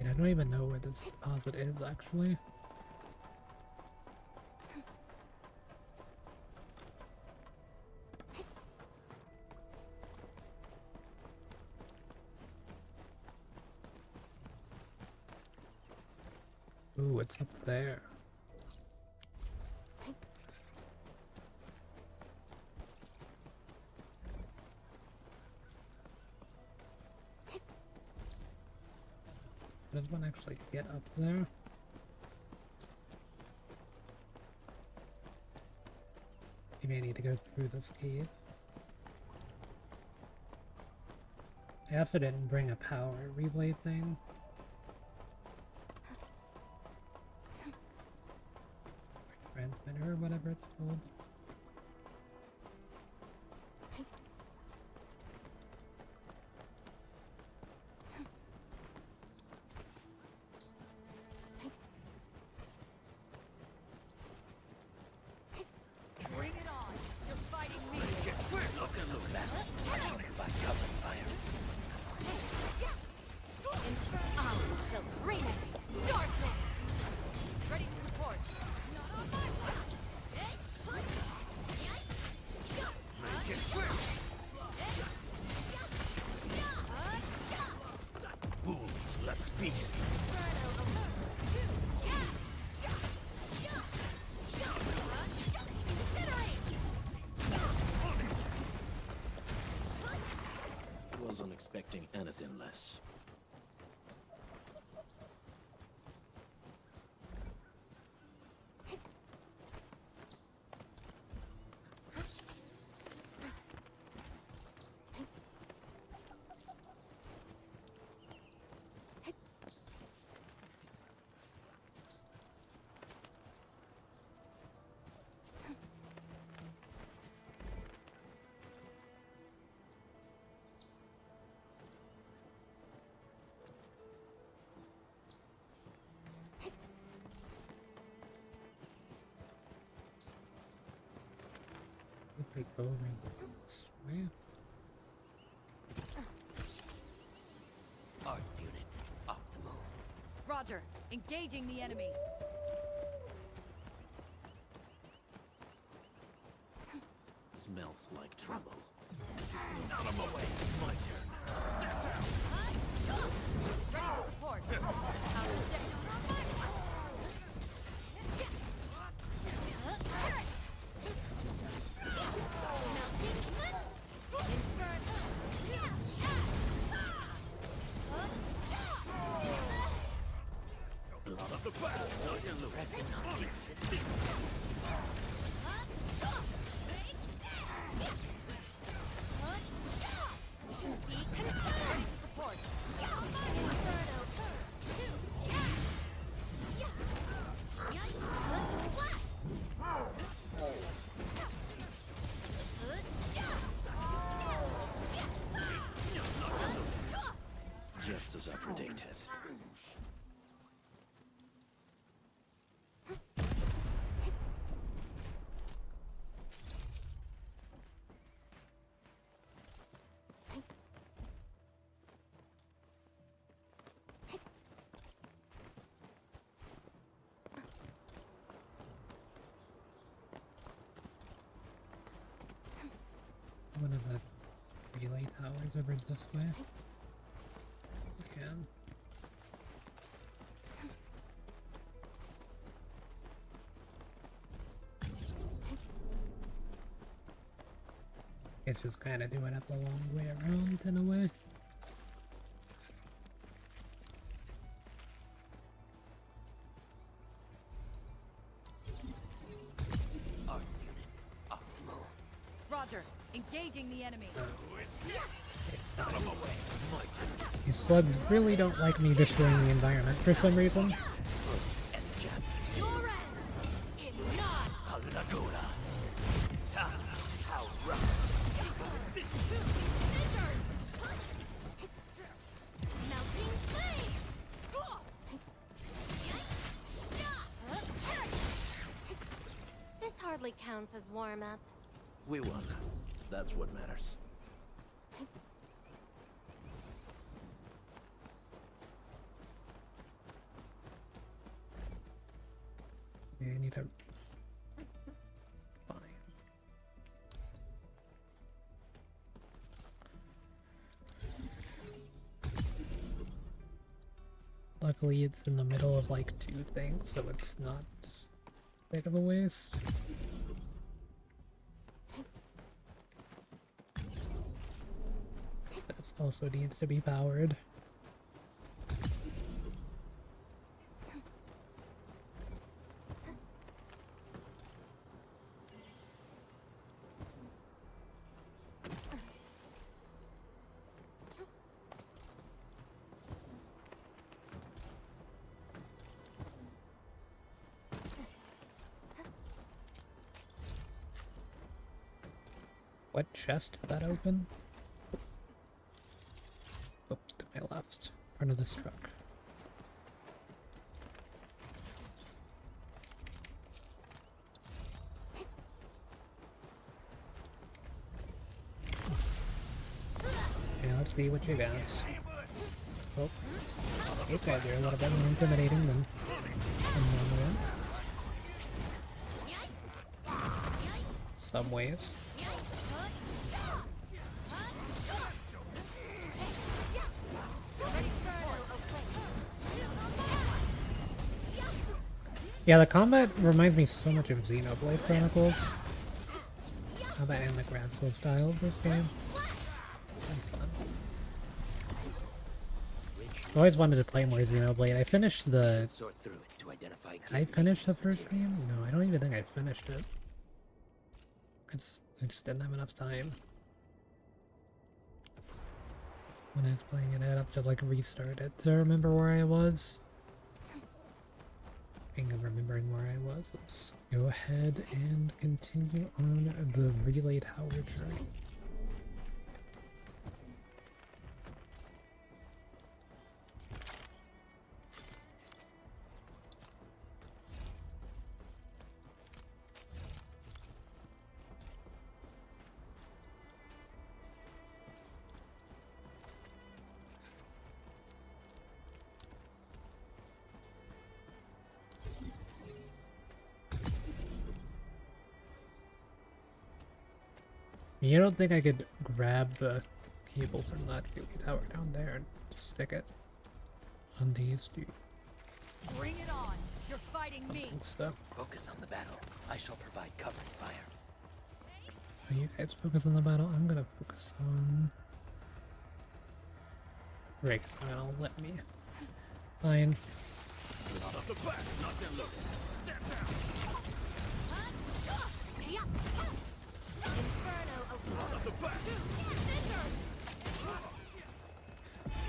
I don't even know where this deposit is, actually. Ooh, it's up there. Does one actually get up there? Maybe I need to go through this cave. I also didn't bring a power relay thing. Transmitter or whatever it's called. Bring it on! You're fighting me! Look back. By cover fire. I shall bring it! Darkness! Ready to support! Not on my watch! Make it quick. Wounds, let's feast. Wasn't expecting anything less. We go right this way. Arts unit, optimal. Roger. Engaging the enemy. Smells like trouble. Out of my way. My turn. Step down. Ready to support. Out of step. Blood of the battle. Recognize. Just as I predicted. One of the relay towers over this way. We can. It's just kind of doing it the long way around in a way. Arts unit, optimal. Roger. Engaging the enemy. Out of my way. My turn. These slugs really don't like me destroying the environment for some reason. Your end is not. How rough. Melting flame! This hardly counts as warm-up. We won. That's what matters. Yeah, I need to... Fine. Luckily it's in the middle of like two things, so it's not big of a waste. This also needs to be powered. What chest did that open? Oh, to my left. In front of this truck. Okay, let's see what you got. Oh, these guys are a little bit more intimidating than normal ones. Some ways. Yeah, the combat reminds me so much of Xenoblade Chronicles. Combat and the graphical style of this game. Fun. I always wanted to play more Xenoblade. I finished the... Did I finish the first game? No, I don't even think I finished it. I just didn't have enough time. When I was playing it, I'd have to like restart it to remember where I was. Speaking of remembering where I was, let's go ahead and continue on the relay tower journey. You don't think I could grab the cable from that Huey tower down there and stick it on these two Bring it on. You're fighting me. stuff? Focus on the battle. I shall provide covering fire. Are you guys focus on the battle? I'm gonna focus on... Rick, that'll let me. Fine. Off the back, not them loaded. Step down. Inferno of Off the back.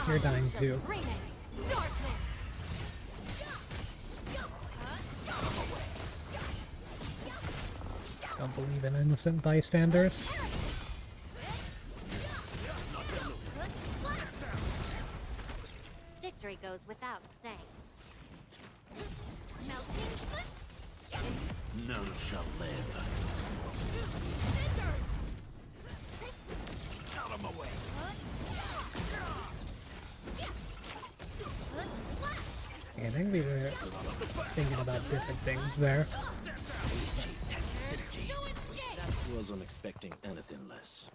You're dying too. Don't believe in innocent bystanders. Victory goes without saying. None shall live. Out of my way. I think we were thinking about different things there. Wasn't expecting anything less.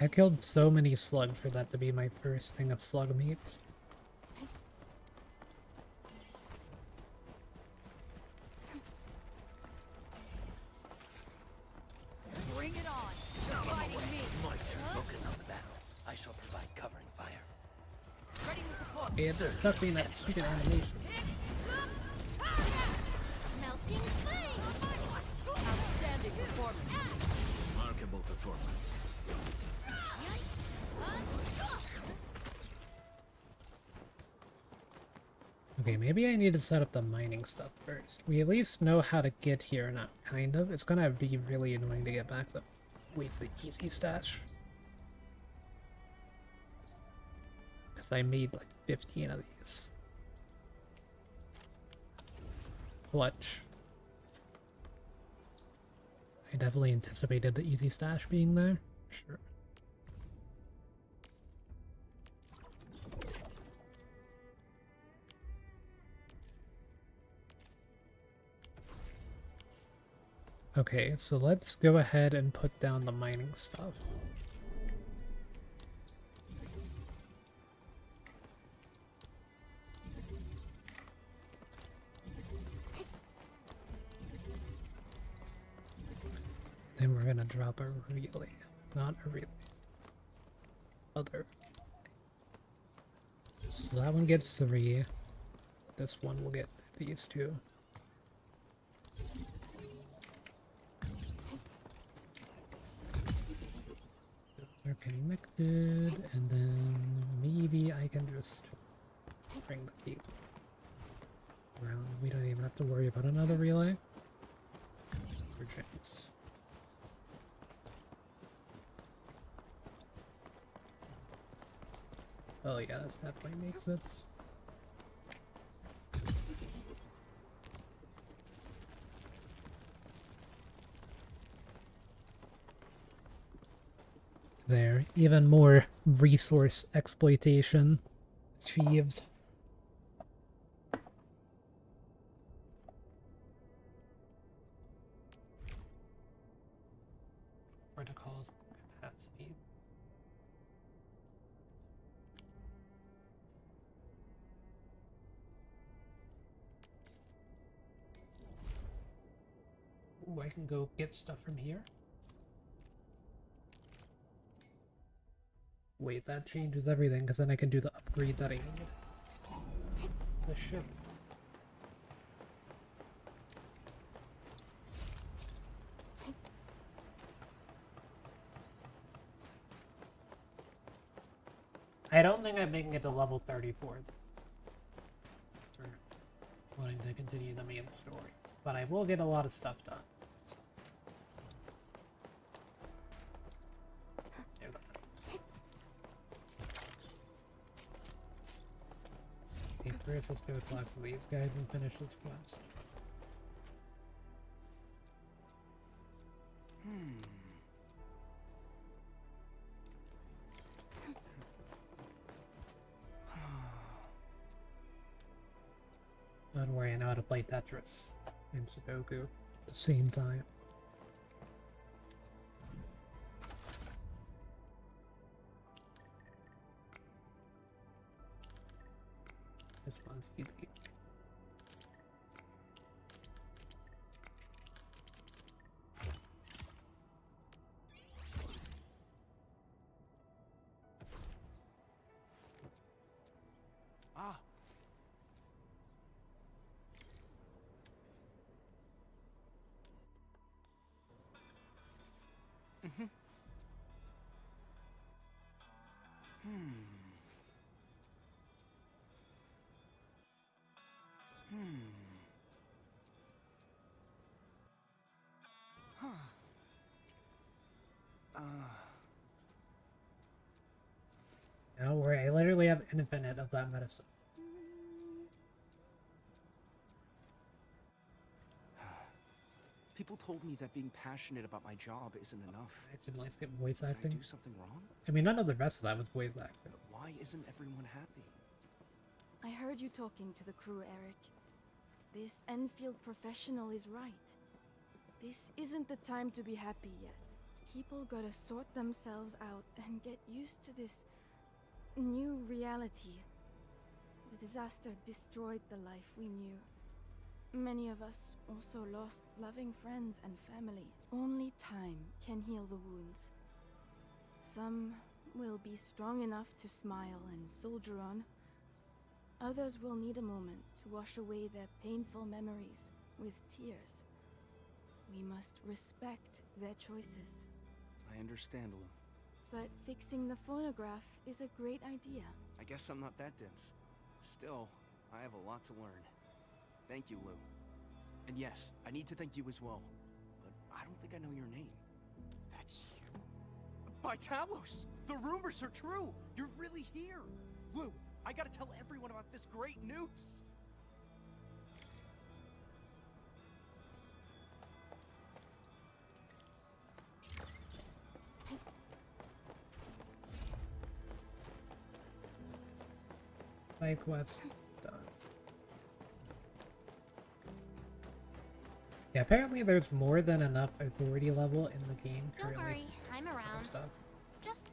I killed so many slugs for that to be my first thing of slug meat. Bring it on. You're fighting me. My turn. Focus on the battle. I shall provide covering fire. Ready to support. It stuck me in that stupid animation. Melting flame. Outstanding performance. Remarkable performance. Okay, maybe I need to set up the mining stuff first. We at least know how to get here now, kind of. It's gonna be really annoying to get back the weekly easy stash. Because I made like 15 of these. Clutch. I definitely anticipated the easy stash being there. Sure. Okay, so let's go ahead and put down the mining stuff. Then we're gonna drop a relay, not a relay. Other. So that one gets 3. This one will get these 2. They're connected, and then maybe I can just bring the cable around. We don't even have to worry about another relay. For chance. Oh yeah, this definitely makes sense. There, even more resource exploitation achieved. Protocols capacity. Ooh, I can go get stuff from here. Wait, that changes everything, because then I can do the upgrade that I need. The ship. I don't think I'm making it to level 34. For wanting to continue the main story. But I will get a lot of stuff done. Okay, first let's go talk to these guys and finish this quest. Don't worry, I know how to play Tetris and Sudoku at the same time. This one's easy. Ah. Mm-hmm. Huh. Don't worry, I literally have infinite of that medicine. People told me that being passionate about my job isn't enough. I didn't like skip voice Did acting. I do something wrong? I mean, none of the rest of that was voice acting. But why isn't everyone happy? I heard you talking to the crew, Eric. This Enfield professional is right. This isn't the time to be happy yet. People gotta sort themselves out and get used to this new reality. The disaster destroyed the life we knew. Many of us also lost loving friends and family. Only time can heal the wounds. Some will be strong enough to smile and soldier on. Others will need a moment to wash away their painful memories with tears. We must respect their choices. I understand, Lou. But fixing the phonograph is a great idea. I guess I'm not that dense. Still, I have a lot to learn. Thank you, Lou. And yes, I need to thank you as well. But I don't think I know your name. That's you. By Talos! The rumors are true! You're really here! Lou, I gotta tell everyone about this great news! Side quest done. Yeah, apparently there's more than enough authority level in the game Don't currently. worry, I'm around. Stuff. Just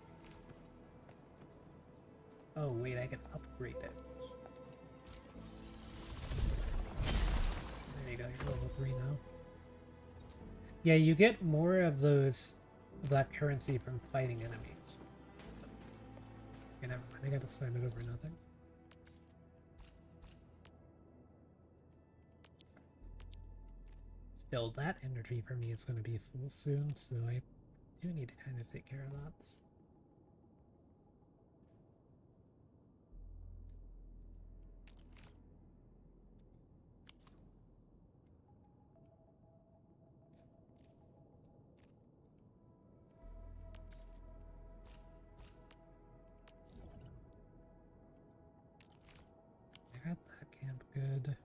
Oh wait, I can upgrade it. There you go, you're level 3 now. Yeah, you get more of those black currency from fighting enemies. Okay, never mind, I gotta sign it over nothing. Still, that energy for me is going to be full soon, so I do need to kind of take care of that. I got that camp good.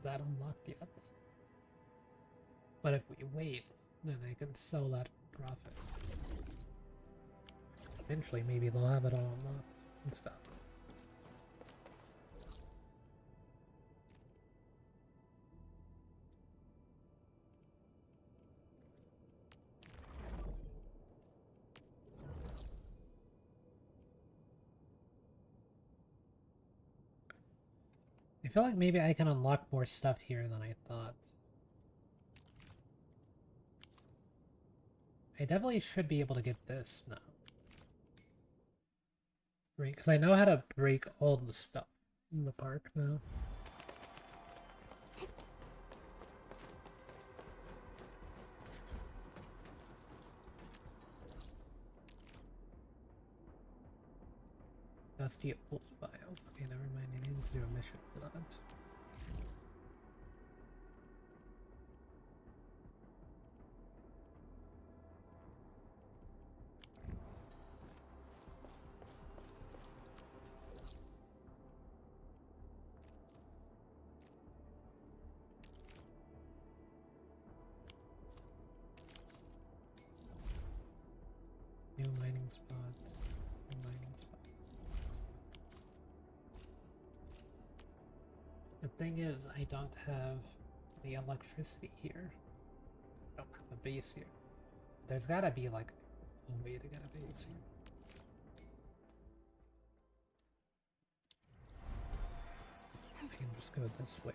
That unlocked yet. But if we wait, then I can sell that for profit. Eventually, maybe they'll have it all unlocked and stuff. I feel like maybe I can unlock more stuff here than I thought. I definitely should be able to get this now. Right, because I know how to break all the stuff in the park now. Investigate pulse files. Okay, never mind. I need to do a mission for that. New mining spots. New mining spots. The thing is, I don't have the electricity here. I don't have a base here. There's gotta be like a way to get a base here. I can just go this way.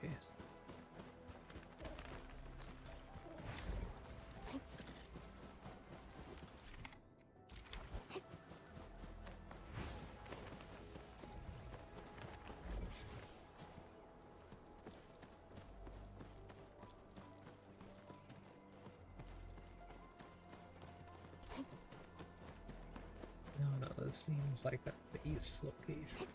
No, this seems like a base location.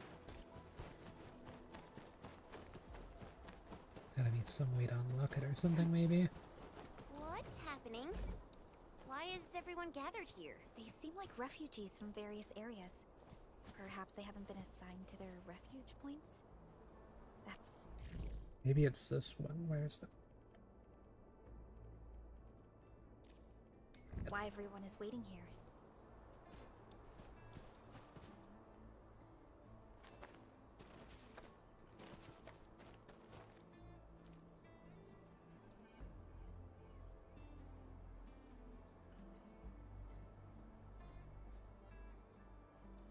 Gotta be some way to unlock it or something, maybe? What's happening? Why is everyone gathered here? They seem like refugees from various areas. Perhaps they haven't been assigned to their refuge points? That's... Maybe it's this one. Where's the... why everyone is waiting here.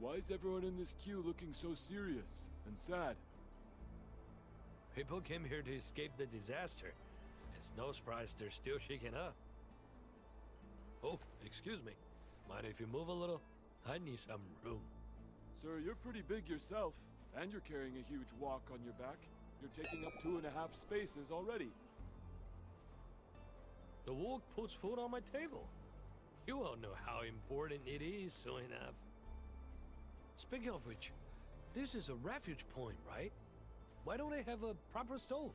Why is everyone in this queue looking so serious and sad? People came here to escape the disaster. It's no surprise they're still shaken up. Oh, excuse me. Mind if you move a little? I need some room. Sir, you're pretty big yourself, and you're carrying a huge walk on your back. You're taking up 2.5 spaces already. The walk puts food on my table. You all know how important it is soon enough. Speaking of which, this is a refuge point, right? Why don't they have a proper stove?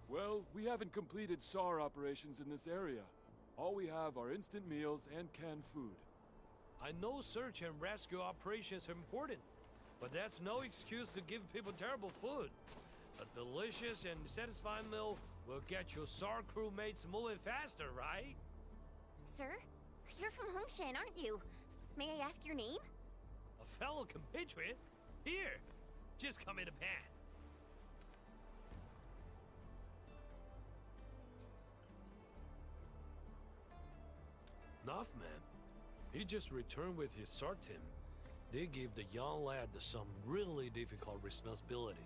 Well, we haven't completed SAR operations in this area. All we have are instant meals and canned food. I know search and rescue operations are important, but that's no excuse to give people terrible food. A delicious and satisfying meal will get your SAR crewmates moving faster, right? Sir? You're from Hongshan, aren't you? May I ask your name? A fellow compatriot? Here! Just come in a pan. Nothman. He just returned with his SAR team. They gave the young lad some really difficult responsibilities.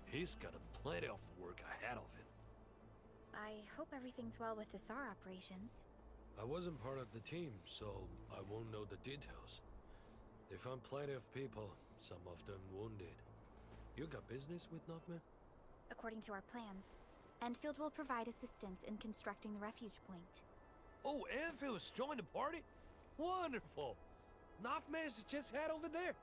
He's got plenty of work ahead of him. I hope everything's well with the SAR operations. I wasn't part of the team, so I won't know the details. They found plenty of people, some of them wounded. You got business with Nothman? According to our plans, Endfield will provide assistance in constructing the refuge point. Oh, Endfield's joined the party? Wonderful! Nothman's just head over there.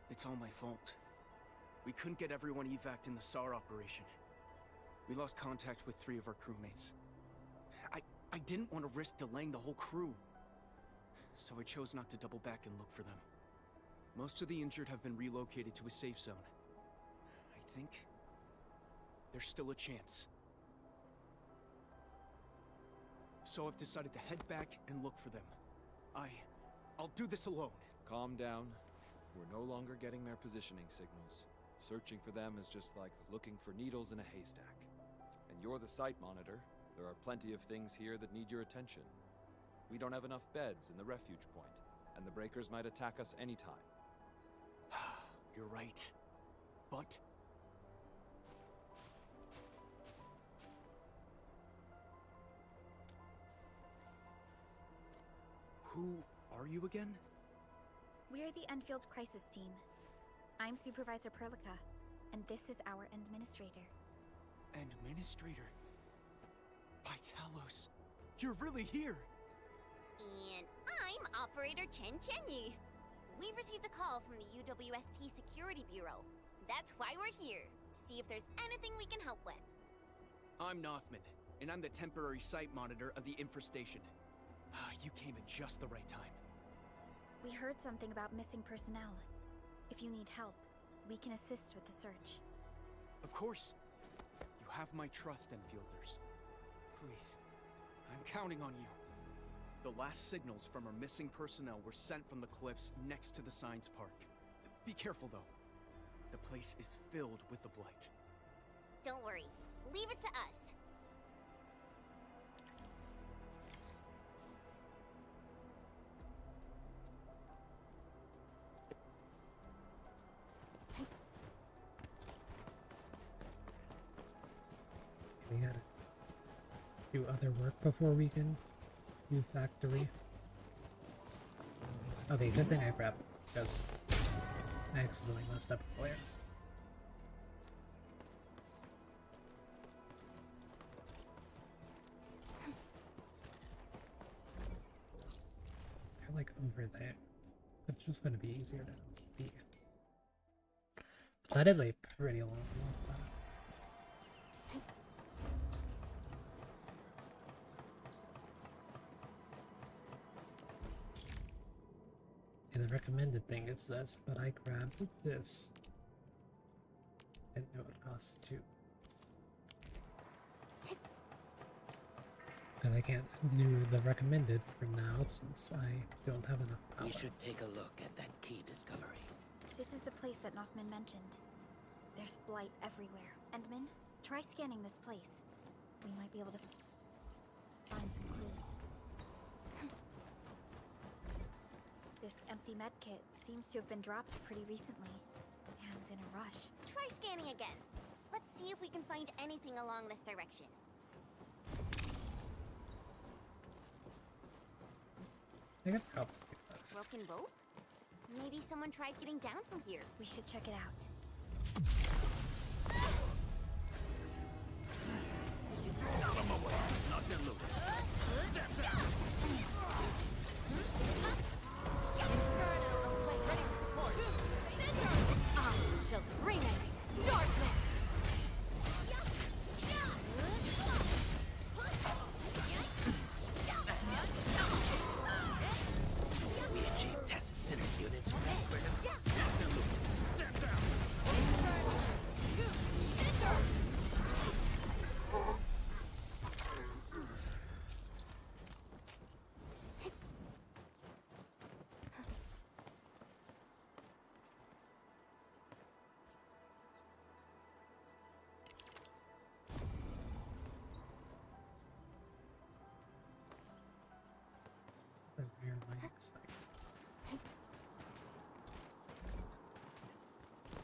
It's all my fault. We couldn't get everyone evac'd in the SAR operation. We lost contact with 3 of our crewmates. I didn't want to risk delaying the whole crew. So I chose not to double back and look for them. Most of the injured have been relocated to a safe zone. I think there's still a chance. So I've decided to head back and look for them. I'll do this alone. Calm down. We're no longer getting their positioning signals. Searching for them is just like looking for needles in a haystack. And you're the site monitor. There are plenty of things here that need your attention. We don't have enough beds in the refuge point, and the breakers might attack us anytime. You're right. But... who are you again? We're the Endfield Crisis Team. I'm Supervisor Perlica, and this is our administrator. Administrator. Vitalos, you're really here! And I'm Operator Chen Chenyu. We've received a call from the UWST Security Bureau. That's why we're here. See if there's anything we can help with. I'm Nothman, and I'm the temporary site monitor of the infestation. You came at just the right time. We heard something about missing personnel. If you need help, we can assist with the search. Of course. You have my trust, Enfielders. Please, I'm counting on you. The last signals from our missing personnel were sent from the cliffs next to the science park. Be careful, though. The place is filled with the Blight. Don't worry. Leave it to us. We gotta do other work before we can do factory. Okay, good thing I grabbed it, because I accidentally messed up a player. They're like over there. It's just gonna be easier to be. That is a pretty long walk. The recommended thing is this, but I grabbed this. Didn't know it costs 2. And I can't do the recommended for now since I don't have enough power. We should take a look at that key discovery. This is the place that Nothman mentioned. There's blight everywhere. Endman, try scanning this place. We might be able to find some clues. This empty medkit seems to have been dropped pretty recently, and in a rush. Try scanning again. Let's see if we can find anything along this direction. I guess help. Broken rope? Maybe someone tried getting down from here. We should check it out. Out of my way! Not them moving. Step down! Shall bring it! Darkness! We achieved test synergy unit. Step down! Step down!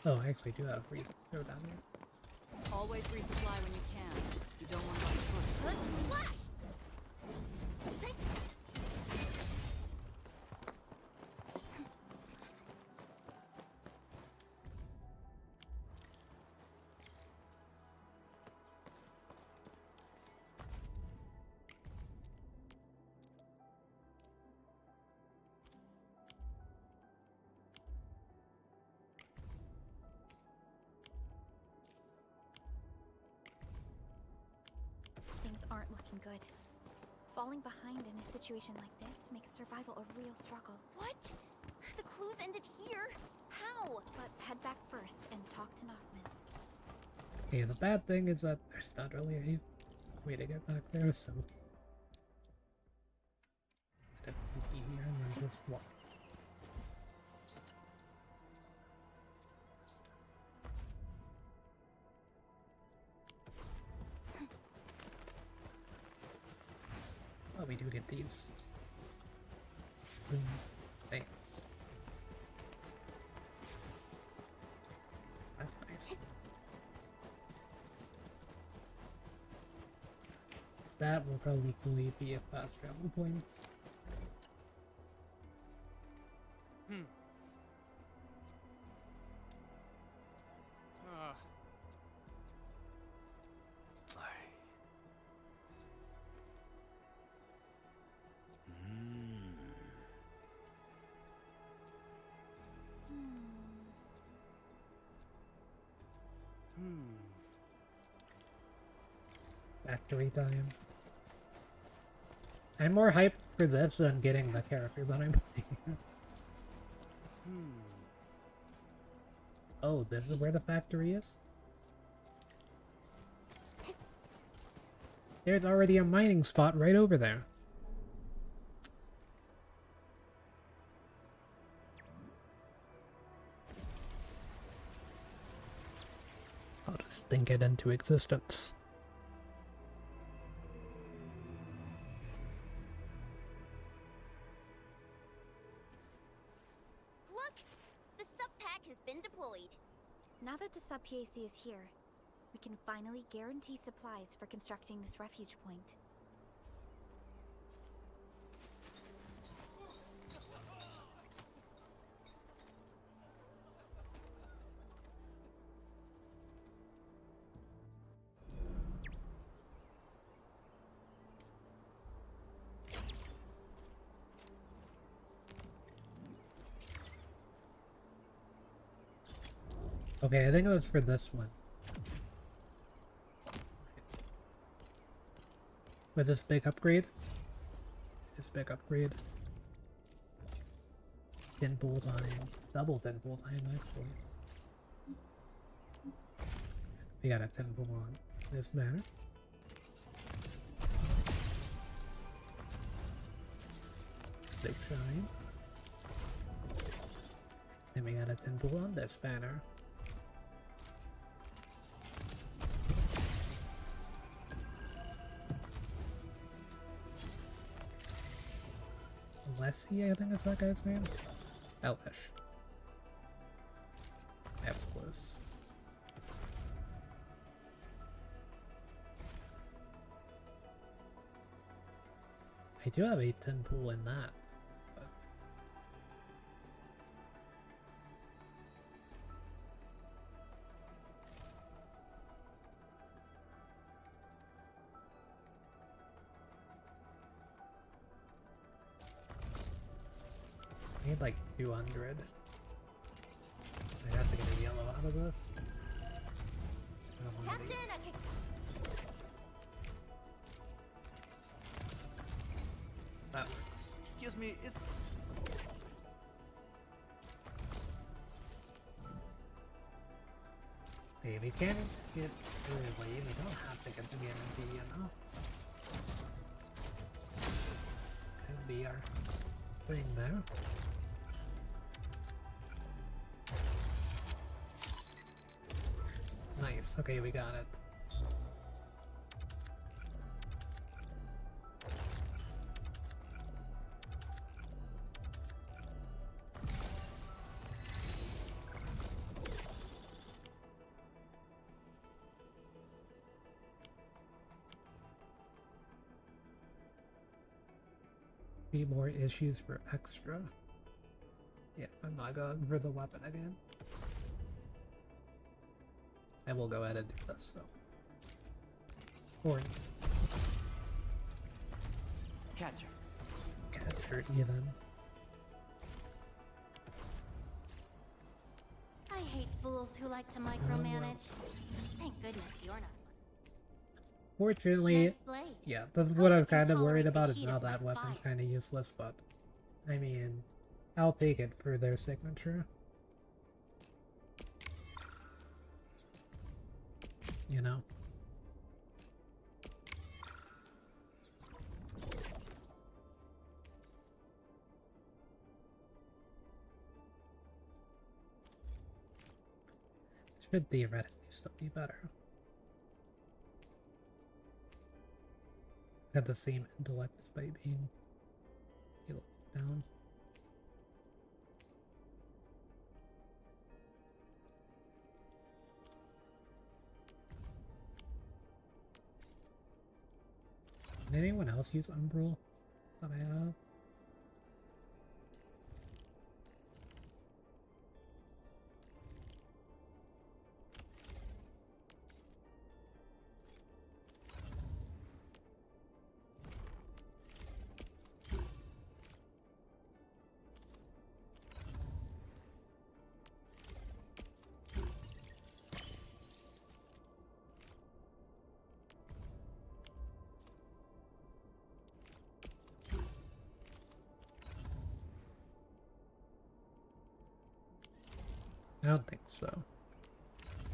Oh, I actually do have free go down there. Always resupply when you can. You don't want to push. Flash! Things aren't looking good. Falling behind in a situation like this makes survival a real struggle. What? The clues ended here? How? Let's head back first and talk to Nothman. Okay, the bad thing is that there's not really a way to get back there, so let's be here and then just walk. Oh, we do get these things. That's nice. That will probably be a fast travel points. Factory time. I'm more hyped for this than getting the character that I'm playing. Oh, this is where the factory is? There's already a mining spot right over there. I'll just think it into existence. Look! The sub-pack has been deployed. Now that the sub-PAC is here, we can finally guarantee supplies for constructing this refuge point. Okay, I think it was for this one. With this big upgrade? This big upgrade. 10 pull time. Double 10 pull time, actually. We got a 10 pull on this banner. Big shine. Then we got a 10 pull on this banner. Leslie, I think is that guy's name? Elish. That's close. I do have a 10 pool in that. But... I need like 200. I have to get a yellow out of this. Captain, That works. Excuse me, is... Hey, we can't get early. We don't have to get the guarantee, you know? Could be our thing there. Nice. Okay, we got it. Be more issues for extra. Yeah, I'm not going for the weapon again. And we'll go ahead and do this though. Or Catcher. Catcher even. I hate fools who like to micromanage. Thank goodness you're not. Fortunately, Nice blade. yeah, that's what I'm kind of worried about is now that weapon's kind of useless, but I mean, I'll take it for their signature. You know? Should theoretically still be better. Got the same intellect despite being down. Did anyone else use Umbral that I have? I don't think so.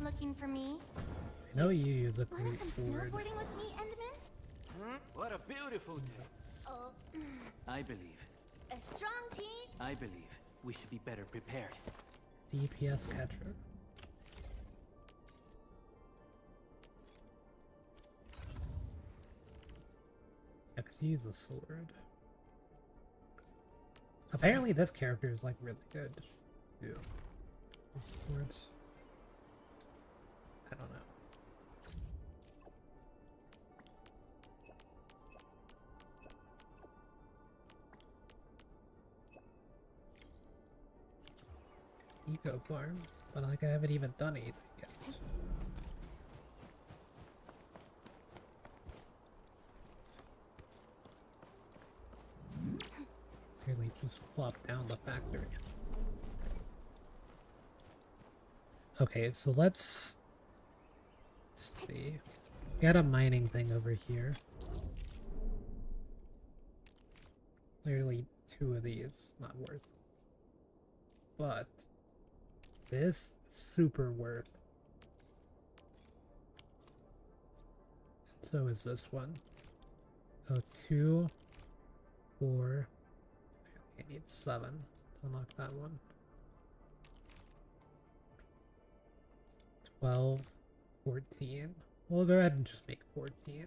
Looking for me? I know you use a Wanna great come sword. snowboarding with me, Enderman? What a beautiful day. Oh, I believe, a strong team. I believe we should be better prepared. DPS catcher. Yeah, 'cause you use a sword. Apparently this character is like really good. Yeah. Swords. I don't know. Eco farm, but like I haven't even done anything yet. Really just plop down the factory. Okay, so let's see. Got a mining thing over here. Clearly 2 of these not worth. But this super worth. So is this one. Oh, 2, 4. I need 7 to unlock that one. 12, 14. We'll go ahead and just make 14.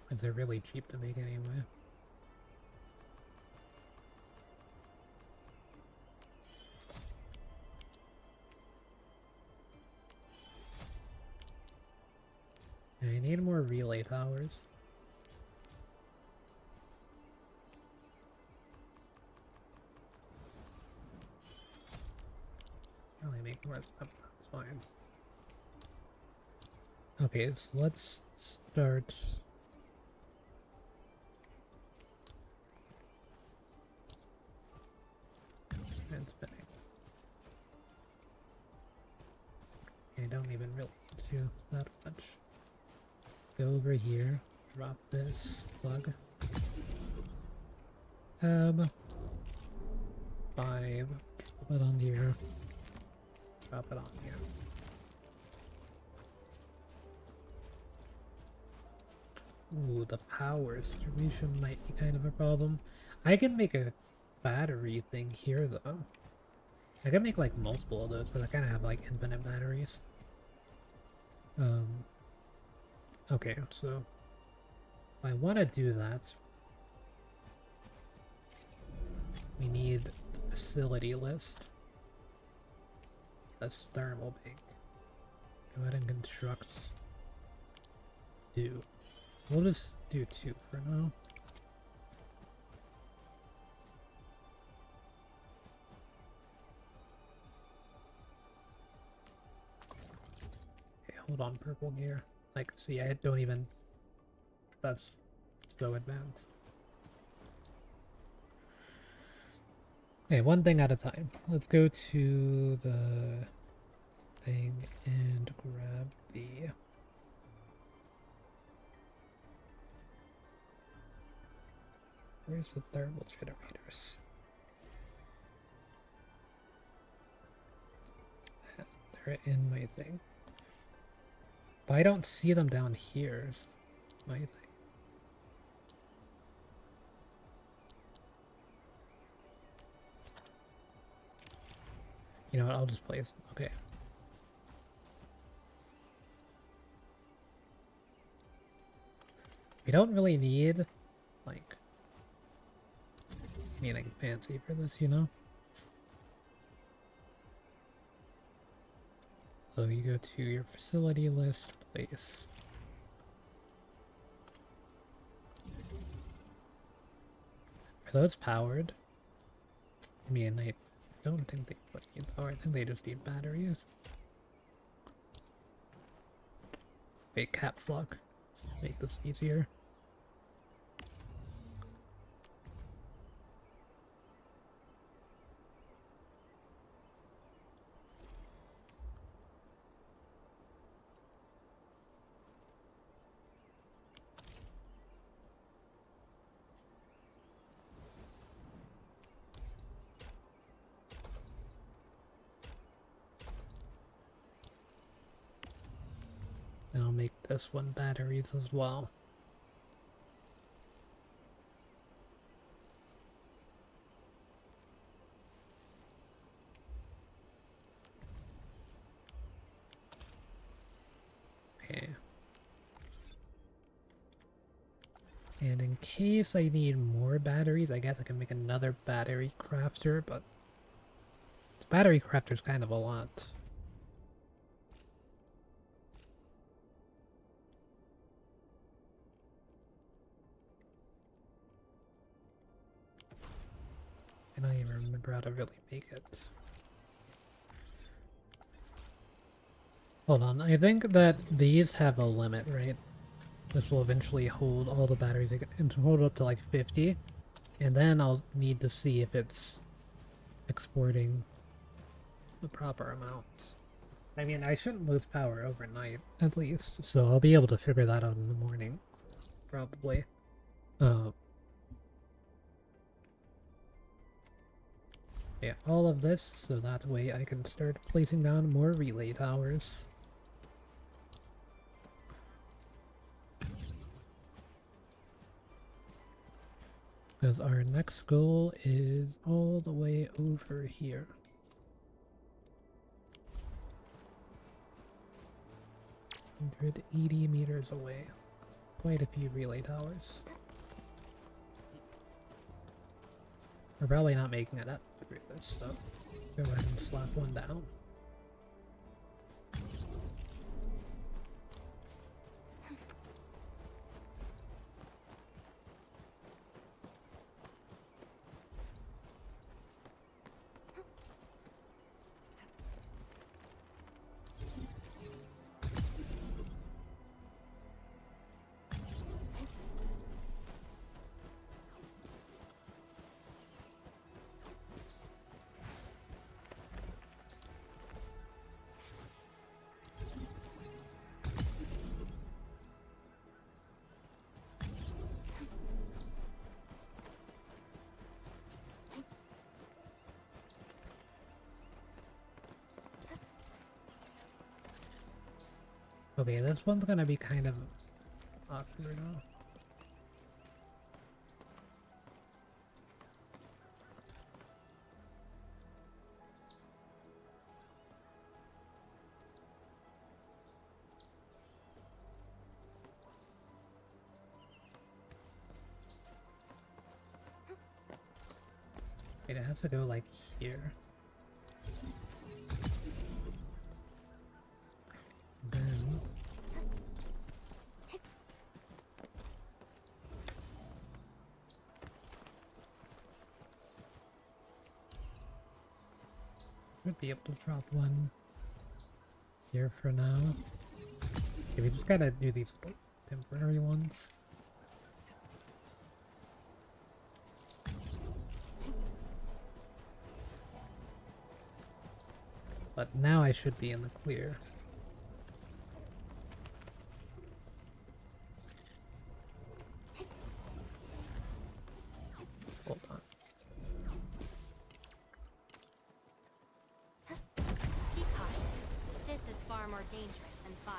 Because they're really cheap to make anyway. I need more relay towers. I only make more, that's fine. Okay, so let's start. And spinning. I don't even really do that much. Go over here, drop this, plug. Tab. 5. Drop it on here. Drop it on here. Ooh, the power distribution might be kind of a problem. I can make a battery thing here though. I can make like multiple of those, but I kind of have like infinite batteries. Okay, so if I want to do that, we need a facility list. That's thermal bank. Go ahead and construct 2. We'll just do 2 for now. Okay, hold on, purple gear. Like, see, I don't even... That's so advanced. Okay, one thing at a time. Let's go to the thing and grab the... Where's the thermal generators? They're in my thing. But I don't see them down here. My thing. You know what, I'll just place them. Okay. We don't really need, like, anything fancy for this, you know? So you go to your facility list, place. Are those powered? I mean, I don't think they need power, I think they just need batteries. Wait, caps lock. Make this easier. And I'll make this one batteries as well. Okay. And in case I need more batteries, I guess I can make another battery crafter, but this battery crafter's kind of a lot. I don't even remember how to really make it. Hold on, I think that these have a limit, right? This will eventually hold all the batteries. It can hold up to like 50. And then I'll need to see if it's exporting the proper amounts. I mean, I shouldn't lose power overnight, at least. So I'll be able to figure that out in the morning. Probably. Yeah, all of this, so that way I can start placing down more relay towers. Because our next goal is all the way over here. $180 meters away. Quite a few relay towers. We're probably not making it up through this, so go ahead and slap one down. Okay, this one's gonna be kind of awkward now. Wait, it has to go like here. Then would be able to drop one here for now. Okay, we just gotta do these temporary ones. But now I should be in the clear. Hold on. Be cautious. This is far more dangerous than fire.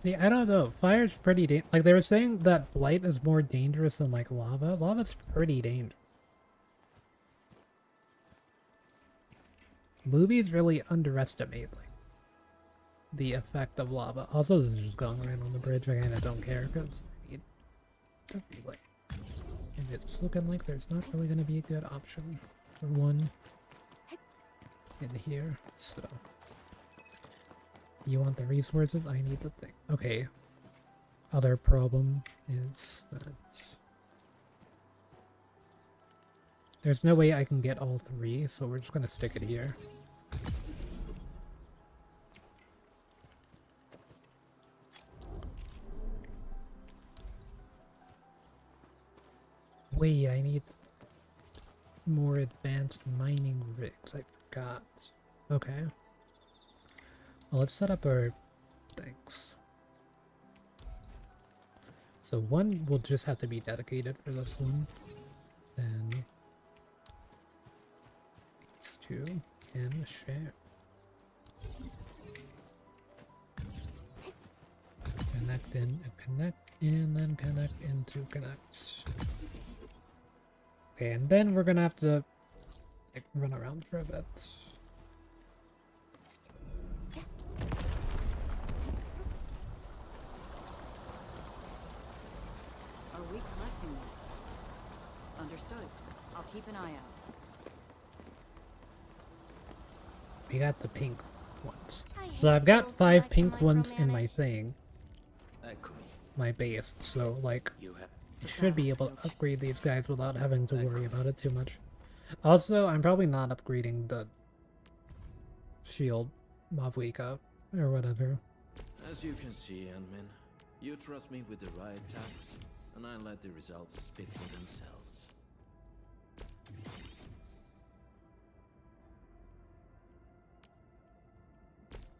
See, I don't know. Fire's pretty like they were saying that blight is more dangerous than like lava. Lava's pretty dangerous. Movies really underestimate like the effect of lava. Also, this is just going right on the bridge. I kind of don't care because and it's looking like there's not really going to be a good option for one in here. So, you want the resources? I need the thing. Okay. Other problem is that there's no way I can get all three, so we're just going to stick it here. Wait, I need more advanced mining rigs. I forgot. Okay. Well, let's set up our things. So one will just have to be dedicated for this one. Then two can share. Connect in and connect, and then connect into connect. Okay, and then we're gonna have to like, run around for a bit. Are we collecting this? Understood. I'll keep an eye out. We got the pink ones. So I've got 5 pink ones in my micromanage. thing. My base, so like I should be able to upgrade these guys without having to worry about it too much. Also, I'm probably not upgrading the shield Mavwika or whatever. As you can see, Ant-Man, you trust me with the right tasks, and I let the results speak for themselves.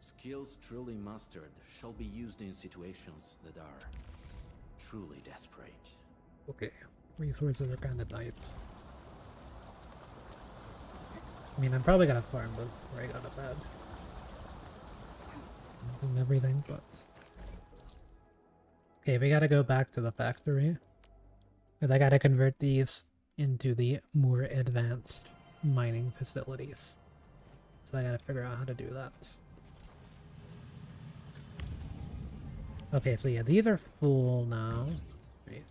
Skills truly mastered shall be used in situations that are truly desperate. Okay, resources are kind of tight. I mean, I'm probably gonna farm those before I go to bed. And everything, but... Okay, we gotta go back to the factory. Because I gotta convert these into the more advanced mining facilities. So I gotta figure out how to do that. Okay, so yeah, these are full now. Wait.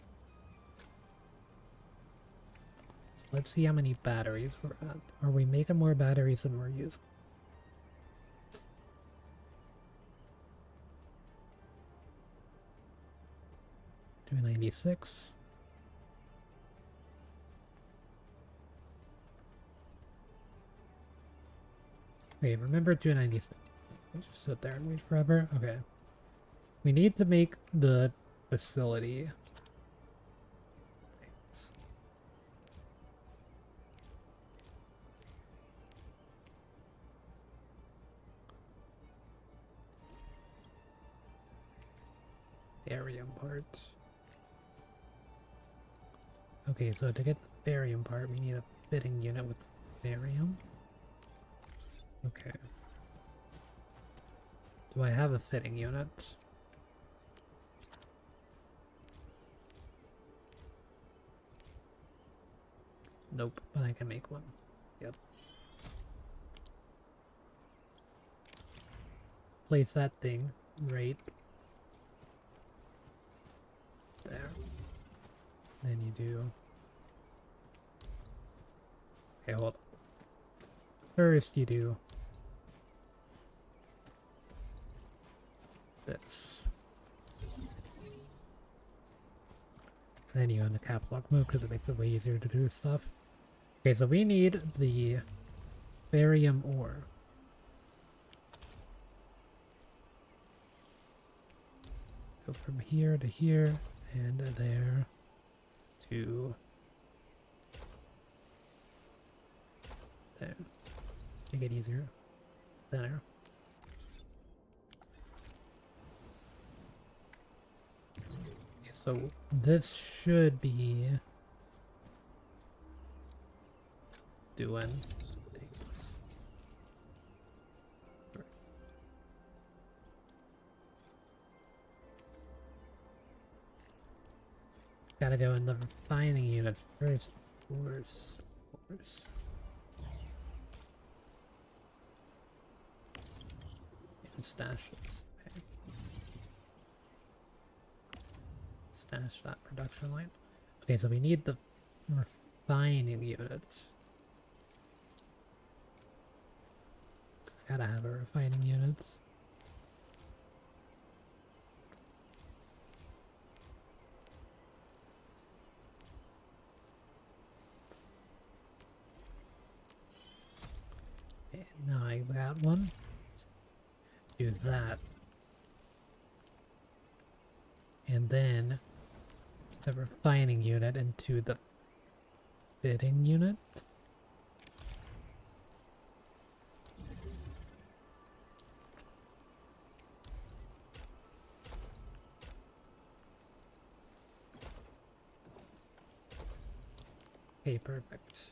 Let's see how many batteries we're at. Are we making more batteries than we're using? $296. Wait, remember 296. Let's just sit there and wait forever. Okay. We need to make the facility. Thanks. Barium parts. Okay, so to get the barium part, we need a fitting unit with barium. Okay. Do I have a fitting unit? Nope, but I can make one. Yep. Place that thing right there. Then you do... Okay, hold on. First you do this. Then you go into caps lock mode because it makes it way easier to do stuff. Okay, so we need the barium ore. Go from here to here and there to there. Make it easier. There. Okay, so this should be doing things. Gotta go in the refining unit first. Of course. And stash this. Okay. Stash that production line. Okay, so we need the refining units. Gotta have a refining units. Okay, now I got one. Do that. And then the refining unit into the fitting unit. Okay, perfect.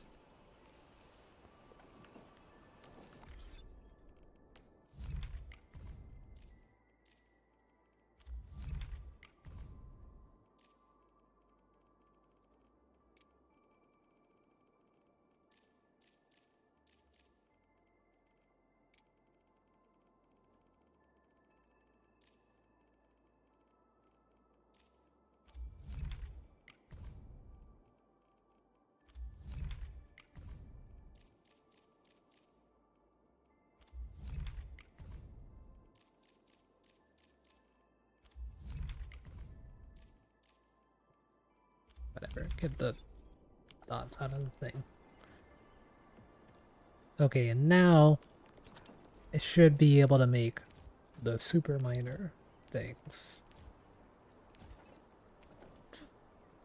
whatever. Get the dots out of the thing. Okay, and now it should be able to make the super minor things.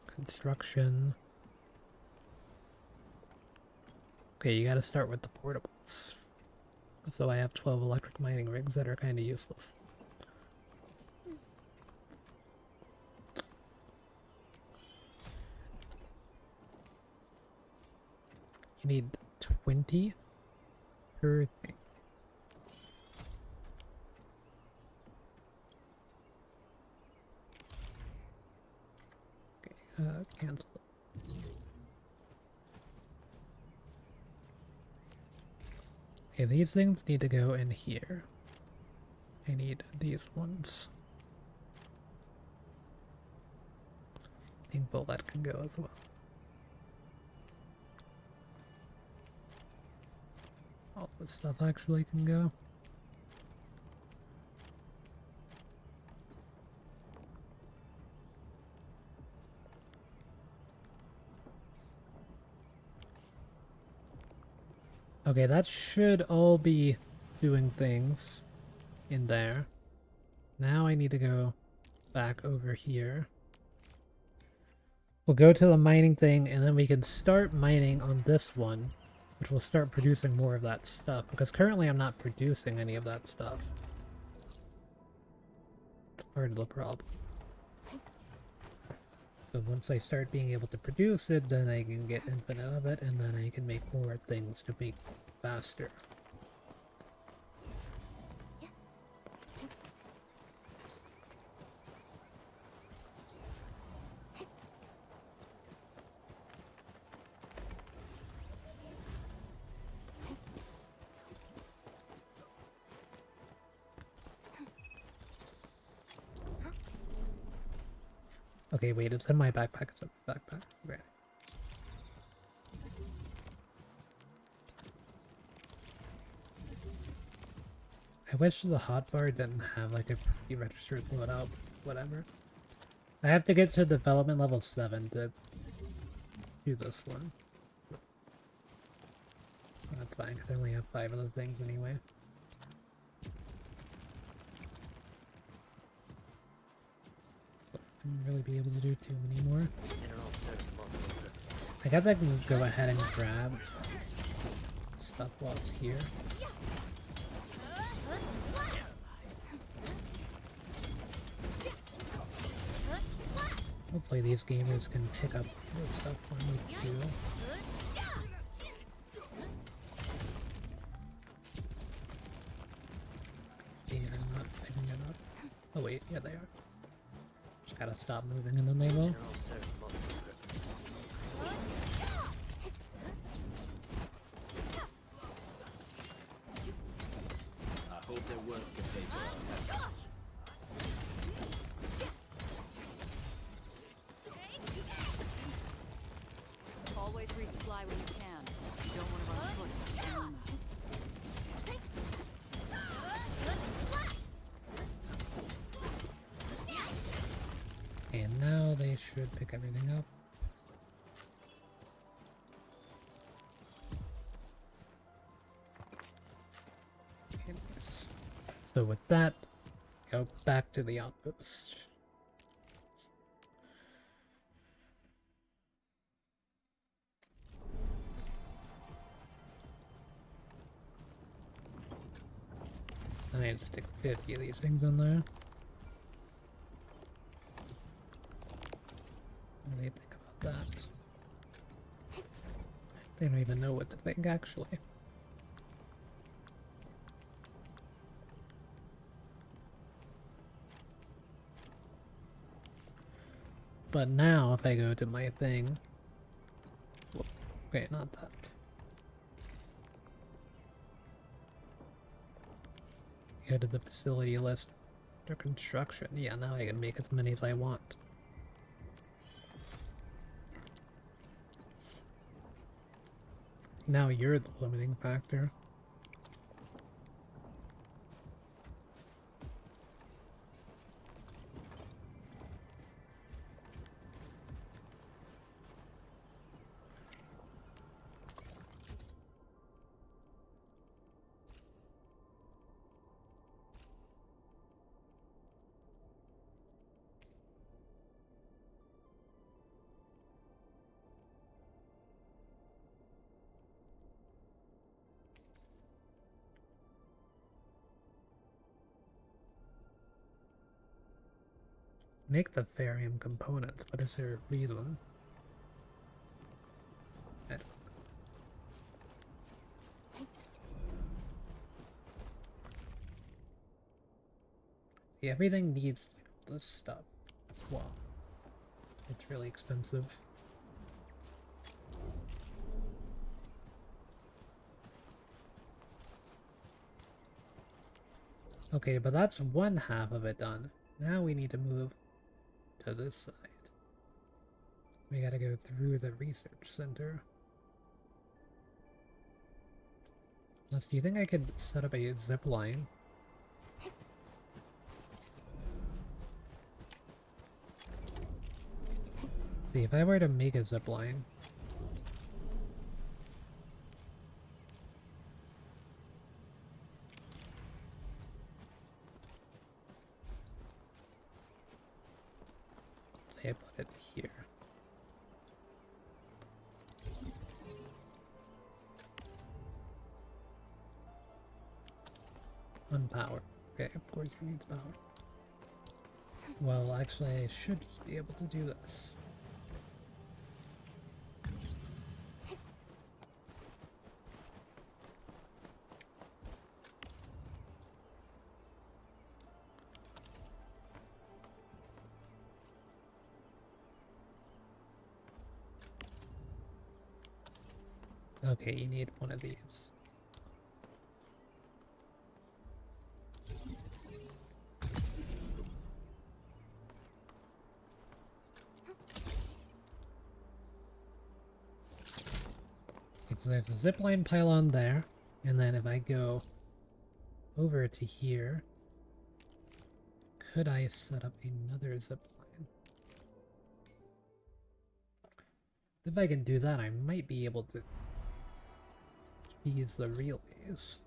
Construction. Okay, you gotta start with the portables. So I have 12 electric mining rigs that are kind of useless. You need 20 per thing. Okay, cancel. Okay, these things need to go in here. I need these ones. I think bullet can go as well. All this stuff actually can go. Okay, that should all be doing things in there. Now I need to go back over here. We'll go to the mining thing, and then we can start mining on this one, which will start producing more of that stuff, because currently I'm not producing any of that stuff. It's part of the problem. So once I start being able to produce it, then I can get infinite of it, and then I can make more things to make faster. Okay, wait, it's in my backpack. It's in my backpack. Okay. I wish the hotbar didn't have like a pre-registered loadout, whatever. I have to get to development level 7 to do this one. That's fine, because I only have 5 of those things anyway. Wouldn't really be able to do too many more. I guess I can go ahead and grab stuff while it's here. Hopefully these gamers can pick up this stuff for me too. They are not picking it up. Oh wait, yeah they are. Just gotta stop moving and then they will. I hope their work can pay for our efforts. Always resupply when you can. You don't want to run short of ammo. And now they should pick everything up. Okay, nice. So with that, go back to the outpost. I need to stick 50 of these things in there. What do they think about that? They don't even know what to think, actually. But now, if I go to my thing... Whoa, okay, not that. Go to the facility list under construction. Yeah, now I can make as many as I want. Now you're the limiting factor. make the barium components, but is there a reason? I don't know. See, everything needs like, this stuff as well. It's really expensive. Okay, but that's one half of it done. Now we need to move to this side. We gotta go through the research center. Unless, do you think I could set up a zip line? See, if I were to make a zip line, say I put it here. Unpowered. Okay, of course it needs power. Well, actually, I should just be able to do this. Okay, you need one of these. So there's a zipline pylon there, and then if I go over to here, could I set up another zipline? If I can do that, I might be able to use the relays.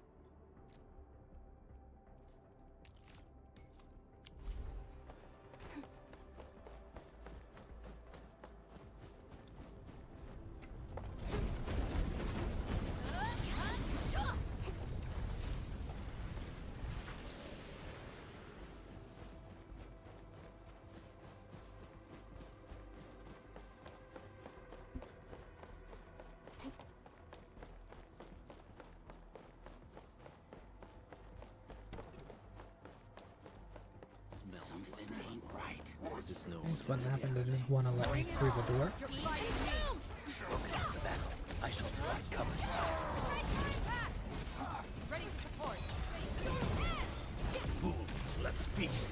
What happened? They just want to let me through the door. I shall provide cover. Ready to support. Wolves, let's feast.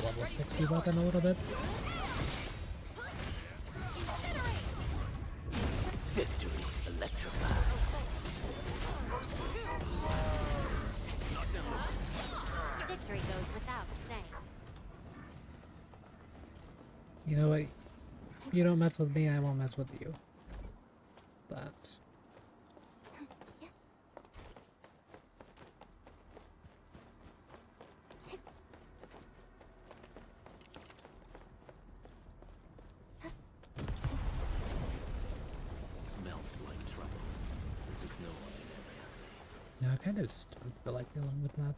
Level 60 weapon a little bit. Victory electrified. Victory goes without saying. You know what? You don't mess with me, I won't mess with you. That. Yeah, I kind of just don't feel like dealing with that.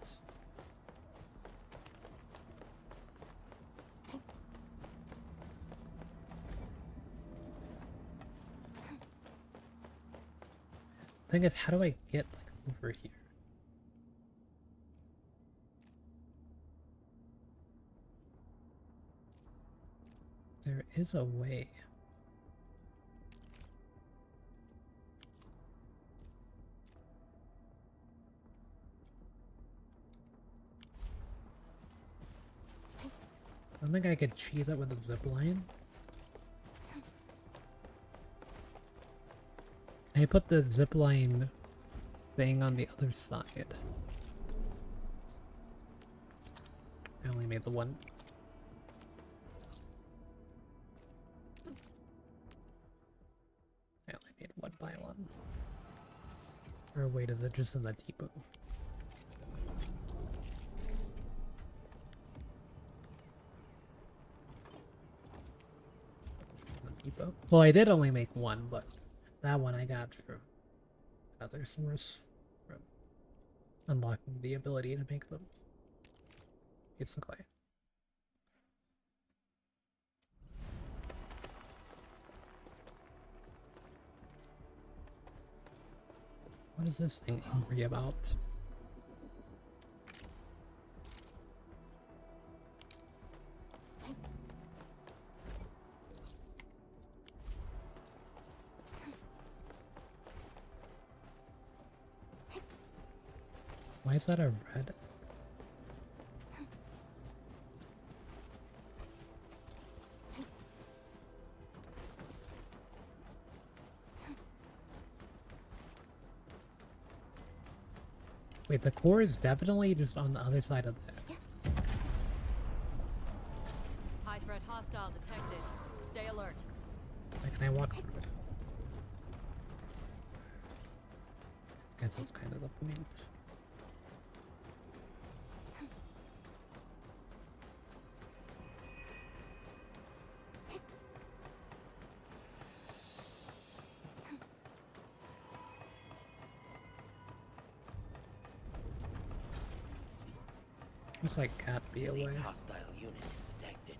Thing is, how do I get like over here? There is a way. don't think I could cheese it with a zip line. I put the zip line thing on the other side. I only made the one. I only made one pylon. Or wait, is it just in the depot? Depot? Well, I did only make one, but that one I got from another source, from unlocking the ability to make them, basically. What is this thing angry about? Why is that a red? Wait, the core is definitely just on the other side of that. High threat hostile detected. Stay alert. Like, can I walk through it? Guess that's kind of the point. Looks like can't be away. Hostile unit detected.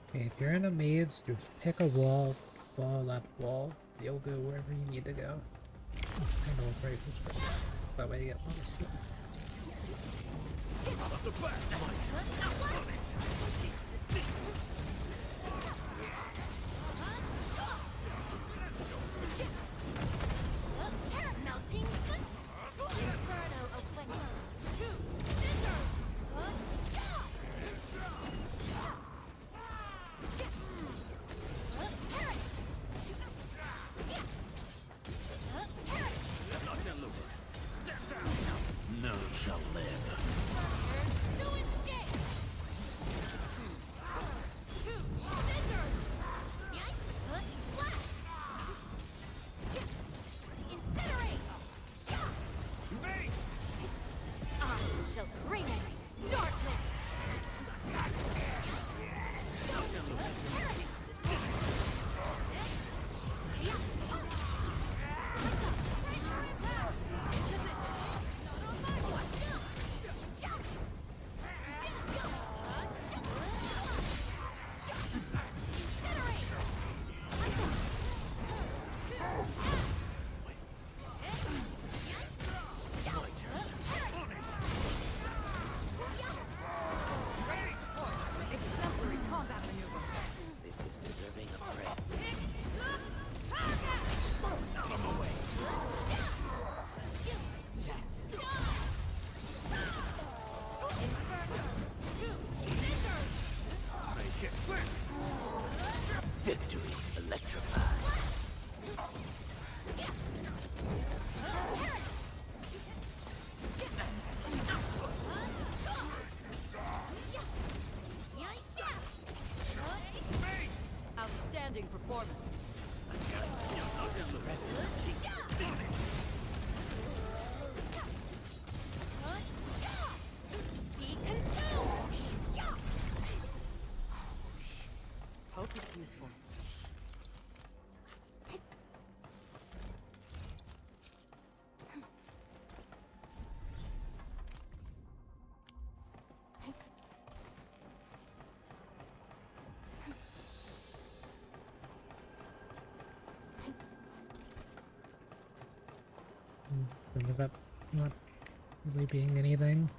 Okay, if you're in a maze, just pick a wall, follow that wall. You'll go wherever you need to go. I know prices first. That way you get more sleep. None shall live. Victory electrified. Outstanding performance. Hope it's useful. Ended up not really being anything.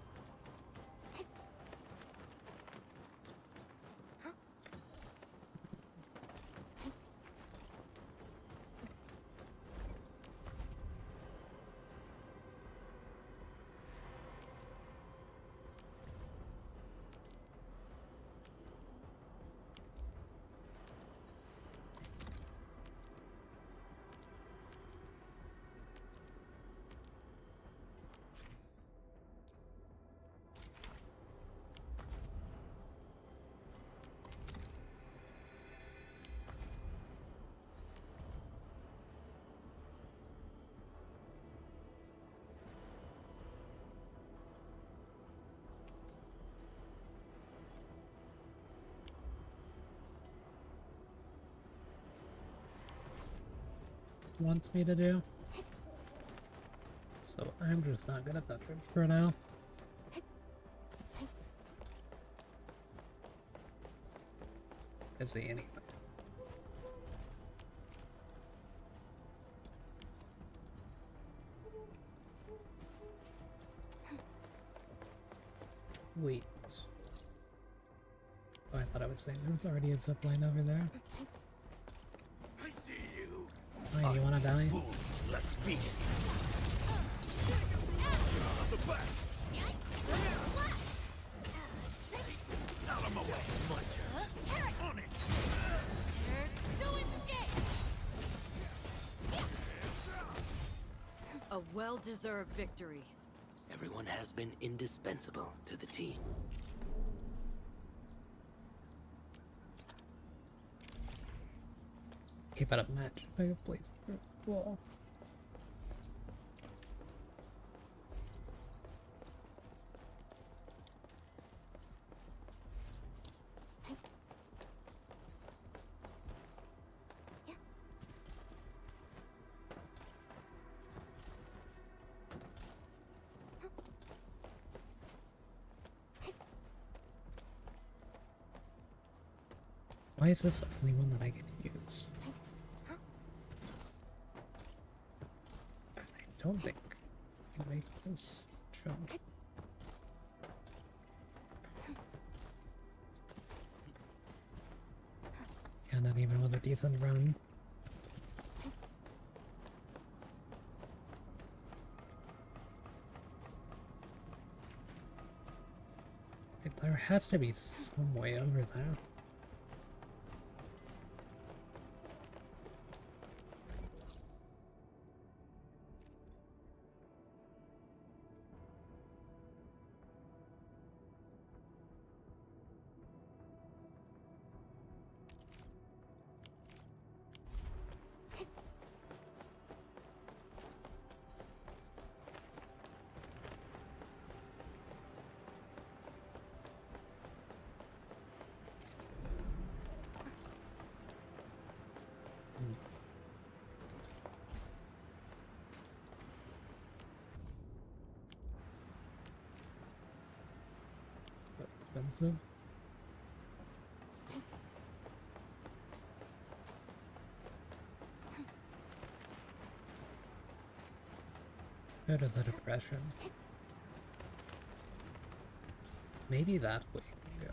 wants me to do. So I'm just not gonna touch it for now. Busy anyway. Wait. Oh, I thought I was saying there was already a zipline over there. I see you. Oh, you wanna die? Wolves, let's feast. Out the back. Out of my way. My turn. On it. A well-deserved victory. Everyone has been indispensable to the team. Keep it up, match. Please. Whoa. Why is this the only one that I can use? I don't think I can make this jump. Yeah, not even with a decent run. There has to be some way over there. Expensive. Go to the depression. Maybe that way we go.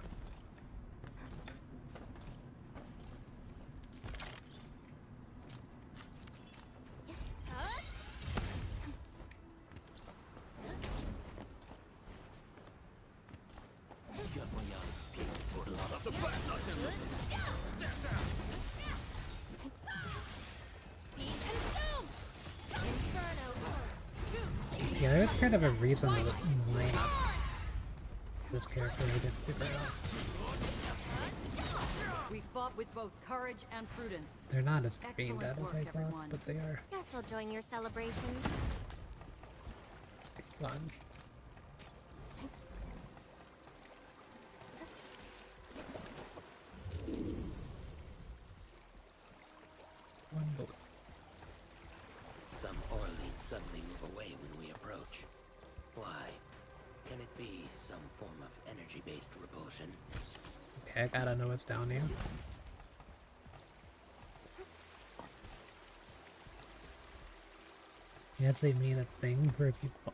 Yeah, there's kind of a reason why this character I didn't figure out. We fought with both courage and prudence. They're not as aimed Excellent at as I work, thought, everyone. but they are. Guess I'll join your celebrations. Fun. One bullet. Some Orleans suddenly move away when we approach. Why? Can it be some form of energy-based repulsion? Okay, I gotta know what's down here. I guess they made a thing for if you fall.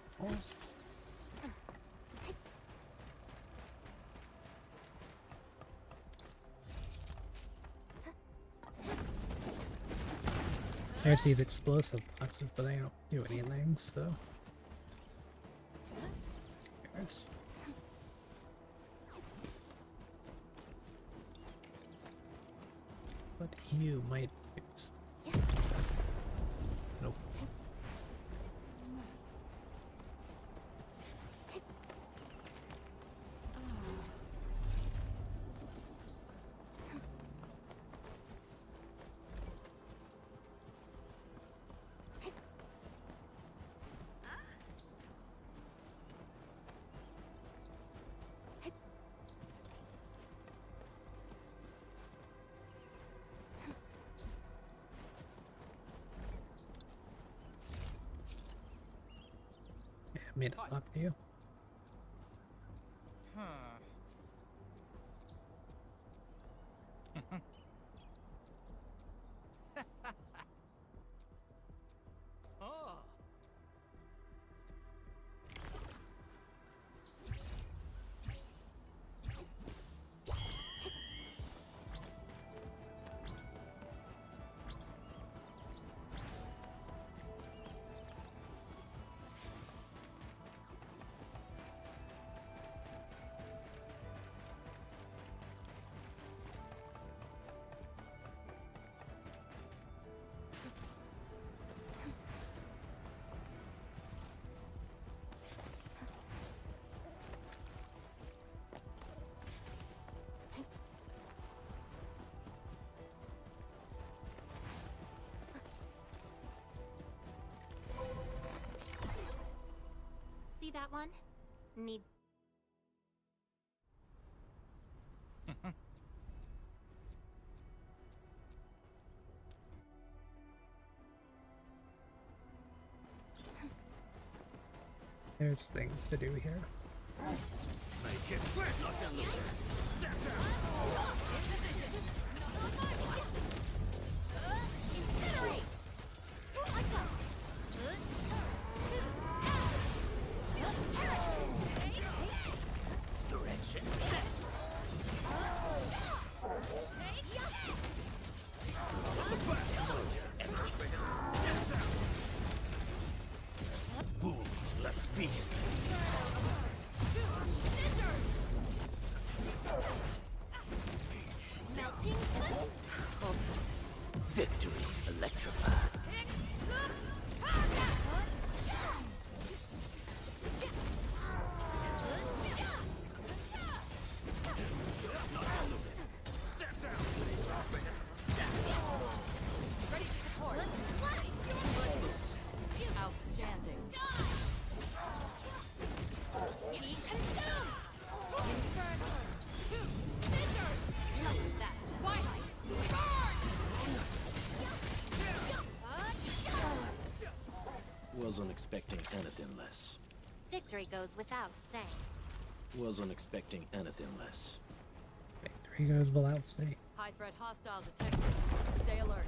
There's these explosive boxes, but they don't do anything, so. There's. What you might use. Nope. me to talk to you. Oh. See that one? Need. There's things to do here. Make it quick! Nothing to lose. Step down! Incinerate! I got Direction set. Wolves, let's feast. melting. Victory electrified. Outstanding. Wasn't expecting anything less. Victory goes without saying. Wasn't expecting anything less. Victory goes without saying. High threat hostile detected. Stay alert.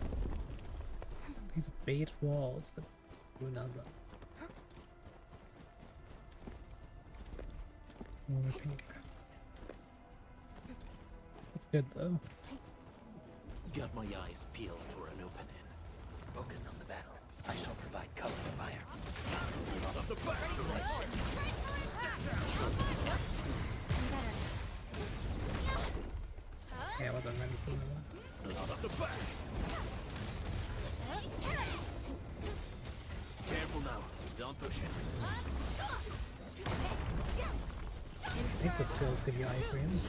These bait walls that do nothing. More pink. That's good though. Got my eyes peeled for an opening. Focus on the battle. I shall provide cover and fire. Of the back direction! Yeah, I wasn't ready for that. Out of the back! Careful now. Don't push it. I think the skills give you iframes.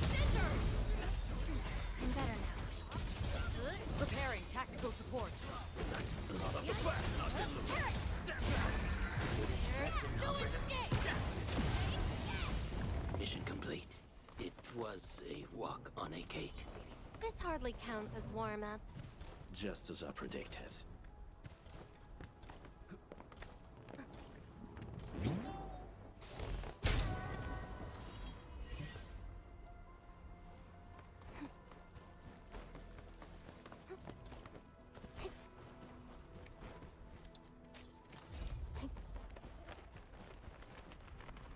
I'm better now. Preparing tactical support. Out of the back! Nothing to lose. Step back! Mission complete. It was a walk on a cake. This hardly counts as warm-up. Just as I predicted.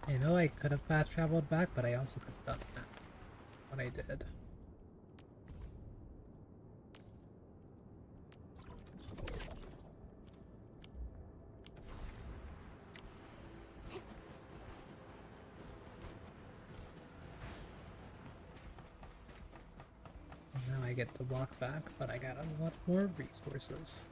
I know I could have fast traveled back, but I also could have done that. What I did. Now I get to walk back, but I got a lot more resources.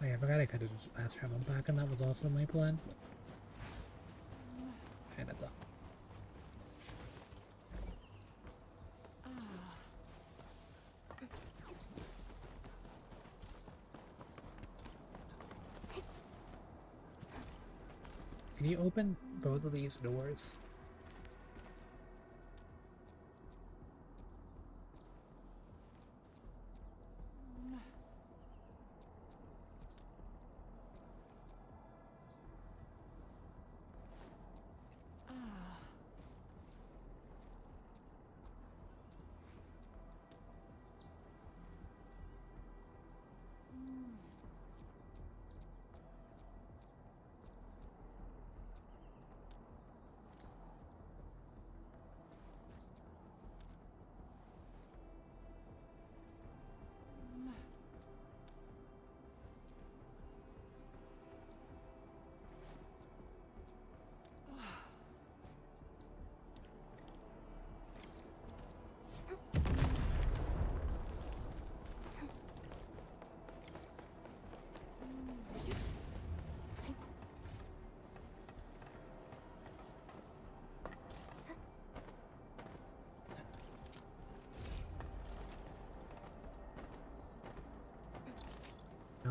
Oh yeah, I forgot I could have just fast traveled back, and that was also my plan. Kinda dumb. Can you open both of these doors?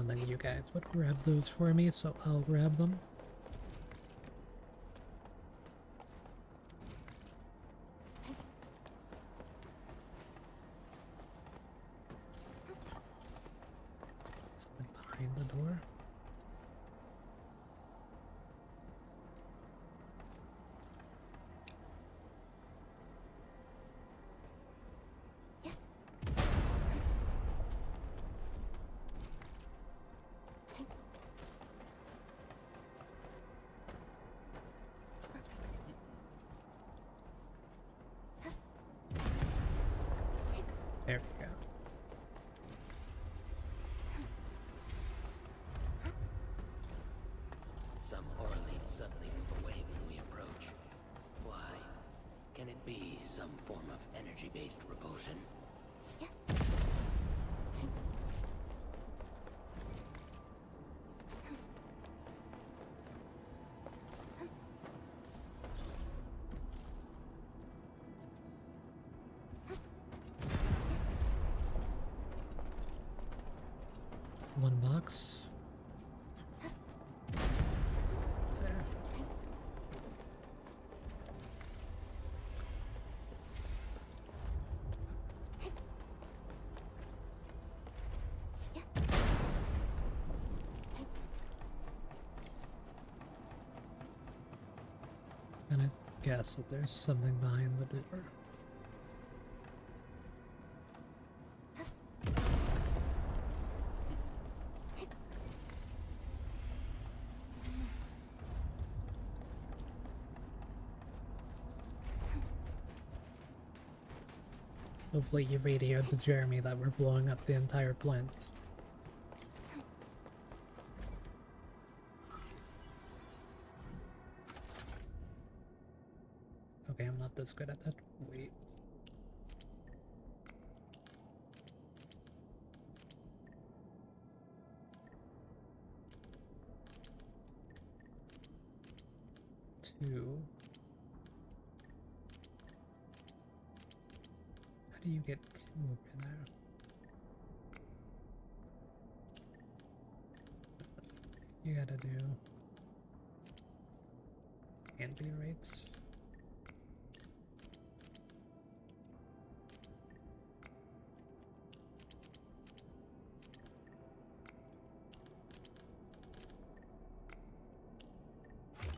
and then you guys would grab those for me, so I'll grab them. Something behind the door. There we go. Some Orleans suddenly move away when we approach. Why? Can it be some form of energy-based repulsion? One box. There. Gonna guess that there's something behind the door. Hopefully you radioed to Jeremy that we're blowing up the entire plant. Okay, I'm not this good at that. Wait. Two. How do you get two over there? You gotta do anti rates.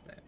There.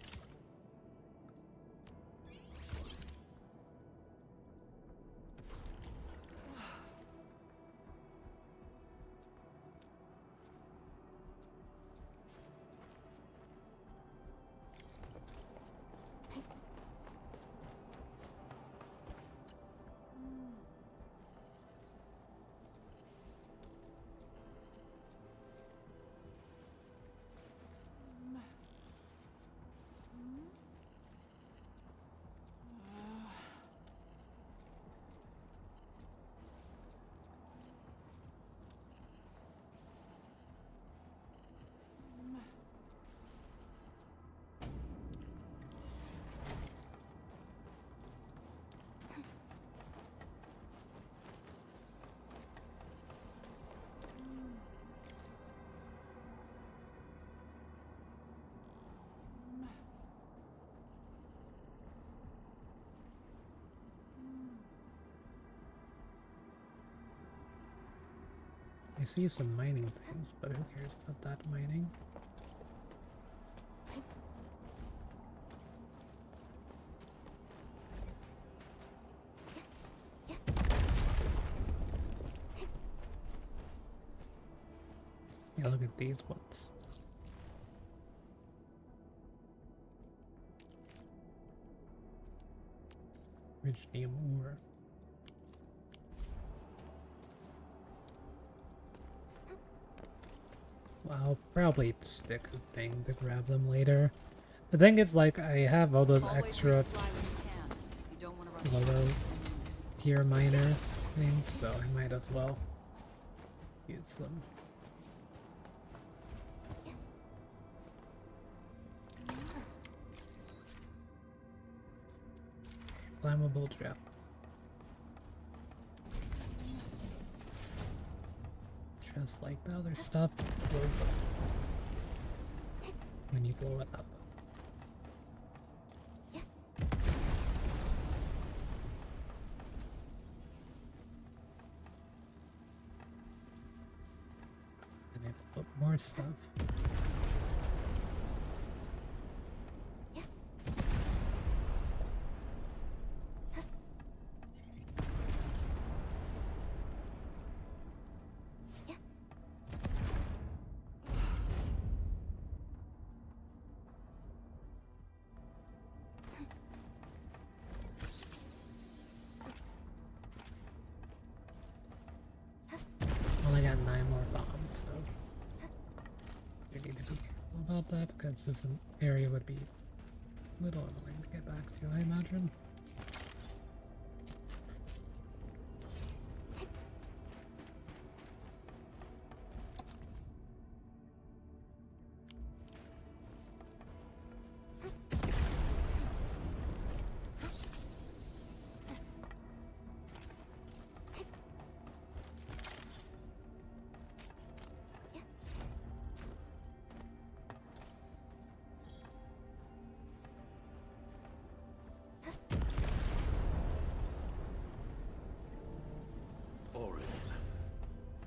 I see some mining things, but who cares about that mining? Yeah, look at these ones. Richnium ore. I'll probably stick a thing to grab them later. The thing is, like, I have all those extra lower tier miner things, so I might as well use them. Flammable trap. just like the other stuff, blows up when you blow it up. And I put more stuff. Well, I got 9 more bombs, so we need to be careful about that, because this area would be a little annoying to get back to, I imagine.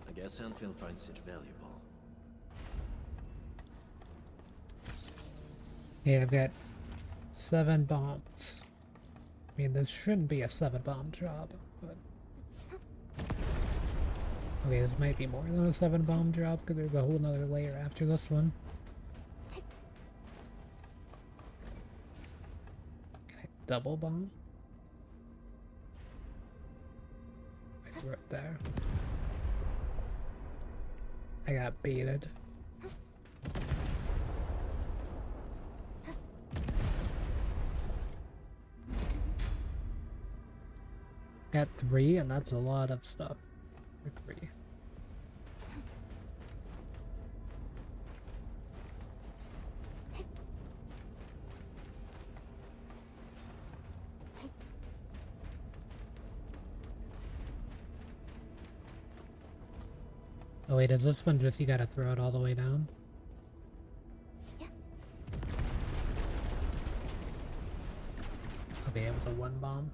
I guess Endfield finds it valuable. Yeah, I've got 7 bombs. I mean, this shouldn't be a 7-bomb job, but... Okay, this might be more than a 7-bomb job, because there's a whole nother layer after this one. Can I double bomb? I threw it there. I got baited. Got 3, and that's a lot of stuff for 3. Oh wait, is this one just you gotta throw it all the way down? Okay, it was a 1 bomb.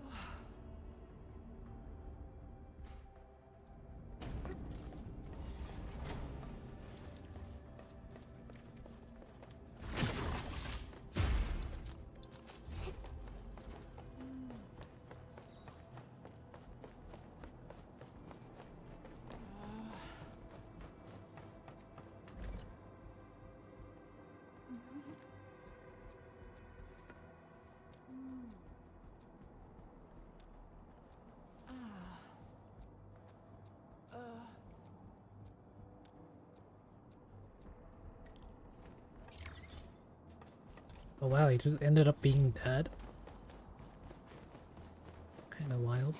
Oh wow, he just ended up being dead? Kinda wild.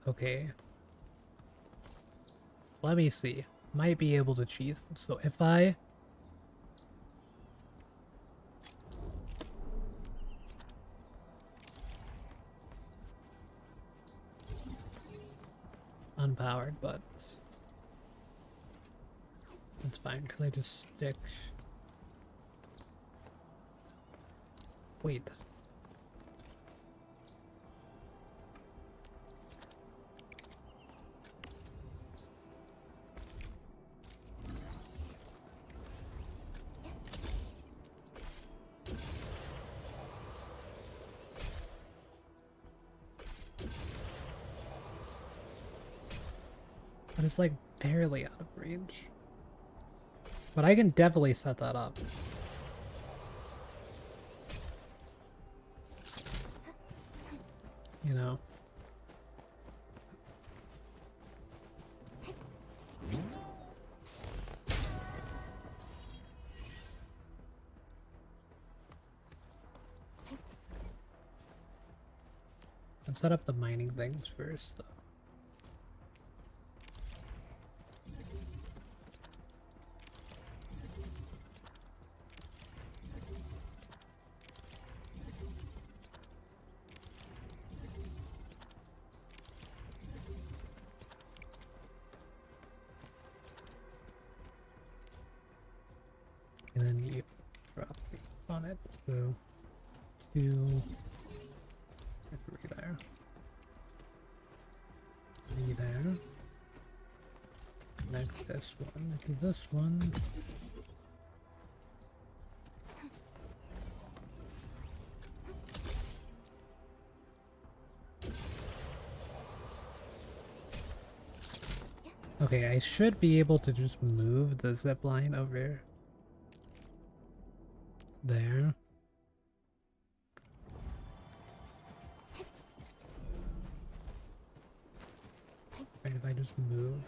Okay. Let me see. Might be able to cheese. So if I... Unpowered, but... That's fine, because I just stick... Wait. But it's like barely out of range. But I can definitely set that up. You know. Let's set up the mining things first, though. on it. So 2, 3 there. 3 there. Connect this one to this one. Okay, I should be able to just move the zip line over there. Right, if I just move.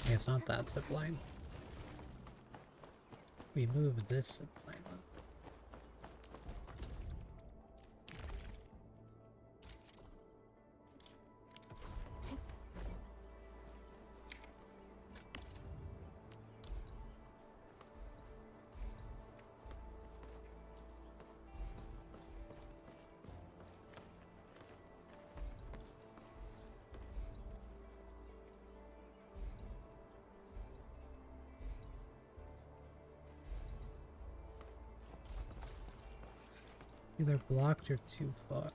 It's not that zip line. We move this zip line up. Either blocked or too far.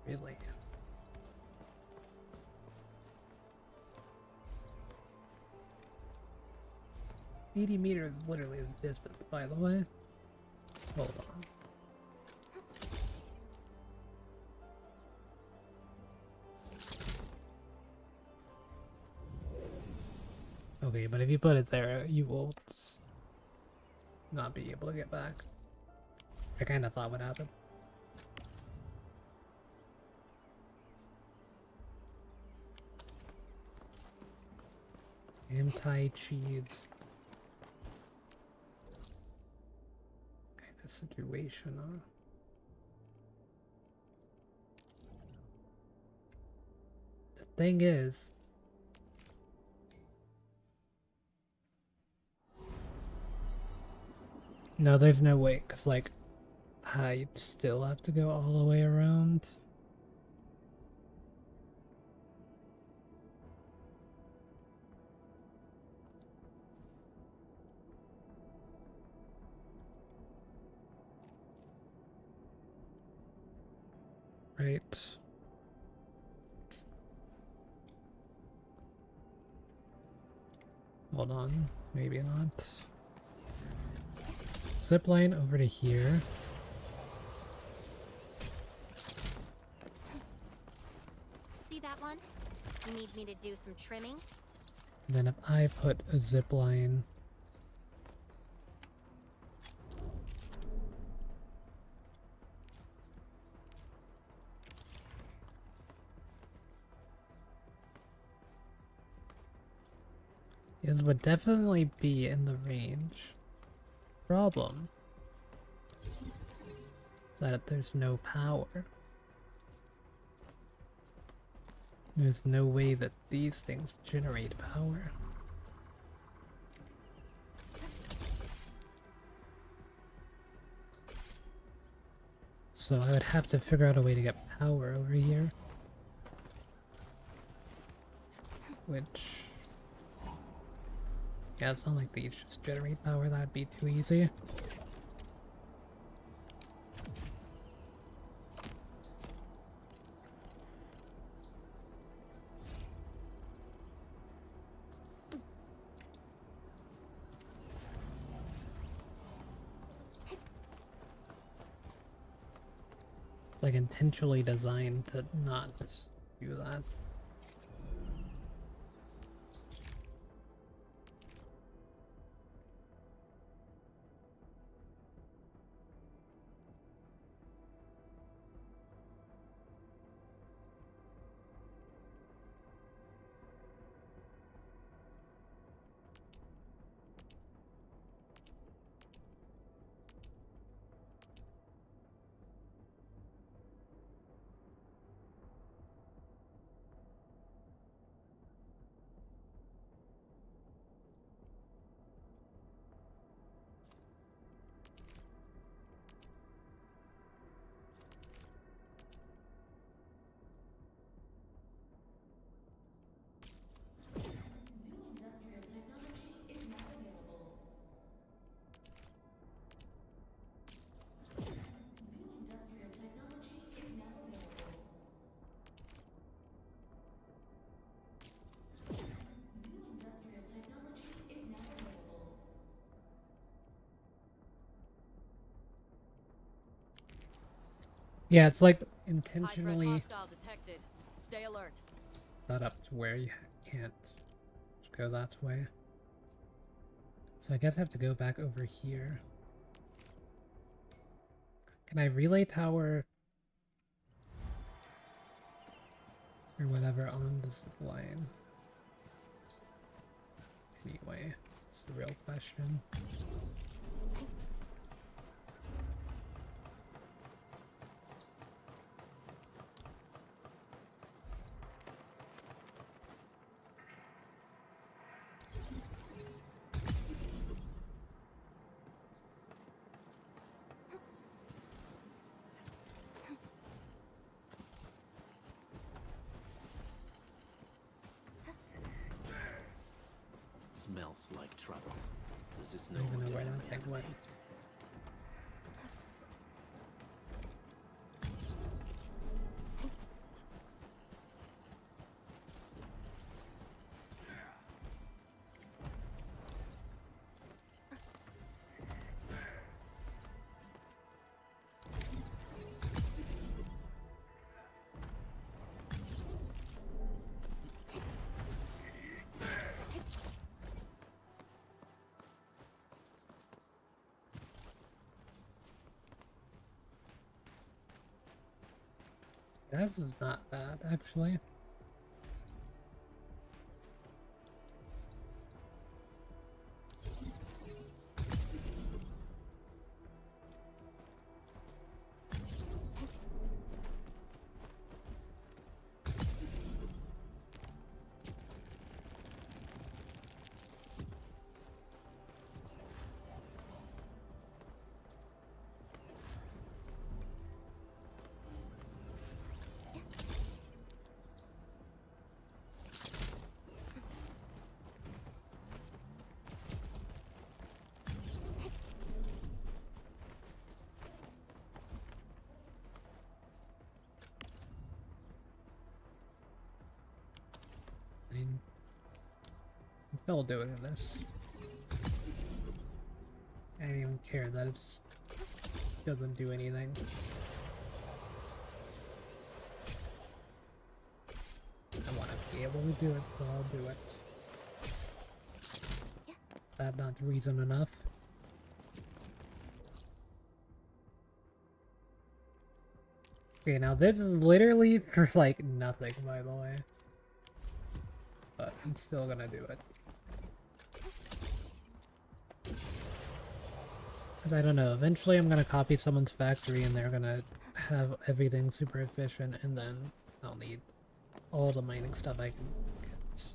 Really? 80 meters is literally the distance, by the way. Hold on. Okay, but if you put it there, you will not be able to get back. I kinda thought would happen. Anti-cheese. Kind of situation, huh? The thing is, no, there's no way, because, like, I'd still have to go all the way around. Right. Hold on, maybe not. Zipline over to here. See that one? You need me to do some trimming? And then if I put a zipline it would definitely be in the range. Problem that there's no power. There's no way that these things generate power. So I would have to figure out a way to get power over here. Which... yeah, it's not like these just generate power, that'd be too easy. It's like intentionally designed to not do that. Yeah, it's like High threat intentionally hostile detected. Stay alert. set up to where you can't just go that way. So I guess I have to go back over here. Can I relay tower or whatever on this line? Anyway, it's the real question. Smells like trouble. This is I no don't even know where ordinary that thing went. This is not bad, actually. I mean, I'm still doing this. I don't even care that it doesn't do anything. I want to be able to do it, so I'll do it. That's not reason enough. Okay, now this is literally for like nothing, by the way. But I'm still gonna do it. Because I don't know, eventually I'm gonna copy someone's factory and they're gonna have everything super efficient, and then I'll need all the mining stuff I can get.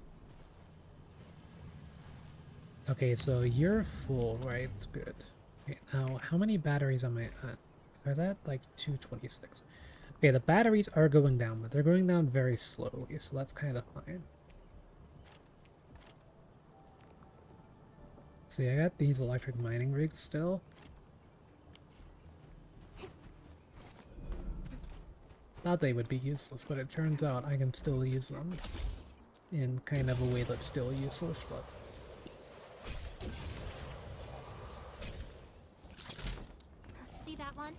Okay, so you're full, right? It's good. Okay, now how many batteries am I at? Are that like 226? Okay, the batteries are going down, but they're going down very slowly, so that's kind of fine. See, I got these electric mining rigs still. Thought they would be useless, but it turns out I can still use them in kind of a way that's still useless, but... See that one?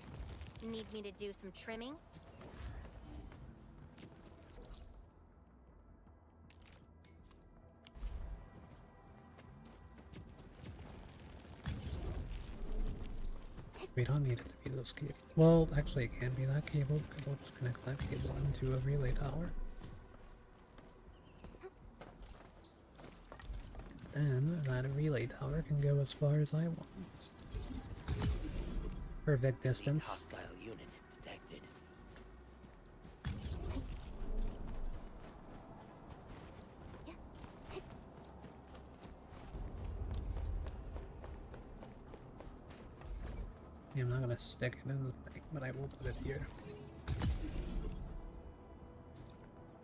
Need me to do some trimming? We don't need it to be this cable. Well, actually it can be that cable, because we'll just connect that cable into a relay tower. Then, that relay tower can go as far as I want. Perfect distance. Hostile unit detected. Yeah, I'm not gonna stick it in the thing, but I will put it here.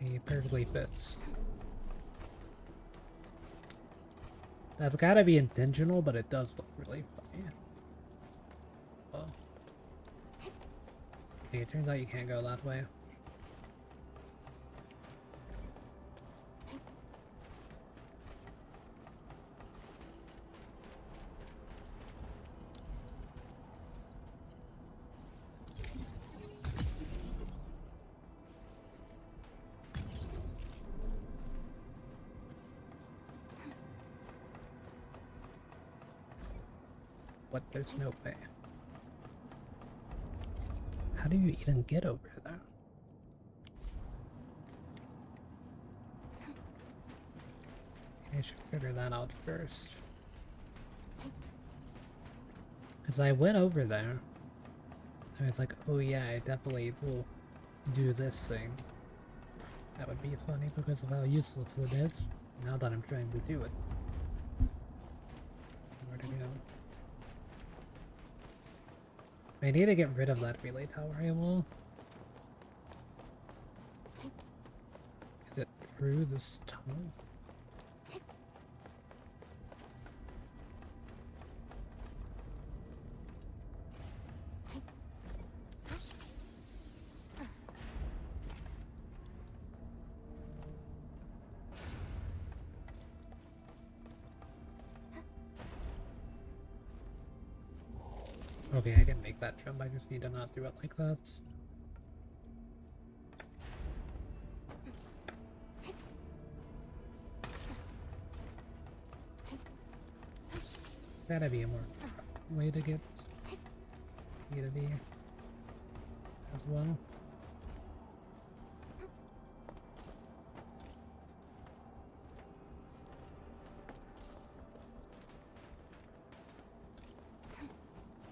It perfectly fits. That's gotta be intentional, but it does look really funny. Oh. Okay, it turns out you can't go that way. What? There's no way. How do you even get over there? I should figure that out first. Because I went over there. I was like, oh yeah, I definitely will do this thing. That would be funny because of how useless it is, now that I'm trying to do it. Where to go? I need to get rid of that relay tower I will. Is it through this tunnel? Okay, I can make that jump, I just need to not do it like that. Gotta be a more way to get you to be as well.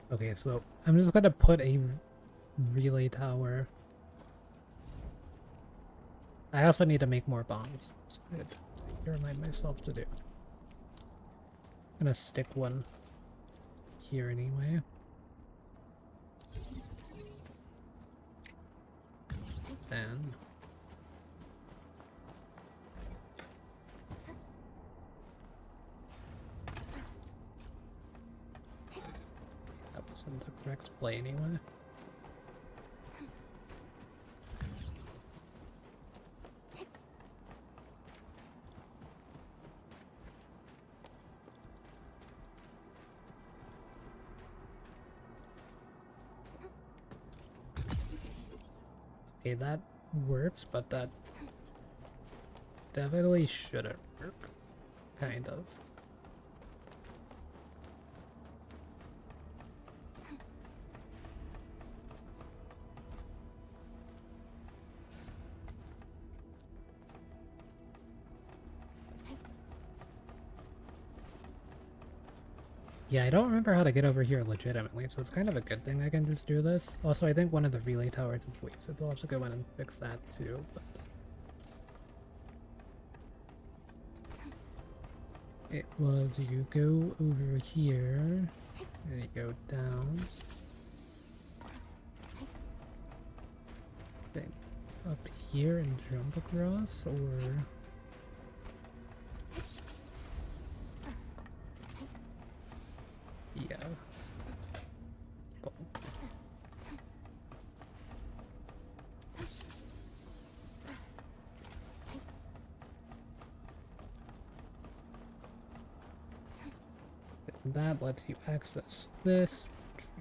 Okay, so I'm just gonna put a relay tower. I also need to make more bombs. So I have to remind myself to do. I'm gonna stick one here anyway. Then that wasn't the correct play anyway. Okay, that works, but that definitely shouldn't work. Kind of. Yeah, I don't remember how to get over here legitimately, so it's kind of a good thing I can just do this. Also, I think one of the relay towers is wasted, so I'll have to go in and fix that too. But it was you go over here, and you go down. Then up here and jump across, or... Yeah. That lets you access this.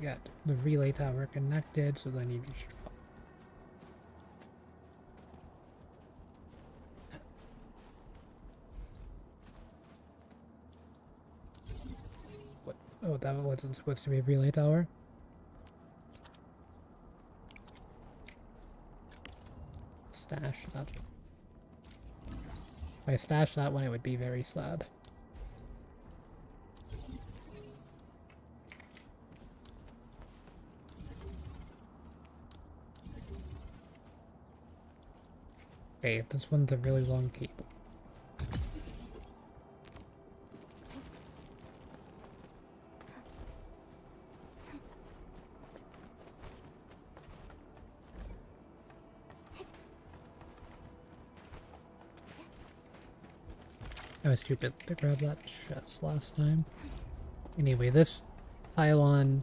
You got the relay tower connected, so then you just what? Oh, that wasn't supposed to be a relay tower. Stash that. If I stash that one, it would be very sad. Okay, this one's a really long cable. I was stupid to grab that chest last time. Anyway, this pylon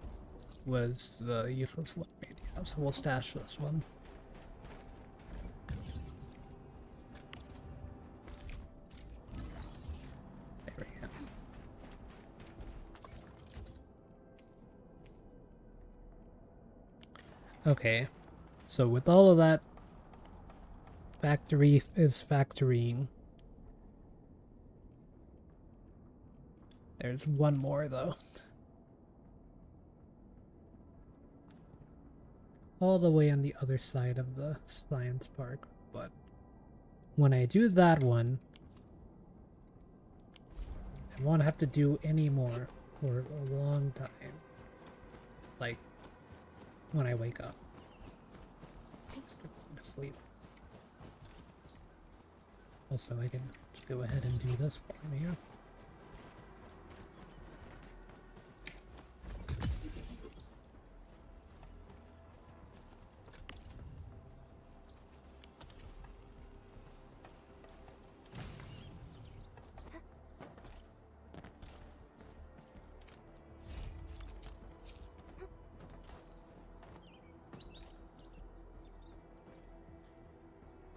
was the useless one, yeah, so we'll stash this one. There we go. Okay, so with all of that, factory is factorying. There's one more though. all the way on the other side of the science park, but when I do that one, I won't have to do any more for a long time. Like, when I wake up. Sleep. Also, I can just go ahead and do this for me here.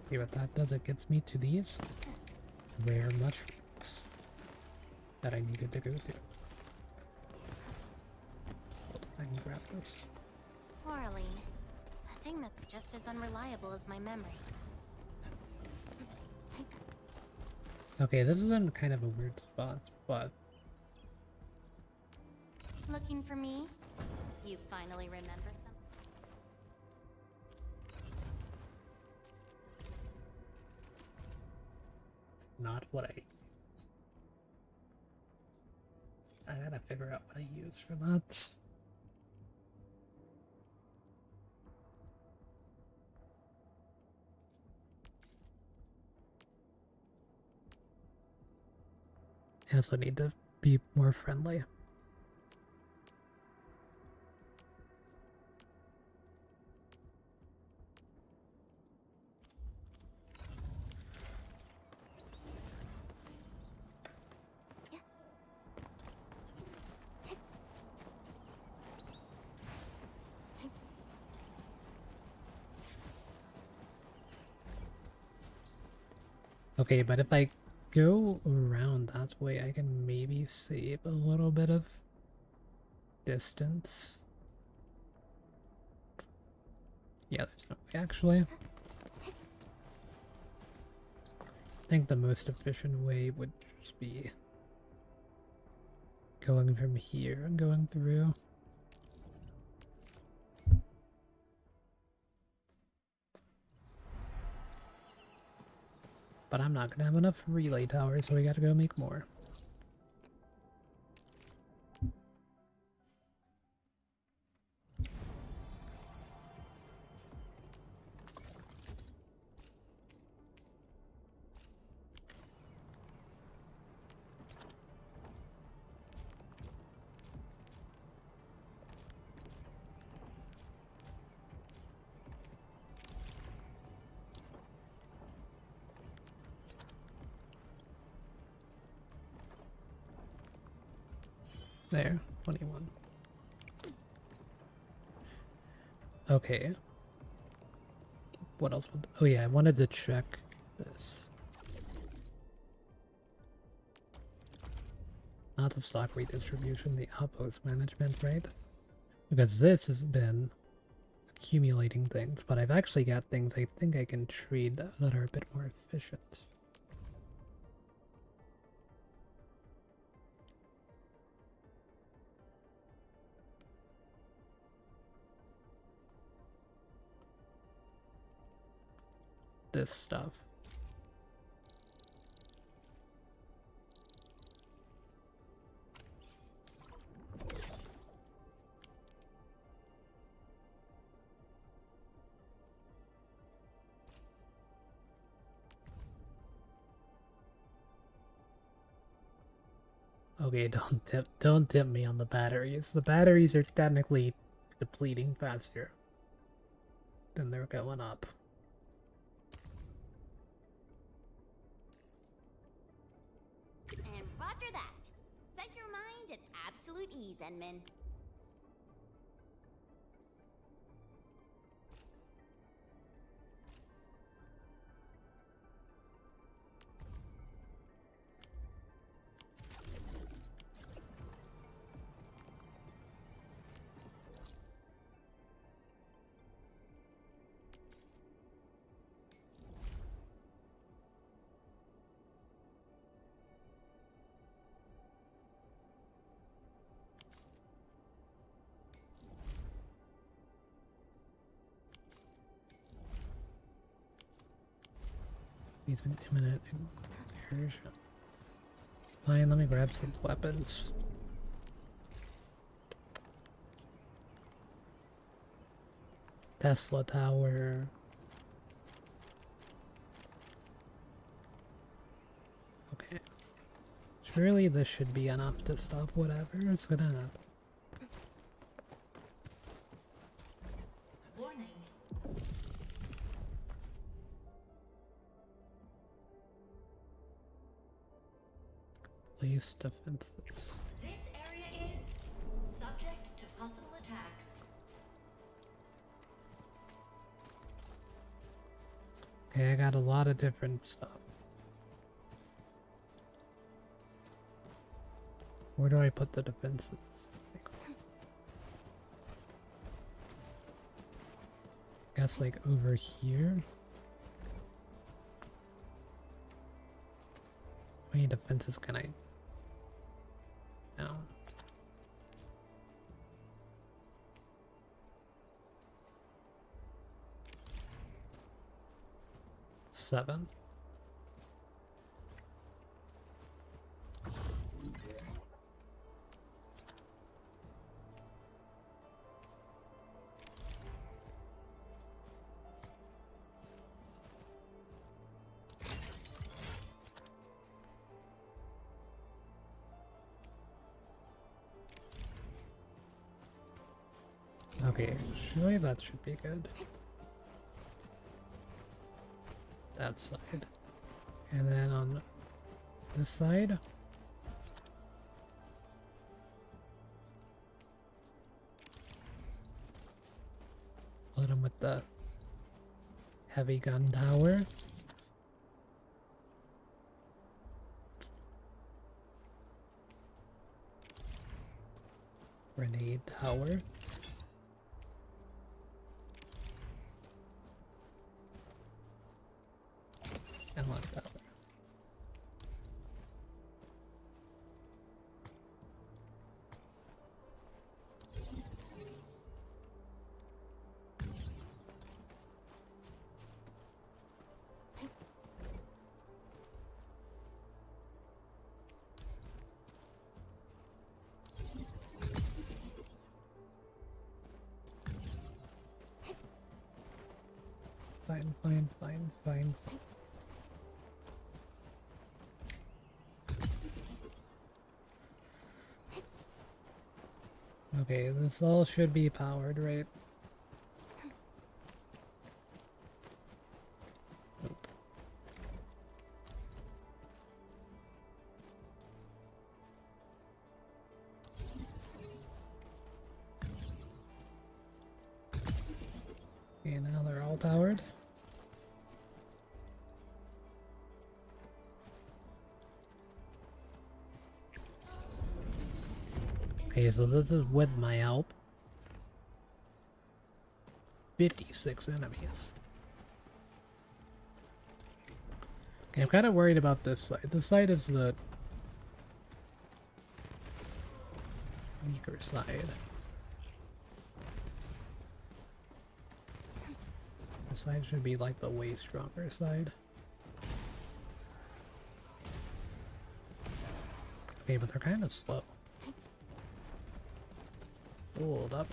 See what that does? It gets me to these rare mushrooms that I needed to go through. Hold on, I can grab this. Quarreling. A thing that's just as unreliable as my memories. Okay, this is in kind of a weird spot, but... Looking for me? You finally remember something? Not what I gotta figure out what I use for that. I also need to be more friendly. Okay, but if I go around that way, I can maybe save a little bit of distance. Yeah, there's no way, actually. I think the most efficient way would just be going from here and going through. But I'm not gonna have enough relay towers, so we gotta go make more. There, 21. Okay. What else? Oh yeah, I wanted to check this. Not the stock redistribution, the outpost management, right? Because this has been accumulating things, but I've actually got things I think I can trade that are a bit more efficient. This stuff. Okay, don't tip me on the batteries. The batteries are technically depleting faster than they're going up. And roger that. Set your mind at absolute ease, Enman. He's an imminent incursion. Fine, let me grab some weapons. Tesla Tower. Okay. Surely this should be enough to stop whatever is gonna happen. Warning. Place defenses. This area is subject to possible attacks. Okay, I got a lot of different stuff. Where do I put the defenses? I guess like over here? How many defenses can I... down? Seven. Okay, surely that should be good. That side. And then on this side. Put him with the heavy gun tower. Grenade tower. And lock tower. Fine. Okay, this all should be powered, right? Nope. Okay, now they're all powered. Okay, so this is with my help. 56 enemies. Okay, I'm kind of worried about this side. This side is the weaker side. This side should be like the way stronger side. Okay, but they're kind of slow. Hold up.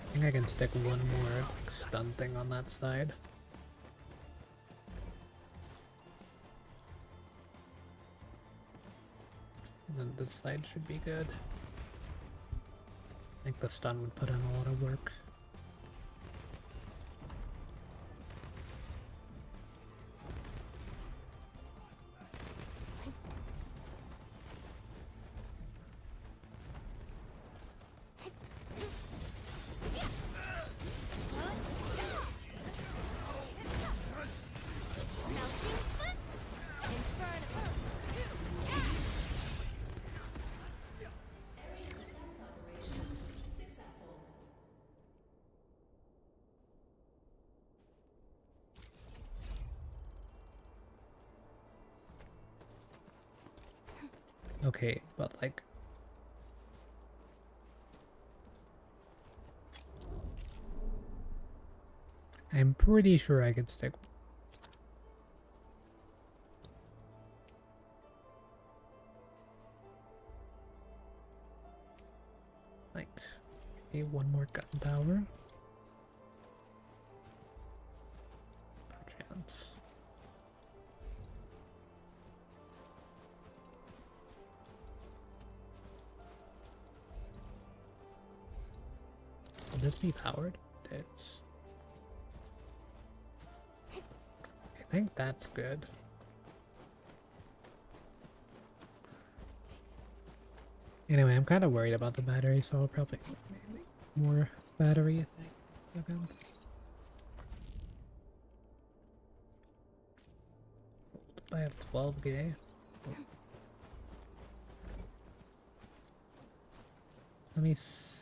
I think I can stick one more like, stun thing on that side. And then this side should be good. I think the stun would put in a lot of work. Okay, but like... I'm pretty sure I could stick... Like, okay, one more gun power. Perchance. Will this be powered? It is. I think that's good. Anyway, I'm kind of worried about the battery, so I'll probably maybe more battery, I think. Okay. I have 12K. Let me see.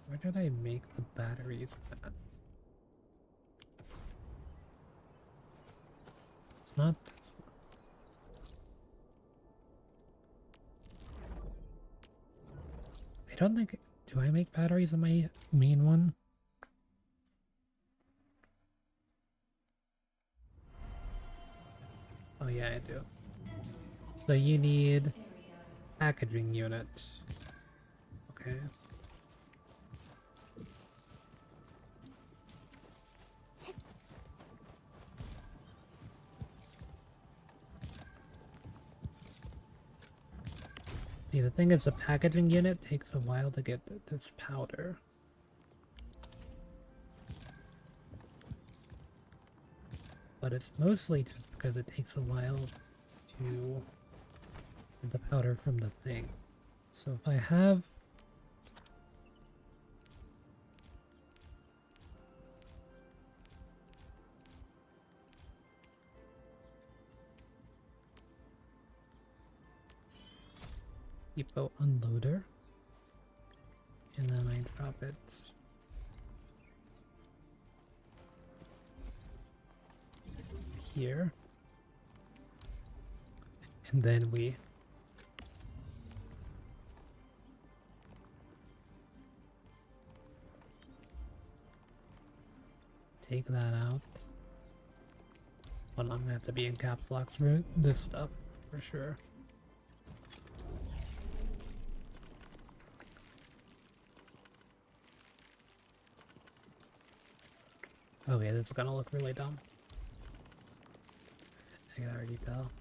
Where did I make the batteries at? It's not this one. I don't think... Do I make batteries on my main one? Oh yeah, I do. So you need packaging units. Okay. See, the thing is, the packaging unit takes a while to get this powder. But it's mostly just because it takes a while to get the powder from the thing. So if I have... Depot unloader, and then I drop it here, and then we take that out. Well, I'm gonna have to be in caps locks for this stuff for sure. Okay, this is gonna look really dumb. I can already tell.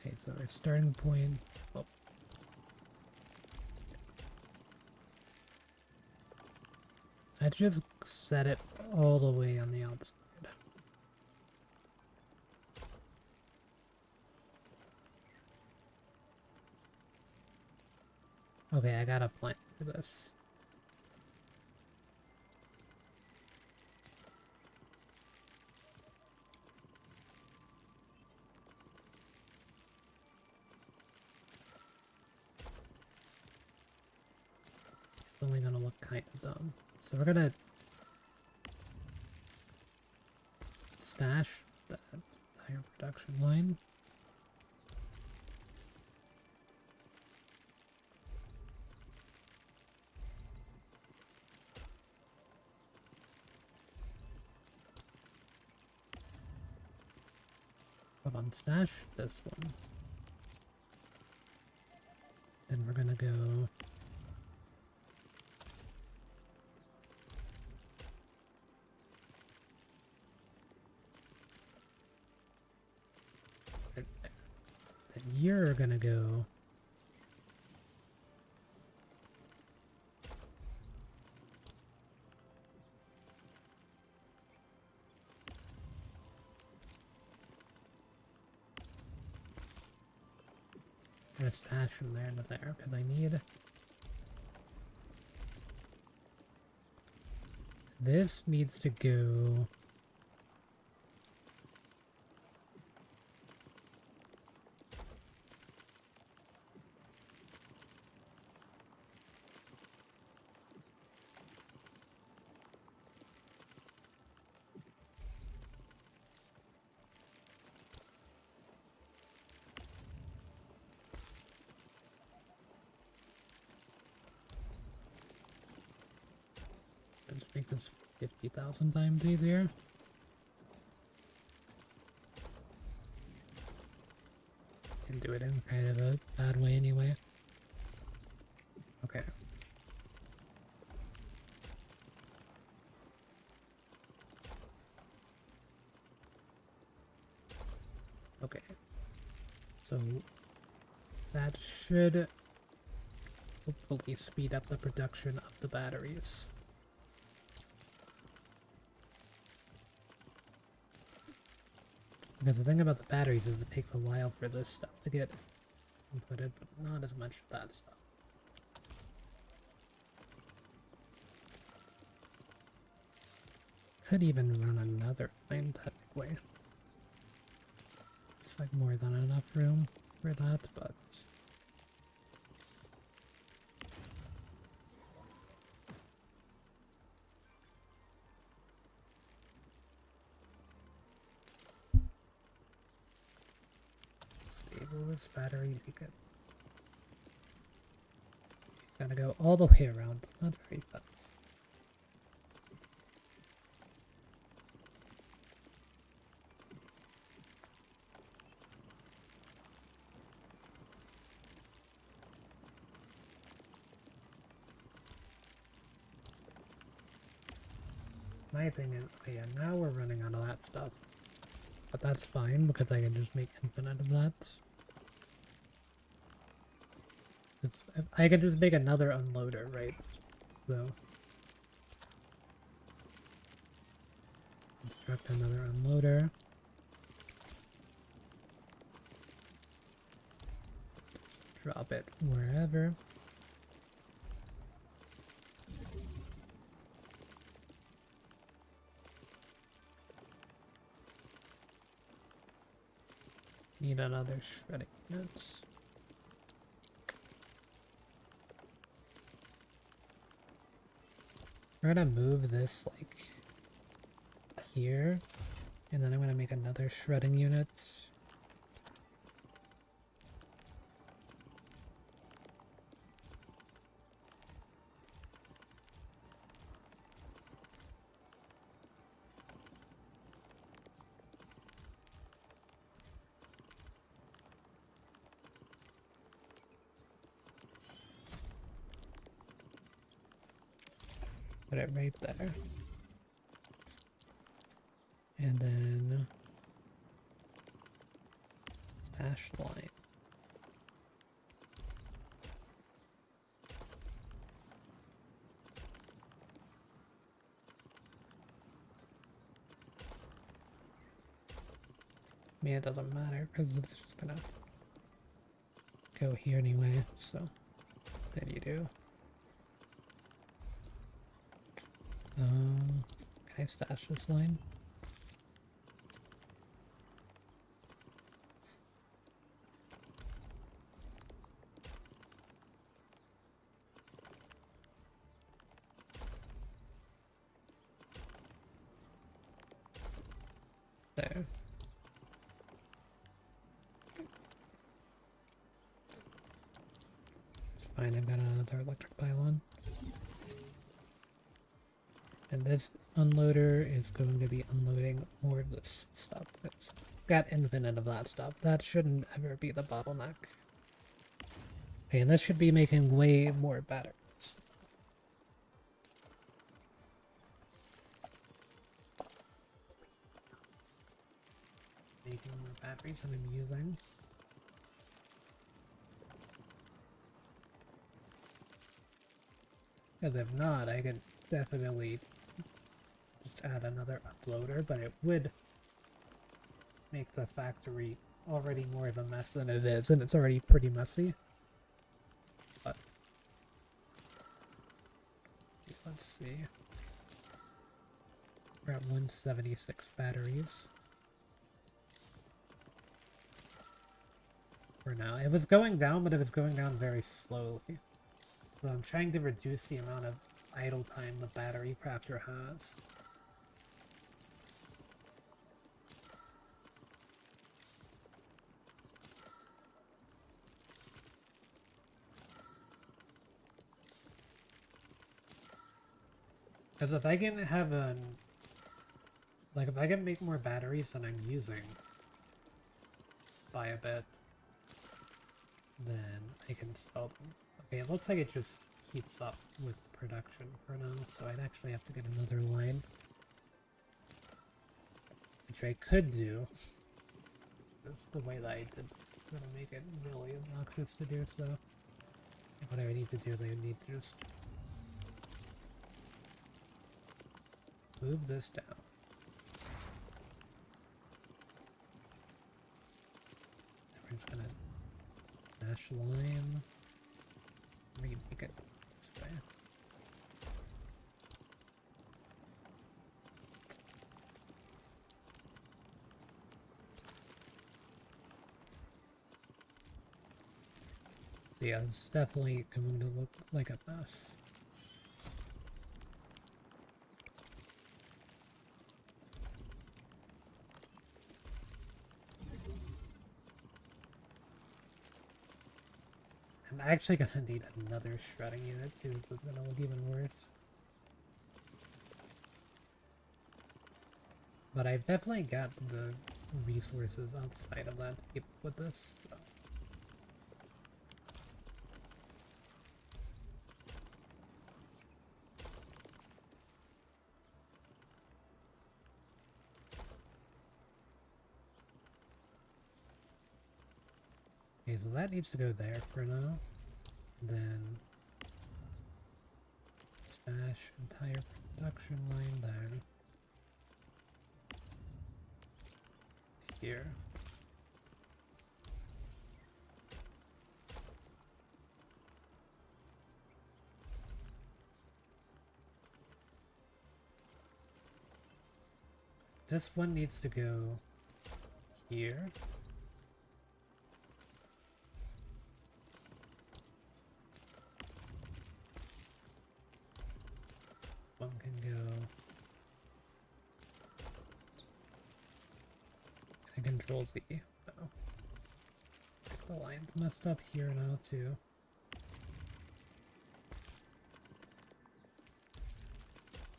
Okay, so our starting point. Oh. I just set it all the way on the outside. Okay, I got a plan for this. It's only gonna look kind of dumb. So we're gonna stash that entire production line. But unstash this one. Then we're gonna go right there. Then you're gonna go gonna stash from there to there because I need this needs to go 50,000 times easier. Can do it in kind of a bad way anyway. Okay. Okay. So that should hopefully speed up the production of the batteries. Because the thing about the batteries is it takes a while for this stuff to get inputted, but not as much of that stuff. Could even run another line technically. It's like more than enough room for that, but let's see, will this battery make it? Gotta go all the way around, it's not very fast. My thing is, oh yeah, now we're running out of that stuff. But that's fine, because I can just make infinite of that. I can just make another unloader, right? So... construct another unloader. Drop it wherever. Need another shredding unit. We're gonna move this like here, and then I'm gonna make another shredding unit. Put it right there. And then stash line. I mean, it doesn't matter because it's just gonna go here anyway, so then you do. Can I stash this line? There. It's fine, I've got another electric pylon. And this unloader is going to be unloading more of this stuff. It's got infinite of that stuff. That shouldn't ever be the bottleneck. Okay, and this should be making way more batteries. Making more batteries than I'm using. Because if not, I could definitely just add another uploader, but it would make the factory already more of a mess than it is, and it's already pretty messy. But let's see. We're at 176 batteries. For now. It was going down, but it was going down very slowly. So I'm trying to reduce the amount of idle time the battery crafter has. Because if I can have like if I can make more batteries than I'm using by a bit, then I can sell them. Okay, it looks like it just heats up with production for now, so I'd actually have to get another line. Which I could do. That's the way that I did. I'm gonna make it really obnoxious to do so. What I would need to do is I would need to just move this down. And we're just gonna dash line. Remake it this way. So yeah, it's definitely going to look like a mess. I'm actually gonna need another shredding unit too, so it's gonna look even worse. But I've definitely got the resources outside of that to keep up with this. So. Okay, so that needs to go there for now. Then stash entire production line there. Here. This one needs to go here. One can go. And Control Z. No. The line's messed up here now too.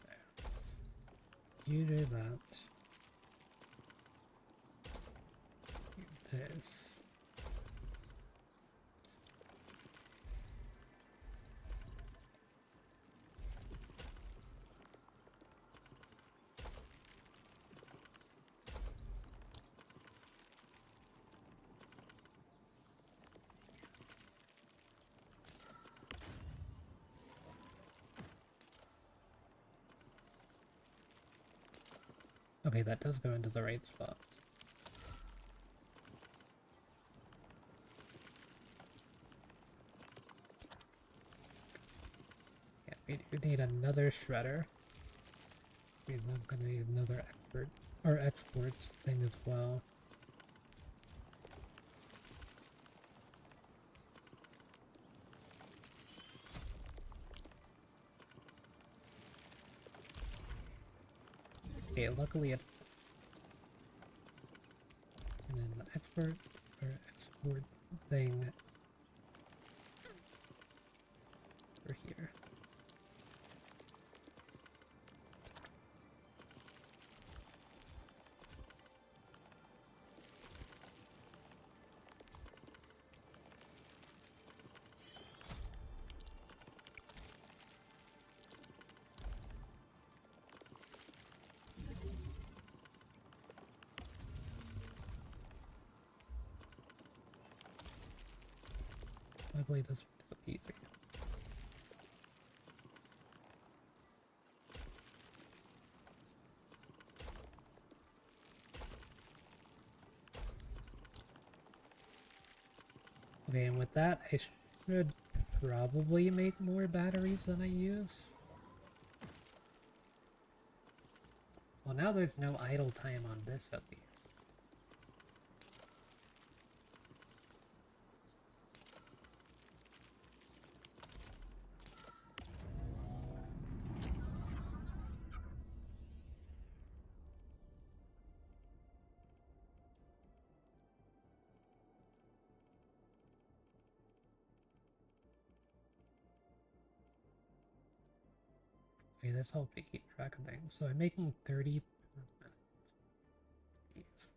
There. You do that. This. Okay, that does go into the right spot. Yeah, we do need another shredder. We're not gonna need another exports thing as well. Okay, luckily it fits. And then the export thing over here. Luckily this was easy. Okay, and with that, I should probably make more batteries than I use. Well, now there's no idle time on this at least. Okay, this helps me keep track of things. So I'm making 30 per minute. Jeez.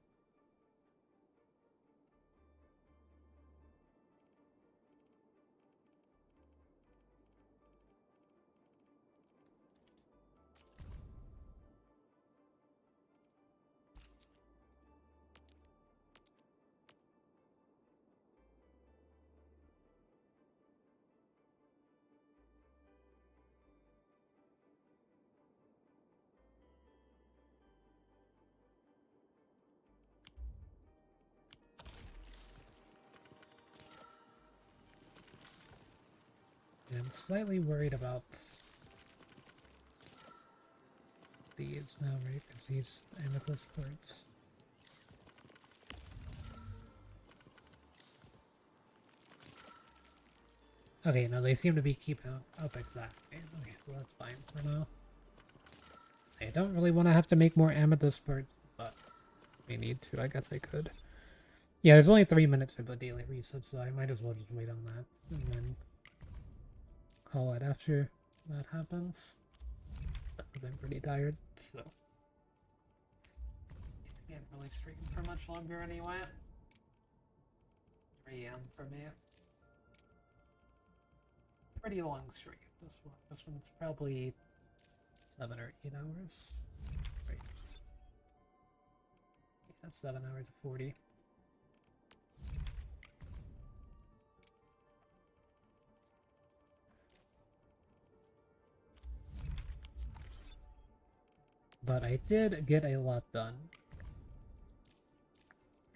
I'm slightly worried about these now, right? Because these amethyst parts. Okay, no, they seem to be keeping up exactly. Okay, so that's fine for now. So I don't really want to have to make more amethyst parts, but if we need to, I guess I could. Yeah, there's only 3 minutes for the daily reset, so I might as well just wait on that and then call it after that happens. Because I'm pretty tired, so can't really stream for much longer anyway. 3 AM for me. Pretty long stream. This one's probably 7 or 8 hours. Right. Yeah, 7 hours 40. But I did get a lot done.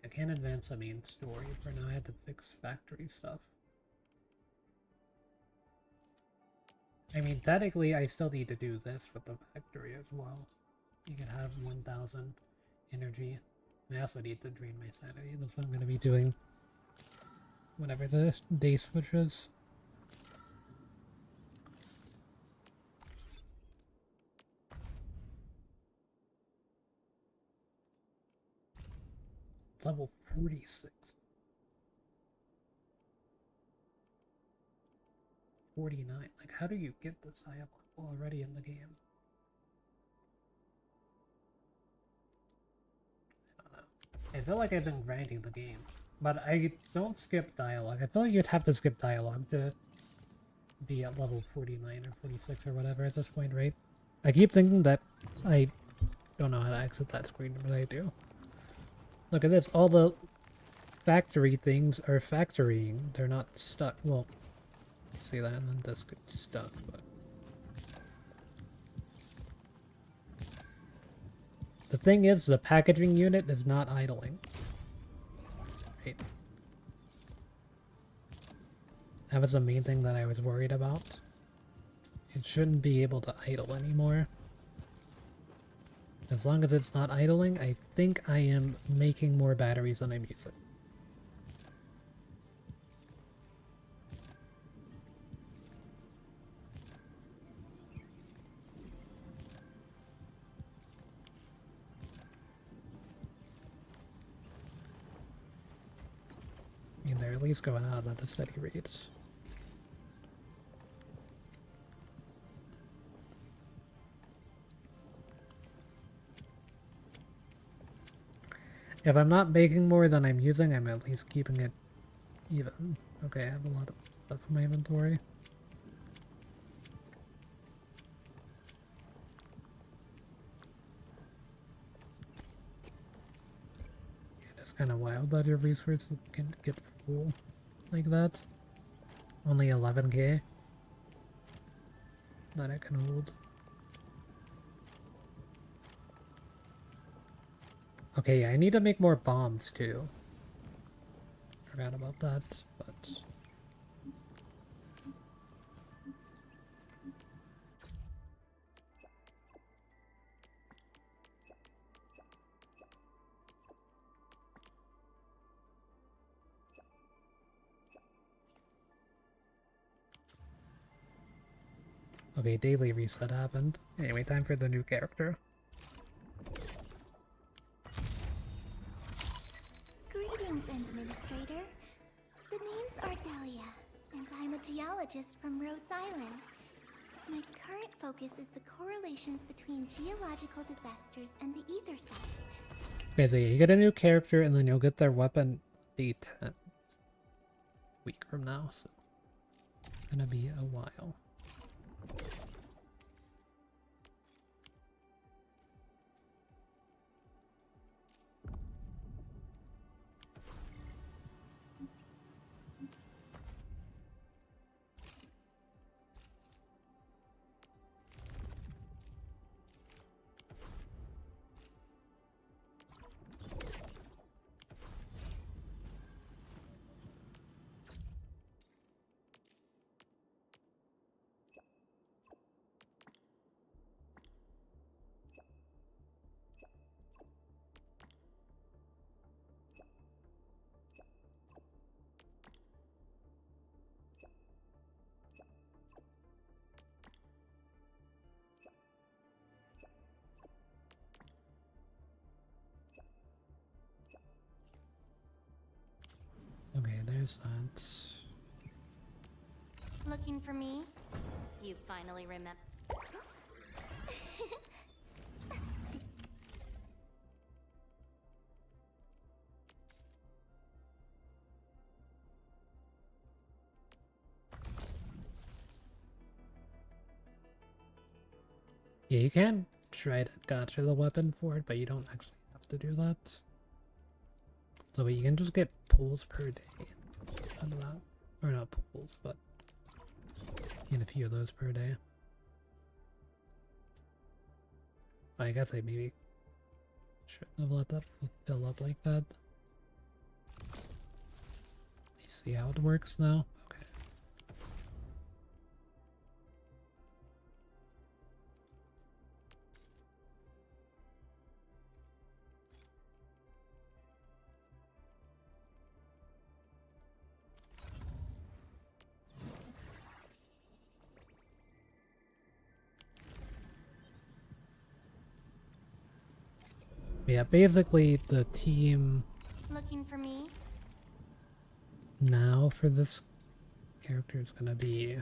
I can't advance the main story for now. I had to fix factory stuff. I mean, technically, I still need to do this with the factory as well. You can have 1,000 energy. I also need to drain my sanity. That's what I'm going to be doing whenever the day switches. It's level 46. 49. Like, how do you get this high up already in the game? I don't know. I feel like I've been grinding the game, but I don't skip dialogue. I feel like you'd have to skip dialogue to be at level 49 or 46 or whatever at this point, right? I keep thinking that I don't know how to exit that screen, but I do. Look at this. All the factory things are factorying. They're not stuck. Well, see that, and then this gets stuck, but the thing is, the packaging unit is not idling. Right. That was the main thing that I was worried about. It shouldn't be able to idle anymore. As long as it's not idling, I think I am making more batteries than I'm using. I mean, they're at least going out at a steady rate. If I'm not making more than I'm using, I'm at least keeping it even. Okay, I have a lot of stuff in my inventory. Yeah, it's kind of wild that your resources can get full like that. Only 11k that I can hold. Okay, yeah, I need to make more bombs too. Forgot about that, but okay, daily reset happened. Anyway, time for the new character. Greetings, Administrator. The name's Ardelia, and I'm a geologist from Rhodes Island. My current focus is the correlations between geological disasters and the ether cells. Basically, you get a new character and then you'll get their weapon day 10. Week from now, so it's gonna be a while. Okay, there's that. Looking for me? You finally remember. Yeah, you can try to gotcha the weapon for it, but you don't actually have to do that. So you can just get pulls per day out of that. Or not pulls, but get a few of those per day. I guess I maybe shouldn't have let that fill up like that. You see how it works now? Okay. Yeah, basically the team Looking for me? now for this character is gonna be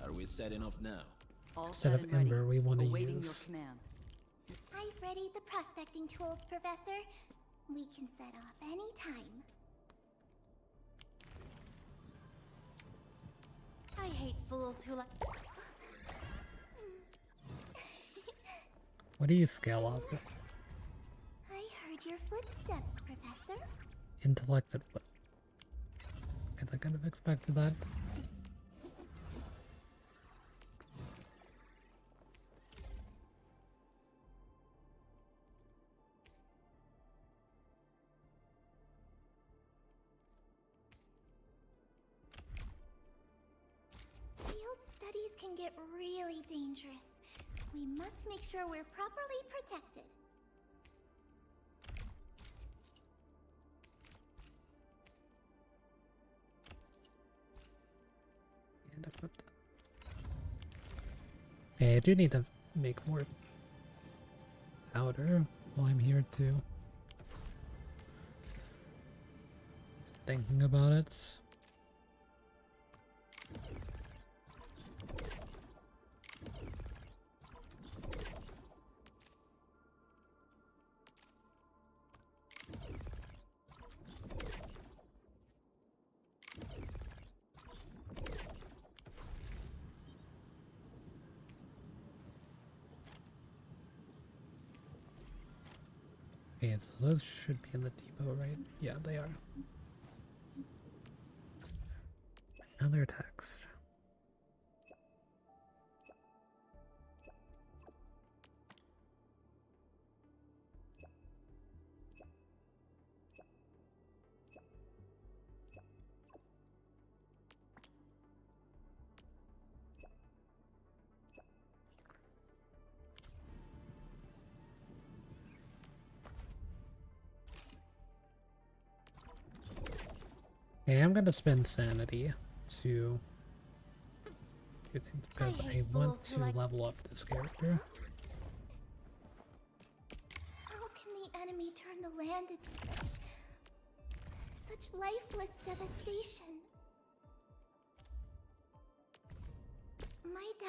Are we setting off now? All instead set of and ready. Ember we want to Awaiting your use command. I've readied the prospecting tools, Professor. We can set off any time. I hate fools who like. what do you scale off of? I heard your footsteps, Professor. Intellect and what? Guess I kind of expected that. Field studies can get really dangerous. We must make sure we're properly protected. And equip that. Hey, I do need to make more powder while I'm here too. Thinking about it. Okay, so those should be in the depot, right? Yeah, they are. Another text. Okay, I'm gonna spend sanity to do things because I want to level up this character. How can the enemy turn the land into such lifeless devastation?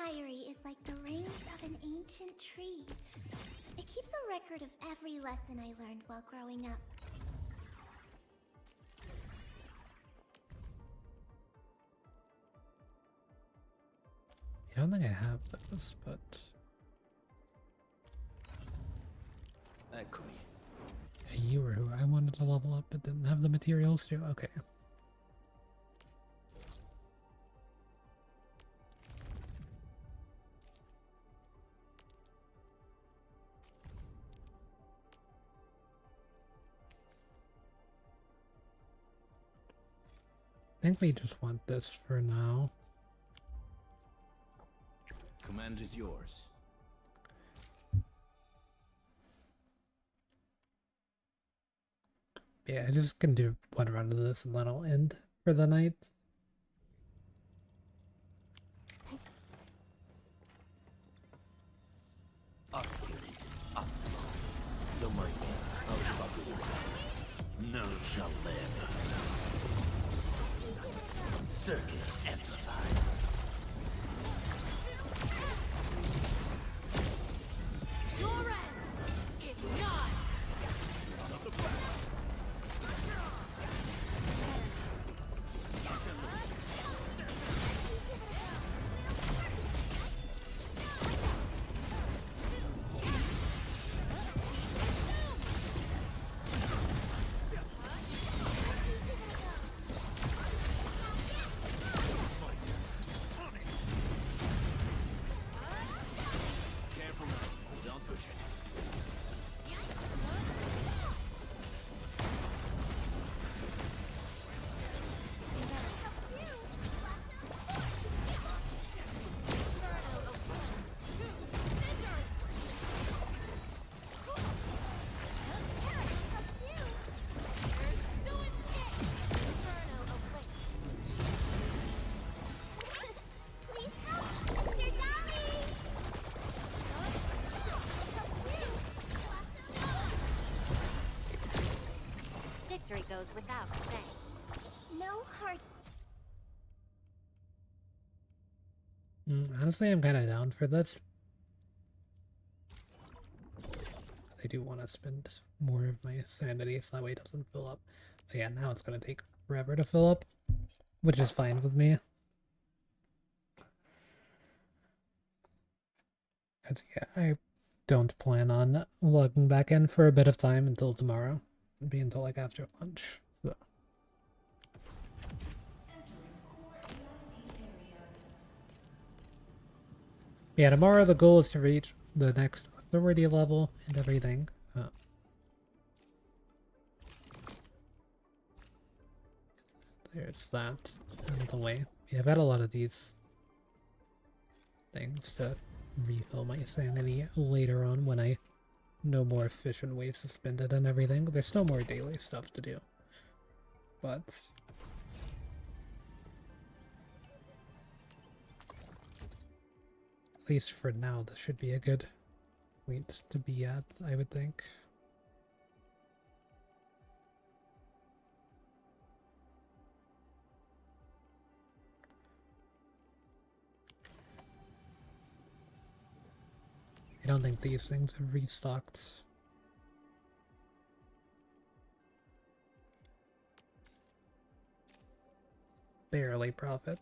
diary is like the rings of an ancient tree. It keeps a record of every lesson I learned while growing up. I don't think I have those, but... Eccomi. You were who I wanted to level up but didn't have the materials to? Okay. I think we just want this for now. Command is yours. Yeah, I just can do one run of this and then I'll end for the night. None shall live. Circuit amplified. Your end is nigh. Victory goes without saying. No hard. Honestly, I'm kind of down for this. I do want to spend more of my sanity so that way it doesn't fill up. But yeah, now it's going to take forever to fill up, which is fine with me. Because yeah, I don't plan on logging back in for a bit of time until tomorrow. It'll be until like after lunch. So. Yeah, tomorrow the goal is to reach the next authority level and everything. There's that out of the way. Yeah, I've had a lot of these things to refill my sanity later on when I know more efficient ways to spend it and everything. There's still more daily stuff to do. But at least for now, this should be a good point to be at, I would think. I don't think these things have restocked. Barely profit.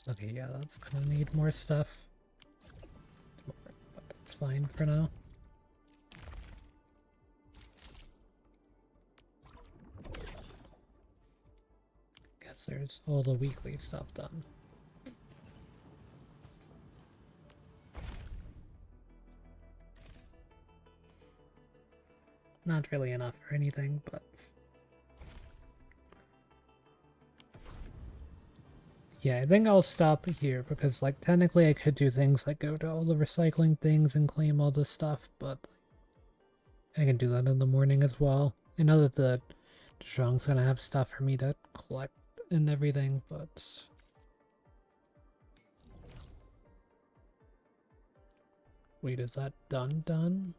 Okay, yeah, that's gonna need more stuff. But that's fine for now. Yes, there's all the weekly stuff done. Not really enough for anything, but... Yeah, I think I'll stop here because, like, technically I could do things like go to all the recycling things and claim all this stuff, but I can do that in the morning as well. I know that the Strong's gonna have stuff for me to collect and everything, but... Wait, is that done? Don't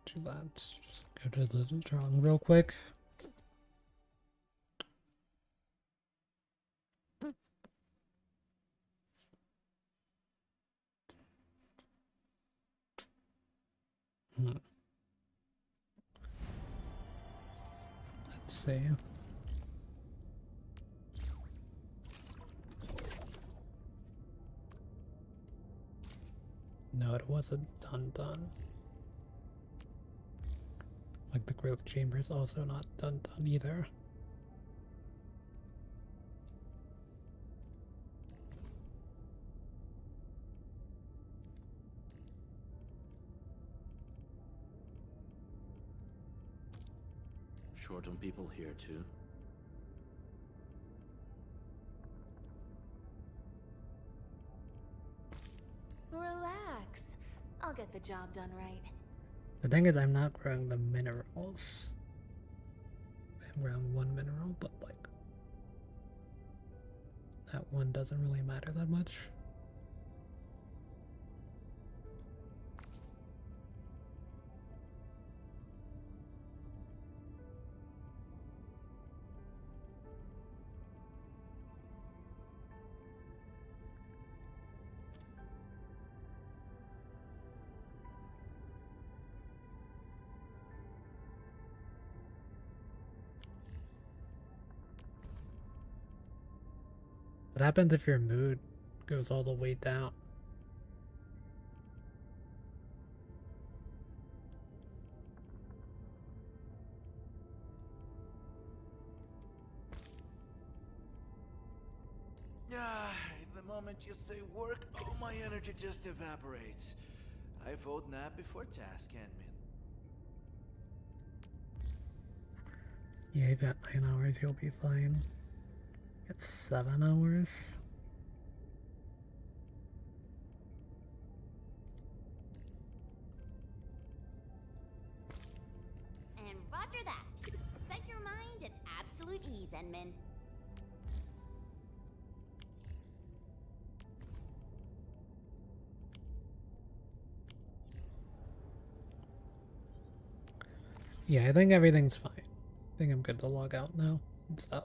do that. Just go to the Strong real quick. Let's see. No, it wasn't done. Like the growth chamber is also not done either. Short on people here too. Relax. I'll get the job done right. The thing is, I'm not growing the minerals. I'm growing one mineral, but like that one doesn't really matter that much. What happens if your mood goes all the way down? The moment you say work, all my energy just evaporates. I vote nap before task, Handman. Yeah, you've got 9 hours, you'll be fine. It's 7 hours. And roger that. Set your mind at absolute ease, Enman. Yeah, I think everything's fine. I think I'm good to log out now and stuff.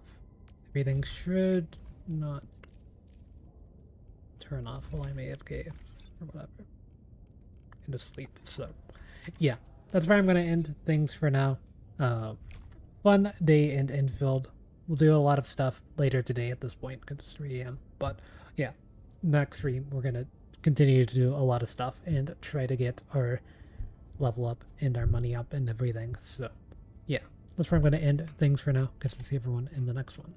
Everything should not turn off while I'm AFK or whatever. Into sleep. So, yeah, that's where I'm going to end things for now. Fun day in Endfield. We'll do a lot of stuff later today at this point because it's 3 AM. But yeah, next stream we're going to continue to do a lot of stuff and try to get our level up and our money up and everything. So yeah, that's where I'm going to end things for now. Guess we'll see everyone in the next one.